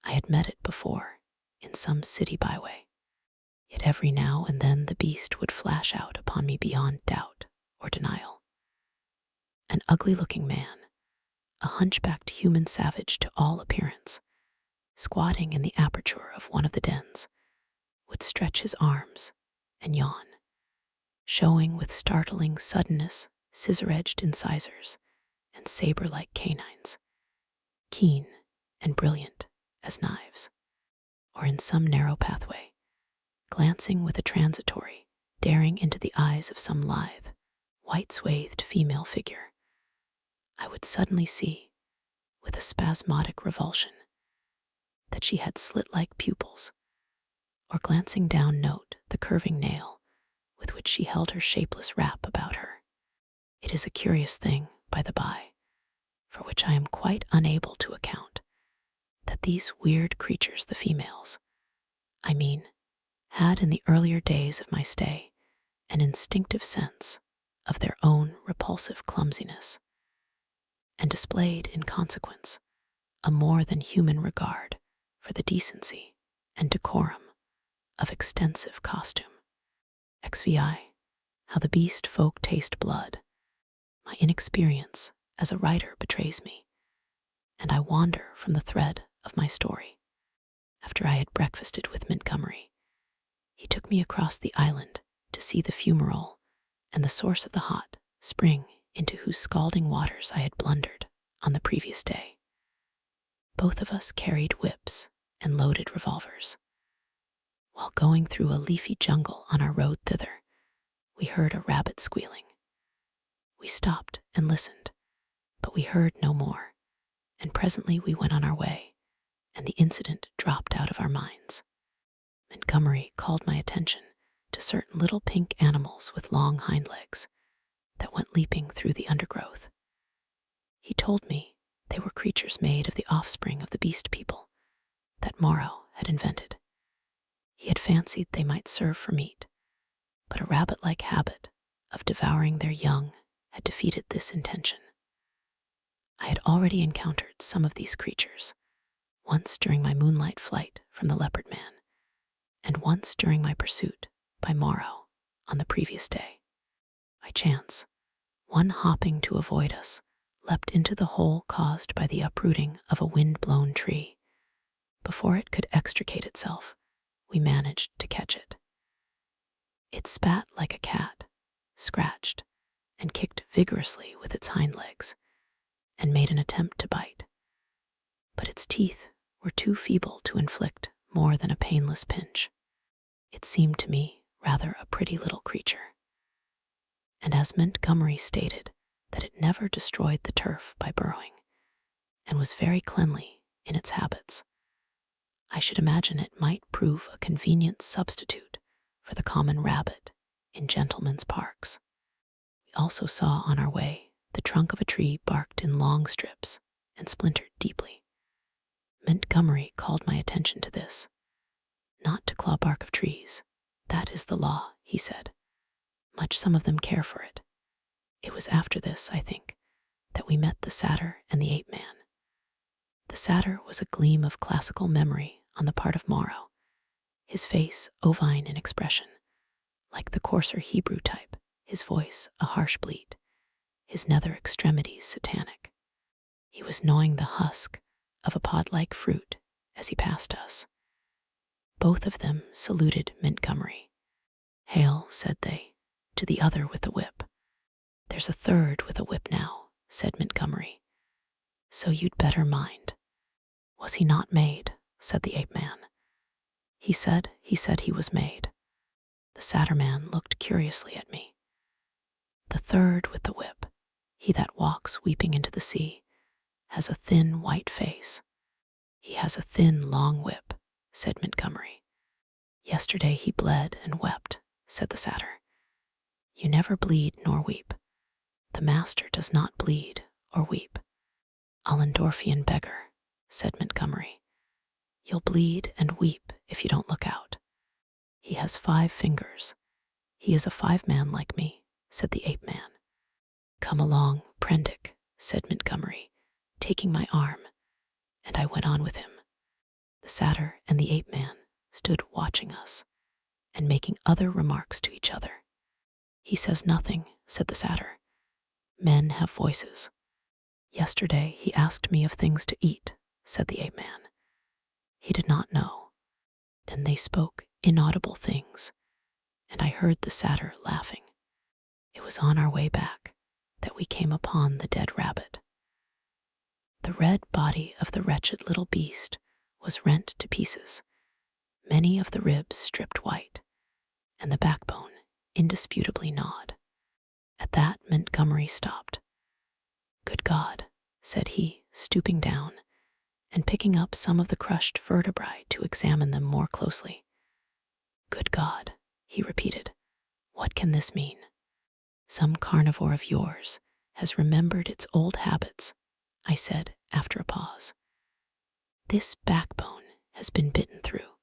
I had met it before in some city byway. Yet every now and then the beast would flash out upon me beyond doubt or denial. An ugly-looking man, a hunchbacked human savage to all appearance, squatting in the aperture of one of the dens, would stretch his arms and yawn, showing with startling suddenness scissor-edged incisors and saber-like canines, keen and brilliant as knives. Or in some narrow pathway, glancing with a transitory, daring into the eyes of some lithe, white-swathed female figure, I would suddenly see, with a spasmodic revulsion, that she had slit-like pupils, or glancing down note the curving nail with which she held her shapeless wrap about her. It is a curious thing, by the by, for which I am quite unable to account, that these weird creatures, the females, I mean, had in the earlier days of my stay an instinctive sense of their own repulsive clumsiness, and displayed in consequence a more than human regard for the decency and decorum of extensive costume. XVI. How the beast folk taste blood. My inexperience as a writer betrays me, and I wander from the thread of my story. After I had breakfasted with Montgomery, he took me across the island to see the fumarole and the source of the hot spring into whose scalding waters I had blundered on the previous day. Both of us carried whips and loaded revolvers. While going through a leafy jungle on our road thither, we heard a rabbit squealing. We stopped and listened, but we heard no more, and presently we went on our way, and the incident dropped out of our minds. Montgomery called my attention to certain little pink animals with long hind legs that went leaping through the undergrowth. He told me they were creatures made of the offspring of the beast people that Moreau had invented. He had fancied they might serve for meat, but a rabbit-like habit of devouring their young had defeated this intention. I had already encountered some of these creatures, once during my moonlight flight from the leopard man, and once during my pursuit by Moreau on the previous day. By chance, one hopping to avoid us leapt into the hole caused by the uprooting of a wind-blown tree. Before it could extricate itself, we managed to catch it. It spat like a cat, scratched, and kicked vigorously with its hind legs, and made an attempt to bite. But its teeth were too feeble to inflict more than a painless pinch. It seemed to me rather a pretty little creature. And as Montgomery stated that it never destroyed the turf by burrowing, and was very cleanly in its habits, I should imagine it might prove a convenient substitute for the common rabbit in gentlemen's parks. We also saw on our way the trunk of a tree barked in long strips and splintered deeply. Montgomery called my attention to this. Not to claw bark of trees. That is the law, he said. Much some of them care for it. It was after this, I think, that we met the satyr and the ape-man. The satyr was a gleam of classical memory on the part of Moreau, his face ovine in expression, like the coarser Hebrew type, his voice a harsh bleat, his nether extremities satanic. He was gnawing the husk of a pod-like fruit as he passed us. Both of them saluted Montgomery. "Hail," said they, to the other with the whip. "There's a third with a whip now," said Montgomery. "So you'd better mind." "Was he not made?" said the ape man. He said he was made." The satyr man looked curiously at me. "The third with the whip, he that walks weeping into the sea, has a thin white face." "He has a thin long whip," said Montgomery. "Yesterday he bled and wept," said the satyr. "You never bleed nor weep. The master does not bleed or weep." "Allendorfian beggar," said Montgomery. "You'll bleed and weep if you don't look out. He has 5 fingers. He is a 5-man like me," said the ape man. "Come along, Prendick," said Montgomery, taking my arm, and I went on with him. The satyr and the ape man stood watching us and making other remarks to each other. "He says nothing," said the satyr. "Men have voices." "Yesterday he asked me of things to eat," said the ape man. He did not know. Then they spoke inaudible things, and I heard the satyr laughing. It was on our way back that we came upon the dead rabbit. The red body of the wretched little beast was rent to pieces, many of the ribs stripped white, and the backbone indisputably gnawed. At that Montgomery stopped. "Good God," said he, stooping down and picking up some of the crushed vertebrae to examine them more closely. "Good God," he repeated, "what can this mean?" "Some carnivore of yours has remembered its old habits," I said after a pause. "This backbone has been bitten through."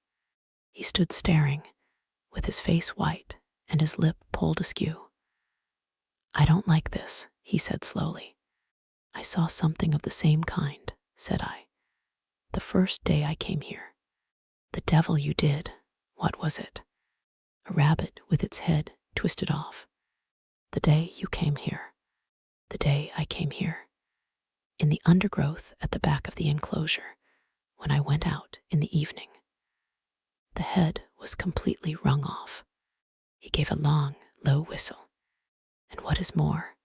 He stood staring, with his face white and his lip pulled askew. "I don't like this," he said slowly. "I saw something of the same kind," said I, "the first day I came here." "The devil you did. What was it?" "A rabbit with its head twisted off." "The day you came here." "The day I came here." "In the undergrowth at the back of the enclosure, when I went out in the evening." The head was completely wrung off. He gave a long, low whistle. "And what is more,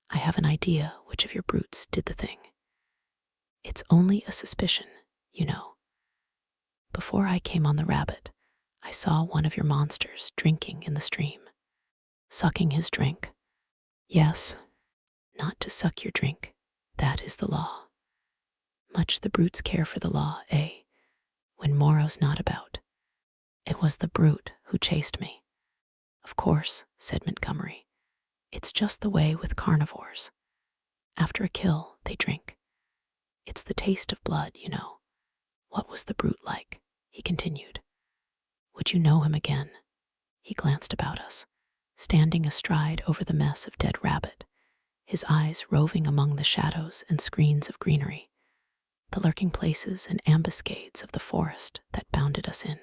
I have an idea which of your brutes did the thing. It's only a suspicion, you know. Before I came on the rabbit, I saw one of your monsters drinking in the stream, sucking his drink. Yes, not to suck your drink, that is the law. Much the brutes care for the law, eh, when Moreau's not about. It was the brute who chased me." "Of course," said Montgomery. "It's just the way with carnivores. After a kill, they drink. It's the taste of blood, you know. What was the brute like?" he continued. "Would you know him again?" He glanced about us, standing astride over the mess of dead rabbit, his eyes roving among the shadows and screens of greenery, the lurking places and ambuscades of the forest that bounded us in.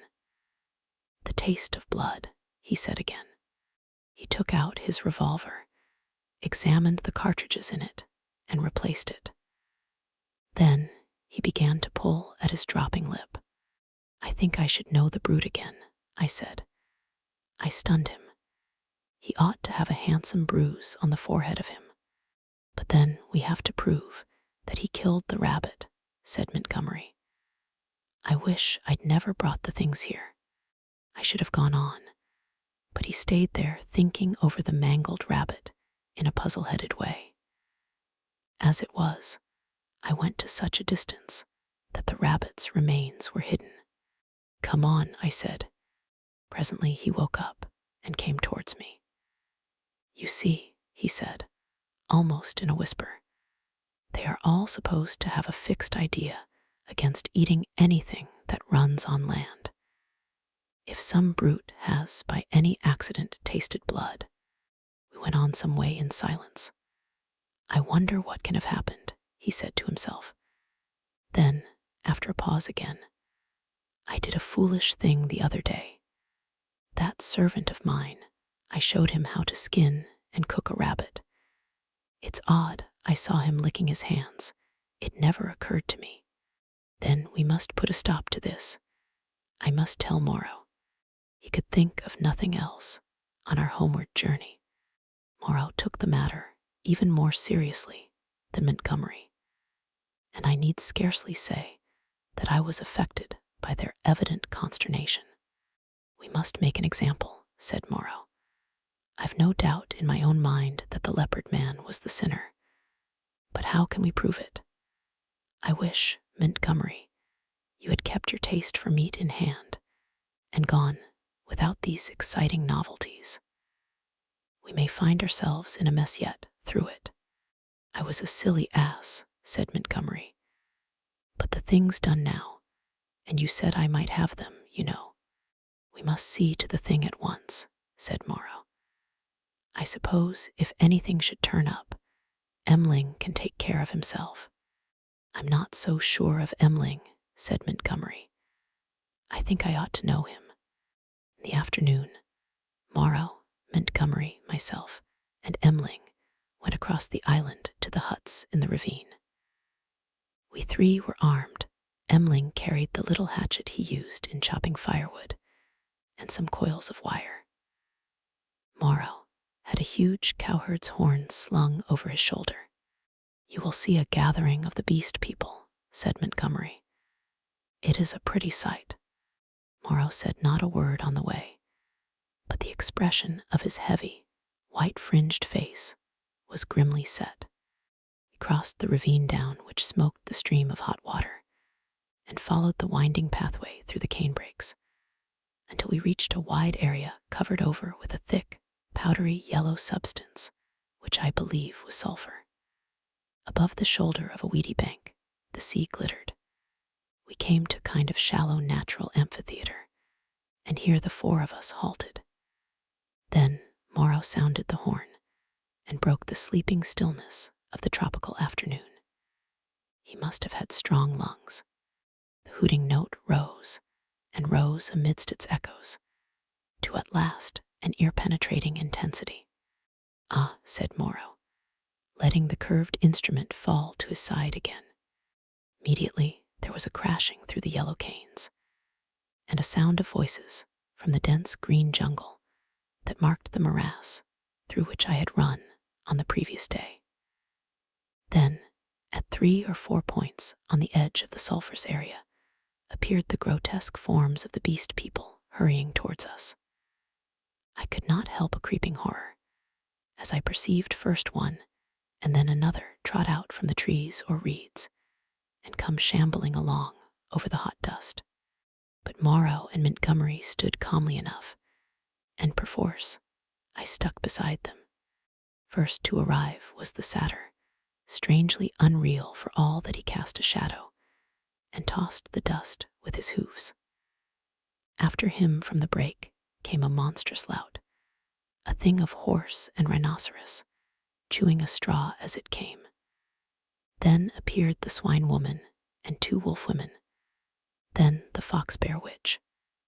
"The taste of blood," he said again. He took out his revolver, examined the cartridges in it, and replaced it. Then he began to pull at his dropping lip. "I think I should know the brute again," I said. I stunned him. "He ought to have a handsome bruise on the forehead of him. But then we have to prove that he killed the rabbit," said Montgomery. "I wish I'd never brought the things here. I should have gone on." But he stayed there thinking over the mangled rabbit in a puzzle-headed way. As it was, I went to such a distance that the rabbit's remains were hidden. "Come on," I said. Presently he woke up and came towards me. "You see," he said, almost in a whisper, "they are all supposed to have a fixed idea against eating anything that runs on land. If some brute has by any accident tasted blood," we went on some way in silence. "I wonder what can have happened," he said to himself. Then, after a pause again, "I did a foolish thing the other day. That servant of mine, I showed him how to skin and cook a rabbit. It's odd I saw him licking his hands. It never occurred to me. Then we must put a stop to this. I must tell Moreau. He could think of nothing else on our homeward journey. Moreau took the matter even more seriously than Montgomery, and I need scarcely say that I was affected by their evident consternation. We must make an example, said Moreau. I've no doubt in my own mind that the leopard man was the sinner, but how can we prove it? I wish, Montgomery, you had kept your taste for meat in hand and gone without these exciting novelties. We may find ourselves in a mess yet through it. I was a silly ass, said Montgomery, but the thing's done now, and you said I might have them, you know. We must see to the thing at once, said Moreau. I suppose if anything should turn up, Emling can take care of himself. I'm not so sure of Emling, said Montgomery. I think I ought to know him. In the afternoon, Moreau, Montgomery, myself, and Emling went across the island to the huts in the ravine. We three were armed. Emling carried the little hatchet he used in chopping firewood and some coils of wire. Moreau had a huge cowherd's horn slung over his shoulder. You will see a gathering of the beast people, said Montgomery. It is a pretty sight. Moreau said not a word on the way, but the expression of his heavy, white-fringed face was grimly set. We crossed the ravine down which smoked the stream of hot water and followed the winding pathway through the canebrakes until we reached a wide area covered over with a thick, powdery yellow substance, which I believe was sulfur. Above the shoulder of a weedy bank, the sea glittered. We came to a kind of shallow natural amphitheater, and here the four of us halted. Then Moreau sounded the horn and broke the sleeping stillness of the tropical afternoon. He must have had strong lungs. The hooting note rose and rose amidst its echoes, to at last an ear-penetrating intensity. Ah, said Moreau, letting the curved instrument fall to his side again. Immediately there was a crashing through the yellow canes, and a sound of voices from the dense green jungle that marked the morass through which I had run on the previous day. Then, at 3 or 4 points on the edge of the sulphurous area, appeared the grotesque forms of the beast people hurrying towards us. I could not help a creeping horror, as I perceived first one and then another trot out from the trees or reeds and come shambling along over the hot dust. But Moreau and Montgomery stood calmly enough, and perforce I stuck beside them. First to arrive was the satyr, strangely unreal for all that he cast a shadow, and tossed the dust with his hoofs. After him from the brake came a monstrous lout, a thing of horse and rhinoceros, chewing a straw as it came. Then appeared the swine woman and 2 wolf women, then the fox bear witch,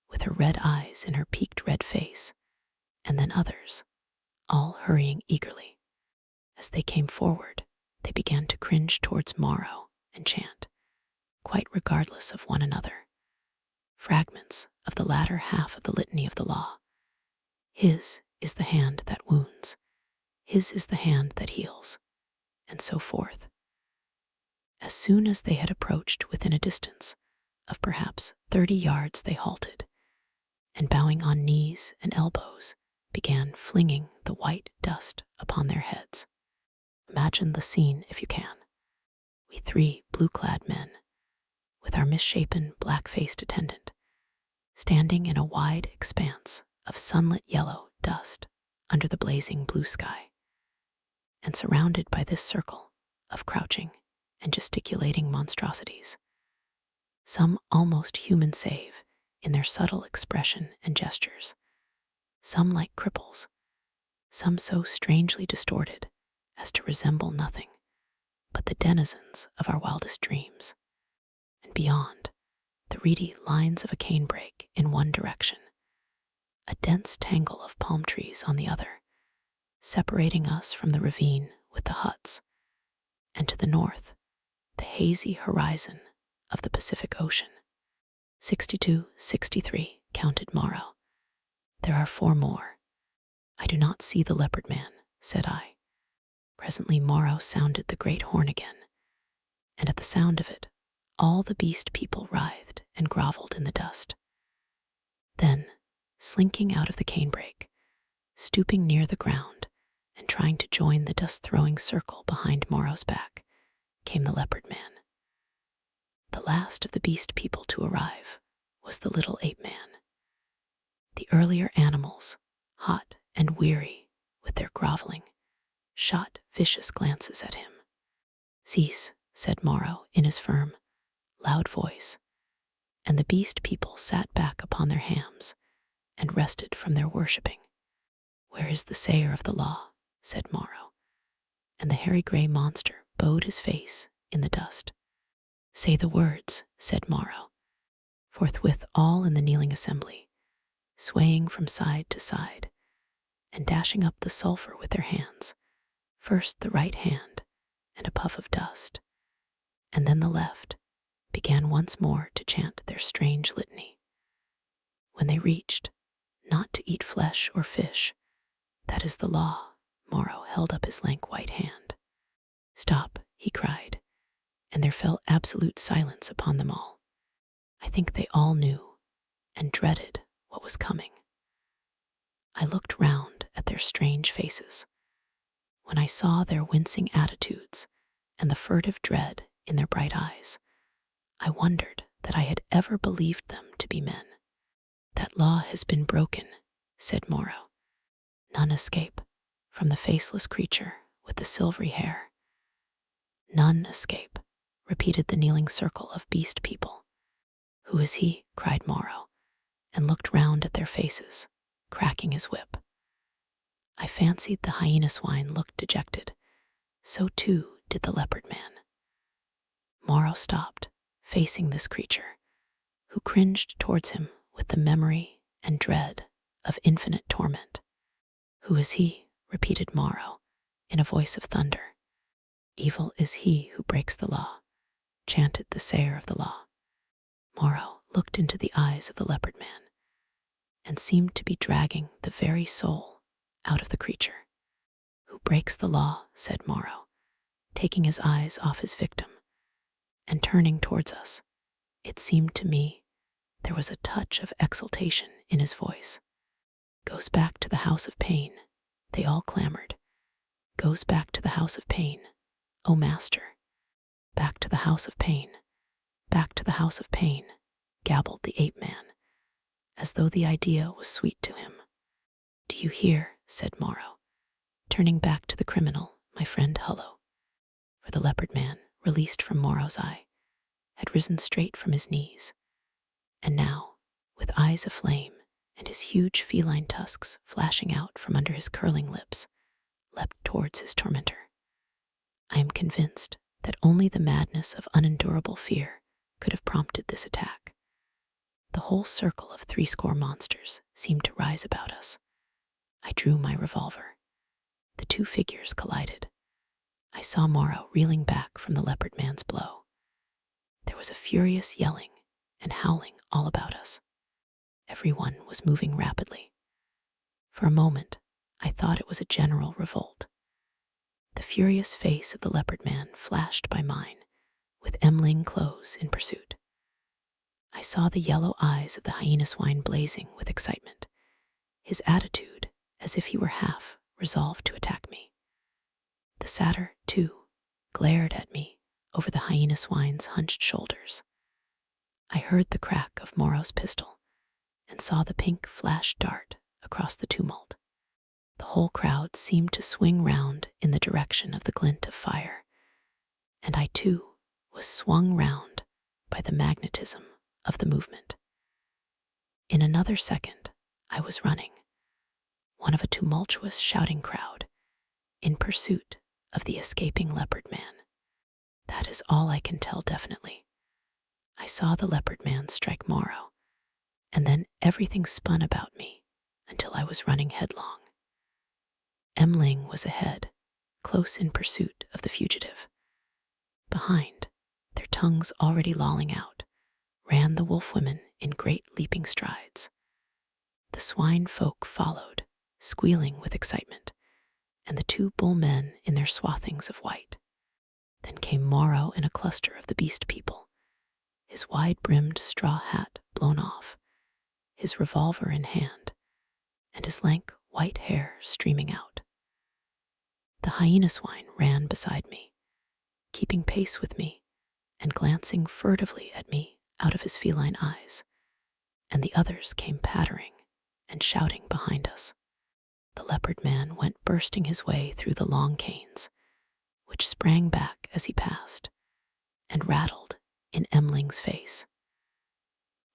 with her red eyes in her peaked red face, and then others, all hurrying eagerly. As they came forward, they began to cringe towards Moreau and chant, quite regardless of one another, fragments of the latter half of the litany of the law. His is the hand that wounds, his is the hand that heals, and so forth. As soon as they had approached within a distance of perhaps 30 yards, they halted, and bowing on knees and elbows, began flinging the white dust upon their heads. Imagine the scene if you can. We 3 blue-clad men, with our misshapen, black-faced attendant, standing in a wide expanse of sunlit yellow dust under the blazing blue sky, and surrounded by this circle of crouching and gesticulating monstrosities, some almost human save in their subtle expression and gestures, some like cripples, some so strangely distorted as to resemble nothing but the denizens of our wildest dreams. And beyond, the reedy lines of a canebrake in one direction, a dense tangle of palm trees on the other, separating us from the ravine with the huts, and to the north, the hazy horizon of the Pacific Ocean. 62, 63, counted Moreau. There are 4 more. I do not see the leopard man, said I. Presently Moreau sounded the great horn again, and at the sound of it, all the beast people writhed and groveled in the dust. Then, slinking out of the canebrake, stooping near the ground and trying to join the dust-throwing circle behind Moreau's back, came the leopard man. The last of the beast people to arrive was the little ape man. The earlier animals, hot and weary with their groveling, shot vicious glances at him. Cease, said Moreau in his firm, loud voice, and the beast people sat back upon their hams and rested from their worshipping. Where is the sayer of the law? Said Moreau, and the hairy gray monster bowed his face in the dust. Say the words, said Moreau. Forthwith all in the kneeling assembly, swaying from side to side, and dashing up the sulphur with their hands, first the right hand and a puff of dust, and then the left, began once more to chant their strange litany. When they reached, not to eat flesh or fish, that is the law, Moreau held up his lank white hand. Stop, he cried, and there fell absolute silence upon them all. I think they all knew and dreaded what was coming. I looked round at their strange faces. When I saw their wincing attitudes and the furtive dread in their bright eyes, I wondered that I had ever believed them to be men. That law has been broken, said Moreau. None escape from the faceless creature with the silvery hair. None escape, repeated the kneeling circle of beast people. Who is he? Cried Moreau, and looked round at their faces, cracking his whip. I fancied the hyena swine looked dejected. So too did the leopard man. Moreau stopped, facing this creature, who cringed towards him with the memory and dread of infinite torment. Who is he? Repeated Moreau, in a voice of thunder. Evil is he who breaks the law, chanted the sayer of the law. Moreau looked into the eyes of the leopard man and seemed to be dragging the very soul out of the creature. Who breaks the law, said Moreau, taking his eyes off his victim and turning towards us. It seemed to me there was a touch of exultation in his voice. Goes back to the house of pain, they all clamored. Goes back to the house of pain, O master. Back to the house of pain, back to the house of pain, gabbled the ape man, as though the idea was sweet to him. Do you hear? Said Moreau, turning back to the criminal, my friend Hullo. For the leopard man, released from Moreau's eye, had risen straight from his knees, and now, with eyes aflame and his huge feline tusks flashing out from under his curling lips, leapt towards his tormentor. I am convinced that only the madness of unendurable fear could have prompted this attack. The whole circle of 80 monsters seemed to rise about us. I drew my revolver. The 2 figures collided. I saw Moreau reeling back from the leopard man's blow. There was a furious yelling and howling all about us. Everyone was moving rapidly. For a moment, I thought it was a general revolt. The furious face of the leopard man flashed by mine, with Emling close in pursuit. I saw the yellow eyes of the hyena swine blazing with excitement, his attitude as if he were half resolved to attack me. The satyr, too, glared at me over the hyena swine's hunched shoulders. I heard the crack of Moreau's pistol and saw the pink flash dart across the tumult. The whole crowd seemed to swing round in the direction of the glint of fire, and I too was swung round by the magnetism of the movement. In another second, I was running, one of a tumultuous shouting crowd, in pursuit of the escaping leopard man. That is all I can tell definitely. I saw the leopard man strike Moreau, and then everything spun about me until I was running headlong. Emling was ahead, close in pursuit of the fugitive. Behind, their tongues already lolling out, ran the wolf women in great leaping strides. The swine folk followed, squealing with excitement, and the two bull men in their swathings of white. Then came Moreau in a cluster of the beast people, his wide-brimmed straw hat blown off, his revolver in hand, and his lank white hair streaming out. The hyena swine ran beside me, keeping pace with me and glancing furtively at me out of his feline eyes, and the others came pattering and shouting behind us. The leopard man went bursting his way through the long canes, which sprang back as he passed and rattled in Emling's face.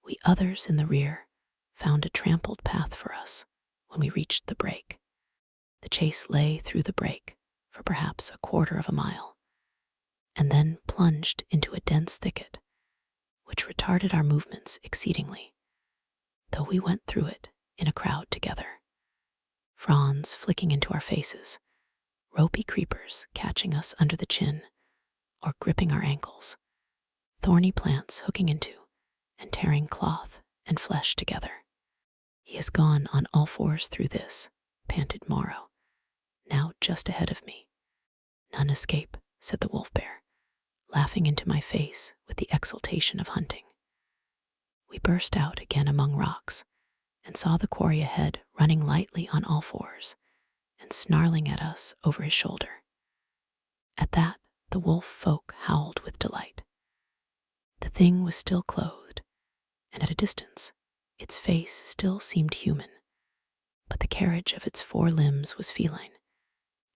We others in the rear found a trampled path for us when we reached the break. The chase lay through the break for perhaps a quarter of a mile, and then plunged into a dense thicket, which retarded our movements exceedingly, though we went through it in a crowd together, fronds flicking into our faces, ropey creepers catching us under the chin or gripping our ankles, thorny plants hooking into and tearing cloth and flesh together. He has gone on all fours through this, panted Moreau, now just ahead of me. None escape, said the wolf bear, laughing into my face with the exultation of hunting. We burst out again among rocks and saw the quarry ahead running lightly on all fours and snarling at us over his shoulder. At that, the wolf folk howled with delight. The thing was still clothed, and at a distance, its face still seemed human, but the carriage of its four limbs was feline,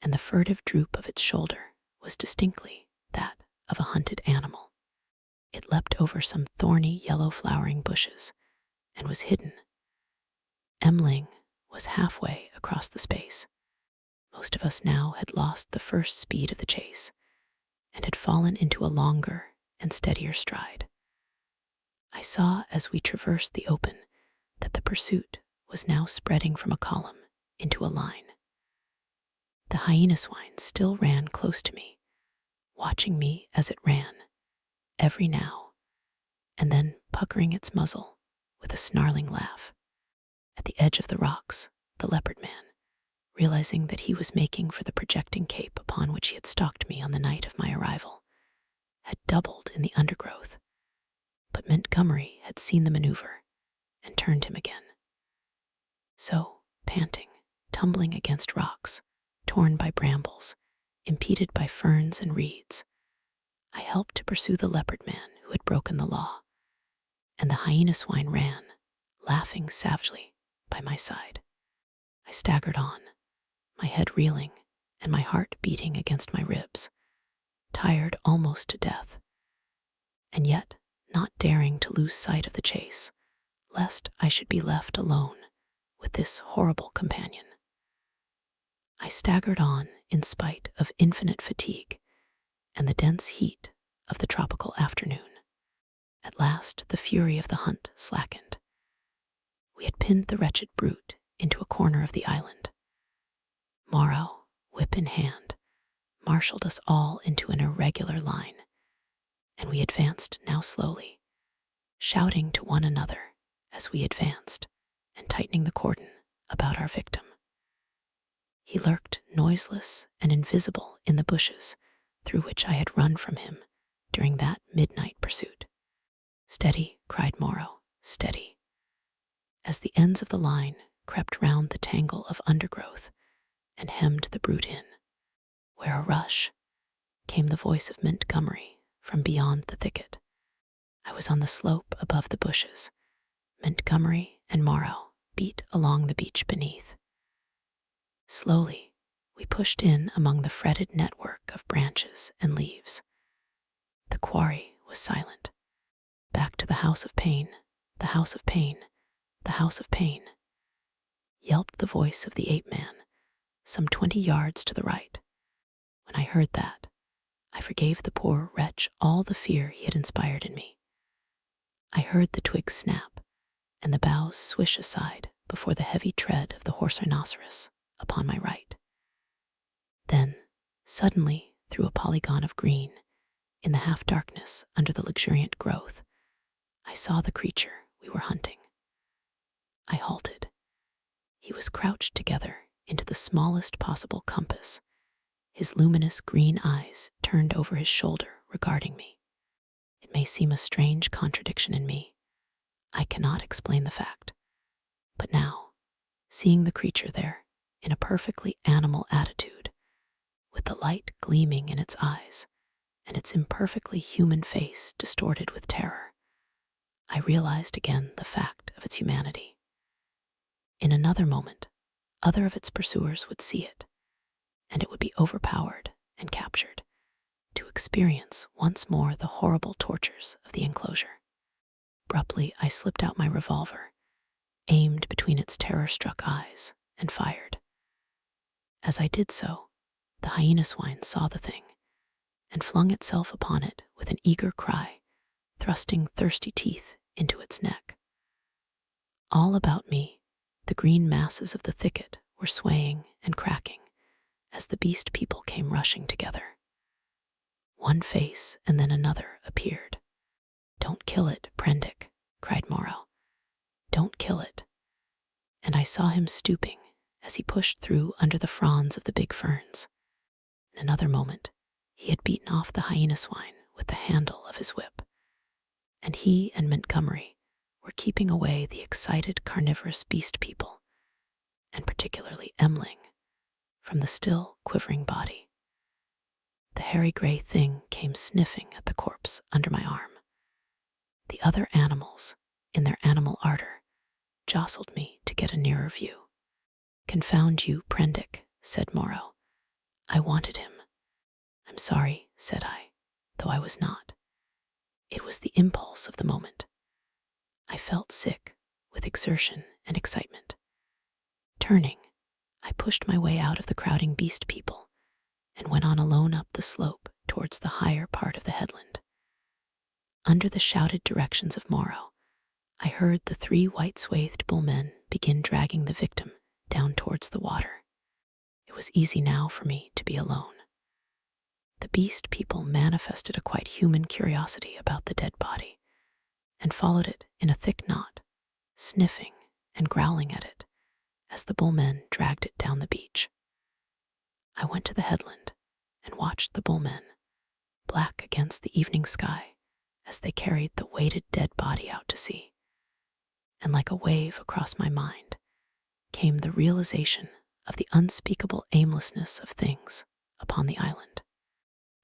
and the furtive droop of its shoulder was distinctly that of a hunted animal. It leapt over some thorny yellow flowering bushes and was hidden. Emling was halfway across the space. Most of us now had lost the first speed of the chase and had fallen into a longer and steadier stride. I saw as we traversed the open that the pursuit was now spreading from a column into a line. The hyena swine still ran close to me, watching me as it ran, every now and then puckering its muzzle with a snarling laugh. At the edge of the rocks, the leopard man, realizing that he was making for the projecting cape upon which he had stalked me on the night of my arrival, had doubled in the undergrowth, but Montgomery had seen the maneuver and turned him again. So, panting, tumbling against rocks, torn by brambles, impeded by ferns and reeds, I helped to pursue the leopard man who had broken the law, and the hyena swine ran, laughing savagely, by my side. I staggered on, my head reeling and my heart beating against my ribs, tired almost to death, and yet not daring to lose sight of the chase, lest I should be left alone with this horrible companion. I staggered on in spite of infinite fatigue and the dense heat of the tropical afternoon. At last the fury of the hunt slackened. We had pinned the wretched brute into a corner of the island. Moreau, whip in hand, marshaled us all into an irregular line, and we advanced now slowly, shouting to one another as we advanced and tightening the cordon about our victim. He lurked noiseless and invisible in the bushes through which I had run from him during that midnight pursuit. Steady, cried Moreau, steady. As the ends of the line crept round the tangle of undergrowth and hemmed the brute in, where a rush, came the voice of Montgomery from beyond the thicket. I was on the slope above the bushes. Montgomery and Moreau beat along the beach beneath. Slowly, we pushed in among the fretted network of branches and leaves. The quarry was silent. Back to the house of pain, the house of pain, the house of pain, yelped the voice of the ape-man, some 20 yards to the right. When I heard that, I forgave the poor wretch all the fear he had inspired in me. I heard the twigs snap and the boughs swish aside before the heavy tread of the horse rhinoceros upon my right. Then, suddenly, through a polygon of green, in the half-darkness under the luxuriant growth, I saw the creature we were hunting. I halted. He was crouched together into the smallest possible compass, his luminous green eyes turned over his shoulder regarding me. It may seem a strange contradiction in me. I cannot explain the fact. But now, seeing the creature there in a perfectly animal attitude, with the light gleaming in its eyes and its imperfectly human face distorted with terror, I realized again the fact of its humanity. In another moment, other of its pursuers would see it, and it would be overpowered and captured, to experience once more the horrible tortures of the enclosure. Abruptly, I slipped out my revolver, aimed between its terror-struck eyes, and fired. As I did so, the hyena swine saw the thing and flung itself upon it with an eager cry, thrusting thirsty teeth into its neck. All about me, the green masses of the thicket were swaying and cracking as the beast people came rushing together. One face and then another appeared. "Don't kill it, Prendick," cried Moreau. "Don't kill it." And I saw him stooping as he pushed through under the fronds of the big ferns. In another moment, he had beaten off the hyena swine with the handle of his whip, and he and Montgomery were keeping away the excited carnivorous beast people, and particularly Emling, from the still quivering body. The hairy gray thing came sniffing at the corpse under my arm. The other animals, in their animal ardor, jostled me to get a nearer view. "Confound you, Prendick," said Moreau. "I wanted him." "I'm sorry," said I, though I was not. It was the impulse of the moment. I felt sick with exertion and excitement. Turning, I pushed my way out of the crowding beast people and went on alone up the slope towards the higher part of the headland. Under the shouted directions of Moreau, I heard the 3 white-swathed bullmen begin dragging the victim down towards the water. It was easy now for me to be alone. The beast people manifested a quite human curiosity about the dead body, and followed it in a thick knot, sniffing and growling at it as the bullmen dragged it down the beach. I went to the headland and watched the bullmen, black against the evening sky, as they carried the weighted dead body out to sea. And like a wave across my mind came the realization of the unspeakable aimlessness of things upon the island.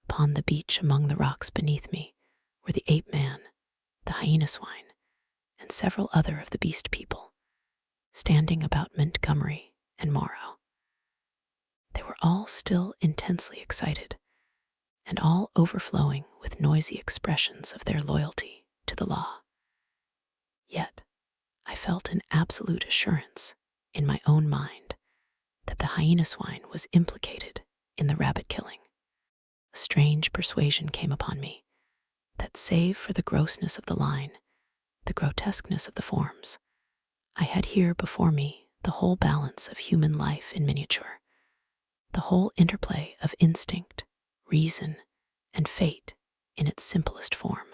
Upon the beach among the rocks beneath me were the ape-man, the hyena swine, and several other of the beast people, standing about Montgomery and Moreau. They were all still intensely excited, and all overflowing with noisy expressions of their loyalty to the law. Yet I felt an absolute assurance in my own mind that the hyena swine was implicated in the rabbit killing. A strange persuasion came upon me that, save for the grossness of the line, the grotesqueness of the forms, I had here before me the whole balance of human life in miniature, the whole interplay of instinct, reason, and fate in its simplest form.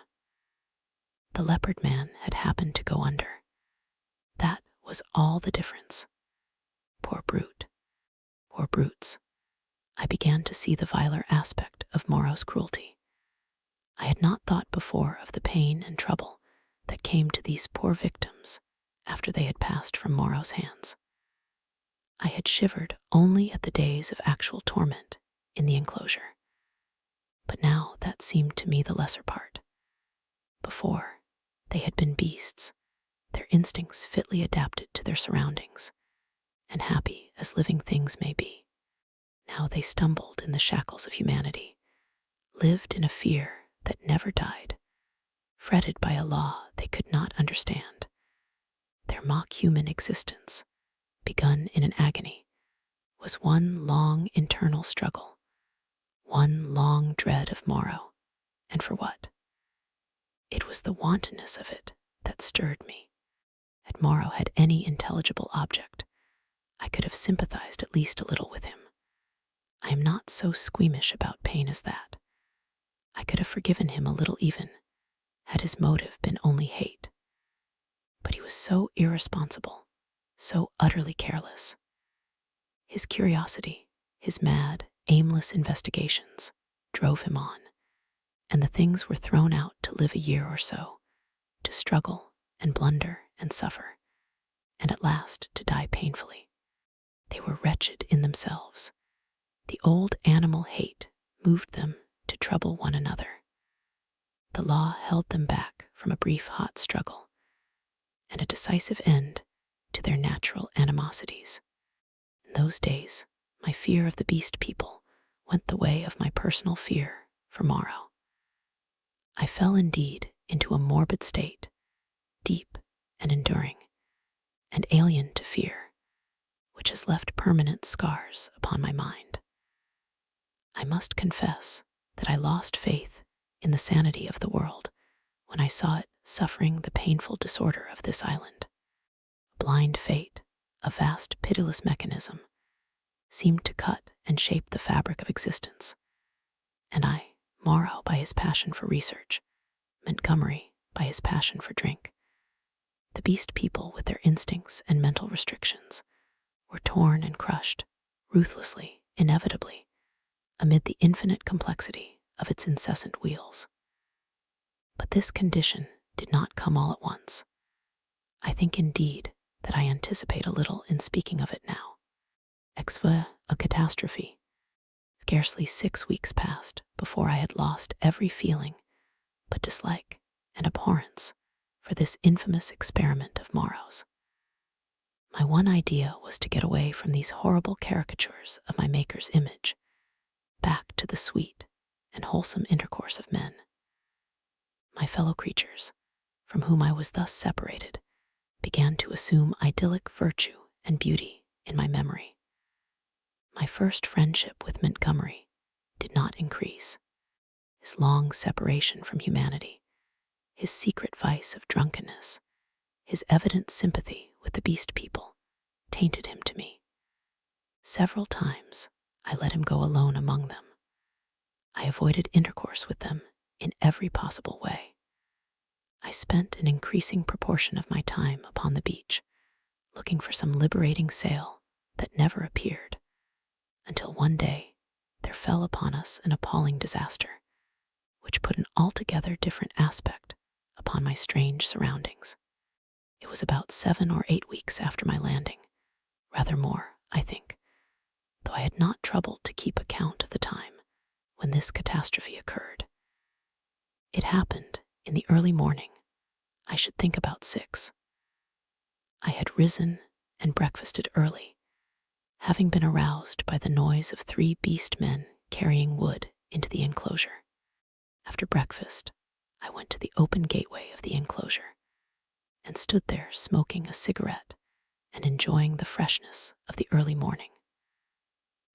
The leopard man had happened to go under. That was all the difference. Poor brute. Poor brutes. I began to see the viler aspect of Moreau's cruelty. I had not thought before of the pain and trouble that came to these poor victims after they had passed from Moreau's hands. I had shivered only at the days of actual torment in the enclosure. But now that seemed to me the lesser part. Before, they had been beasts, their instincts fitly adapted to their surroundings, and happy as living things may be. Now they stumbled in the shackles of humanity, lived in a fear that never died, fretted by a law they could not understand. Their mock-human existence, begun in an agony, was one long internal struggle, one long dread of Moreau. And for what? It was the wantonness of it that stirred me. Had Moreau had any intelligible object, I could have sympathized at least a little with him. I am not so squeamish about pain as that. I could have forgiven him a little even, Had his motive been only hate? But he was so irresponsible, so utterly careless. His curiosity, his mad, aimless investigations, drove him on, and the things were thrown out to live a year or so, to struggle and blunder and suffer, and at last to die painfully. They were wretched in themselves. The old animal hate moved them to trouble one another. The law held them back from a brief hot struggle, and a decisive end to their natural animosities. In those days, my fear of the beast people went the way of my personal fear for Moreau. I fell indeed into a morbid state, deep and enduring, and alien to fear, which has left permanent scars upon my mind. I must confess that I lost faith in the sanity of the world when I saw it suffering the painful disorder of this island. A blind fate, a vast pitiless mechanism, seemed to cut and shape the fabric of existence. And I, Moreau by his passion for research, Montgomery by his passion for drink, the beast people with their instincts and mental restrictions, were torn and crushed, ruthlessly, inevitably, amid the infinite complexity of its incessant wheels. But this condition did not come all at once. I think indeed that I anticipate a little in speaking of it now. Exva, a catastrophe. Scarcely 6 weeks passed before I had lost every feeling but dislike and abhorrence for this infamous experiment of Moreau's. My one idea was to get away from these horrible caricatures of my Maker's image, back to the sweet and wholesome intercourse of men. My fellow creatures, from whom I was thus separated, began to assume idyllic virtue and beauty in my memory. My first friendship with Montgomery did not increase. His long separation from humanity, his secret vice of drunkenness, his evident sympathy with the beast people tainted him to me. Several times I let him go alone among them. I avoided intercourse with them in every possible way. I spent an increasing proportion of my time upon the beach, looking for some liberating sail that never appeared, until one day there fell upon us an appalling disaster, which put an altogether different aspect upon my strange surroundings. It was about 7 or 8 weeks after my landing, rather more, I think, though I had not troubled to keep account of the time when this catastrophe occurred. It happened in the early morning, I should think about 6. I had risen and breakfasted early, having been aroused by the noise of 3 beast men carrying wood into the enclosure. After breakfast, I went to the open gateway of the enclosure and stood there smoking a cigarette and enjoying the freshness of the early morning.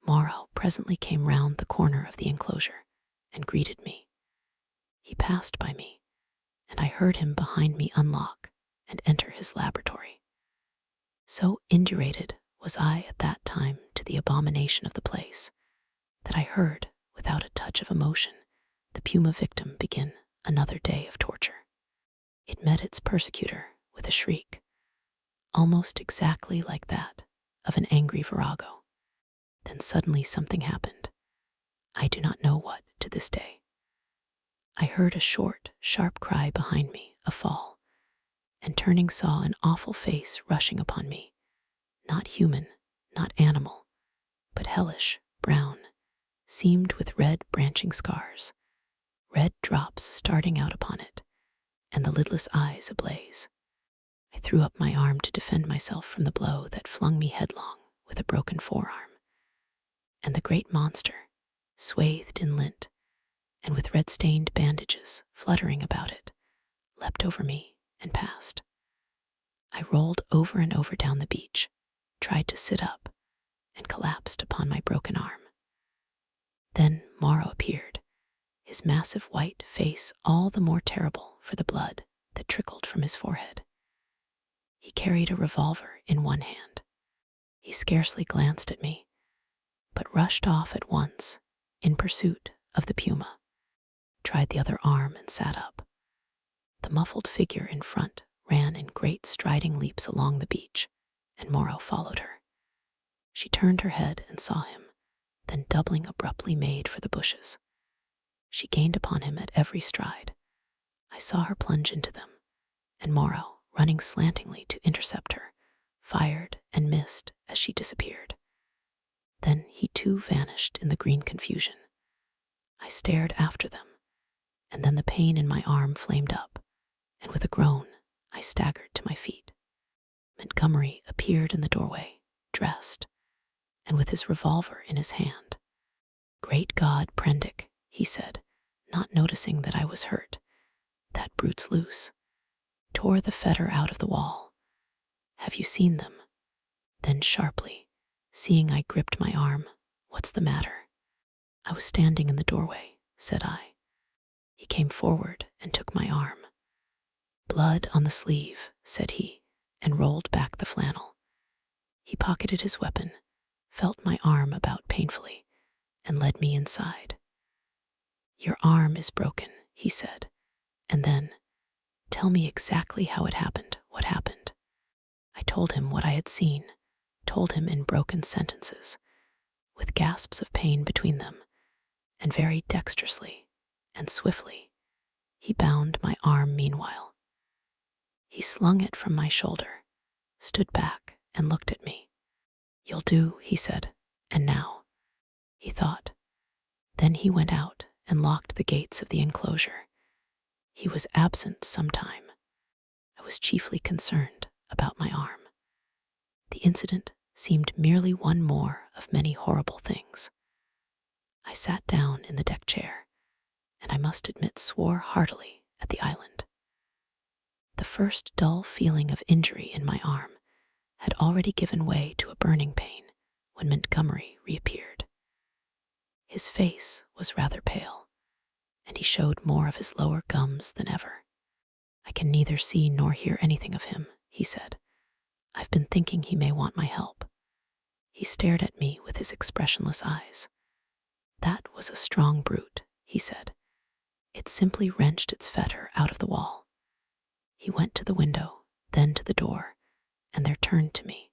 Moreau presently came round the corner of the enclosure and greeted me. He passed by me, and I heard him behind me unlock and enter his laboratory. So indurated was I at that time to the abomination of the place that I heard, without a touch of emotion, the puma victim begin another day of torture. It met its persecutor with a shriek, almost exactly like that of an angry virago. Then suddenly something happened. I do not know what to this day. I heard a short, sharp cry behind me, a fall, and turning saw an awful face rushing upon me, not human, not animal, but hellish, brown, seamed with red branching scars, red drops starting out upon it, and the lidless eyes ablaze. I threw up my arm to defend myself from the blow that flung me headlong with a broken forearm, and the great monster, swathed in lint, and with red-stained bandages fluttering about it, leapt over me and passed. I rolled over and over down the beach, tried to sit up, and collapsed upon my broken arm. Then Moreau appeared, his massive white face all the more terrible for the blood that trickled from his forehead. He carried a revolver in one hand. He scarcely glanced at me, but rushed off at once in pursuit of the puma, tried the other arm and sat up. The muffled figure in front ran in great striding leaps along the beach, and Moreau followed her. She turned her head and saw him, then doubling abruptly made for the bushes. She gained upon him at every stride. I saw her plunge into them, and Moreau, running slantingly to intercept her, fired and missed as she disappeared. Then he too vanished in the green confusion. I stared after them, and then the pain in my arm flamed up, and with a groan, I staggered to my feet. Montgomery appeared in the doorway, dressed, and with his revolver in his hand. "Great God, Prendick," he said, not noticing that I was hurt. "That brute's loose. Tore the fetter out of the wall. Have you seen them?" Then sharply, seeing I gripped my arm, "What's the matter?" "I was standing in the doorway," said I. He came forward and took my arm. "Blood on the sleeve," said he, and rolled back the flannel. He pocketed his weapon, felt my arm about painfully, and led me inside. "Your arm is broken," he said, and then, "Tell me exactly how it happened. What happened?" I told him what I had seen, told him in broken sentences, with gasps of pain between them, and very dexterously and swiftly he bound my arm meanwhile. He slung it from my shoulder, stood back, and looked at me. "You'll do," he said. "And now?" He thought. Then he went out and locked the gates of the enclosure. He was absent some time. I was chiefly concerned about my arm. The incident seemed merely one more of many horrible things. I sat down in the deck chair, and I must admit swore heartily at the island. The first dull feeling of injury in my arm had already given way to a burning pain when Montgomery reappeared. His face was rather pale, and he showed more of his lower gums than ever. "I can neither see nor hear anything of him," he said. "I've been thinking he may want my help." He stared at me with his expressionless eyes. "That was a strong brute," he said. "It simply wrenched its fetter out of the wall." He went to the window, then to the door, and there turned to me.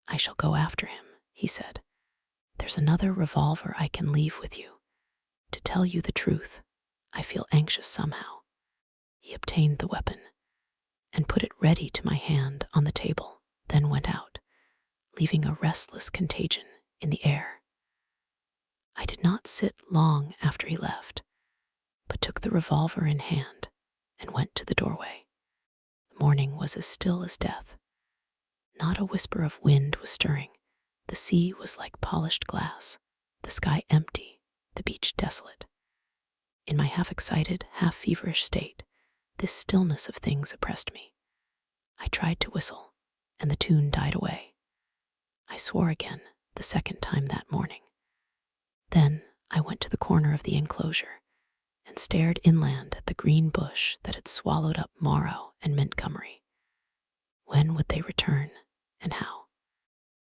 "I shall go after him," he said. "There's another revolver I can leave with you. To tell you the truth, I feel anxious somehow." He obtained the weapon and put it ready to my hand on the table, then went out, leaving a restless contagion in the air. I did not sit long after he left, but took the revolver in hand and went to the doorway. The morning was as still as death. Not a whisper of wind was stirring. The sea was like polished glass, the sky empty, the beach desolate. In my half-excited, half-feverish state, this stillness of things oppressed me. I tried to whistle, and the tune died away. I swore again, the second time that morning. Then I went to the corner of the enclosure and stared inland at the green bush that had swallowed up Moreau and Montgomery. When would they return, and how?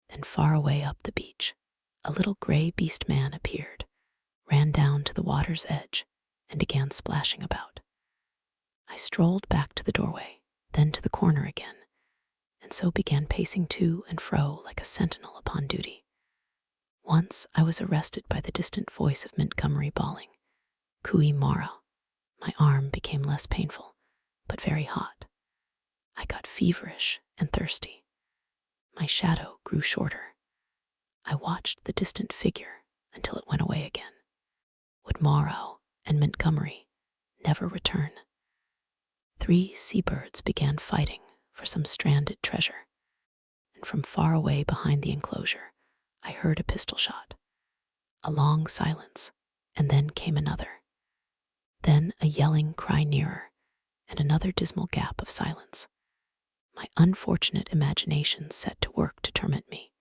Then far away up the beach, a little gray beast man appeared, ran down to the water's edge, and began splashing about. I strolled back to the doorway, then to the corner again, and so began pacing to and fro like a sentinel upon duty. Once I was arrested by the distant voice of Montgomery bawling, "Cooey Moreau." My arm became less painful, but very hot. I got feverish and thirsty. My shadow grew shorter. I watched the distant figure until it went away again. Would Moreau and Montgomery never return? 3 seabirds began fighting for some stranded treasure, and from far away behind the enclosure, I heard a pistol shot. A long silence, and then came another. Then a yelling cry nearer, and another dismal gap of silence. My unfortunate imagination set to work to torment me.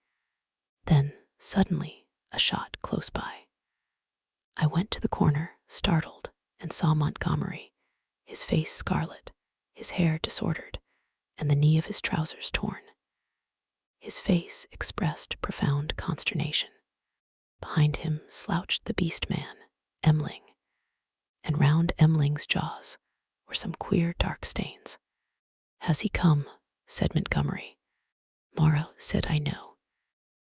Then, suddenly, a shot close by. I went to the corner, startled, and saw Montgomery, his face scarlet, his hair disordered, and the knee of his trousers torn. His face expressed profound consternation. Behind him slouched the beast man, Emling, and round Emling's jaws were some queer dark stains. "Has he come?" said Montgomery. Moreau said, "I know."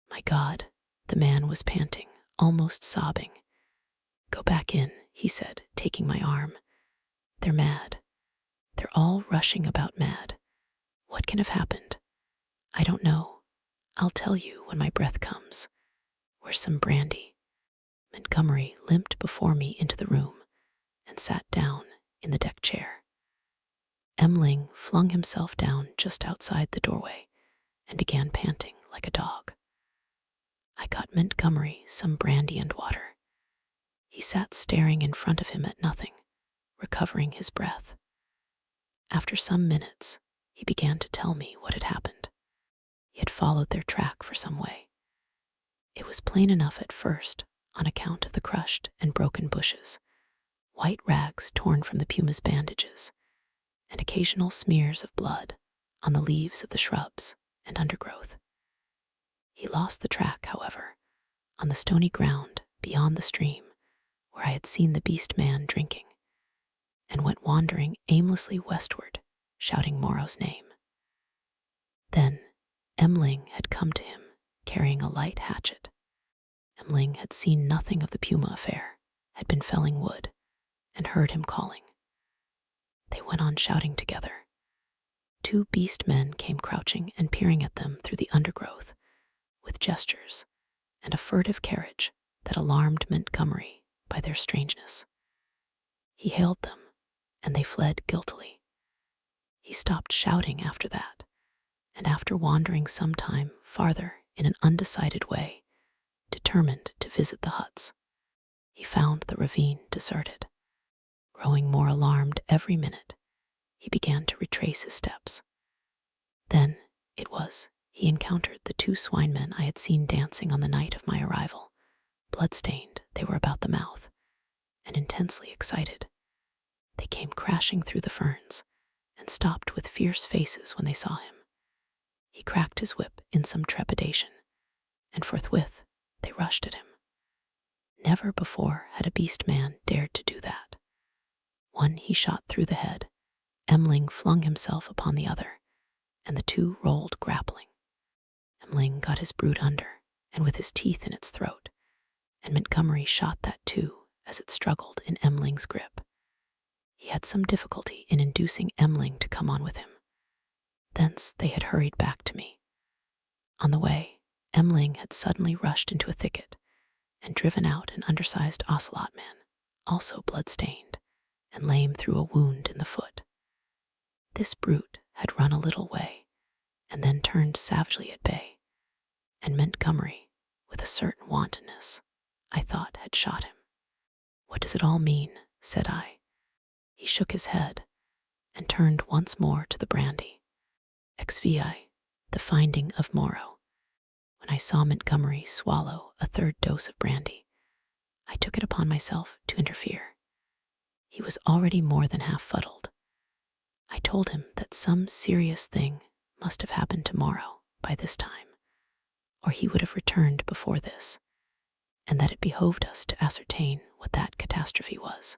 My God, the man was panting, almost sobbing. "Go back in," he said, taking my arm. "They're mad. They're all rushing about mad. What can have happened? I don't know. I'll tell you when my breath comes. Where's some brandy?" Montgomery limped before me into the room and sat down in the deck chair. Emling flung himself down just outside the doorway and began panting like a dog. I got Montgomery some brandy and water. He sat staring in front of him at nothing, recovering his breath. After some minutes, he began to tell me what had happened. He had followed their track for some way. It was plain enough at first on account of the crushed and broken bushes, white rags torn from the puma's bandages, and occasional smears of blood on the leaves of the shrubs and undergrowth. He lost the track, however, on the stony ground beyond the stream where I had seen the beast man drinking, and went wandering aimlessly westward, shouting Moreau's name. Then Emling had come to him, carrying a light hatchet. Emling had seen nothing of the puma affair, had been felling wood, and heard him calling. They went on shouting together. Two beast men came crouching and peering at them through the undergrowth, with gestures and a furtive carriage that alarmed Montgomery by their strangeness. He hailed them, and they fled guiltily. He stopped shouting after that, and after wandering some time farther in an undecided way, determined to visit the huts. He found the ravine deserted. Growing more alarmed every minute, he began to retrace his steps. Then it was he encountered the two swinemen I had seen dancing on the night of my arrival. Blood-stained, they were about the mouth, and intensely excited. They came crashing through the ferns, and stopped with fierce faces when they saw him. He cracked his whip in some trepidation, and forthwith they rushed at him. Never before had a beast man dared to do that. One he shot through the head. Emling flung himself upon the other, and the two rolled grappling. Emling got his brute under, and with his teeth in its throat, and Montgomery shot that too as it struggled in Emling's grip. He had some difficulty in inducing Emling to come on with him. Thence they had hurried back to me. On the way, Emling had suddenly rushed into a thicket and driven out an undersized ocelot man, also blood-stained and lame through a wound in the foot. This brute had run a little way and then turned savagely at bay, and Montgomery, with a certain wantonness, I thought had shot him. "What does it all mean?" said I. He shook his head and turned once more to the brandy. XVI. The Finding of Moreau. When I saw Montgomery swallow a third dose of brandy, I took it upon myself to interfere. He was already more than half fuddled. I told him that some serious thing must have happened to Moreau by this time, or he would have returned before this, and that it behoved us to ascertain what that catastrophe was.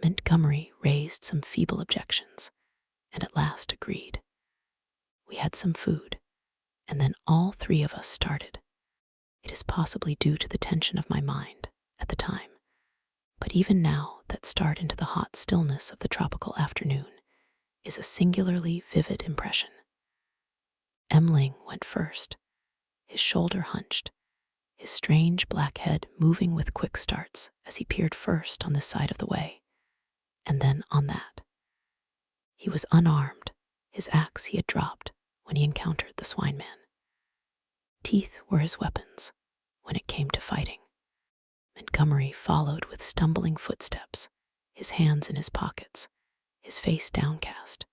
Montgomery raised some feeble objections, and at last agreed. We had some food, and then all three of us started. It is possibly due to the tension of my mind at the time, but even now that start into the hot stillness of the tropical afternoon is a singularly vivid impression. Emling went first, his shoulder hunched, his strange black head moving with quick starts as he peered first on this side of the way, and then on that. He was unarmed, his axe he had dropped when he encountered the swine man. Teeth were his weapons when it came to fighting. Montgomery followed with stumbling footsteps, his hands in his pockets, his face downcast.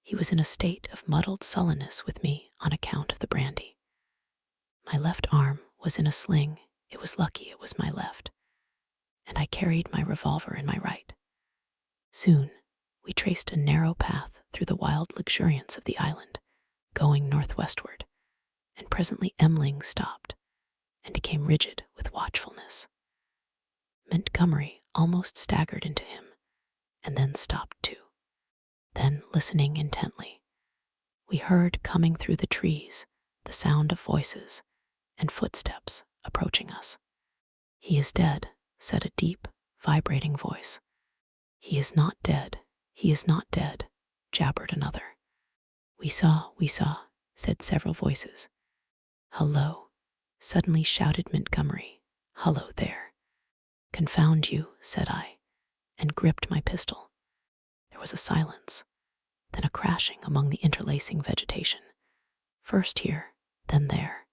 He was in a state of muddled sullenness with me on account of the brandy. My left arm was in a sling. It was lucky it was my left, and I carried my revolver in my right. Soon we traced a narrow path through the wild luxuriance of the island, going northwestward, and presently Emling stopped and became rigid with watchfulness. Montgomery almost staggered into him, and then stopped too. Then, listening intently, we heard coming through the trees the sound of voices and footsteps approaching us. "He is dead," said a deep, vibrating voice. "He is not dead. He is not dead," jabbered another. We saw," said several voices. "Hello," suddenly shouted Montgomery. "Hello there." "Confound you," said I, and gripped my pistol. There was a silence, then a crashing among the interlacing vegetation. First here, then there,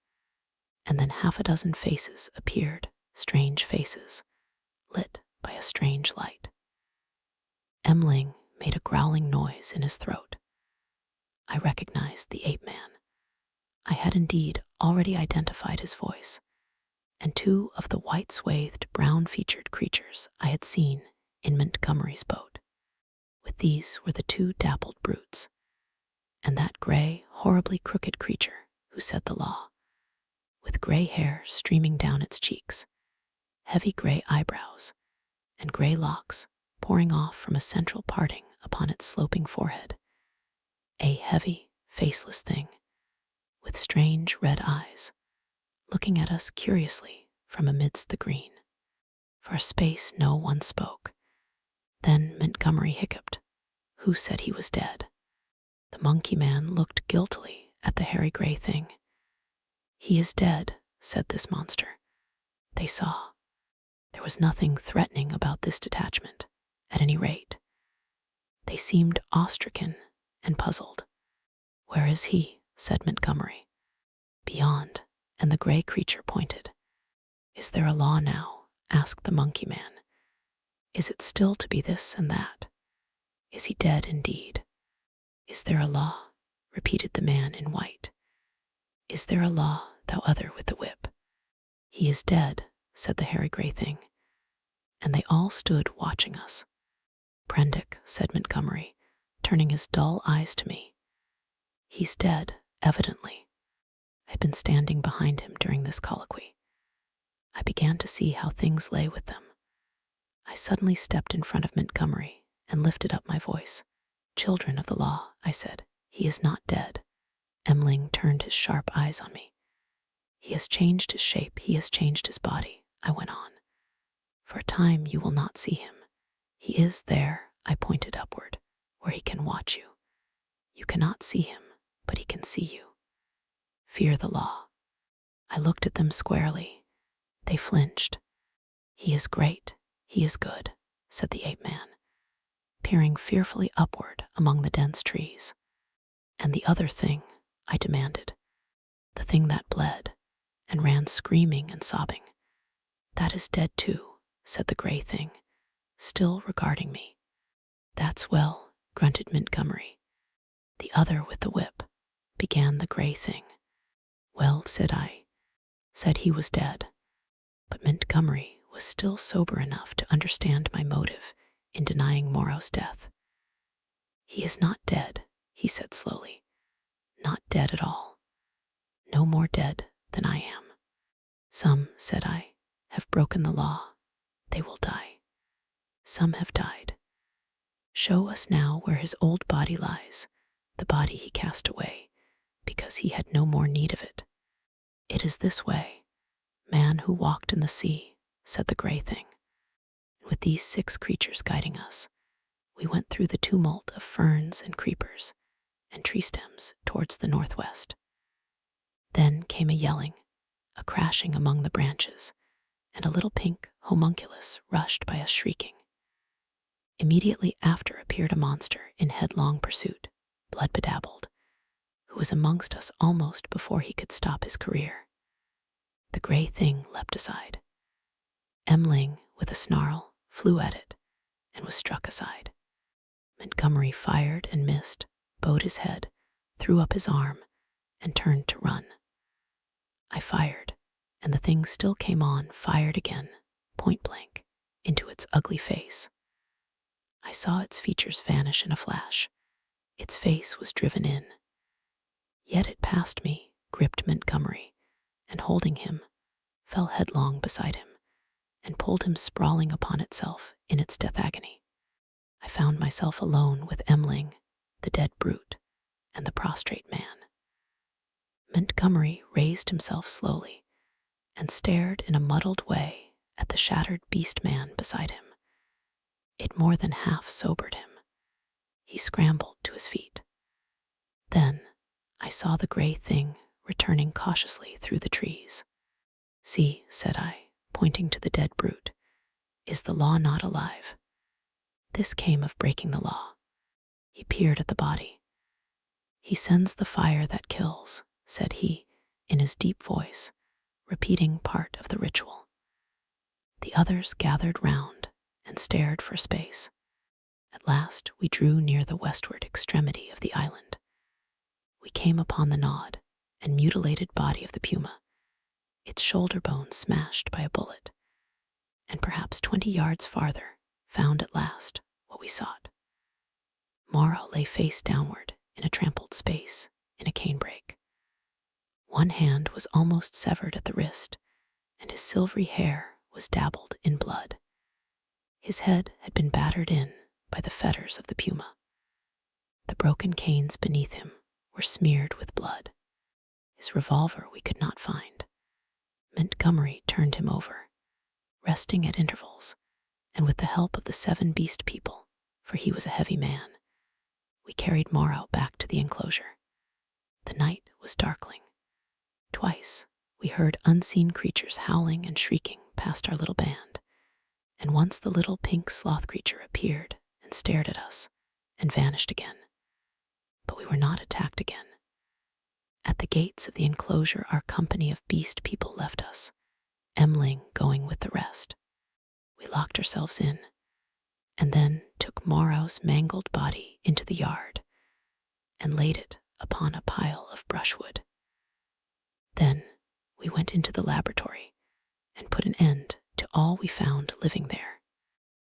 and then half a dozen faces appeared, strange faces, lit by a strange light. Emling made a growling noise in his throat. I recognized the ape-man. I had indeed already identified his voice, and two of the white-swathed, brown-featured creatures I had seen in Montgomery's boat. With these were the two dappled brutes, and that gray, horribly crooked creature who said the law, with gray hair streaming down its cheeks, heavy gray eyebrows, and gray locks pouring off from a central parting upon its sloping forehead. A heavy, faceless thing, with strange red eyes, looking at us curiously from amidst the green. For a space no one spoke. Then Montgomery hiccuped. "Who said he was dead?" The monkey man looked guiltily at the hairy gray thing. "He is dead," said this monster. They saw. There was nothing threatening about this detachment, at any rate. They seemed awe-stricken and puzzled. "Where is he?" said Montgomery. "Beyond," and the gray creature pointed. "Is there a law now?" asked the monkey man. "Is it still to be this and that? Is he dead indeed?" "Is there a law?" repeated the man in white. "Is there a law, thou other with the whip?" "He is dead," said the hairy gray thing, and they all stood watching us. "Prendick," said Montgomery, turning his dull eyes to me. "He's dead, evidently." I'd been standing behind him during this colloquy. I began to see how things lay with them. I suddenly stepped in front of Montgomery and lifted up my voice. "Children of the law," I said, "he is not dead." Emling turned his sharp eyes on me. "He has changed his shape, he has changed his body," I went on. "For a time you will not see him. He is there," I pointed upward, "where he can watch you. You cannot see him, but he can see you. Fear the law." I looked at them squarely. They flinched. "He is great, he is good," said the ape-man, peering fearfully upward among the dense trees. "And the other thing," I demanded, "the thing that bled and ran screaming and sobbing, that is dead too," said the gray thing, still regarding me. "That's well," grunted Montgomery. "The other with the whip," began the gray thing. "Well," said I, said he was dead. But Montgomery was still sober enough to understand my motive in denying Moreau's death. "He is not dead," he said slowly. "Not dead at all. No more dead than I am. Some," said I, "have broken the law. They will die. Some have died. Show us now where his old body lies, the body he cast away, because he had no more need of it." "It is this way, man who walked in the sea," said the gray thing. And with these 6 creatures guiding us, we went through the tumult of ferns and creepers and tree stems towards the northwest. Then came a yelling, a crashing among the branches, and a little pink homunculus rushed by us shrieking. Immediately after appeared a monster in headlong pursuit, blood-bedabbled, who was amongst us almost before he could stop his career. The gray thing leapt aside. Emling, with a snarl, flew at it and was struck aside. Montgomery fired and missed, bowed his head, threw up his arm, and turned to run. I fired, and the thing still came on, fired again, point blank, into its ugly face. I saw its features vanish in a flash. Its face was driven in. Yet it passed me, gripped Montgomery, and holding him, fell headlong beside him, and pulled him sprawling upon itself in its death agony. I found myself alone with Emling, the dead brute, and the prostrate man. Montgomery raised himself slowly and stared in a muddled way at the shattered beast man beside him. It more than half sobered him. He scrambled to his feet. Then I saw the gray thing returning cautiously through the trees. "See," said I, pointing to the dead brute, "is the law not alive?" This came of breaking the law. He peered at the body. "He sends the fire that kills," said he, in his deep voice, repeating part of the ritual. The others gathered round and stared for space. At last we drew near the westward extremity of the island. We came upon the gnawed and mutilated body of the puma, its shoulder bone smashed by a bullet, and perhaps 20 yards farther found at last what we sought. Moreau lay face downward in a trampled space in a canebrake. One hand was almost severed at the wrist, and his silvery hair was dabbled in blood. His head had been battered in by the fetters of the puma. The broken canes beneath him were smeared with blood. His revolver we could not find. Montgomery turned him over, resting at intervals, and with the help of the 7 beast people, for he was a heavy man, we carried Moreau back to the enclosure. The night was darkling. Twice we heard unseen creatures howling and shrieking past our little band, and once the little pink sloth creature appeared and stared at us and vanished again. But we were not attacked again. At the gates of the enclosure our company of beast people left us, Emling going with the rest. We locked ourselves in, and then took Moreau's mangled body into the yard and laid it upon a pile of brushwood. Then we went into the laboratory and put an end to all we found living there.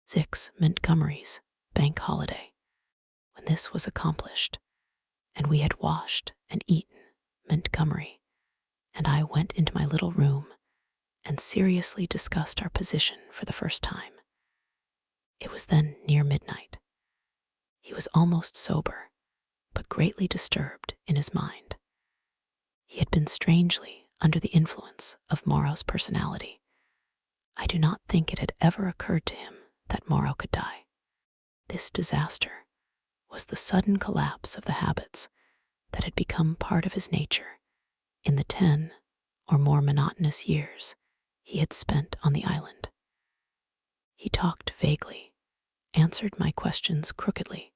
6 Montgomery's bank holiday. When this was accomplished, and we had washed and eaten, Montgomery and I went into my little room and seriously discussed our position for the first time. It was then near midnight. He was almost sober, but greatly disturbed in his mind. He had been strangely under the influence of Moreau's personality. I do not think it had ever occurred to him that Moreau could die. This disaster was the sudden collapse of the habits that had become part of his nature in the 10 or more monotonous years he had spent on the island. He talked vaguely, answered my questions crookedly,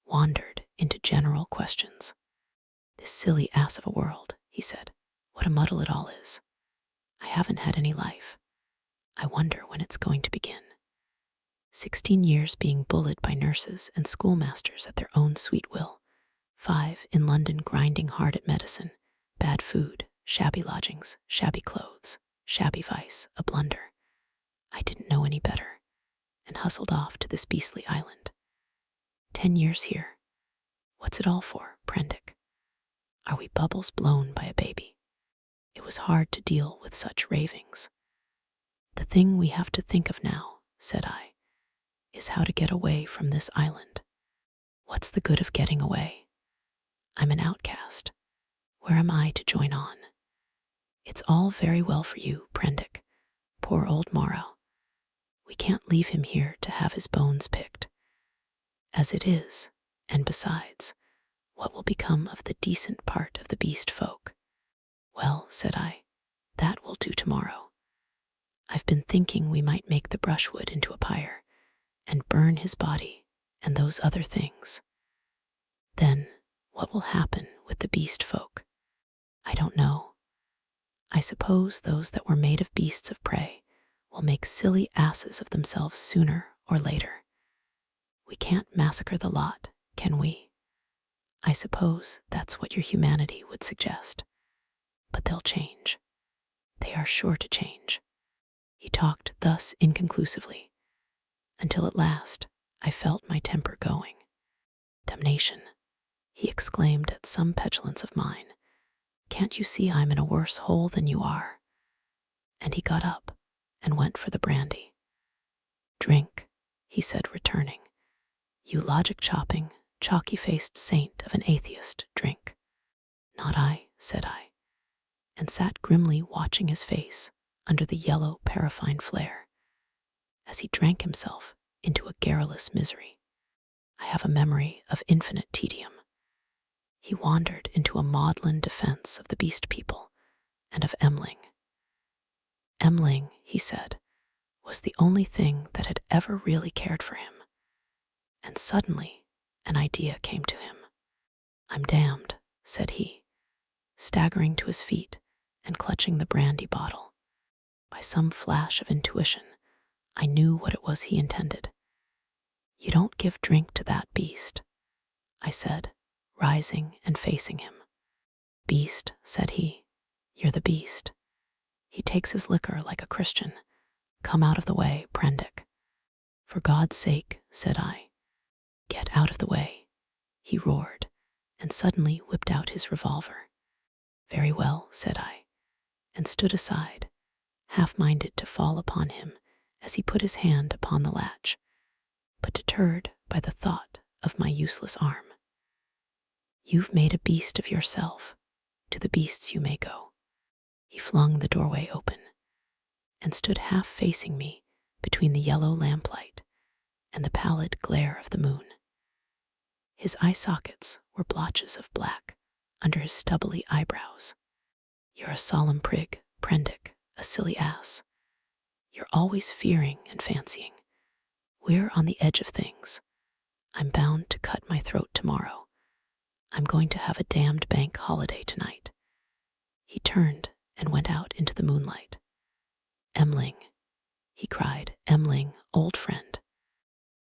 wandered into general questions. "This silly ass of a world," he said. "What a muddle it all is. I haven't had any life. I wonder when it's going to begin. 16 years being bullied by nurses and schoolmasters at their own sweet will. 5 in London grinding hard at medicine, bad food, shabby lodgings, shabby clothes, shabby vice, a blunder. I didn't know any better, and hustled off to this beastly island. 10 years here. What's it all for, Prendick? Are we bubbles blown by a baby?" It was hard to deal with such ravings. "The thing we have to think of now," said I, "is how to get away from this island. What's the good of getting away? I'm an outcast. Where am I to join on? It's all very well for you, Prendick. Poor old Moreau. We can't leave him here to have his bones picked. As it is, and besides, what will become of the decent part of the beast folk?" "Well," said I, "that will do tomorrow. I've been thinking we might make the brushwood into a pyre and burn his body and those other things. Then what will happen with the beast folk? I don't know. I suppose those that were made of beasts of prey will make silly asses of themselves sooner or later. We can't massacre the lot, can we? I suppose that's what your humanity would suggest. But they'll change. They are sure to change." He talked thus inconclusively, until at last I felt my temper going. "Damnation," he exclaimed at some petulance of mine. "Can't you see I'm in a worse hole than you are?" And he got up and went for the brandy. "Drink," he said, returning, You logic-chopping, chalky-faced saint of an atheist, drink. Not I, said I, and sat grimly watching his face under the yellow paraffine flare as he drank himself into a garrulous misery. I have a memory of infinite tedium. He wandered into a maudlin defense of the beast people and of Emling. Emling, he said, was the only thing that had ever really cared for him. And suddenly an idea came to him. I'm damned, said he, staggering to his feet and clutching the brandy bottle. By some flash of intuition, I knew what it was he intended. You don't give drink to that beast, I said, rising and facing him. Beast, said he, you're the beast. He takes his liquor like a Christian. Come out of the way, Prendick. For God's sake, said I. Get out of the way, he roared, and suddenly whipped out his revolver. Very well, said I, and stood aside, half-minded to fall upon him as he put his hand upon the latch, but deterred by the thought of my useless arm. You've made a beast of yourself. To the beasts you may go. He flung the doorway open and stood half facing me between the yellow lamplight and the pallid glare of the moon. His eye sockets were blotches of black under his stubbly eyebrows. You're a solemn prig, Prendick, a silly ass. You're always fearing and fancying. We're on the edge of things. I'm bound to cut my throat tomorrow. I'm going to have a damned bank holiday tonight. He turned and went out into the moonlight. Emling, he cried, Emling, old friend.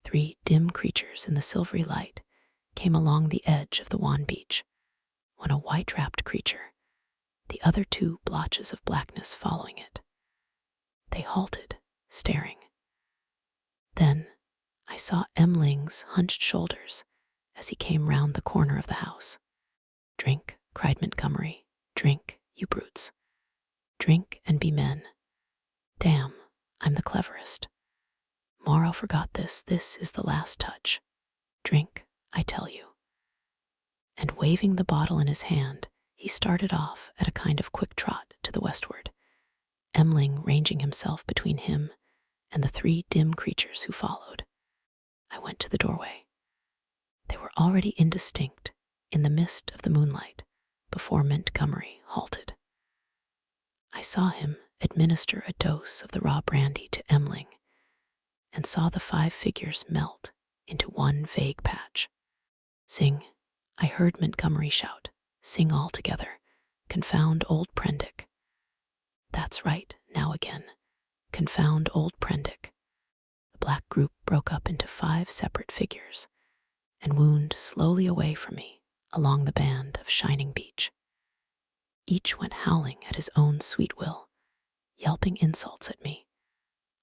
3 dim creatures in the silvery light came along the edge of the wan beach, one a white-wrapped creature, the other 2 blotches of blackness following it. They halted, staring. Then I saw Emling's hunched shoulders as he came round the corner of the house. Drink, cried Montgomery, drink, you brutes. Drink and be men. Damn, I'm the cleverest. Moreau forgot this. This is the last touch. Drink, I tell you. And waving the bottle in his hand, he started off at a kind of quick trot to the westward, Emling ranging himself between him and the 3 dim creatures who followed. I went to the doorway. They were already indistinct in the mist of the moonlight before Montgomery halted. I saw him administer a dose of the raw brandy to Emling and saw the 5 figures melt into one vague patch. Sing, I heard Montgomery shout. Sing all together. Confound old Prendick. That's right, now again. Confound old Prendick. The black group broke up into 5 separate figures and wound slowly away from me along the band of shining beach. Each went howling at his own sweet will, yelping insults at me,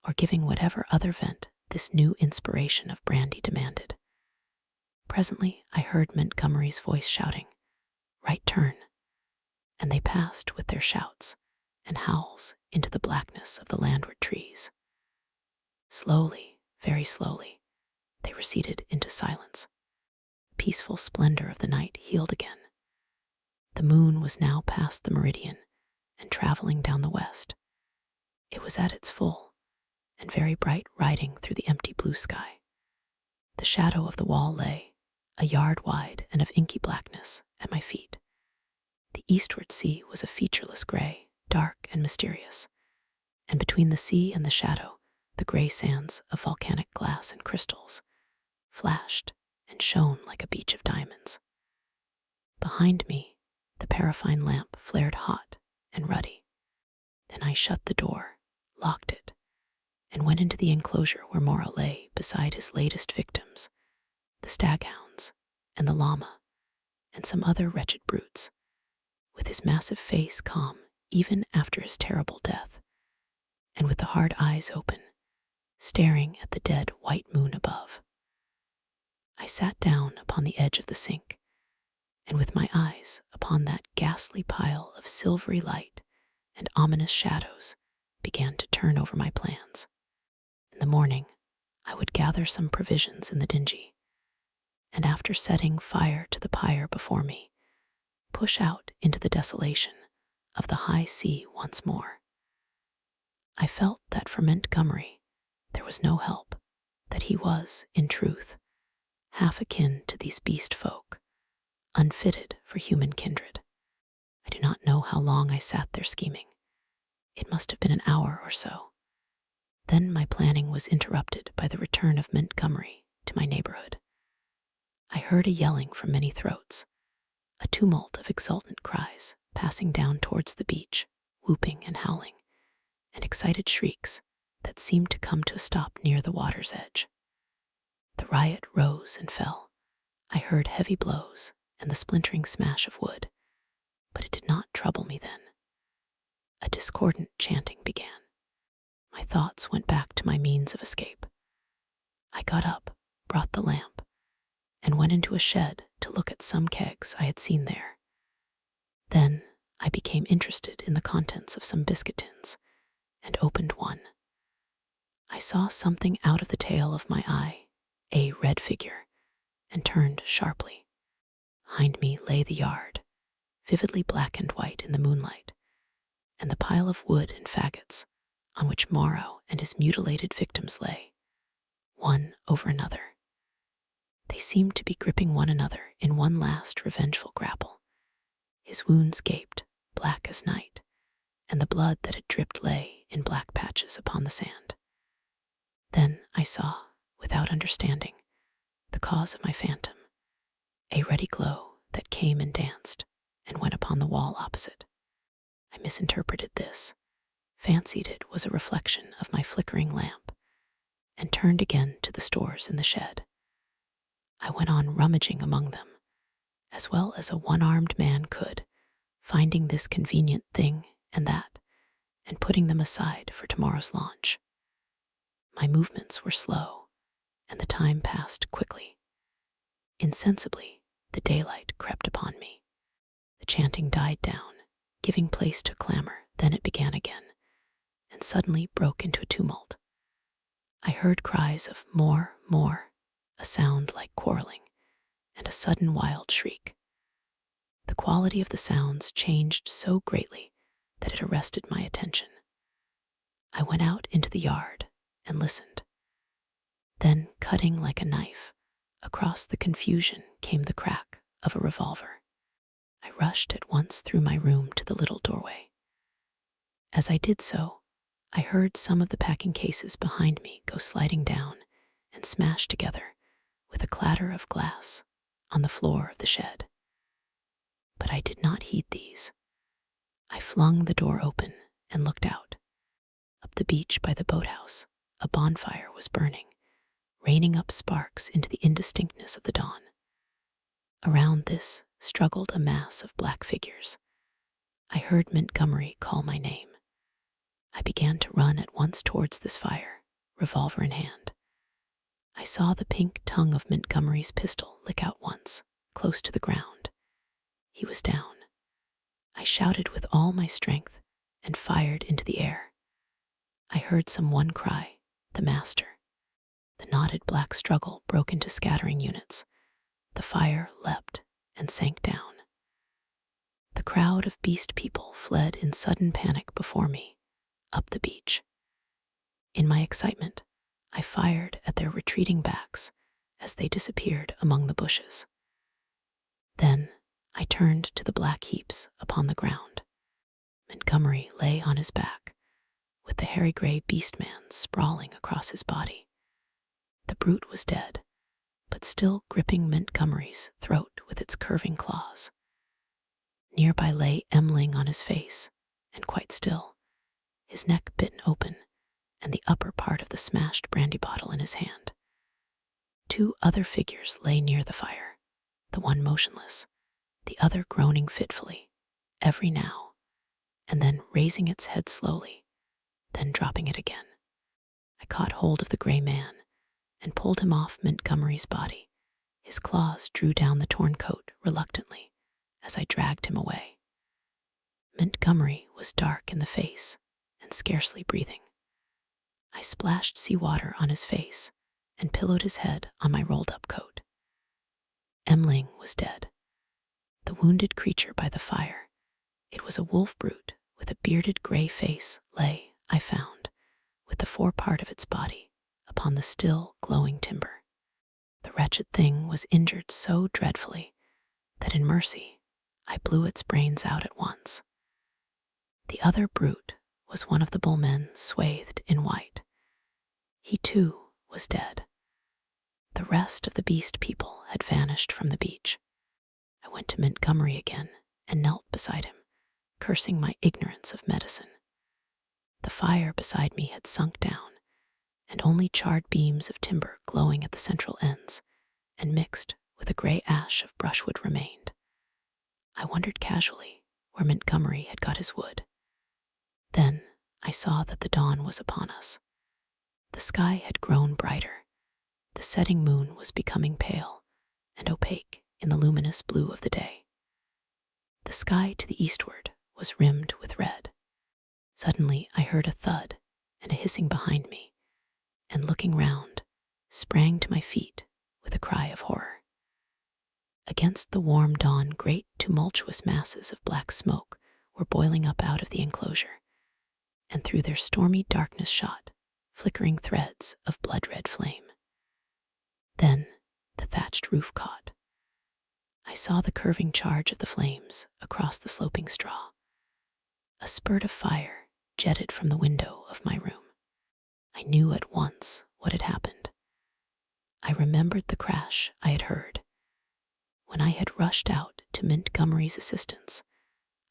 or giving whatever other vent this new inspiration of brandy demanded. Presently I heard Montgomery's voice shouting, right turn, and they passed with their shouts and howls into the blackness of the landward trees. Slowly, very slowly, they receded into silence. The peaceful splendor of the night healed again. The moon was now past the meridian and traveling down the west. It was at its full and very bright, riding through the empty blue sky. The shadow of the wall lay, a yard wide and of inky blackness, at my feet. The eastward sea was a featureless gray, dark and mysterious, and between the sea and the shadow, the gray sands of volcanic glass and crystals flashed and shone like a beach of diamonds. Behind me, the paraffine lamp flared hot and ruddy. Then I shut the door, locked it, and went into the enclosure where Moreau lay beside his latest victims, the staghounds and the llama and some other wretched brutes, with his massive face calm even after his terrible death, and with the hard eyes open, staring at the dead white moon above. I sat down upon the edge of the sink, and with my eyes upon that ghastly pile of silvery light and ominous shadows, began to turn over my plans. In the morning, I would gather some provisions in the dingy, and after setting fire to the pyre before me, push out into the desolation of the high sea once more. I felt that for Montgomery there was no help, that he was, in truth, half akin to these beast folk, unfitted for human kindred. I do not know how long I sat there scheming. It must have been an hour or so. Then my planning was interrupted by the return of Montgomery to my neighborhood. I heard a yelling from many throats, a tumult of exultant cries passing down towards the beach, whooping and howling, and excited shrieks that seemed to come to a stop near the water's edge. The riot rose and fell. I heard heavy blows and the splintering smash of wood, but it did not trouble me then. A discordant chanting began. My thoughts went back to my means of escape. I got up, brought the lamp, and went into a shed to look at some kegs I had seen there. Then I became interested in the contents of some biscuit tins and opened one. I saw something out of the tail of my eye, a red figure, and turned sharply. Behind me lay the yard, vividly black and white in the moonlight, and the pile of wood and faggots on which Moreau and his mutilated victims lay, one over another. They seemed to be gripping one another in one last revengeful grapple. His wounds gaped, black as night, and the blood that had dripped lay in black patches upon the sand. Then I saw, without understanding, the cause of my phantom, a ruddy glow that came and danced and went upon the wall opposite. I misinterpreted this, fancied it was a reflection of my flickering lamp, and turned again to the stores in the shed. I went on rummaging among them, as well as a one-armed man could, finding this convenient thing and that, and putting them aside for tomorrow's launch. My movements were slow, and the time passed quickly. Insensibly, the daylight crept upon me. The chanting died down, giving place to clamor. Then it began again, and suddenly broke into a tumult. I heard cries of more, a sound like quarreling, and a sudden wild shriek. The quality of the sounds changed so greatly that it arrested my attention. I went out into the yard and listened. Then, cutting like a knife, across the confusion came the crack of a revolver. I rushed at once through my room to the little doorway. As I did so, I heard some of the packing cases behind me go sliding down and smash together with a clatter of glass on the floor of the shed. But I did not heed these. I flung the door open and looked out. Up the beach by the boathouse, a bonfire was burning, raining up sparks into the indistinctness of the dawn. Around this struggled a mass of black figures. I heard Montgomery call my name. I began to run at once towards this fire, revolver in hand. I saw the pink tongue of Montgomery's pistol lick out once, close to the ground. He was down. I shouted with all my strength and fired into the air. I heard someone cry, "The master." The knotted black struggle broke into scattering units. The fire leapt and sank down. The crowd of beast people fled in sudden panic before me, up the beach. In my excitement, I fired at their retreating backs as they disappeared among the bushes. Then I turned to the black heaps upon the ground. Montgomery lay on his back, with the hairy gray beast man sprawling across his body. The brute was dead, but still gripping Montgomery's throat with its curving claws. Nearby lay Emling on his face, and quite still, his neck bitten open, and the upper part of the smashed brandy bottle in his hand. Two other figures lay near the fire, the one motionless, the other groaning fitfully, every now and then raising its head slowly, then dropping it again. I caught hold of the gray man and pulled him off Montgomery's body. His claws drew down the torn coat reluctantly as I dragged him away. Montgomery was dark in the face and scarcely breathing. I splashed seawater on his face and pillowed his head on my rolled-up coat. Emling was dead. The wounded creature by the fire, it was a wolf brute with a bearded gray face, lay, I found, with the forepart of its body upon the still glowing timber. The wretched thing was injured so dreadfully that in mercy I blew its brains out at once. The other brute was one of the bullmen swathed in white. He too was dead. The rest of the beast people had vanished from the beach. I went to Montgomery again and knelt beside him, cursing my ignorance of medicine. The fire beside me had sunk down, and only charred beams of timber glowing at the central ends and mixed with a gray ash of brushwood remained. I wondered casually where Montgomery had got his wood. Then I saw that the dawn was upon us. The sky had grown brighter. The setting moon was becoming pale and opaque in the luminous blue of the day. The sky to the eastward was rimmed with red. Suddenly I heard a thud and a hissing behind me, and looking round, sprang to my feet with a cry of horror. Against the warm dawn, great tumultuous masses of black smoke were boiling up out of the enclosure, and through their stormy darkness shot flickering threads of blood-red flame. Then the thatched roof caught. I saw the curving charge of the flames across the sloping straw. A spurt of fire jetted from the window of my room. I knew at once what had happened. I remembered the crash I had heard. When I had rushed out to Montgomery's assistance,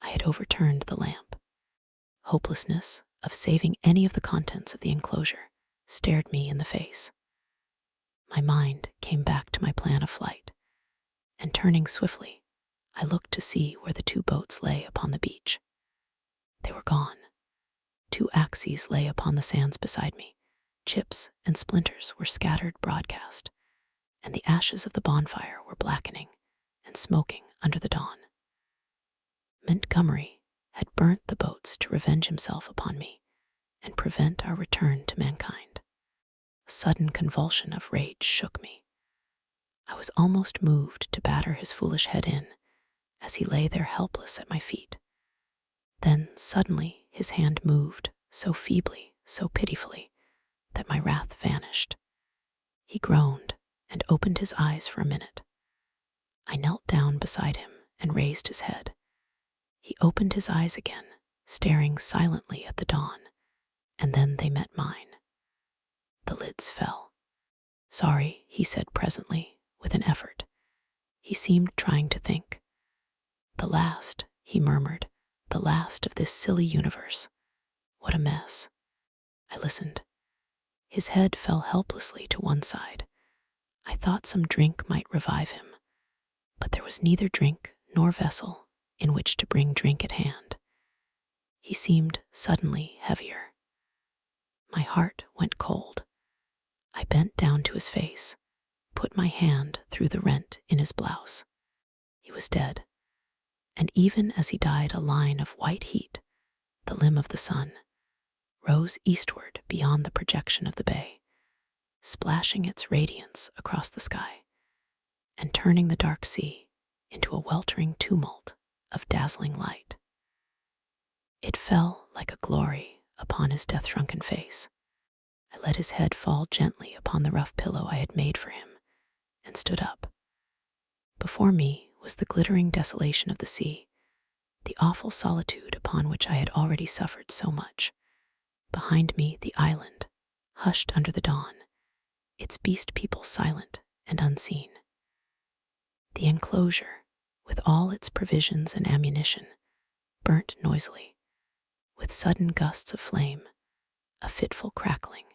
I had overturned the lamp. Hopelessness of saving any of the contents of the enclosure stared me in the face. My mind came back to my plan of flight, and turning swiftly, I looked to see where the 2 boats lay upon the beach. They were gone. 2 axes lay upon the sands beside me. Chips and splinters were scattered broadcast, and the ashes of the bonfire were blackening and smoking under the dawn. Montgomery had burnt the boats to revenge himself upon me and prevent our return to mankind. A sudden convulsion of rage shook me. I was almost moved to batter his foolish head in as he lay there helpless at my feet. Then suddenly his hand moved so feebly, so pitifully, that my wrath vanished. He groaned and opened his eyes for a minute. I knelt down beside him and raised his head. He opened his eyes again, staring silently at the dawn, and then they met mine. The lids fell. "Sorry," he said presently, with an effort. He seemed trying to think. "The last," he murmured, "the last of this silly universe. What a mess." I listened. His head fell helplessly to one side. I thought some drink might revive him, but there was neither drink nor vessel in which to bring drink at hand. He seemed suddenly heavier. My heart went cold. I bent down to his face, put my hand through the rent in his blouse. He was dead, and even as he died, a line of white heat, the limb of the sun, rose eastward beyond the projection of the bay, splashing its radiance across the sky and turning the dark sea into a weltering tumult of dazzling light. It fell like a glory upon his death-shrunken face. I let his head fall gently upon the rough pillow I had made for him and stood up. Before me was the glittering desolation of the sea, the awful solitude upon which I had already suffered so much. Behind me, the island, hushed under the dawn, its beast people silent and unseen. The enclosure, with all its provisions and ammunition, burnt noisily, with sudden gusts of flame, a fitful crackling,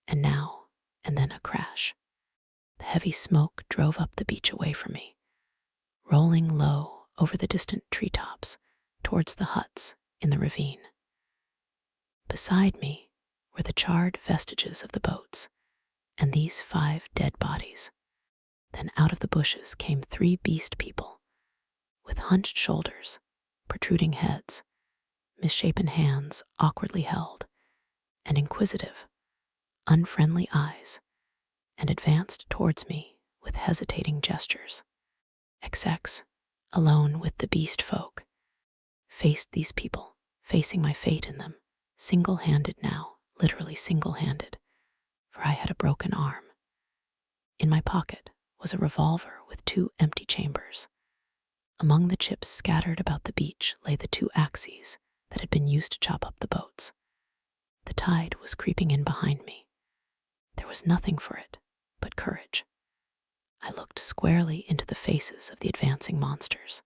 and now and then a crash. The heavy smoke drove up the beach away from me, rolling low over the distant treetops towards the huts in the ravine. Beside me were the charred vestiges of the boats and these 5 dead bodies. Then out of the bushes came 3 beast people, with hunched shoulders, protruding heads, misshapen hands awkwardly held, and inquisitive, unfriendly eyes, and advanced towards me with hesitating gestures. XX, alone with the beast folk, faced these people, facing my fate in them, single-handed now, literally single-handed, for I had a broken arm. In my pocket was a revolver with 2 empty chambers. Among the chips scattered about the beach lay the 2 axes that had been used to chop up the boats. The tide was creeping in behind me. There was nothing for it but courage. I looked squarely into the faces of the advancing monsters.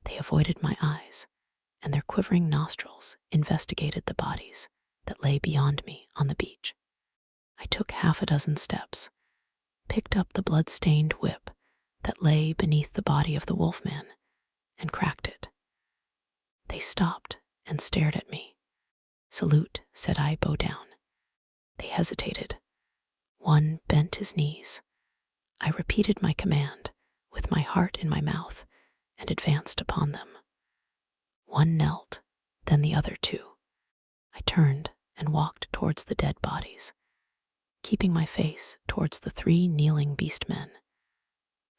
They avoided my eyes, and their quivering nostrils investigated the bodies that lay beyond me on the beach. I took 6 steps, picked up the blood-stained whip that lay beneath the body of the wolfman, and cracked it. They stopped and stared at me. "Salute," said I, "bow down." They hesitated. One bent his knees. I repeated my command with my heart in my mouth and advanced upon them. One knelt, then the other 2. I turned and walked towards the dead bodies, keeping my face towards the 3 kneeling beast men,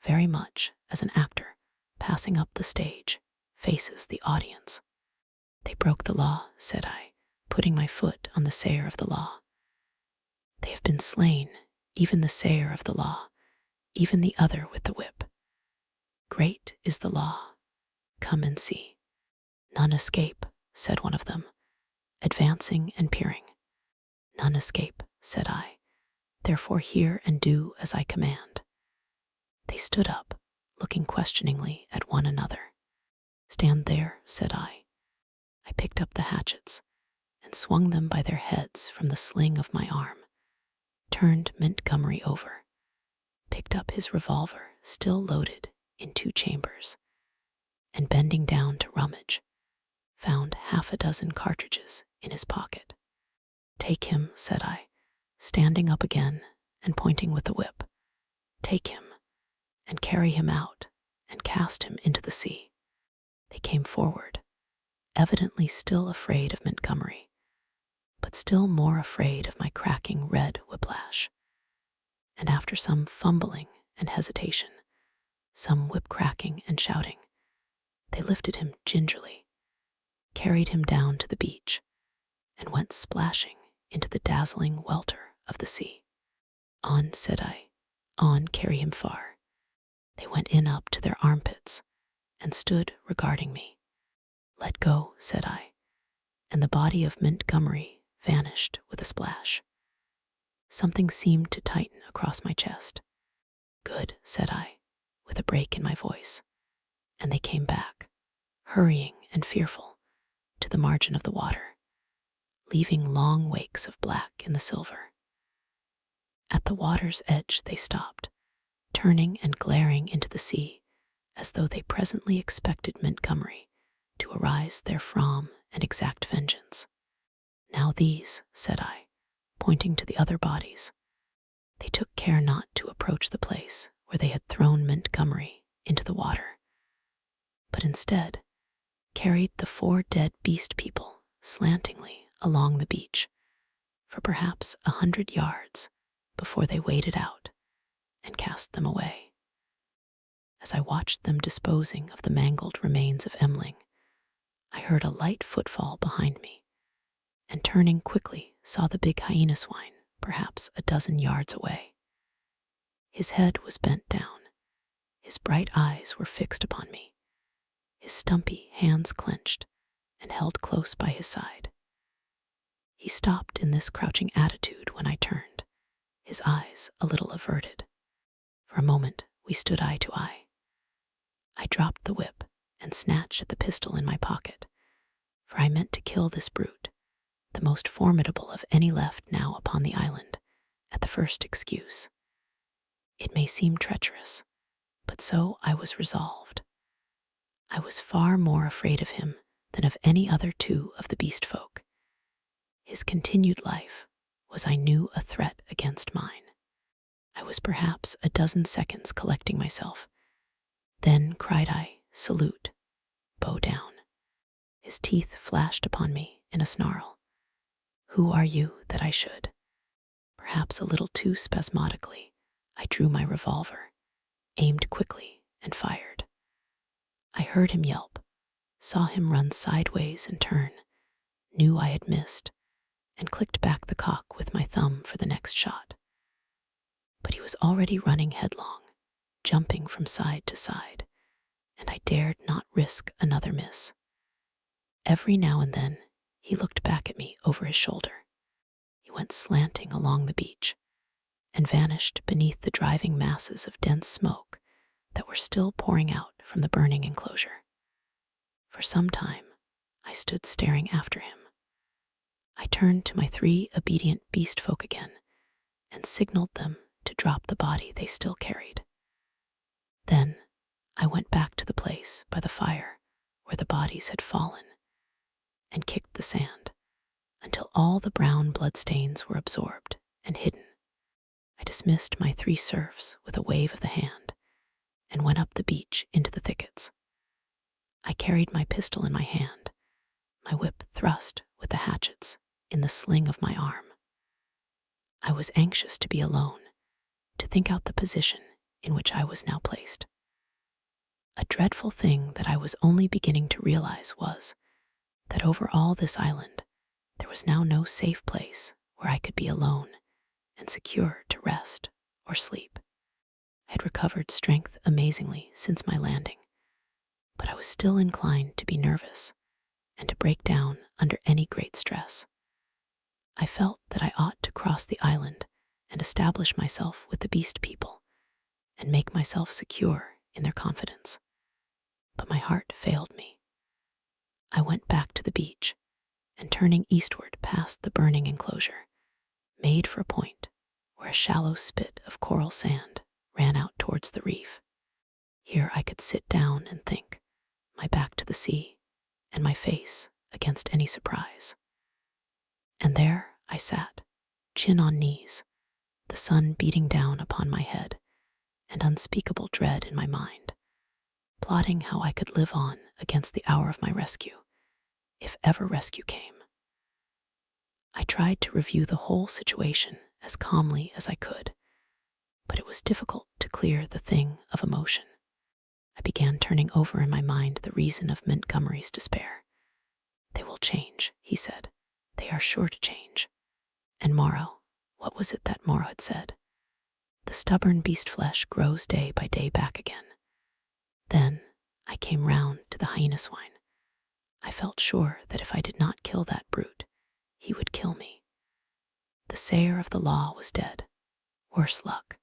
very much as an actor passing up the stage faces the audience. "They broke the law," said I, putting my foot on the sayer of the law. "They have been slain, even the sayer of the law, even the other with the whip. Great is the law. Come and see." "None escape," said one of them, advancing and peering. "None escape," said I, "therefore hear and do as I command." They stood up, looking questioningly at one another. "Stand there," said I. I picked up the hatchets and swung them by their heads from the sling of my arm, turned Montgomery over, picked up his revolver still loaded in 2 chambers, and bending down to rummage, found 6 cartridges in his pocket. "Take him," said I, standing up again and pointing with the whip. "Take him, and carry him out, and cast him into the sea." They came forward, evidently still afraid of Montgomery, but still more afraid of my cracking red whiplash. And after some fumbling and hesitation, some whip-cracking and shouting, they lifted him gingerly, carried him down to the beach, and went splashing into the dazzling welter of the sea. "On," said I, "on, carry him far." They went in up to their armpits and stood regarding me. "Let go," said I, and the body of Montgomery vanished with a splash. Something seemed to tighten across my chest. "Good," said I, with a break in my voice, and they came back, hurrying and fearful, to the margin of the water, leaving long wakes of black in the silver. At the water's edge they stopped, turning and glaring into the sea as though they presently expected Montgomery to arise therefrom and exact vengeance. "Now these," said I, pointing to the other bodies. They took care not to approach the place where they had thrown Montgomery into the water, but instead carried the 4 dead beast people slantingly along the beach for perhaps 100 yards before they waded out and cast them away. As I watched them disposing of the mangled remains of Emling, I heard a light footfall behind me, and turning quickly saw the big hyena swine perhaps 12 yards away. His head was bent down, his bright eyes were fixed upon me, his stumpy hands clenched and held close by his side. He stopped in this crouching attitude when I turned, his eyes a little averted. For a moment we stood eye to eye. I dropped the whip and snatched at the pistol in my pocket, for I meant to kill this brute, the most formidable of any left now upon the island, at the first excuse. It may seem treacherous, but so I was resolved. I was far more afraid of him than of any other 2 of the beast folk. His continued life was, I knew, a threat against mine. I was perhaps 12 seconds collecting myself. Then cried I, "Salute, bow down." His teeth flashed upon me in a snarl. "Who are you that I should?" Perhaps a little too spasmodically, I drew my revolver, aimed quickly, and fired. I heard him yelp, saw him run sideways and turn, knew I had missed, and clicked back the cock with my thumb for the next shot. But he was already running headlong, jumping from side to side, and I dared not risk another miss. Every now and then, he looked back at me over his shoulder. He went slanting along the beach and vanished beneath the driving masses of dense smoke that were still pouring out from the burning enclosure. For some time, I stood staring after him. I turned to my 3 obedient beast folk again and signaled them to drop the body they still carried. Then I went back to the place by the fire where the bodies had fallen and kicked the sand until all the brown bloodstains were absorbed and hidden. I dismissed my 3 serfs with a wave of the hand and went up the beach into the thickets. I carried my pistol in my hand, my whip thrust with the hatchets in the sling of my arm. I was anxious to be alone, to think out the position in which I was now placed. A dreadful thing that I was only beginning to realize was that over all this island, there was now no safe place where I could be alone and secure to rest or sleep. I had recovered strength amazingly since my landing, but I was still inclined to be nervous and to break down under any great stress. I felt that I ought to cross the island and establish myself with the beast people and make myself secure in their confidence. But my heart failed me. I went back to the beach and, turning eastward past the burning enclosure, made for a point where a shallow spit of coral sand ran out towards the reef. Here I could sit down and think, my back to the sea and my face against any surprise. And there I sat, chin on knees, the sun beating down upon my head and unspeakable dread in my mind, plotting how I could live on against the hour of my rescue, if ever rescue came. I tried to review the whole situation as calmly as I could, but it was difficult to clear the thing of emotion. I began turning over in my mind the reason of Montgomery's despair. "They will change," he said. "They are sure to change." And Moreau, what was it that Moreau had said? The stubborn beast flesh grows day by day back again. Then I came round to the hyena swine. I felt sure that if I did not kill that brute, he would kill me. The sayer of the law was dead. Worse luck.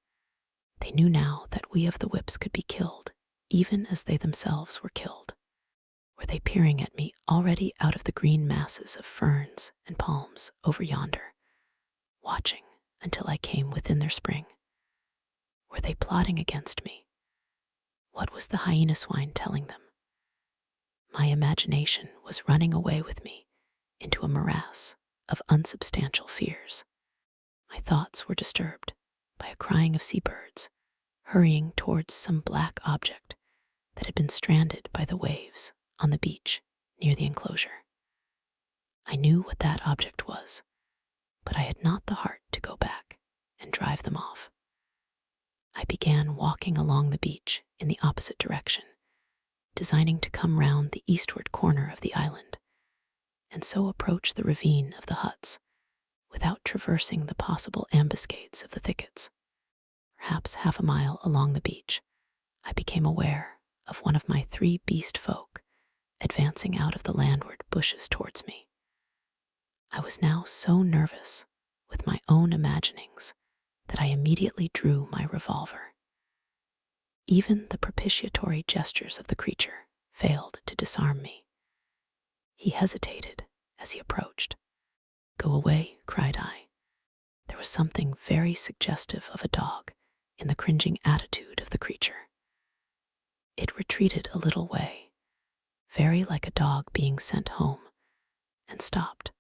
They knew now that we of the whips could be killed, even as they themselves were killed. Were they peering at me already out of the green masses of ferns and palms over yonder, watching until I came within their spring? Were they plotting against me? What was the hyena swine telling them? My imagination was running away with me into a morass of unsubstantial fears. My thoughts were disturbed by a crying of seabirds hurrying towards some black object that had been stranded by the waves on the beach near the enclosure. I knew what that object was, but I had not the heart to go back and drive them off. I began walking along the beach in the opposite direction, designing to come round the eastward corner of the island, and so approach the ravine of the huts without traversing the possible ambuscades of the thickets. Perhaps half a mile along the beach, I became aware of one of my 3 beast folk advancing out of the landward bushes towards me. I was now so nervous with my own imaginings that I immediately drew my revolver. Even the propitiatory gestures of the creature failed to disarm me. He hesitated as he approached. "Go away," cried I. There was something very suggestive of a dog in the cringing attitude of the creature. It retreated a little way, very like a dog being sent home, and stopped,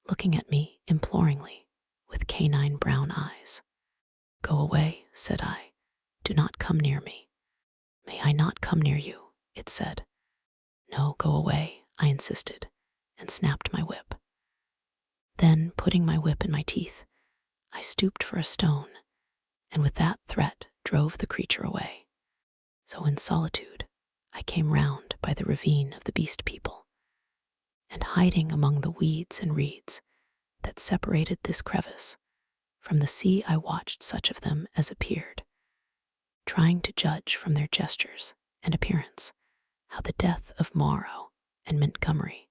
looking at me imploringly with canine brown eyes. "Go away," said I. "Do not come near me." "May I not come near you?" it said. "No, go away," I insisted, and snapped my whip. Then, putting my whip in my teeth, I stooped for a stone, and with that threat drove the creature away. So in solitude, I came round by the ravine of the beast people, and hiding among the weeds and reeds that separated this crevice from the sea, I watched such of them as appeared, trying to judge from their gestures and appearance how the death of Moreau and Montgomery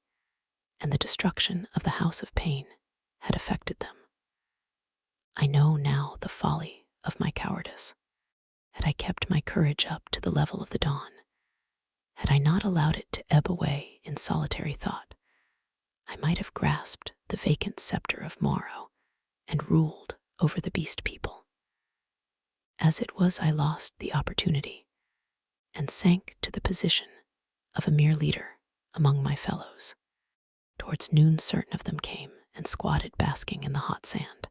and the destruction of the House of Pain had affected them. I know now the folly of my cowardice. Had I kept my courage up to the level of the dawn, had I not allowed it to ebb away in solitary thought, I might have grasped the vacant scepter of Moreau and ruled over the beast people. As it was, I lost the opportunity and sank to the position of a mere leader among my fellows. Towards noon, certain of them came and squatted basking in the hot sand.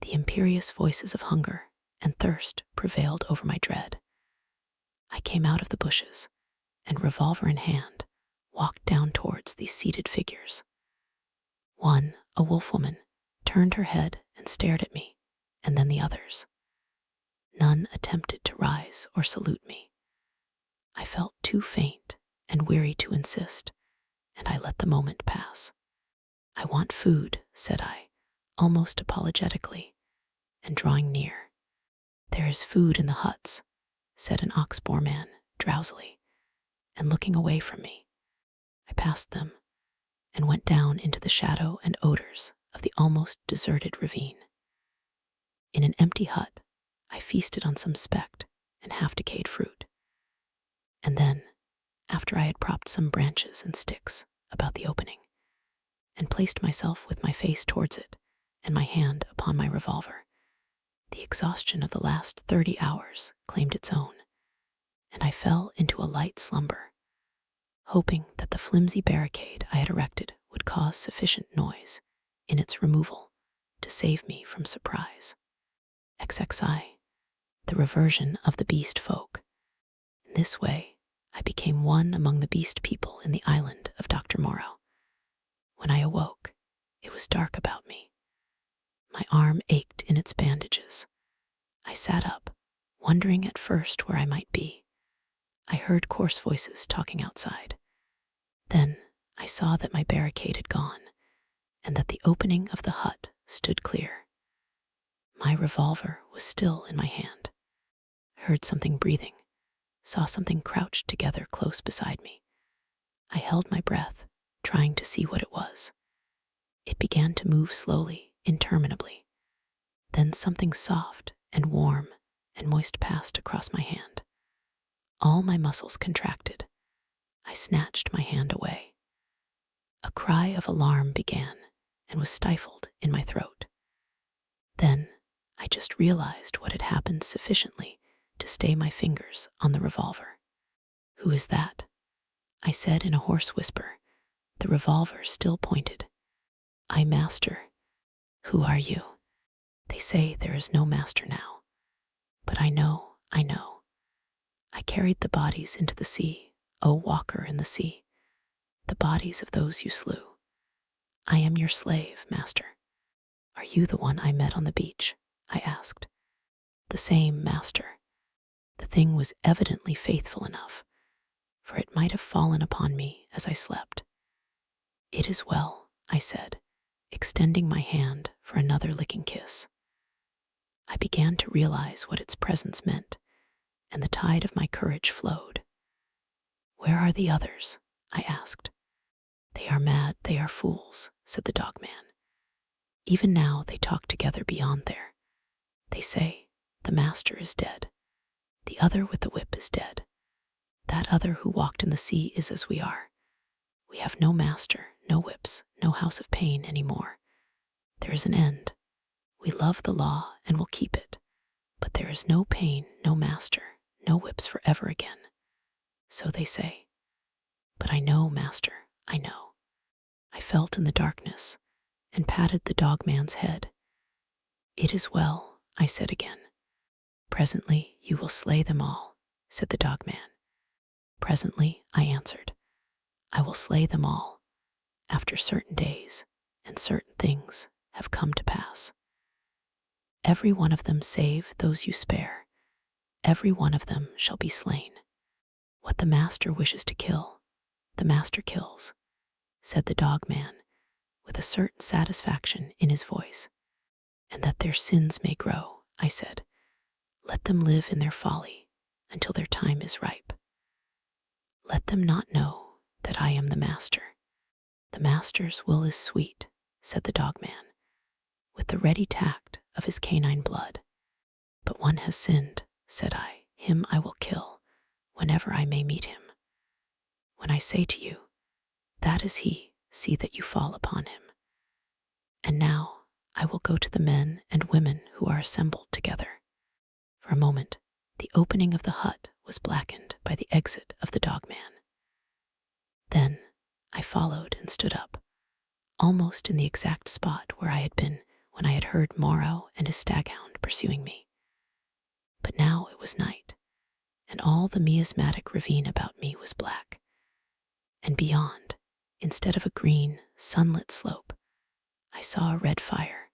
The imperious voices of hunger and thirst prevailed over my dread. I came out of the bushes and, revolver in hand, walked down towards these seated figures. One, a wolf woman, turned her head and stared at me, and then the others. None attempted to rise or salute me. I felt too faint and weary to insist, and I let the moment pass. "I want food," said I, almost apologetically, and drawing near. "There is food in the huts," said an ox-boar man drowsily, and looking away from me. I passed them and went down into the shadow and odors of the almost deserted ravine. In an empty hut, I feasted on some specked and half-decayed fruit. And then, after I had propped some branches and sticks about the opening, and placed myself with my face towards it and my hand upon my revolver, the exhaustion of the last 30 hours claimed its own, and I fell into a light slumber, hoping that the flimsy barricade I had erected would cause sufficient noise in its removal to save me from surprise. XXI. The reversion of the beast folk. In this way, I became one among the beast people in the island of Doctor Moreau. When I awoke, it was dark about me. My arm ached in its bandages. I sat up, wondering at first where I might be. I heard coarse voices talking outside. Then I saw that my barricade had gone, and that the opening of the hut stood clear. My revolver was still in my hand. I heard something breathing, saw something crouched together close beside me. I held my breath, trying to see what it was. It began to move slowly, interminably. Then something soft and warm and moist passed across my hand. All my muscles contracted. I snatched my hand away. A cry of alarm began and was stifled in my throat. Then I just realized what had happened sufficiently to stay my fingers on the revolver. "Who is that?" I said in a hoarse whisper, the revolver still pointed. "I, master." "Who are you?" "They say there is no master now. But I know. I carried the bodies into the sea, O walker in the sea, the bodies of those you slew. I am your slave, master." "Are you the one I met on the beach?" I asked. "The same, master." The thing was evidently faithful enough, for it might have fallen upon me as I slept. "It is well," I said, extending my hand for another licking kiss. I began to realize what its presence meant, and the tide of my courage flowed. "Where are the others?" I asked. "They are mad, they are fools," said the dog man. "Even now they talk together beyond there. They say, the master is dead. The other with the whip is dead. That other who walked in the sea is as we are. We have no master, no whips, no house of pain any more. There is an end. We love the law and will keep it. But there is no pain, no master, no whips forever again. So they say. But I know, master, I know." I felt in the darkness and patted the dog man's head. "It is well," I said again. "Presently you will slay them all," said the dog man. "Presently," I answered, "I will slay them all, after certain days and certain things have come to pass. Every one of them save those you spare, every one of them shall be slain. What the master wishes to kill, the master kills, said the dog man, with a certain satisfaction in his voice. And that their sins may grow, I said. Let them live in their folly until their time is ripe. Let them not know that I am the master. The master's will is sweet, said the dog man, with the ready tact of his canine blood. But one has sinned, said I. Him I will kill whenever I may meet him. When I say to you, that is he, see that you fall upon him. And now I will go to the men and women who are assembled together. For a moment, the opening of the hut was blackened by the exit of the dog man. Then I followed and stood up, almost in the exact spot where I had been when I had heard Moreau and his staghound pursuing me. But now it was night, and all the miasmatic ravine about me was black. And beyond, instead of a green, sunlit slope, I saw a red fire,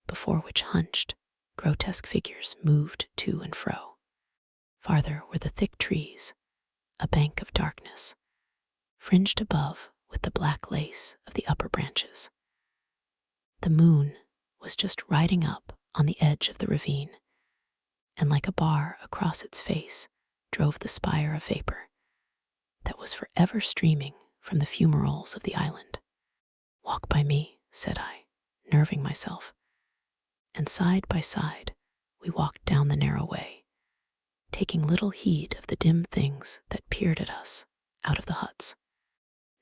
before which hunched, grotesque figures moved to and fro. Farther were the thick trees, a bank of darkness, fringed above with the black lace of the upper branches. The moon was just riding up on the edge of the ravine, and like a bar across its face drove the spire of vapor that was forever streaming from the fumaroles of the island. Walk by me, said I, nerving myself, and side by side we walked down the narrow way, taking little heed of the dim things that peered at us out of the huts.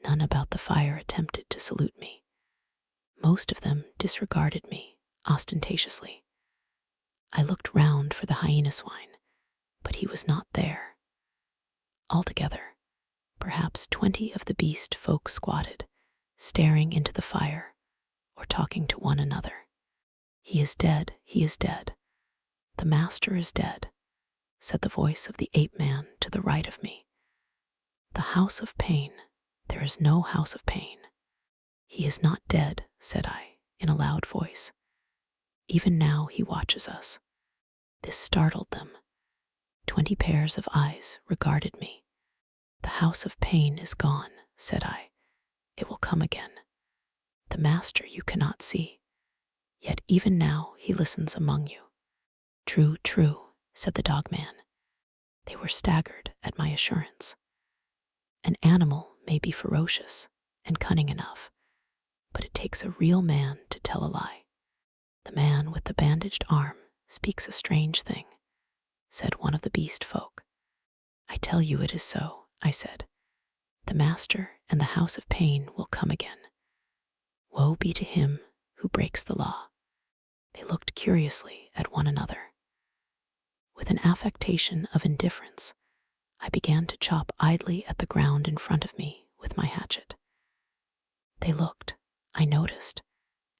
None about the fire attempted to salute me. Most of them disregarded me ostentatiously. I looked round for the hyena swine, but he was not there. Altogether, perhaps 20 of the beast folk squatted, staring into the fire or talking to one another. He is dead, he is dead. The master is dead, said the voice of the ape man to the right of me. The house of pain, there is no house of pain. He is not dead, said I, in a loud voice. Even now he watches us. This startled them. 20 pairs of eyes regarded me. The house of pain is gone, said I. It will come again. The master you cannot see, yet even now he listens among you. True, true, said the dog man. They were staggered at my assurance. An animal may be ferocious and cunning enough, but it takes a real man to tell a lie. The man with the bandaged arm speaks a strange thing, said one of the beast folk. I tell you it is so, I said. The master and the house of pain will come again. Woe be to him who breaks the law. They looked curiously at one another. With an affectation of indifference, I began to chop idly at the ground in front of me with my hatchet. They looked, I noticed,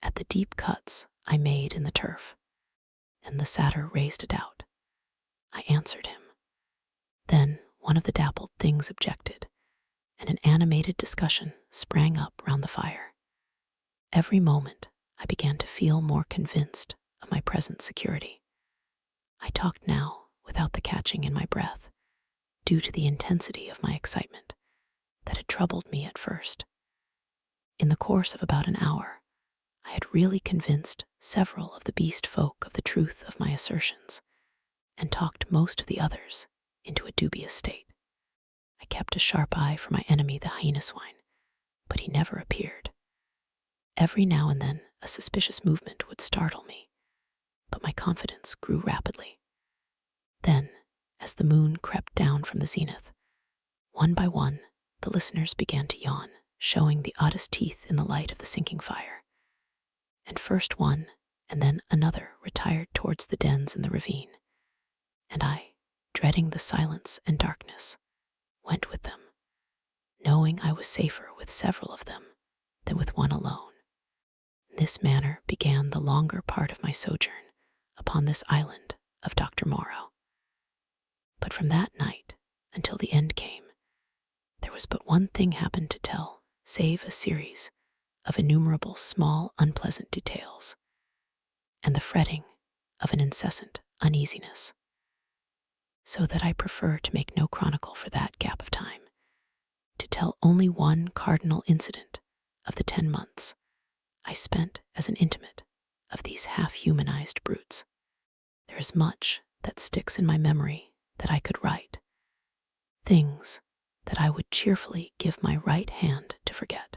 at the deep cuts I made in the turf, and the satyr raised a doubt. I answered him. Then one of the dappled things objected, and an animated discussion sprang up round the fire. Every moment I began to feel more convinced of my present security. I talked now without the catching in my breath, due to the intensity of my excitement that had troubled me at first. In the course of about an hour, I had really convinced several of the beast folk of the truth of my assertions, and talked most of the others into a dubious state. I kept a sharp eye for my enemy, the hyena swine, but he never appeared. Every now and then a suspicious movement would startle me, but my confidence grew rapidly. Then, as the moon crept down from the zenith, one by one the listeners began to yawn, showing the oddest teeth in the light of the sinking fire. And first one and then another retired towards the dens in the ravine, and I, dreading the silence and darkness, went with them, knowing I was safer with several of them than with one alone. In this manner began the longer part of my sojourn upon this island of Doctor Moreau. But from that night until the end came, there was but one thing happened to tell, save a series of innumerable small unpleasant details, and the fretting of an incessant uneasiness. so that I prefer to make no chronicle for that gap of time, to tell only one cardinal incident of the 10 months I spent as an intimate of these half-humanized brutes. There is much that sticks in my memory that I could write, things that I would cheerfully give my right hand to forget,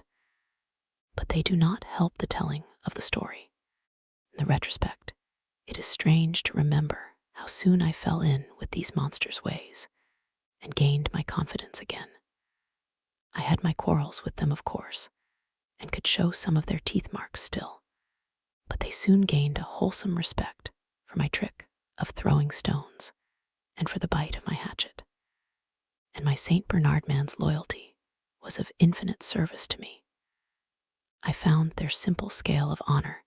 but they do not help the telling of the story. In the retrospect, it is strange to remember how soon I fell in with these monsters' ways and gained my confidence again. I had my quarrels with them, of course, and could show some of their teeth marks still, but they soon gained a wholesome respect for my trick of throwing stones and for the bite of my hatchet. And my St. Bernard man's loyalty was of infinite service to me. I found their simple scale of honor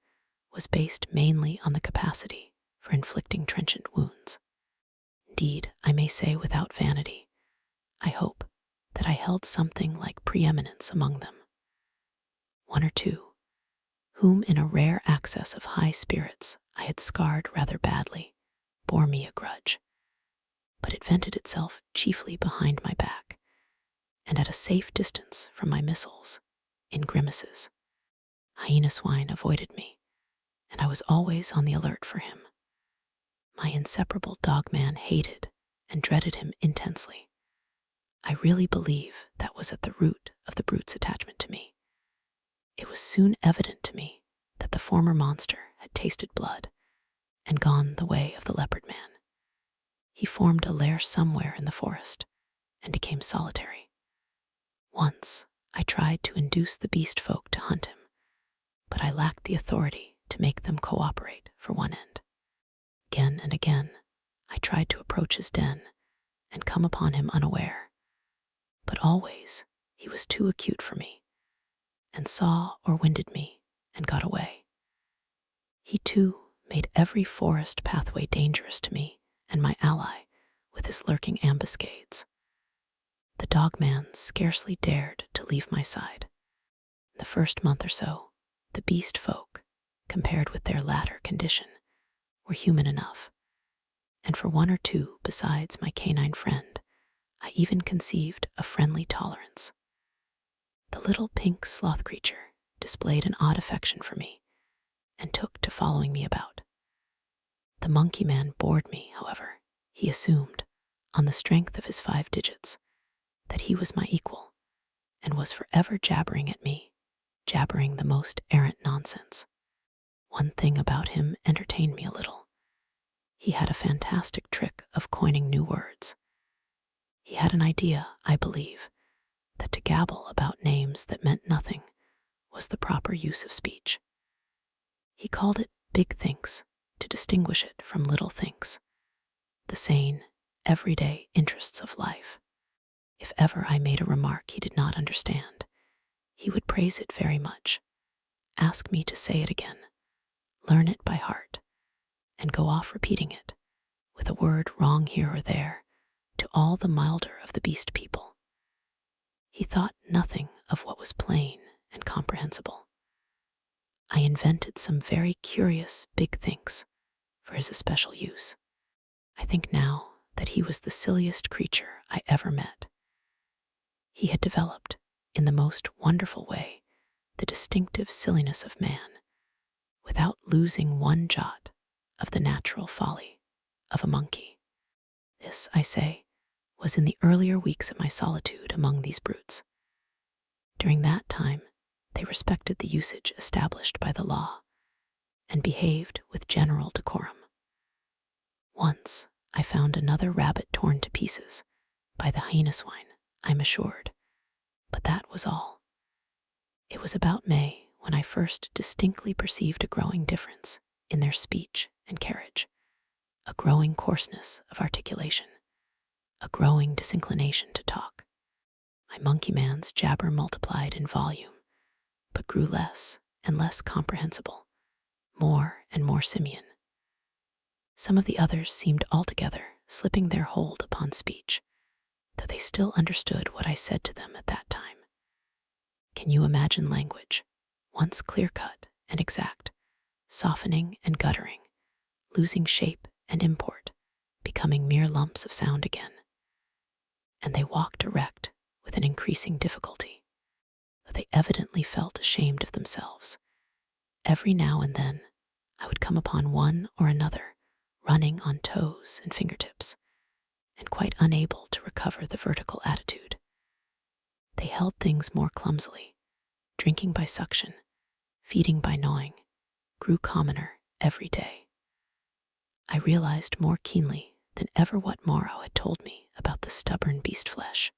was based mainly on the capacity for inflicting trenchant wounds. Indeed, I may say without vanity, I hope that I held something like preeminence among them. One or two, whom in a rare access of high spirits I had scarred rather badly, bore me a grudge, but it vented itself chiefly behind my back, and at a safe distance from my missiles, in grimaces. Hyena Swine avoided me, and I was always on the alert for him. My inseparable dog-man hated and dreaded him intensely. I really believe that was at the root of the brute's attachment to me. It was soon evident to me that the former monster had tasted blood and gone the way of the leopard man. He formed a lair somewhere in the forest and became solitary. Once I tried to induce the beast folk to hunt him, but I lacked the authority to make them cooperate for one end. Again and again, I tried to approach his den and come upon him unaware, but always he was too acute for me, and saw or winded me and got away. He too made every forest pathway dangerous to me and my ally with his lurking ambuscades. The dog-man scarcely dared to leave my side. In the first month or so, the beast folk, compared with their latter condition, were human enough, and for one or two besides my canine friend, I even conceived a friendly tolerance. The little pink sloth creature displayed an odd affection for me and took to following me about. The monkey man bored me, however. He assumed, on the strength of his 5 digits, that he was my equal and was forever jabbering at me, jabbering the most errant nonsense. One thing about him entertained me a little. He had a fantastic trick of coining new words. He had an idea, I believe, that to gabble about names that meant nothing was the proper use of speech. He called it big thinks to distinguish it from little thinks, the sane, everyday interests of life. If ever I made a remark he did not understand, he would praise it very much, ask me to say it again, learn it by heart, and go off repeating it, with a word wrong here or there, to all the milder of the beast people. He thought nothing of what was plain and comprehensible. I invented some very curious big thinks for his especial use. I think now that he was the silliest creature I ever met. He had developed, in the most wonderful way, the distinctive silliness of man, without losing one jot of the natural folly of a monkey. This, I say, was in the earlier weeks of my solitude among these brutes. During that time, they respected the usage established by the law and behaved with general decorum. Once I found another rabbit torn to pieces by the hyena swine, I'm assured, but that was all. It was about May when I first distinctly perceived a growing difference in their speech and carriage, a growing coarseness of articulation, a growing disinclination to talk. My monkey man's jabber multiplied in volume, but grew less and less comprehensible, more and more simian. Some of the others seemed altogether slipping their hold upon speech, though they still understood what I said to them at that time. Can you imagine language, once clear-cut and exact, softening and guttering, losing shape and import, becoming mere lumps of sound again. And they walked erect with an increasing difficulty, though they evidently felt ashamed of themselves. Every now and then, I would come upon one or another running on toes and fingertips, and quite unable to recover the vertical attitude. They held things more clumsily. Drinking by suction, feeding by gnawing, grew commoner every day. I realized more keenly than ever what Moreau had told me about the stubborn beast flesh.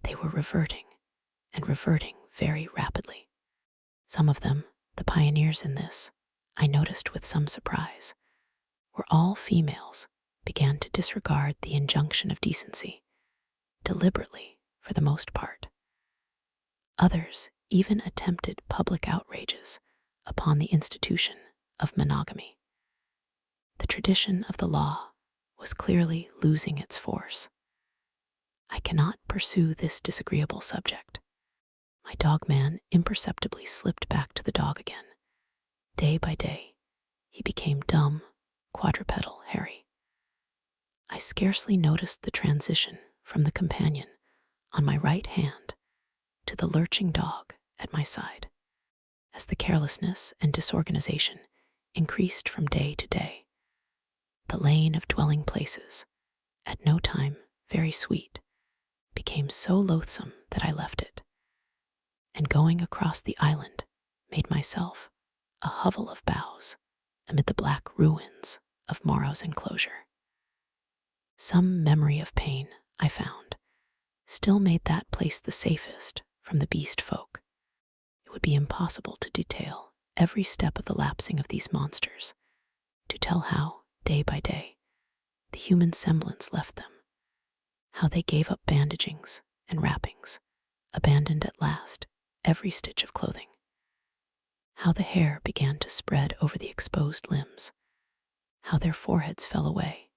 They were reverting, and reverting very rapidly. Some of them, the pioneers in this, I noticed with some surprise, were all females, began to disregard the injunction of decency, deliberately for the most part. Others even attempted public outrages upon the institution of monogamy. The tradition of the law was clearly losing its force. I cannot pursue this disagreeable subject. My dog-man imperceptibly slipped back to the dog again. Day by day, he became dumb, quadrupedal Harry. I scarcely noticed the transition from the companion on my right hand to the lurching dog at my side, as the carelessness and disorganization increased from day to day. The lane of dwelling places, at no time very sweet, became so loathsome that I left it, and going across the island, made myself a hovel of boughs amid the black ruins of Moreau's enclosure. Some memory of pain, I found, still made that place the safest from the beast folk. It would be impossible to detail every step of the lapsing of these monsters, to tell how, day by day, the human semblance left them, how they gave up bandagings and wrappings, abandoned at last every stitch of clothing, how the hair began to spread over the exposed limbs, how their foreheads fell away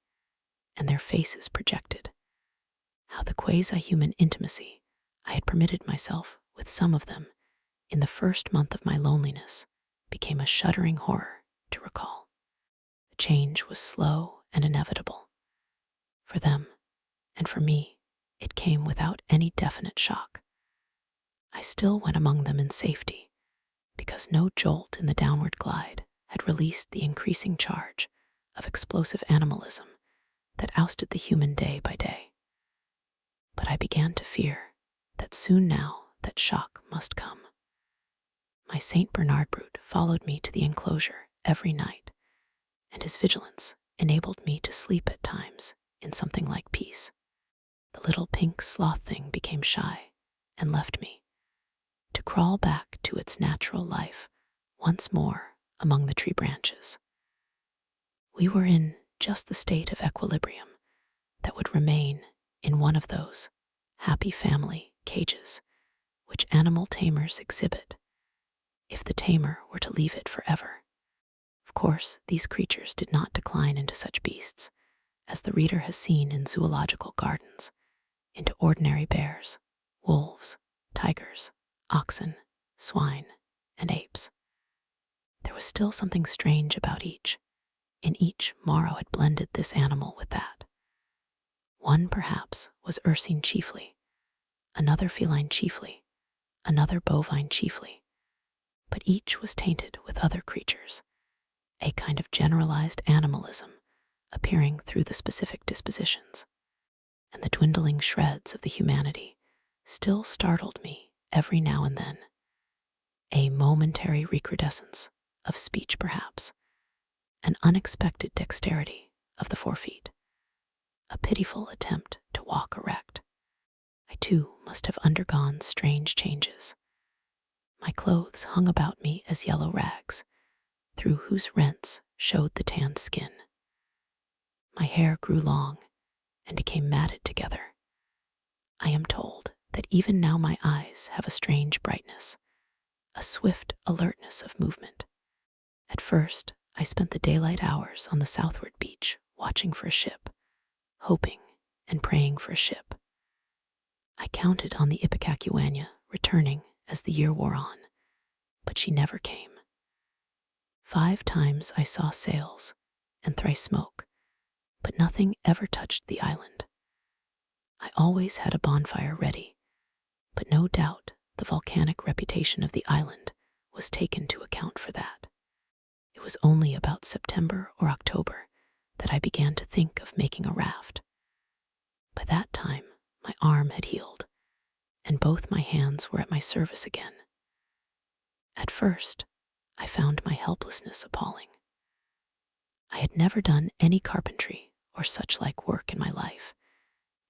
and their faces projected, how the quasi-human intimacy I had permitted myself with some of them in the first month of my loneliness became a shuddering horror to recall. The change was slow and inevitable. For them, and for me, it came without any definite shock. I still went among them in safety, because no jolt in the downward glide had released the increasing charge of explosive animalism that ousted the human day by day. But I began to fear that soon now that shock must come. My St. Bernard brute followed me to the enclosure every night, and his vigilance enabled me to sleep at times in something like peace. The little pink sloth thing became shy and left me, to crawl back to its natural life once more among the tree branches. We were in just the state of equilibrium that would remain in one of those happy family cages which animal tamers exhibit if the tamer were to leave it forever. Of course, these creatures did not decline into such beasts as the reader has seen in zoological gardens, into ordinary bears, wolves, tigers, oxen, swine, and apes. There was still something strange about each. In each, Moreau had blended this animal with that. One, perhaps, was ursine chiefly, another feline chiefly, another bovine chiefly, but each was tainted with other creatures, a kind of generalized animalism appearing through the specific dispositions, and the dwindling shreds of the humanity still startled me every now and then. A momentary recrudescence of speech, perhaps, an unexpected dexterity of the forefeet, a pitiful attempt to walk erect. I too must have undergone strange changes. My clothes hung about me as yellow rags, through whose rents showed the tanned skin. My hair grew long and became matted together. I am told that even now my eyes have a strange brightness, a swift alertness of movement. At first, I spent the daylight hours on the southward beach watching for a ship, hoping and praying for a ship. I counted on the Ipecacuanha returning as the year wore on, but she never came. 5 times I saw sails and thrice smoke, but nothing ever touched the island. I always had a bonfire ready, but no doubt the volcanic reputation of the island was taken to account for that. It was only about September or October that I began to think of making a raft. By that time, my arm had healed, and both my hands were at my service again. At first, I found my helplessness appalling. I had never done any carpentry or such like work in my life,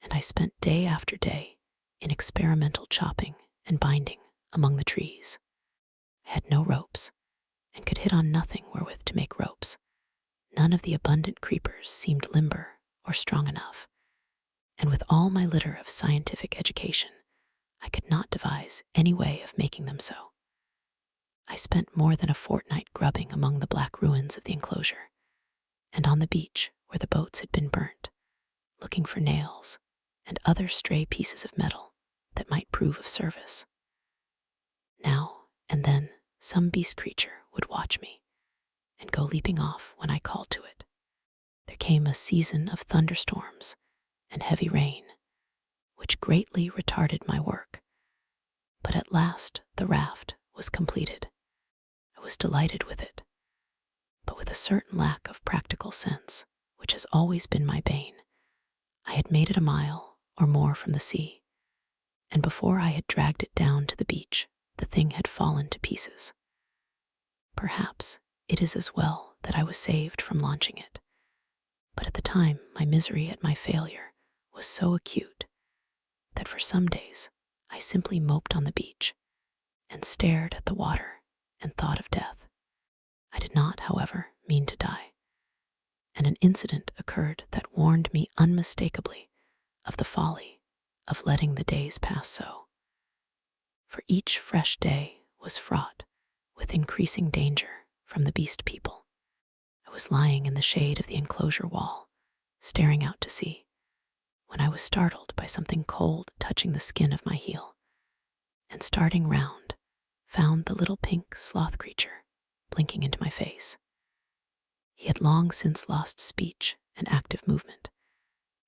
and I spent day after day in experimental chopping and binding among the trees. I had no ropes, and could hit on nothing wherewith to make ropes. None of the abundant creepers seemed limber or strong enough, and with all my litter of scientific education, I could not devise any way of making them so. I spent more than a fortnight grubbing among the black ruins of the enclosure, and on the beach where the boats had been burnt, looking for nails and other stray pieces of metal that might prove of service. Now and then some beast creature would watch me and go leaping off when I called to it. There came a season of thunderstorms and heavy rain, which greatly retarded my work. But at last the raft was completed. I was delighted with it, but with a certain lack of practical sense, which has always been my bane. I had made it a mile or more from the sea, and before I had dragged it down to the beach, the thing had fallen to pieces. Perhaps it is as well that I was saved from launching it, but at the time my misery at my failure was so acute that for some days I simply moped on the beach and stared at the water and thought of death. I did not, however, mean to die, and an incident occurred that warned me unmistakably of the folly of letting the days pass so. For each fresh day was fraught with increasing danger from the beast people. I was lying in the shade of the enclosure wall, staring out to sea, when I was startled by something cold touching the skin of my heel, and starting round, found the little pink sloth creature blinking into my face. He had long since lost speech and active movement,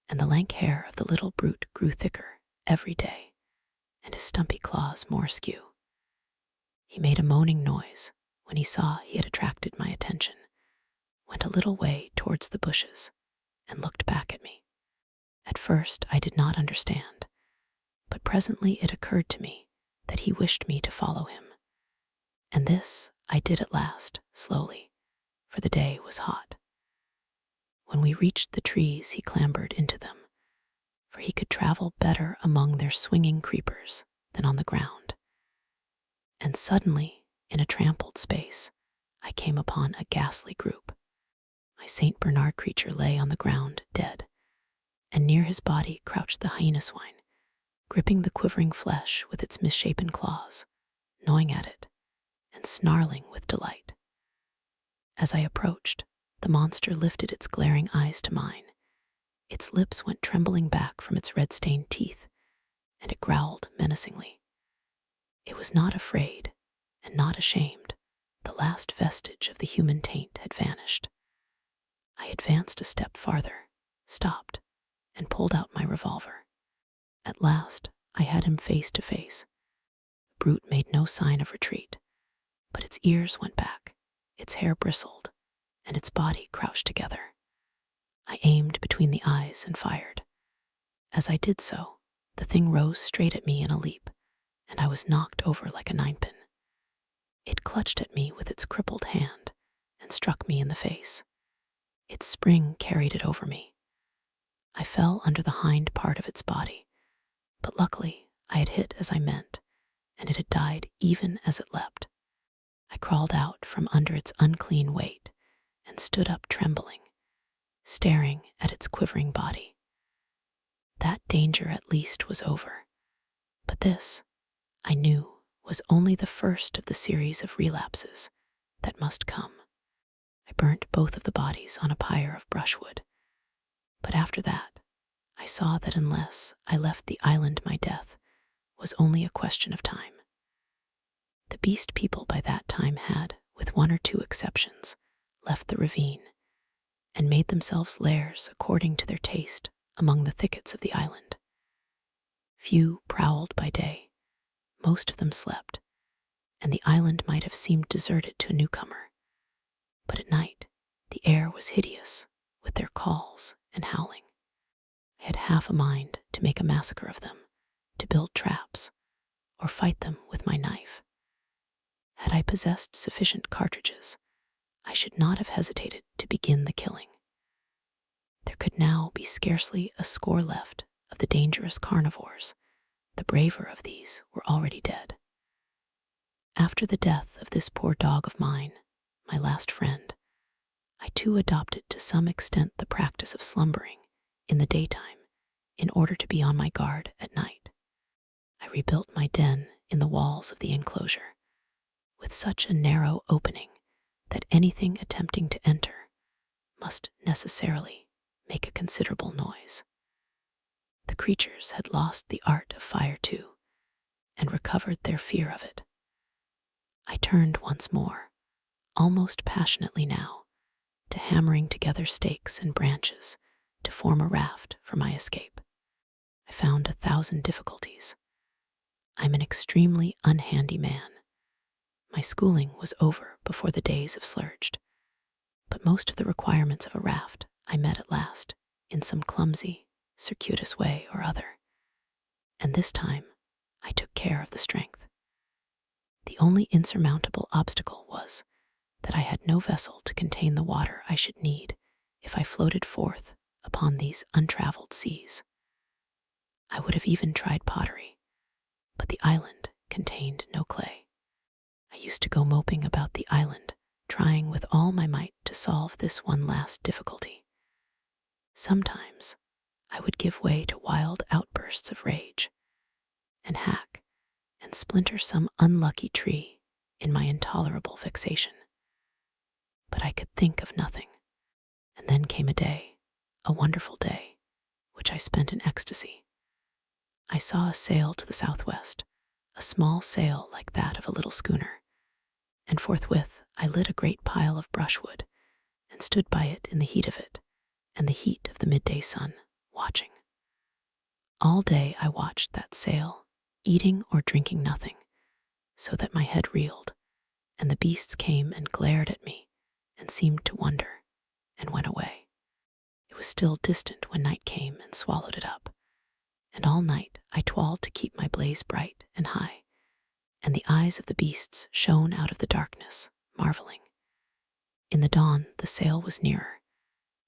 and the lank hair of the little brute grew thicker every day, and his stumpy claws more askew. He made a moaning noise when he saw he had attracted my attention, went a little way towards the bushes, and looked back at me. At first I did not understand, but presently it occurred to me that he wished me to follow him, and this I did at last, slowly, for the day was hot. When we reached the trees, he clambered into them, for he could travel better among their swinging creepers than on the ground. And suddenly, in a trampled space, I came upon a ghastly group. My Saint Bernard creature lay on the ground, dead, and near his body crouched the hyena swine, gripping the quivering flesh with its misshapen claws, gnawing at it, and snarling with delight. As I approached, the monster lifted its glaring eyes to mine. Its lips went trembling back from its red-stained teeth, and it growled menacingly. It was not afraid and not ashamed. The last vestige of the human taint had vanished. I advanced a step farther, stopped, and pulled out my revolver. At last, I had him face to face. The brute made no sign of retreat, but its ears went back, its hair bristled, and its body crouched together. I aimed between the eyes and fired. As I did so, the thing rose straight at me in a leap, and I was knocked over like a ninepin. It clutched at me with its crippled hand and struck me in the face. Its spring carried it over me. I fell under the hind part of its body, but luckily I had hit as I meant, and it had died even as it leapt. I crawled out from under its unclean weight and stood up trembling, staring at its quivering body. That danger at least was over, but this, I knew, was only the first of the series of relapses that must come. I burnt both of the bodies on a pyre of brushwood, but after that, I saw that unless I left the island my death was only a question of time. The beast people by that time had, with one or two exceptions, left the ravine and made made themselves lairs according to their taste among the thickets of the island. Few prowled by day, most of them slept, and the island might have seemed deserted to a newcomer. But at night, the air was hideous with their calls and howling. I had half a mind to make a massacre of them, to build traps, or fight them with my knife. Had I possessed sufficient cartridges, I should not have hesitated to begin the killing. There could now be scarcely a score left of the dangerous carnivores. The braver of these were already dead. After the death of this poor dog of mine, my last friend, I too adopted to some extent the practice of slumbering in the daytime in order to be on my guard at night. I rebuilt my den in the walls of the enclosure, with such a narrow opening that anything attempting to enter must necessarily make a considerable noise. The creatures had lost the art of fire too, and recovered their fear of it. I turned once more, almost passionately now, to hammering together stakes and branches to form a raft for my escape. I found 1,000 difficulties. I'm an extremely unhandy man. My schooling was over before the days of Slurged, but most of the requirements of a raft I met at last in some clumsy, circuitous way or other, and this time I took care of the strength. The only insurmountable obstacle was that I had no vessel to contain the water I should need if I floated forth upon these untraveled seas. I would have even tried pottery, but the island contained no clay. I used to go moping about the island, trying with all my might to solve this one last difficulty. Sometimes I would give way to wild outbursts of rage, and hack and splinter some unlucky tree in my intolerable vexation. But I could think of nothing, and then came a day, a wonderful day, which I spent in ecstasy. I saw a sail to the southwest, a small sail like that of a little schooner, and forthwith I lit a great pile of brushwood and stood by it in the heat of it and the heat of the midday sun, watching. All day I watched that sail, eating or drinking nothing, so that my head reeled, and the beasts came and glared at me and seemed to wonder, and went away. It was still distant when night came and swallowed it up, and all night I toiled to keep my blaze bright and high, and the eyes of the beasts shone out of the darkness, marveling. In the dawn the sail was nearer,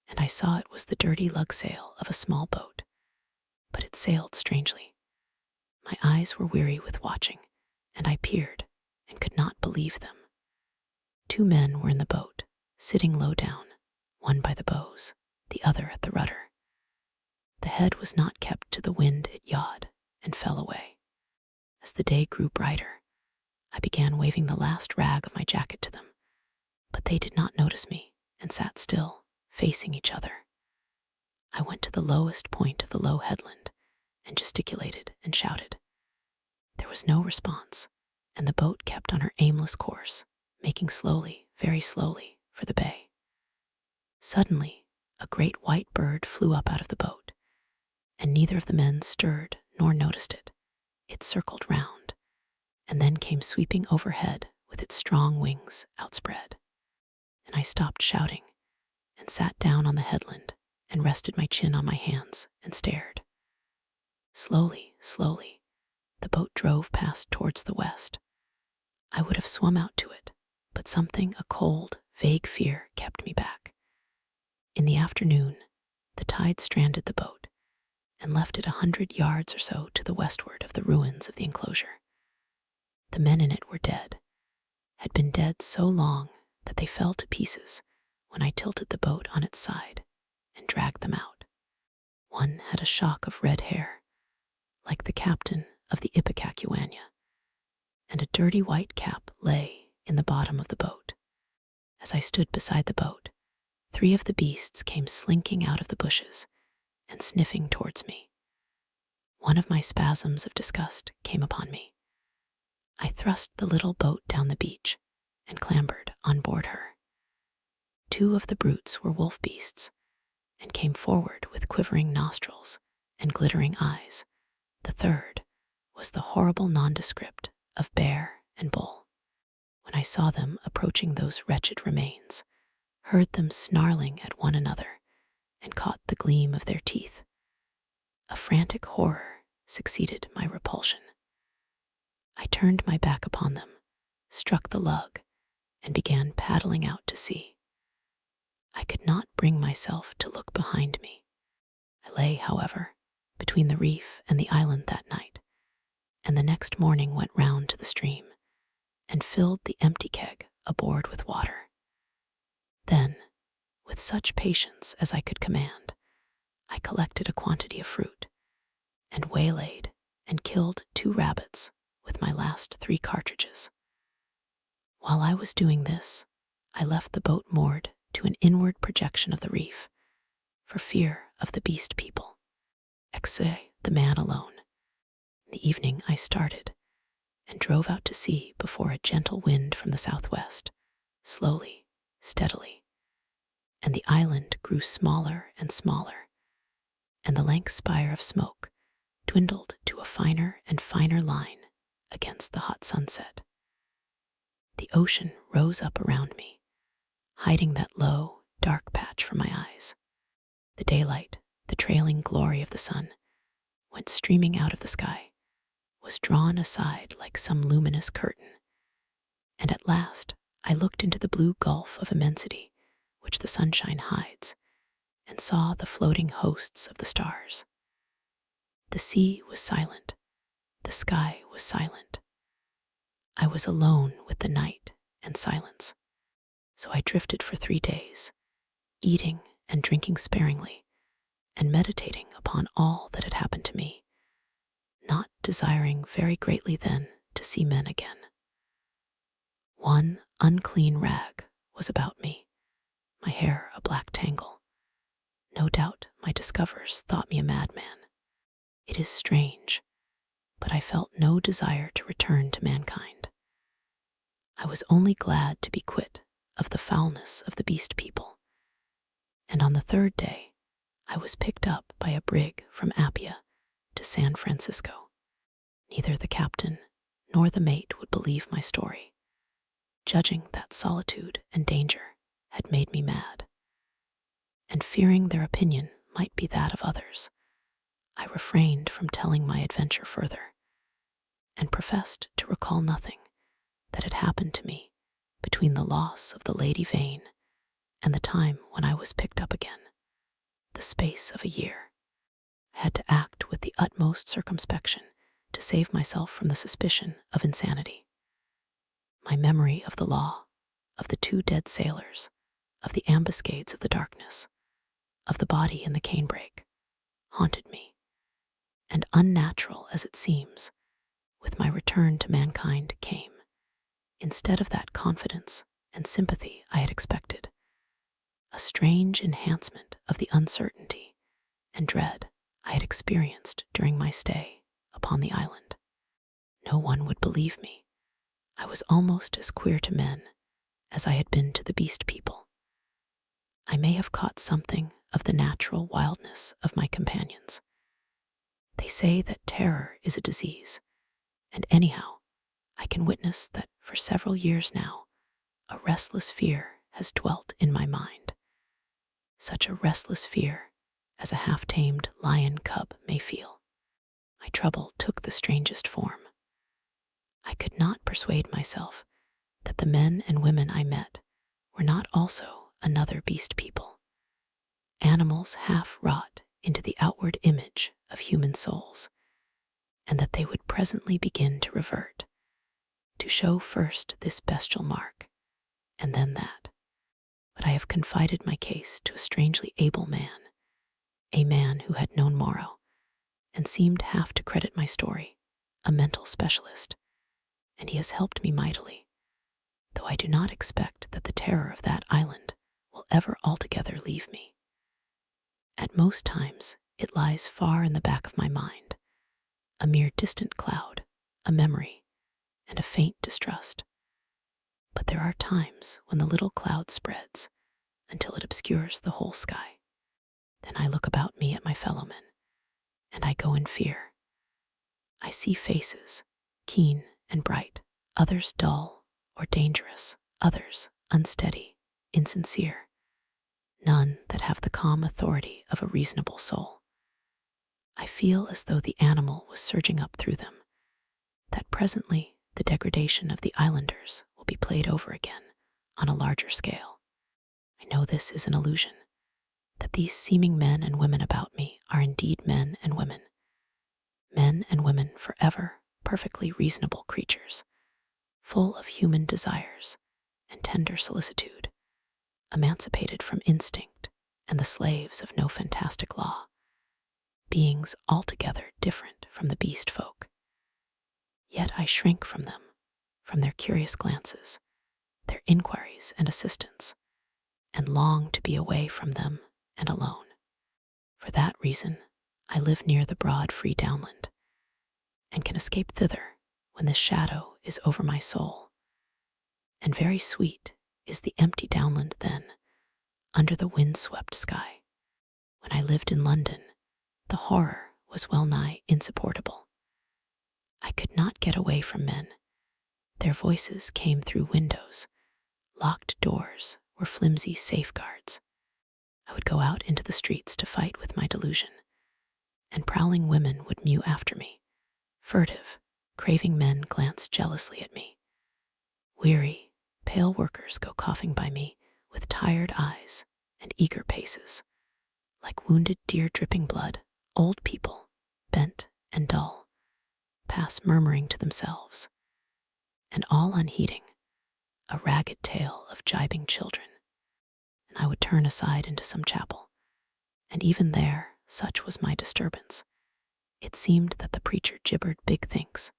and I saw it was the dirty lug sail of a small boat, but it sailed strangely. My eyes were weary with watching, and I peered and could not believe them. 2 men were in the boat, sitting low down, one by the bows, the other at the rudder. The head was not kept to the wind, it yawed and fell away. As the day grew brighter, I began waving the last rag of my jacket to them, but they did not notice me and sat still, facing each other. I went to the lowest point of the low headland and gesticulated and shouted. There was no response, and the boat kept on her aimless course, making slowly, very slowly, for the bay. Suddenly, a great white bird flew up out of the boat, and neither of the men stirred nor noticed it. It circled round, and then came sweeping overhead with its strong wings outspread. And I stopped shouting, and sat down on the headland, and rested my chin on my hands, and stared. Slowly, slowly, the boat drove past towards the west. I would have swum out to it, but something, a cold, vague fear, kept me back. In the afternoon, the tide stranded the boat, and left it 100 yards or so to the westward of the ruins of the enclosure. The men in it were dead, had been dead so long that they fell to pieces when I tilted the boat on its side and dragged them out. One had a shock of red hair, like the captain of the Ipecacuanha, and a dirty white cap lay in the bottom of the boat. As I stood beside the boat, 3 of the beasts came slinking out of the bushes and sniffing towards me. One of my spasms of disgust came upon me. I thrust the little boat down the beach and clambered on board her. 2 of the brutes were wolf beasts, and came forward with quivering nostrils and glittering eyes. The third was the horrible nondescript of bear and bull. When I saw them approaching those wretched remains, heard them snarling at one another, and caught the gleam of their teeth, a frantic horror succeeded my repulsion. I turned my back upon them, struck the lug, and began paddling out to sea. I could not bring myself to look behind me. I lay, however, between the reef and the island that night, and the next morning went round to the stream and filled the empty keg aboard with water. Then, with such patience as I could command, I collected a quantity of fruit, and waylaid and killed 2 rabbits with my last 3 cartridges. While I was doing this, I left the boat moored to an inward projection of the reef, for fear of the beast people. Exe, the man alone. In the evening I started, and drove out to sea before a gentle wind from the southwest, slowly, steadily, and the island grew smaller and smaller, and the lank spire of smoke dwindled to a finer and finer line against the hot sunset. The ocean rose up around me, hiding that low, dark patch from my eyes. The daylight, the trailing glory of the sun, went streaming out of the sky, was drawn aside like some luminous curtain, and at last I looked into the blue gulf of immensity which the sunshine hides, and saw the floating hosts of the stars. The sea was silent, the sky was silent. I was alone with the night and silence. So I drifted for 3 days, eating and drinking sparingly, and meditating upon all that had happened to me, not desiring very greatly then to see men again. One unclean rag was about me, my hair a black tangle. No doubt my discoverers thought me a madman. It is strange, but I felt no desire to return to mankind. I was only glad to be quit of the foulness of the beast people, and on the 3rd day I was picked up by a brig from Apia to San Francisco. Neither the captain nor the mate would believe my story, judging that solitude and danger had made me mad, and fearing their opinion might be that of others, I refrained from telling my adventure further, and professed to recall nothing that had happened to me between the loss of the Lady Vane and the time when I was picked up again, the space of a year. I had to act with the utmost circumspection to save myself from the suspicion of insanity. My memory of the law, of the 2 dead sailors, of the ambuscades of the darkness, of the body in the canebrake, haunted me, and unnatural as it seems, with my return to mankind came, instead of that confidence and sympathy I had expected, a strange enhancement of the uncertainty and dread I had experienced during my stay upon the island. No one would believe me. I was almost as queer to men as I had been to the beast people. I may have caught something of the natural wildness of my companions. They say that terror is a disease, and anyhow, I can witness that for several years now, a restless fear has dwelt in my mind. Such a restless fear as a half-tamed lion cub may feel. My trouble took the strangest form. I could not persuade myself that the men and women I met were not also another beast people, animals half wrought into the outward image of human souls, and that they would presently begin to revert, to show first this bestial mark, and then that. But I have confided my case to a strangely able man, a man who had known Moreau, and seemed half to credit my story, a mental specialist, and he has helped me mightily, though I do not expect that the terror of that island will ever altogether leave me. At most times it lies far in the back of my mind, a mere distant cloud, a memory, and a faint distrust. But there are times when the little cloud spreads until it obscures the whole sky. Then I look about me at my fellowmen, and I go in fear. I see faces, keen and bright, others dull or dangerous, others unsteady, insincere, none that have the calm authority of a reasonable soul. I feel as though the animal was surging up through them, that presently the degradation of the islanders will be played over again on a larger scale. I know this is an illusion, that these seeming men and women about me are indeed men and women forever perfectly reasonable creatures, full of human desires and tender solicitude, emancipated from instinct and the slaves of no fantastic law, beings altogether different from the beast folk. Yet I shrink from them, from their curious glances, their inquiries and assistance, and long to be away from them and alone. For that reason, I live near the broad free downland, and can escape thither when this shadow is over my soul. And very sweet is the empty downland then, under the wind-swept sky. When I lived in London, the horror was well nigh insupportable. I could not get away from men. Their voices came through windows. Locked doors were flimsy safeguards. I would go out into the streets to fight with my delusion, and prowling women would mew after me. Furtive, craving men glanced jealously at me. Weary, pale workers go coughing by me with tired eyes and eager paces. Like wounded deer dripping blood, old people, bent and dull, pass murmuring to themselves, and all unheeding, a ragged tale of gibing children. And I would turn aside into some chapel, and even there, such was my disturbance, it seemed that the preacher gibbered big things,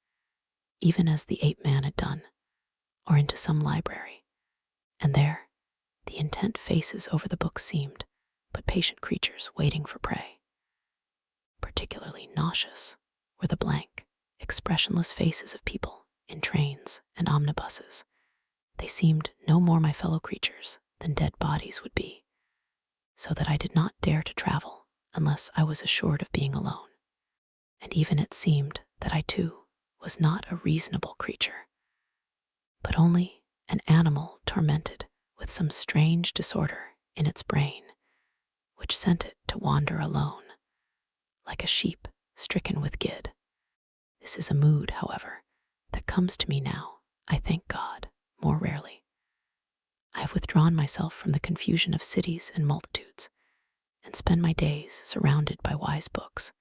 even as the ape-man had done, or into some library, and there the intent faces over the books seemed but patient creatures waiting for prey. Particularly nauseous were the blank, expressionless faces of people in trains and omnibuses. They seemed no more my fellow creatures than dead bodies would be, so that I did not dare to travel unless I was assured of being alone. And even it seemed that I too was not a reasonable creature, but only an animal tormented with some strange disorder in its brain, which sent it to wander alone, like a sheep stricken with gid. This is a mood, however, that comes to me now, I thank God, more rarely. I have withdrawn myself from the confusion of cities and multitudes, and spend my days surrounded by wise books,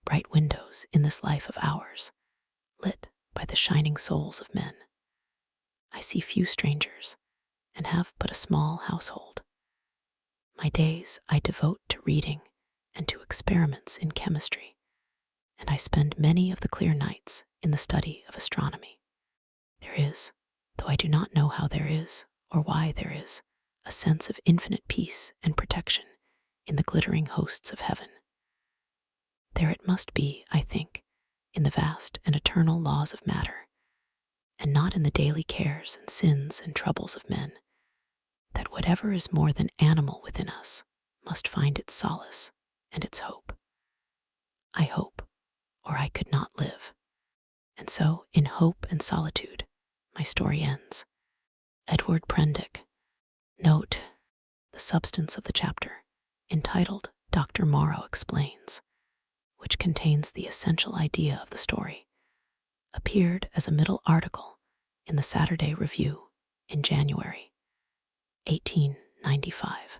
bright windows in this life of ours, lit by the shining souls of men. I see few strangers, and have but a small household. My days I devote to reading and to experiments in chemistry, and I spend many of the clear nights in the study of astronomy. There is, though I do not know how there is or why there is, a sense of infinite peace and protection in the glittering hosts of heaven. There it must be, I think, in the vast and eternal laws of matter, and not in the daily cares and sins and troubles of men, that whatever is more than animal within us must find its solace and its hope. I hope, or I could not live. And so, in hope and solitude, my story ends. Edward Prendick. Note the substance of the chapter, entitled Doctor Moreau Explains, which contains the essential idea of the story, appeared as a middle article in the Saturday Review in January 1895.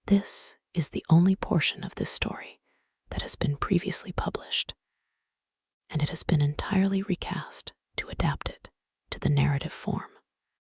This is the only portion of this story that has been previously published, and it has been entirely recast to adapt it to the narrative form.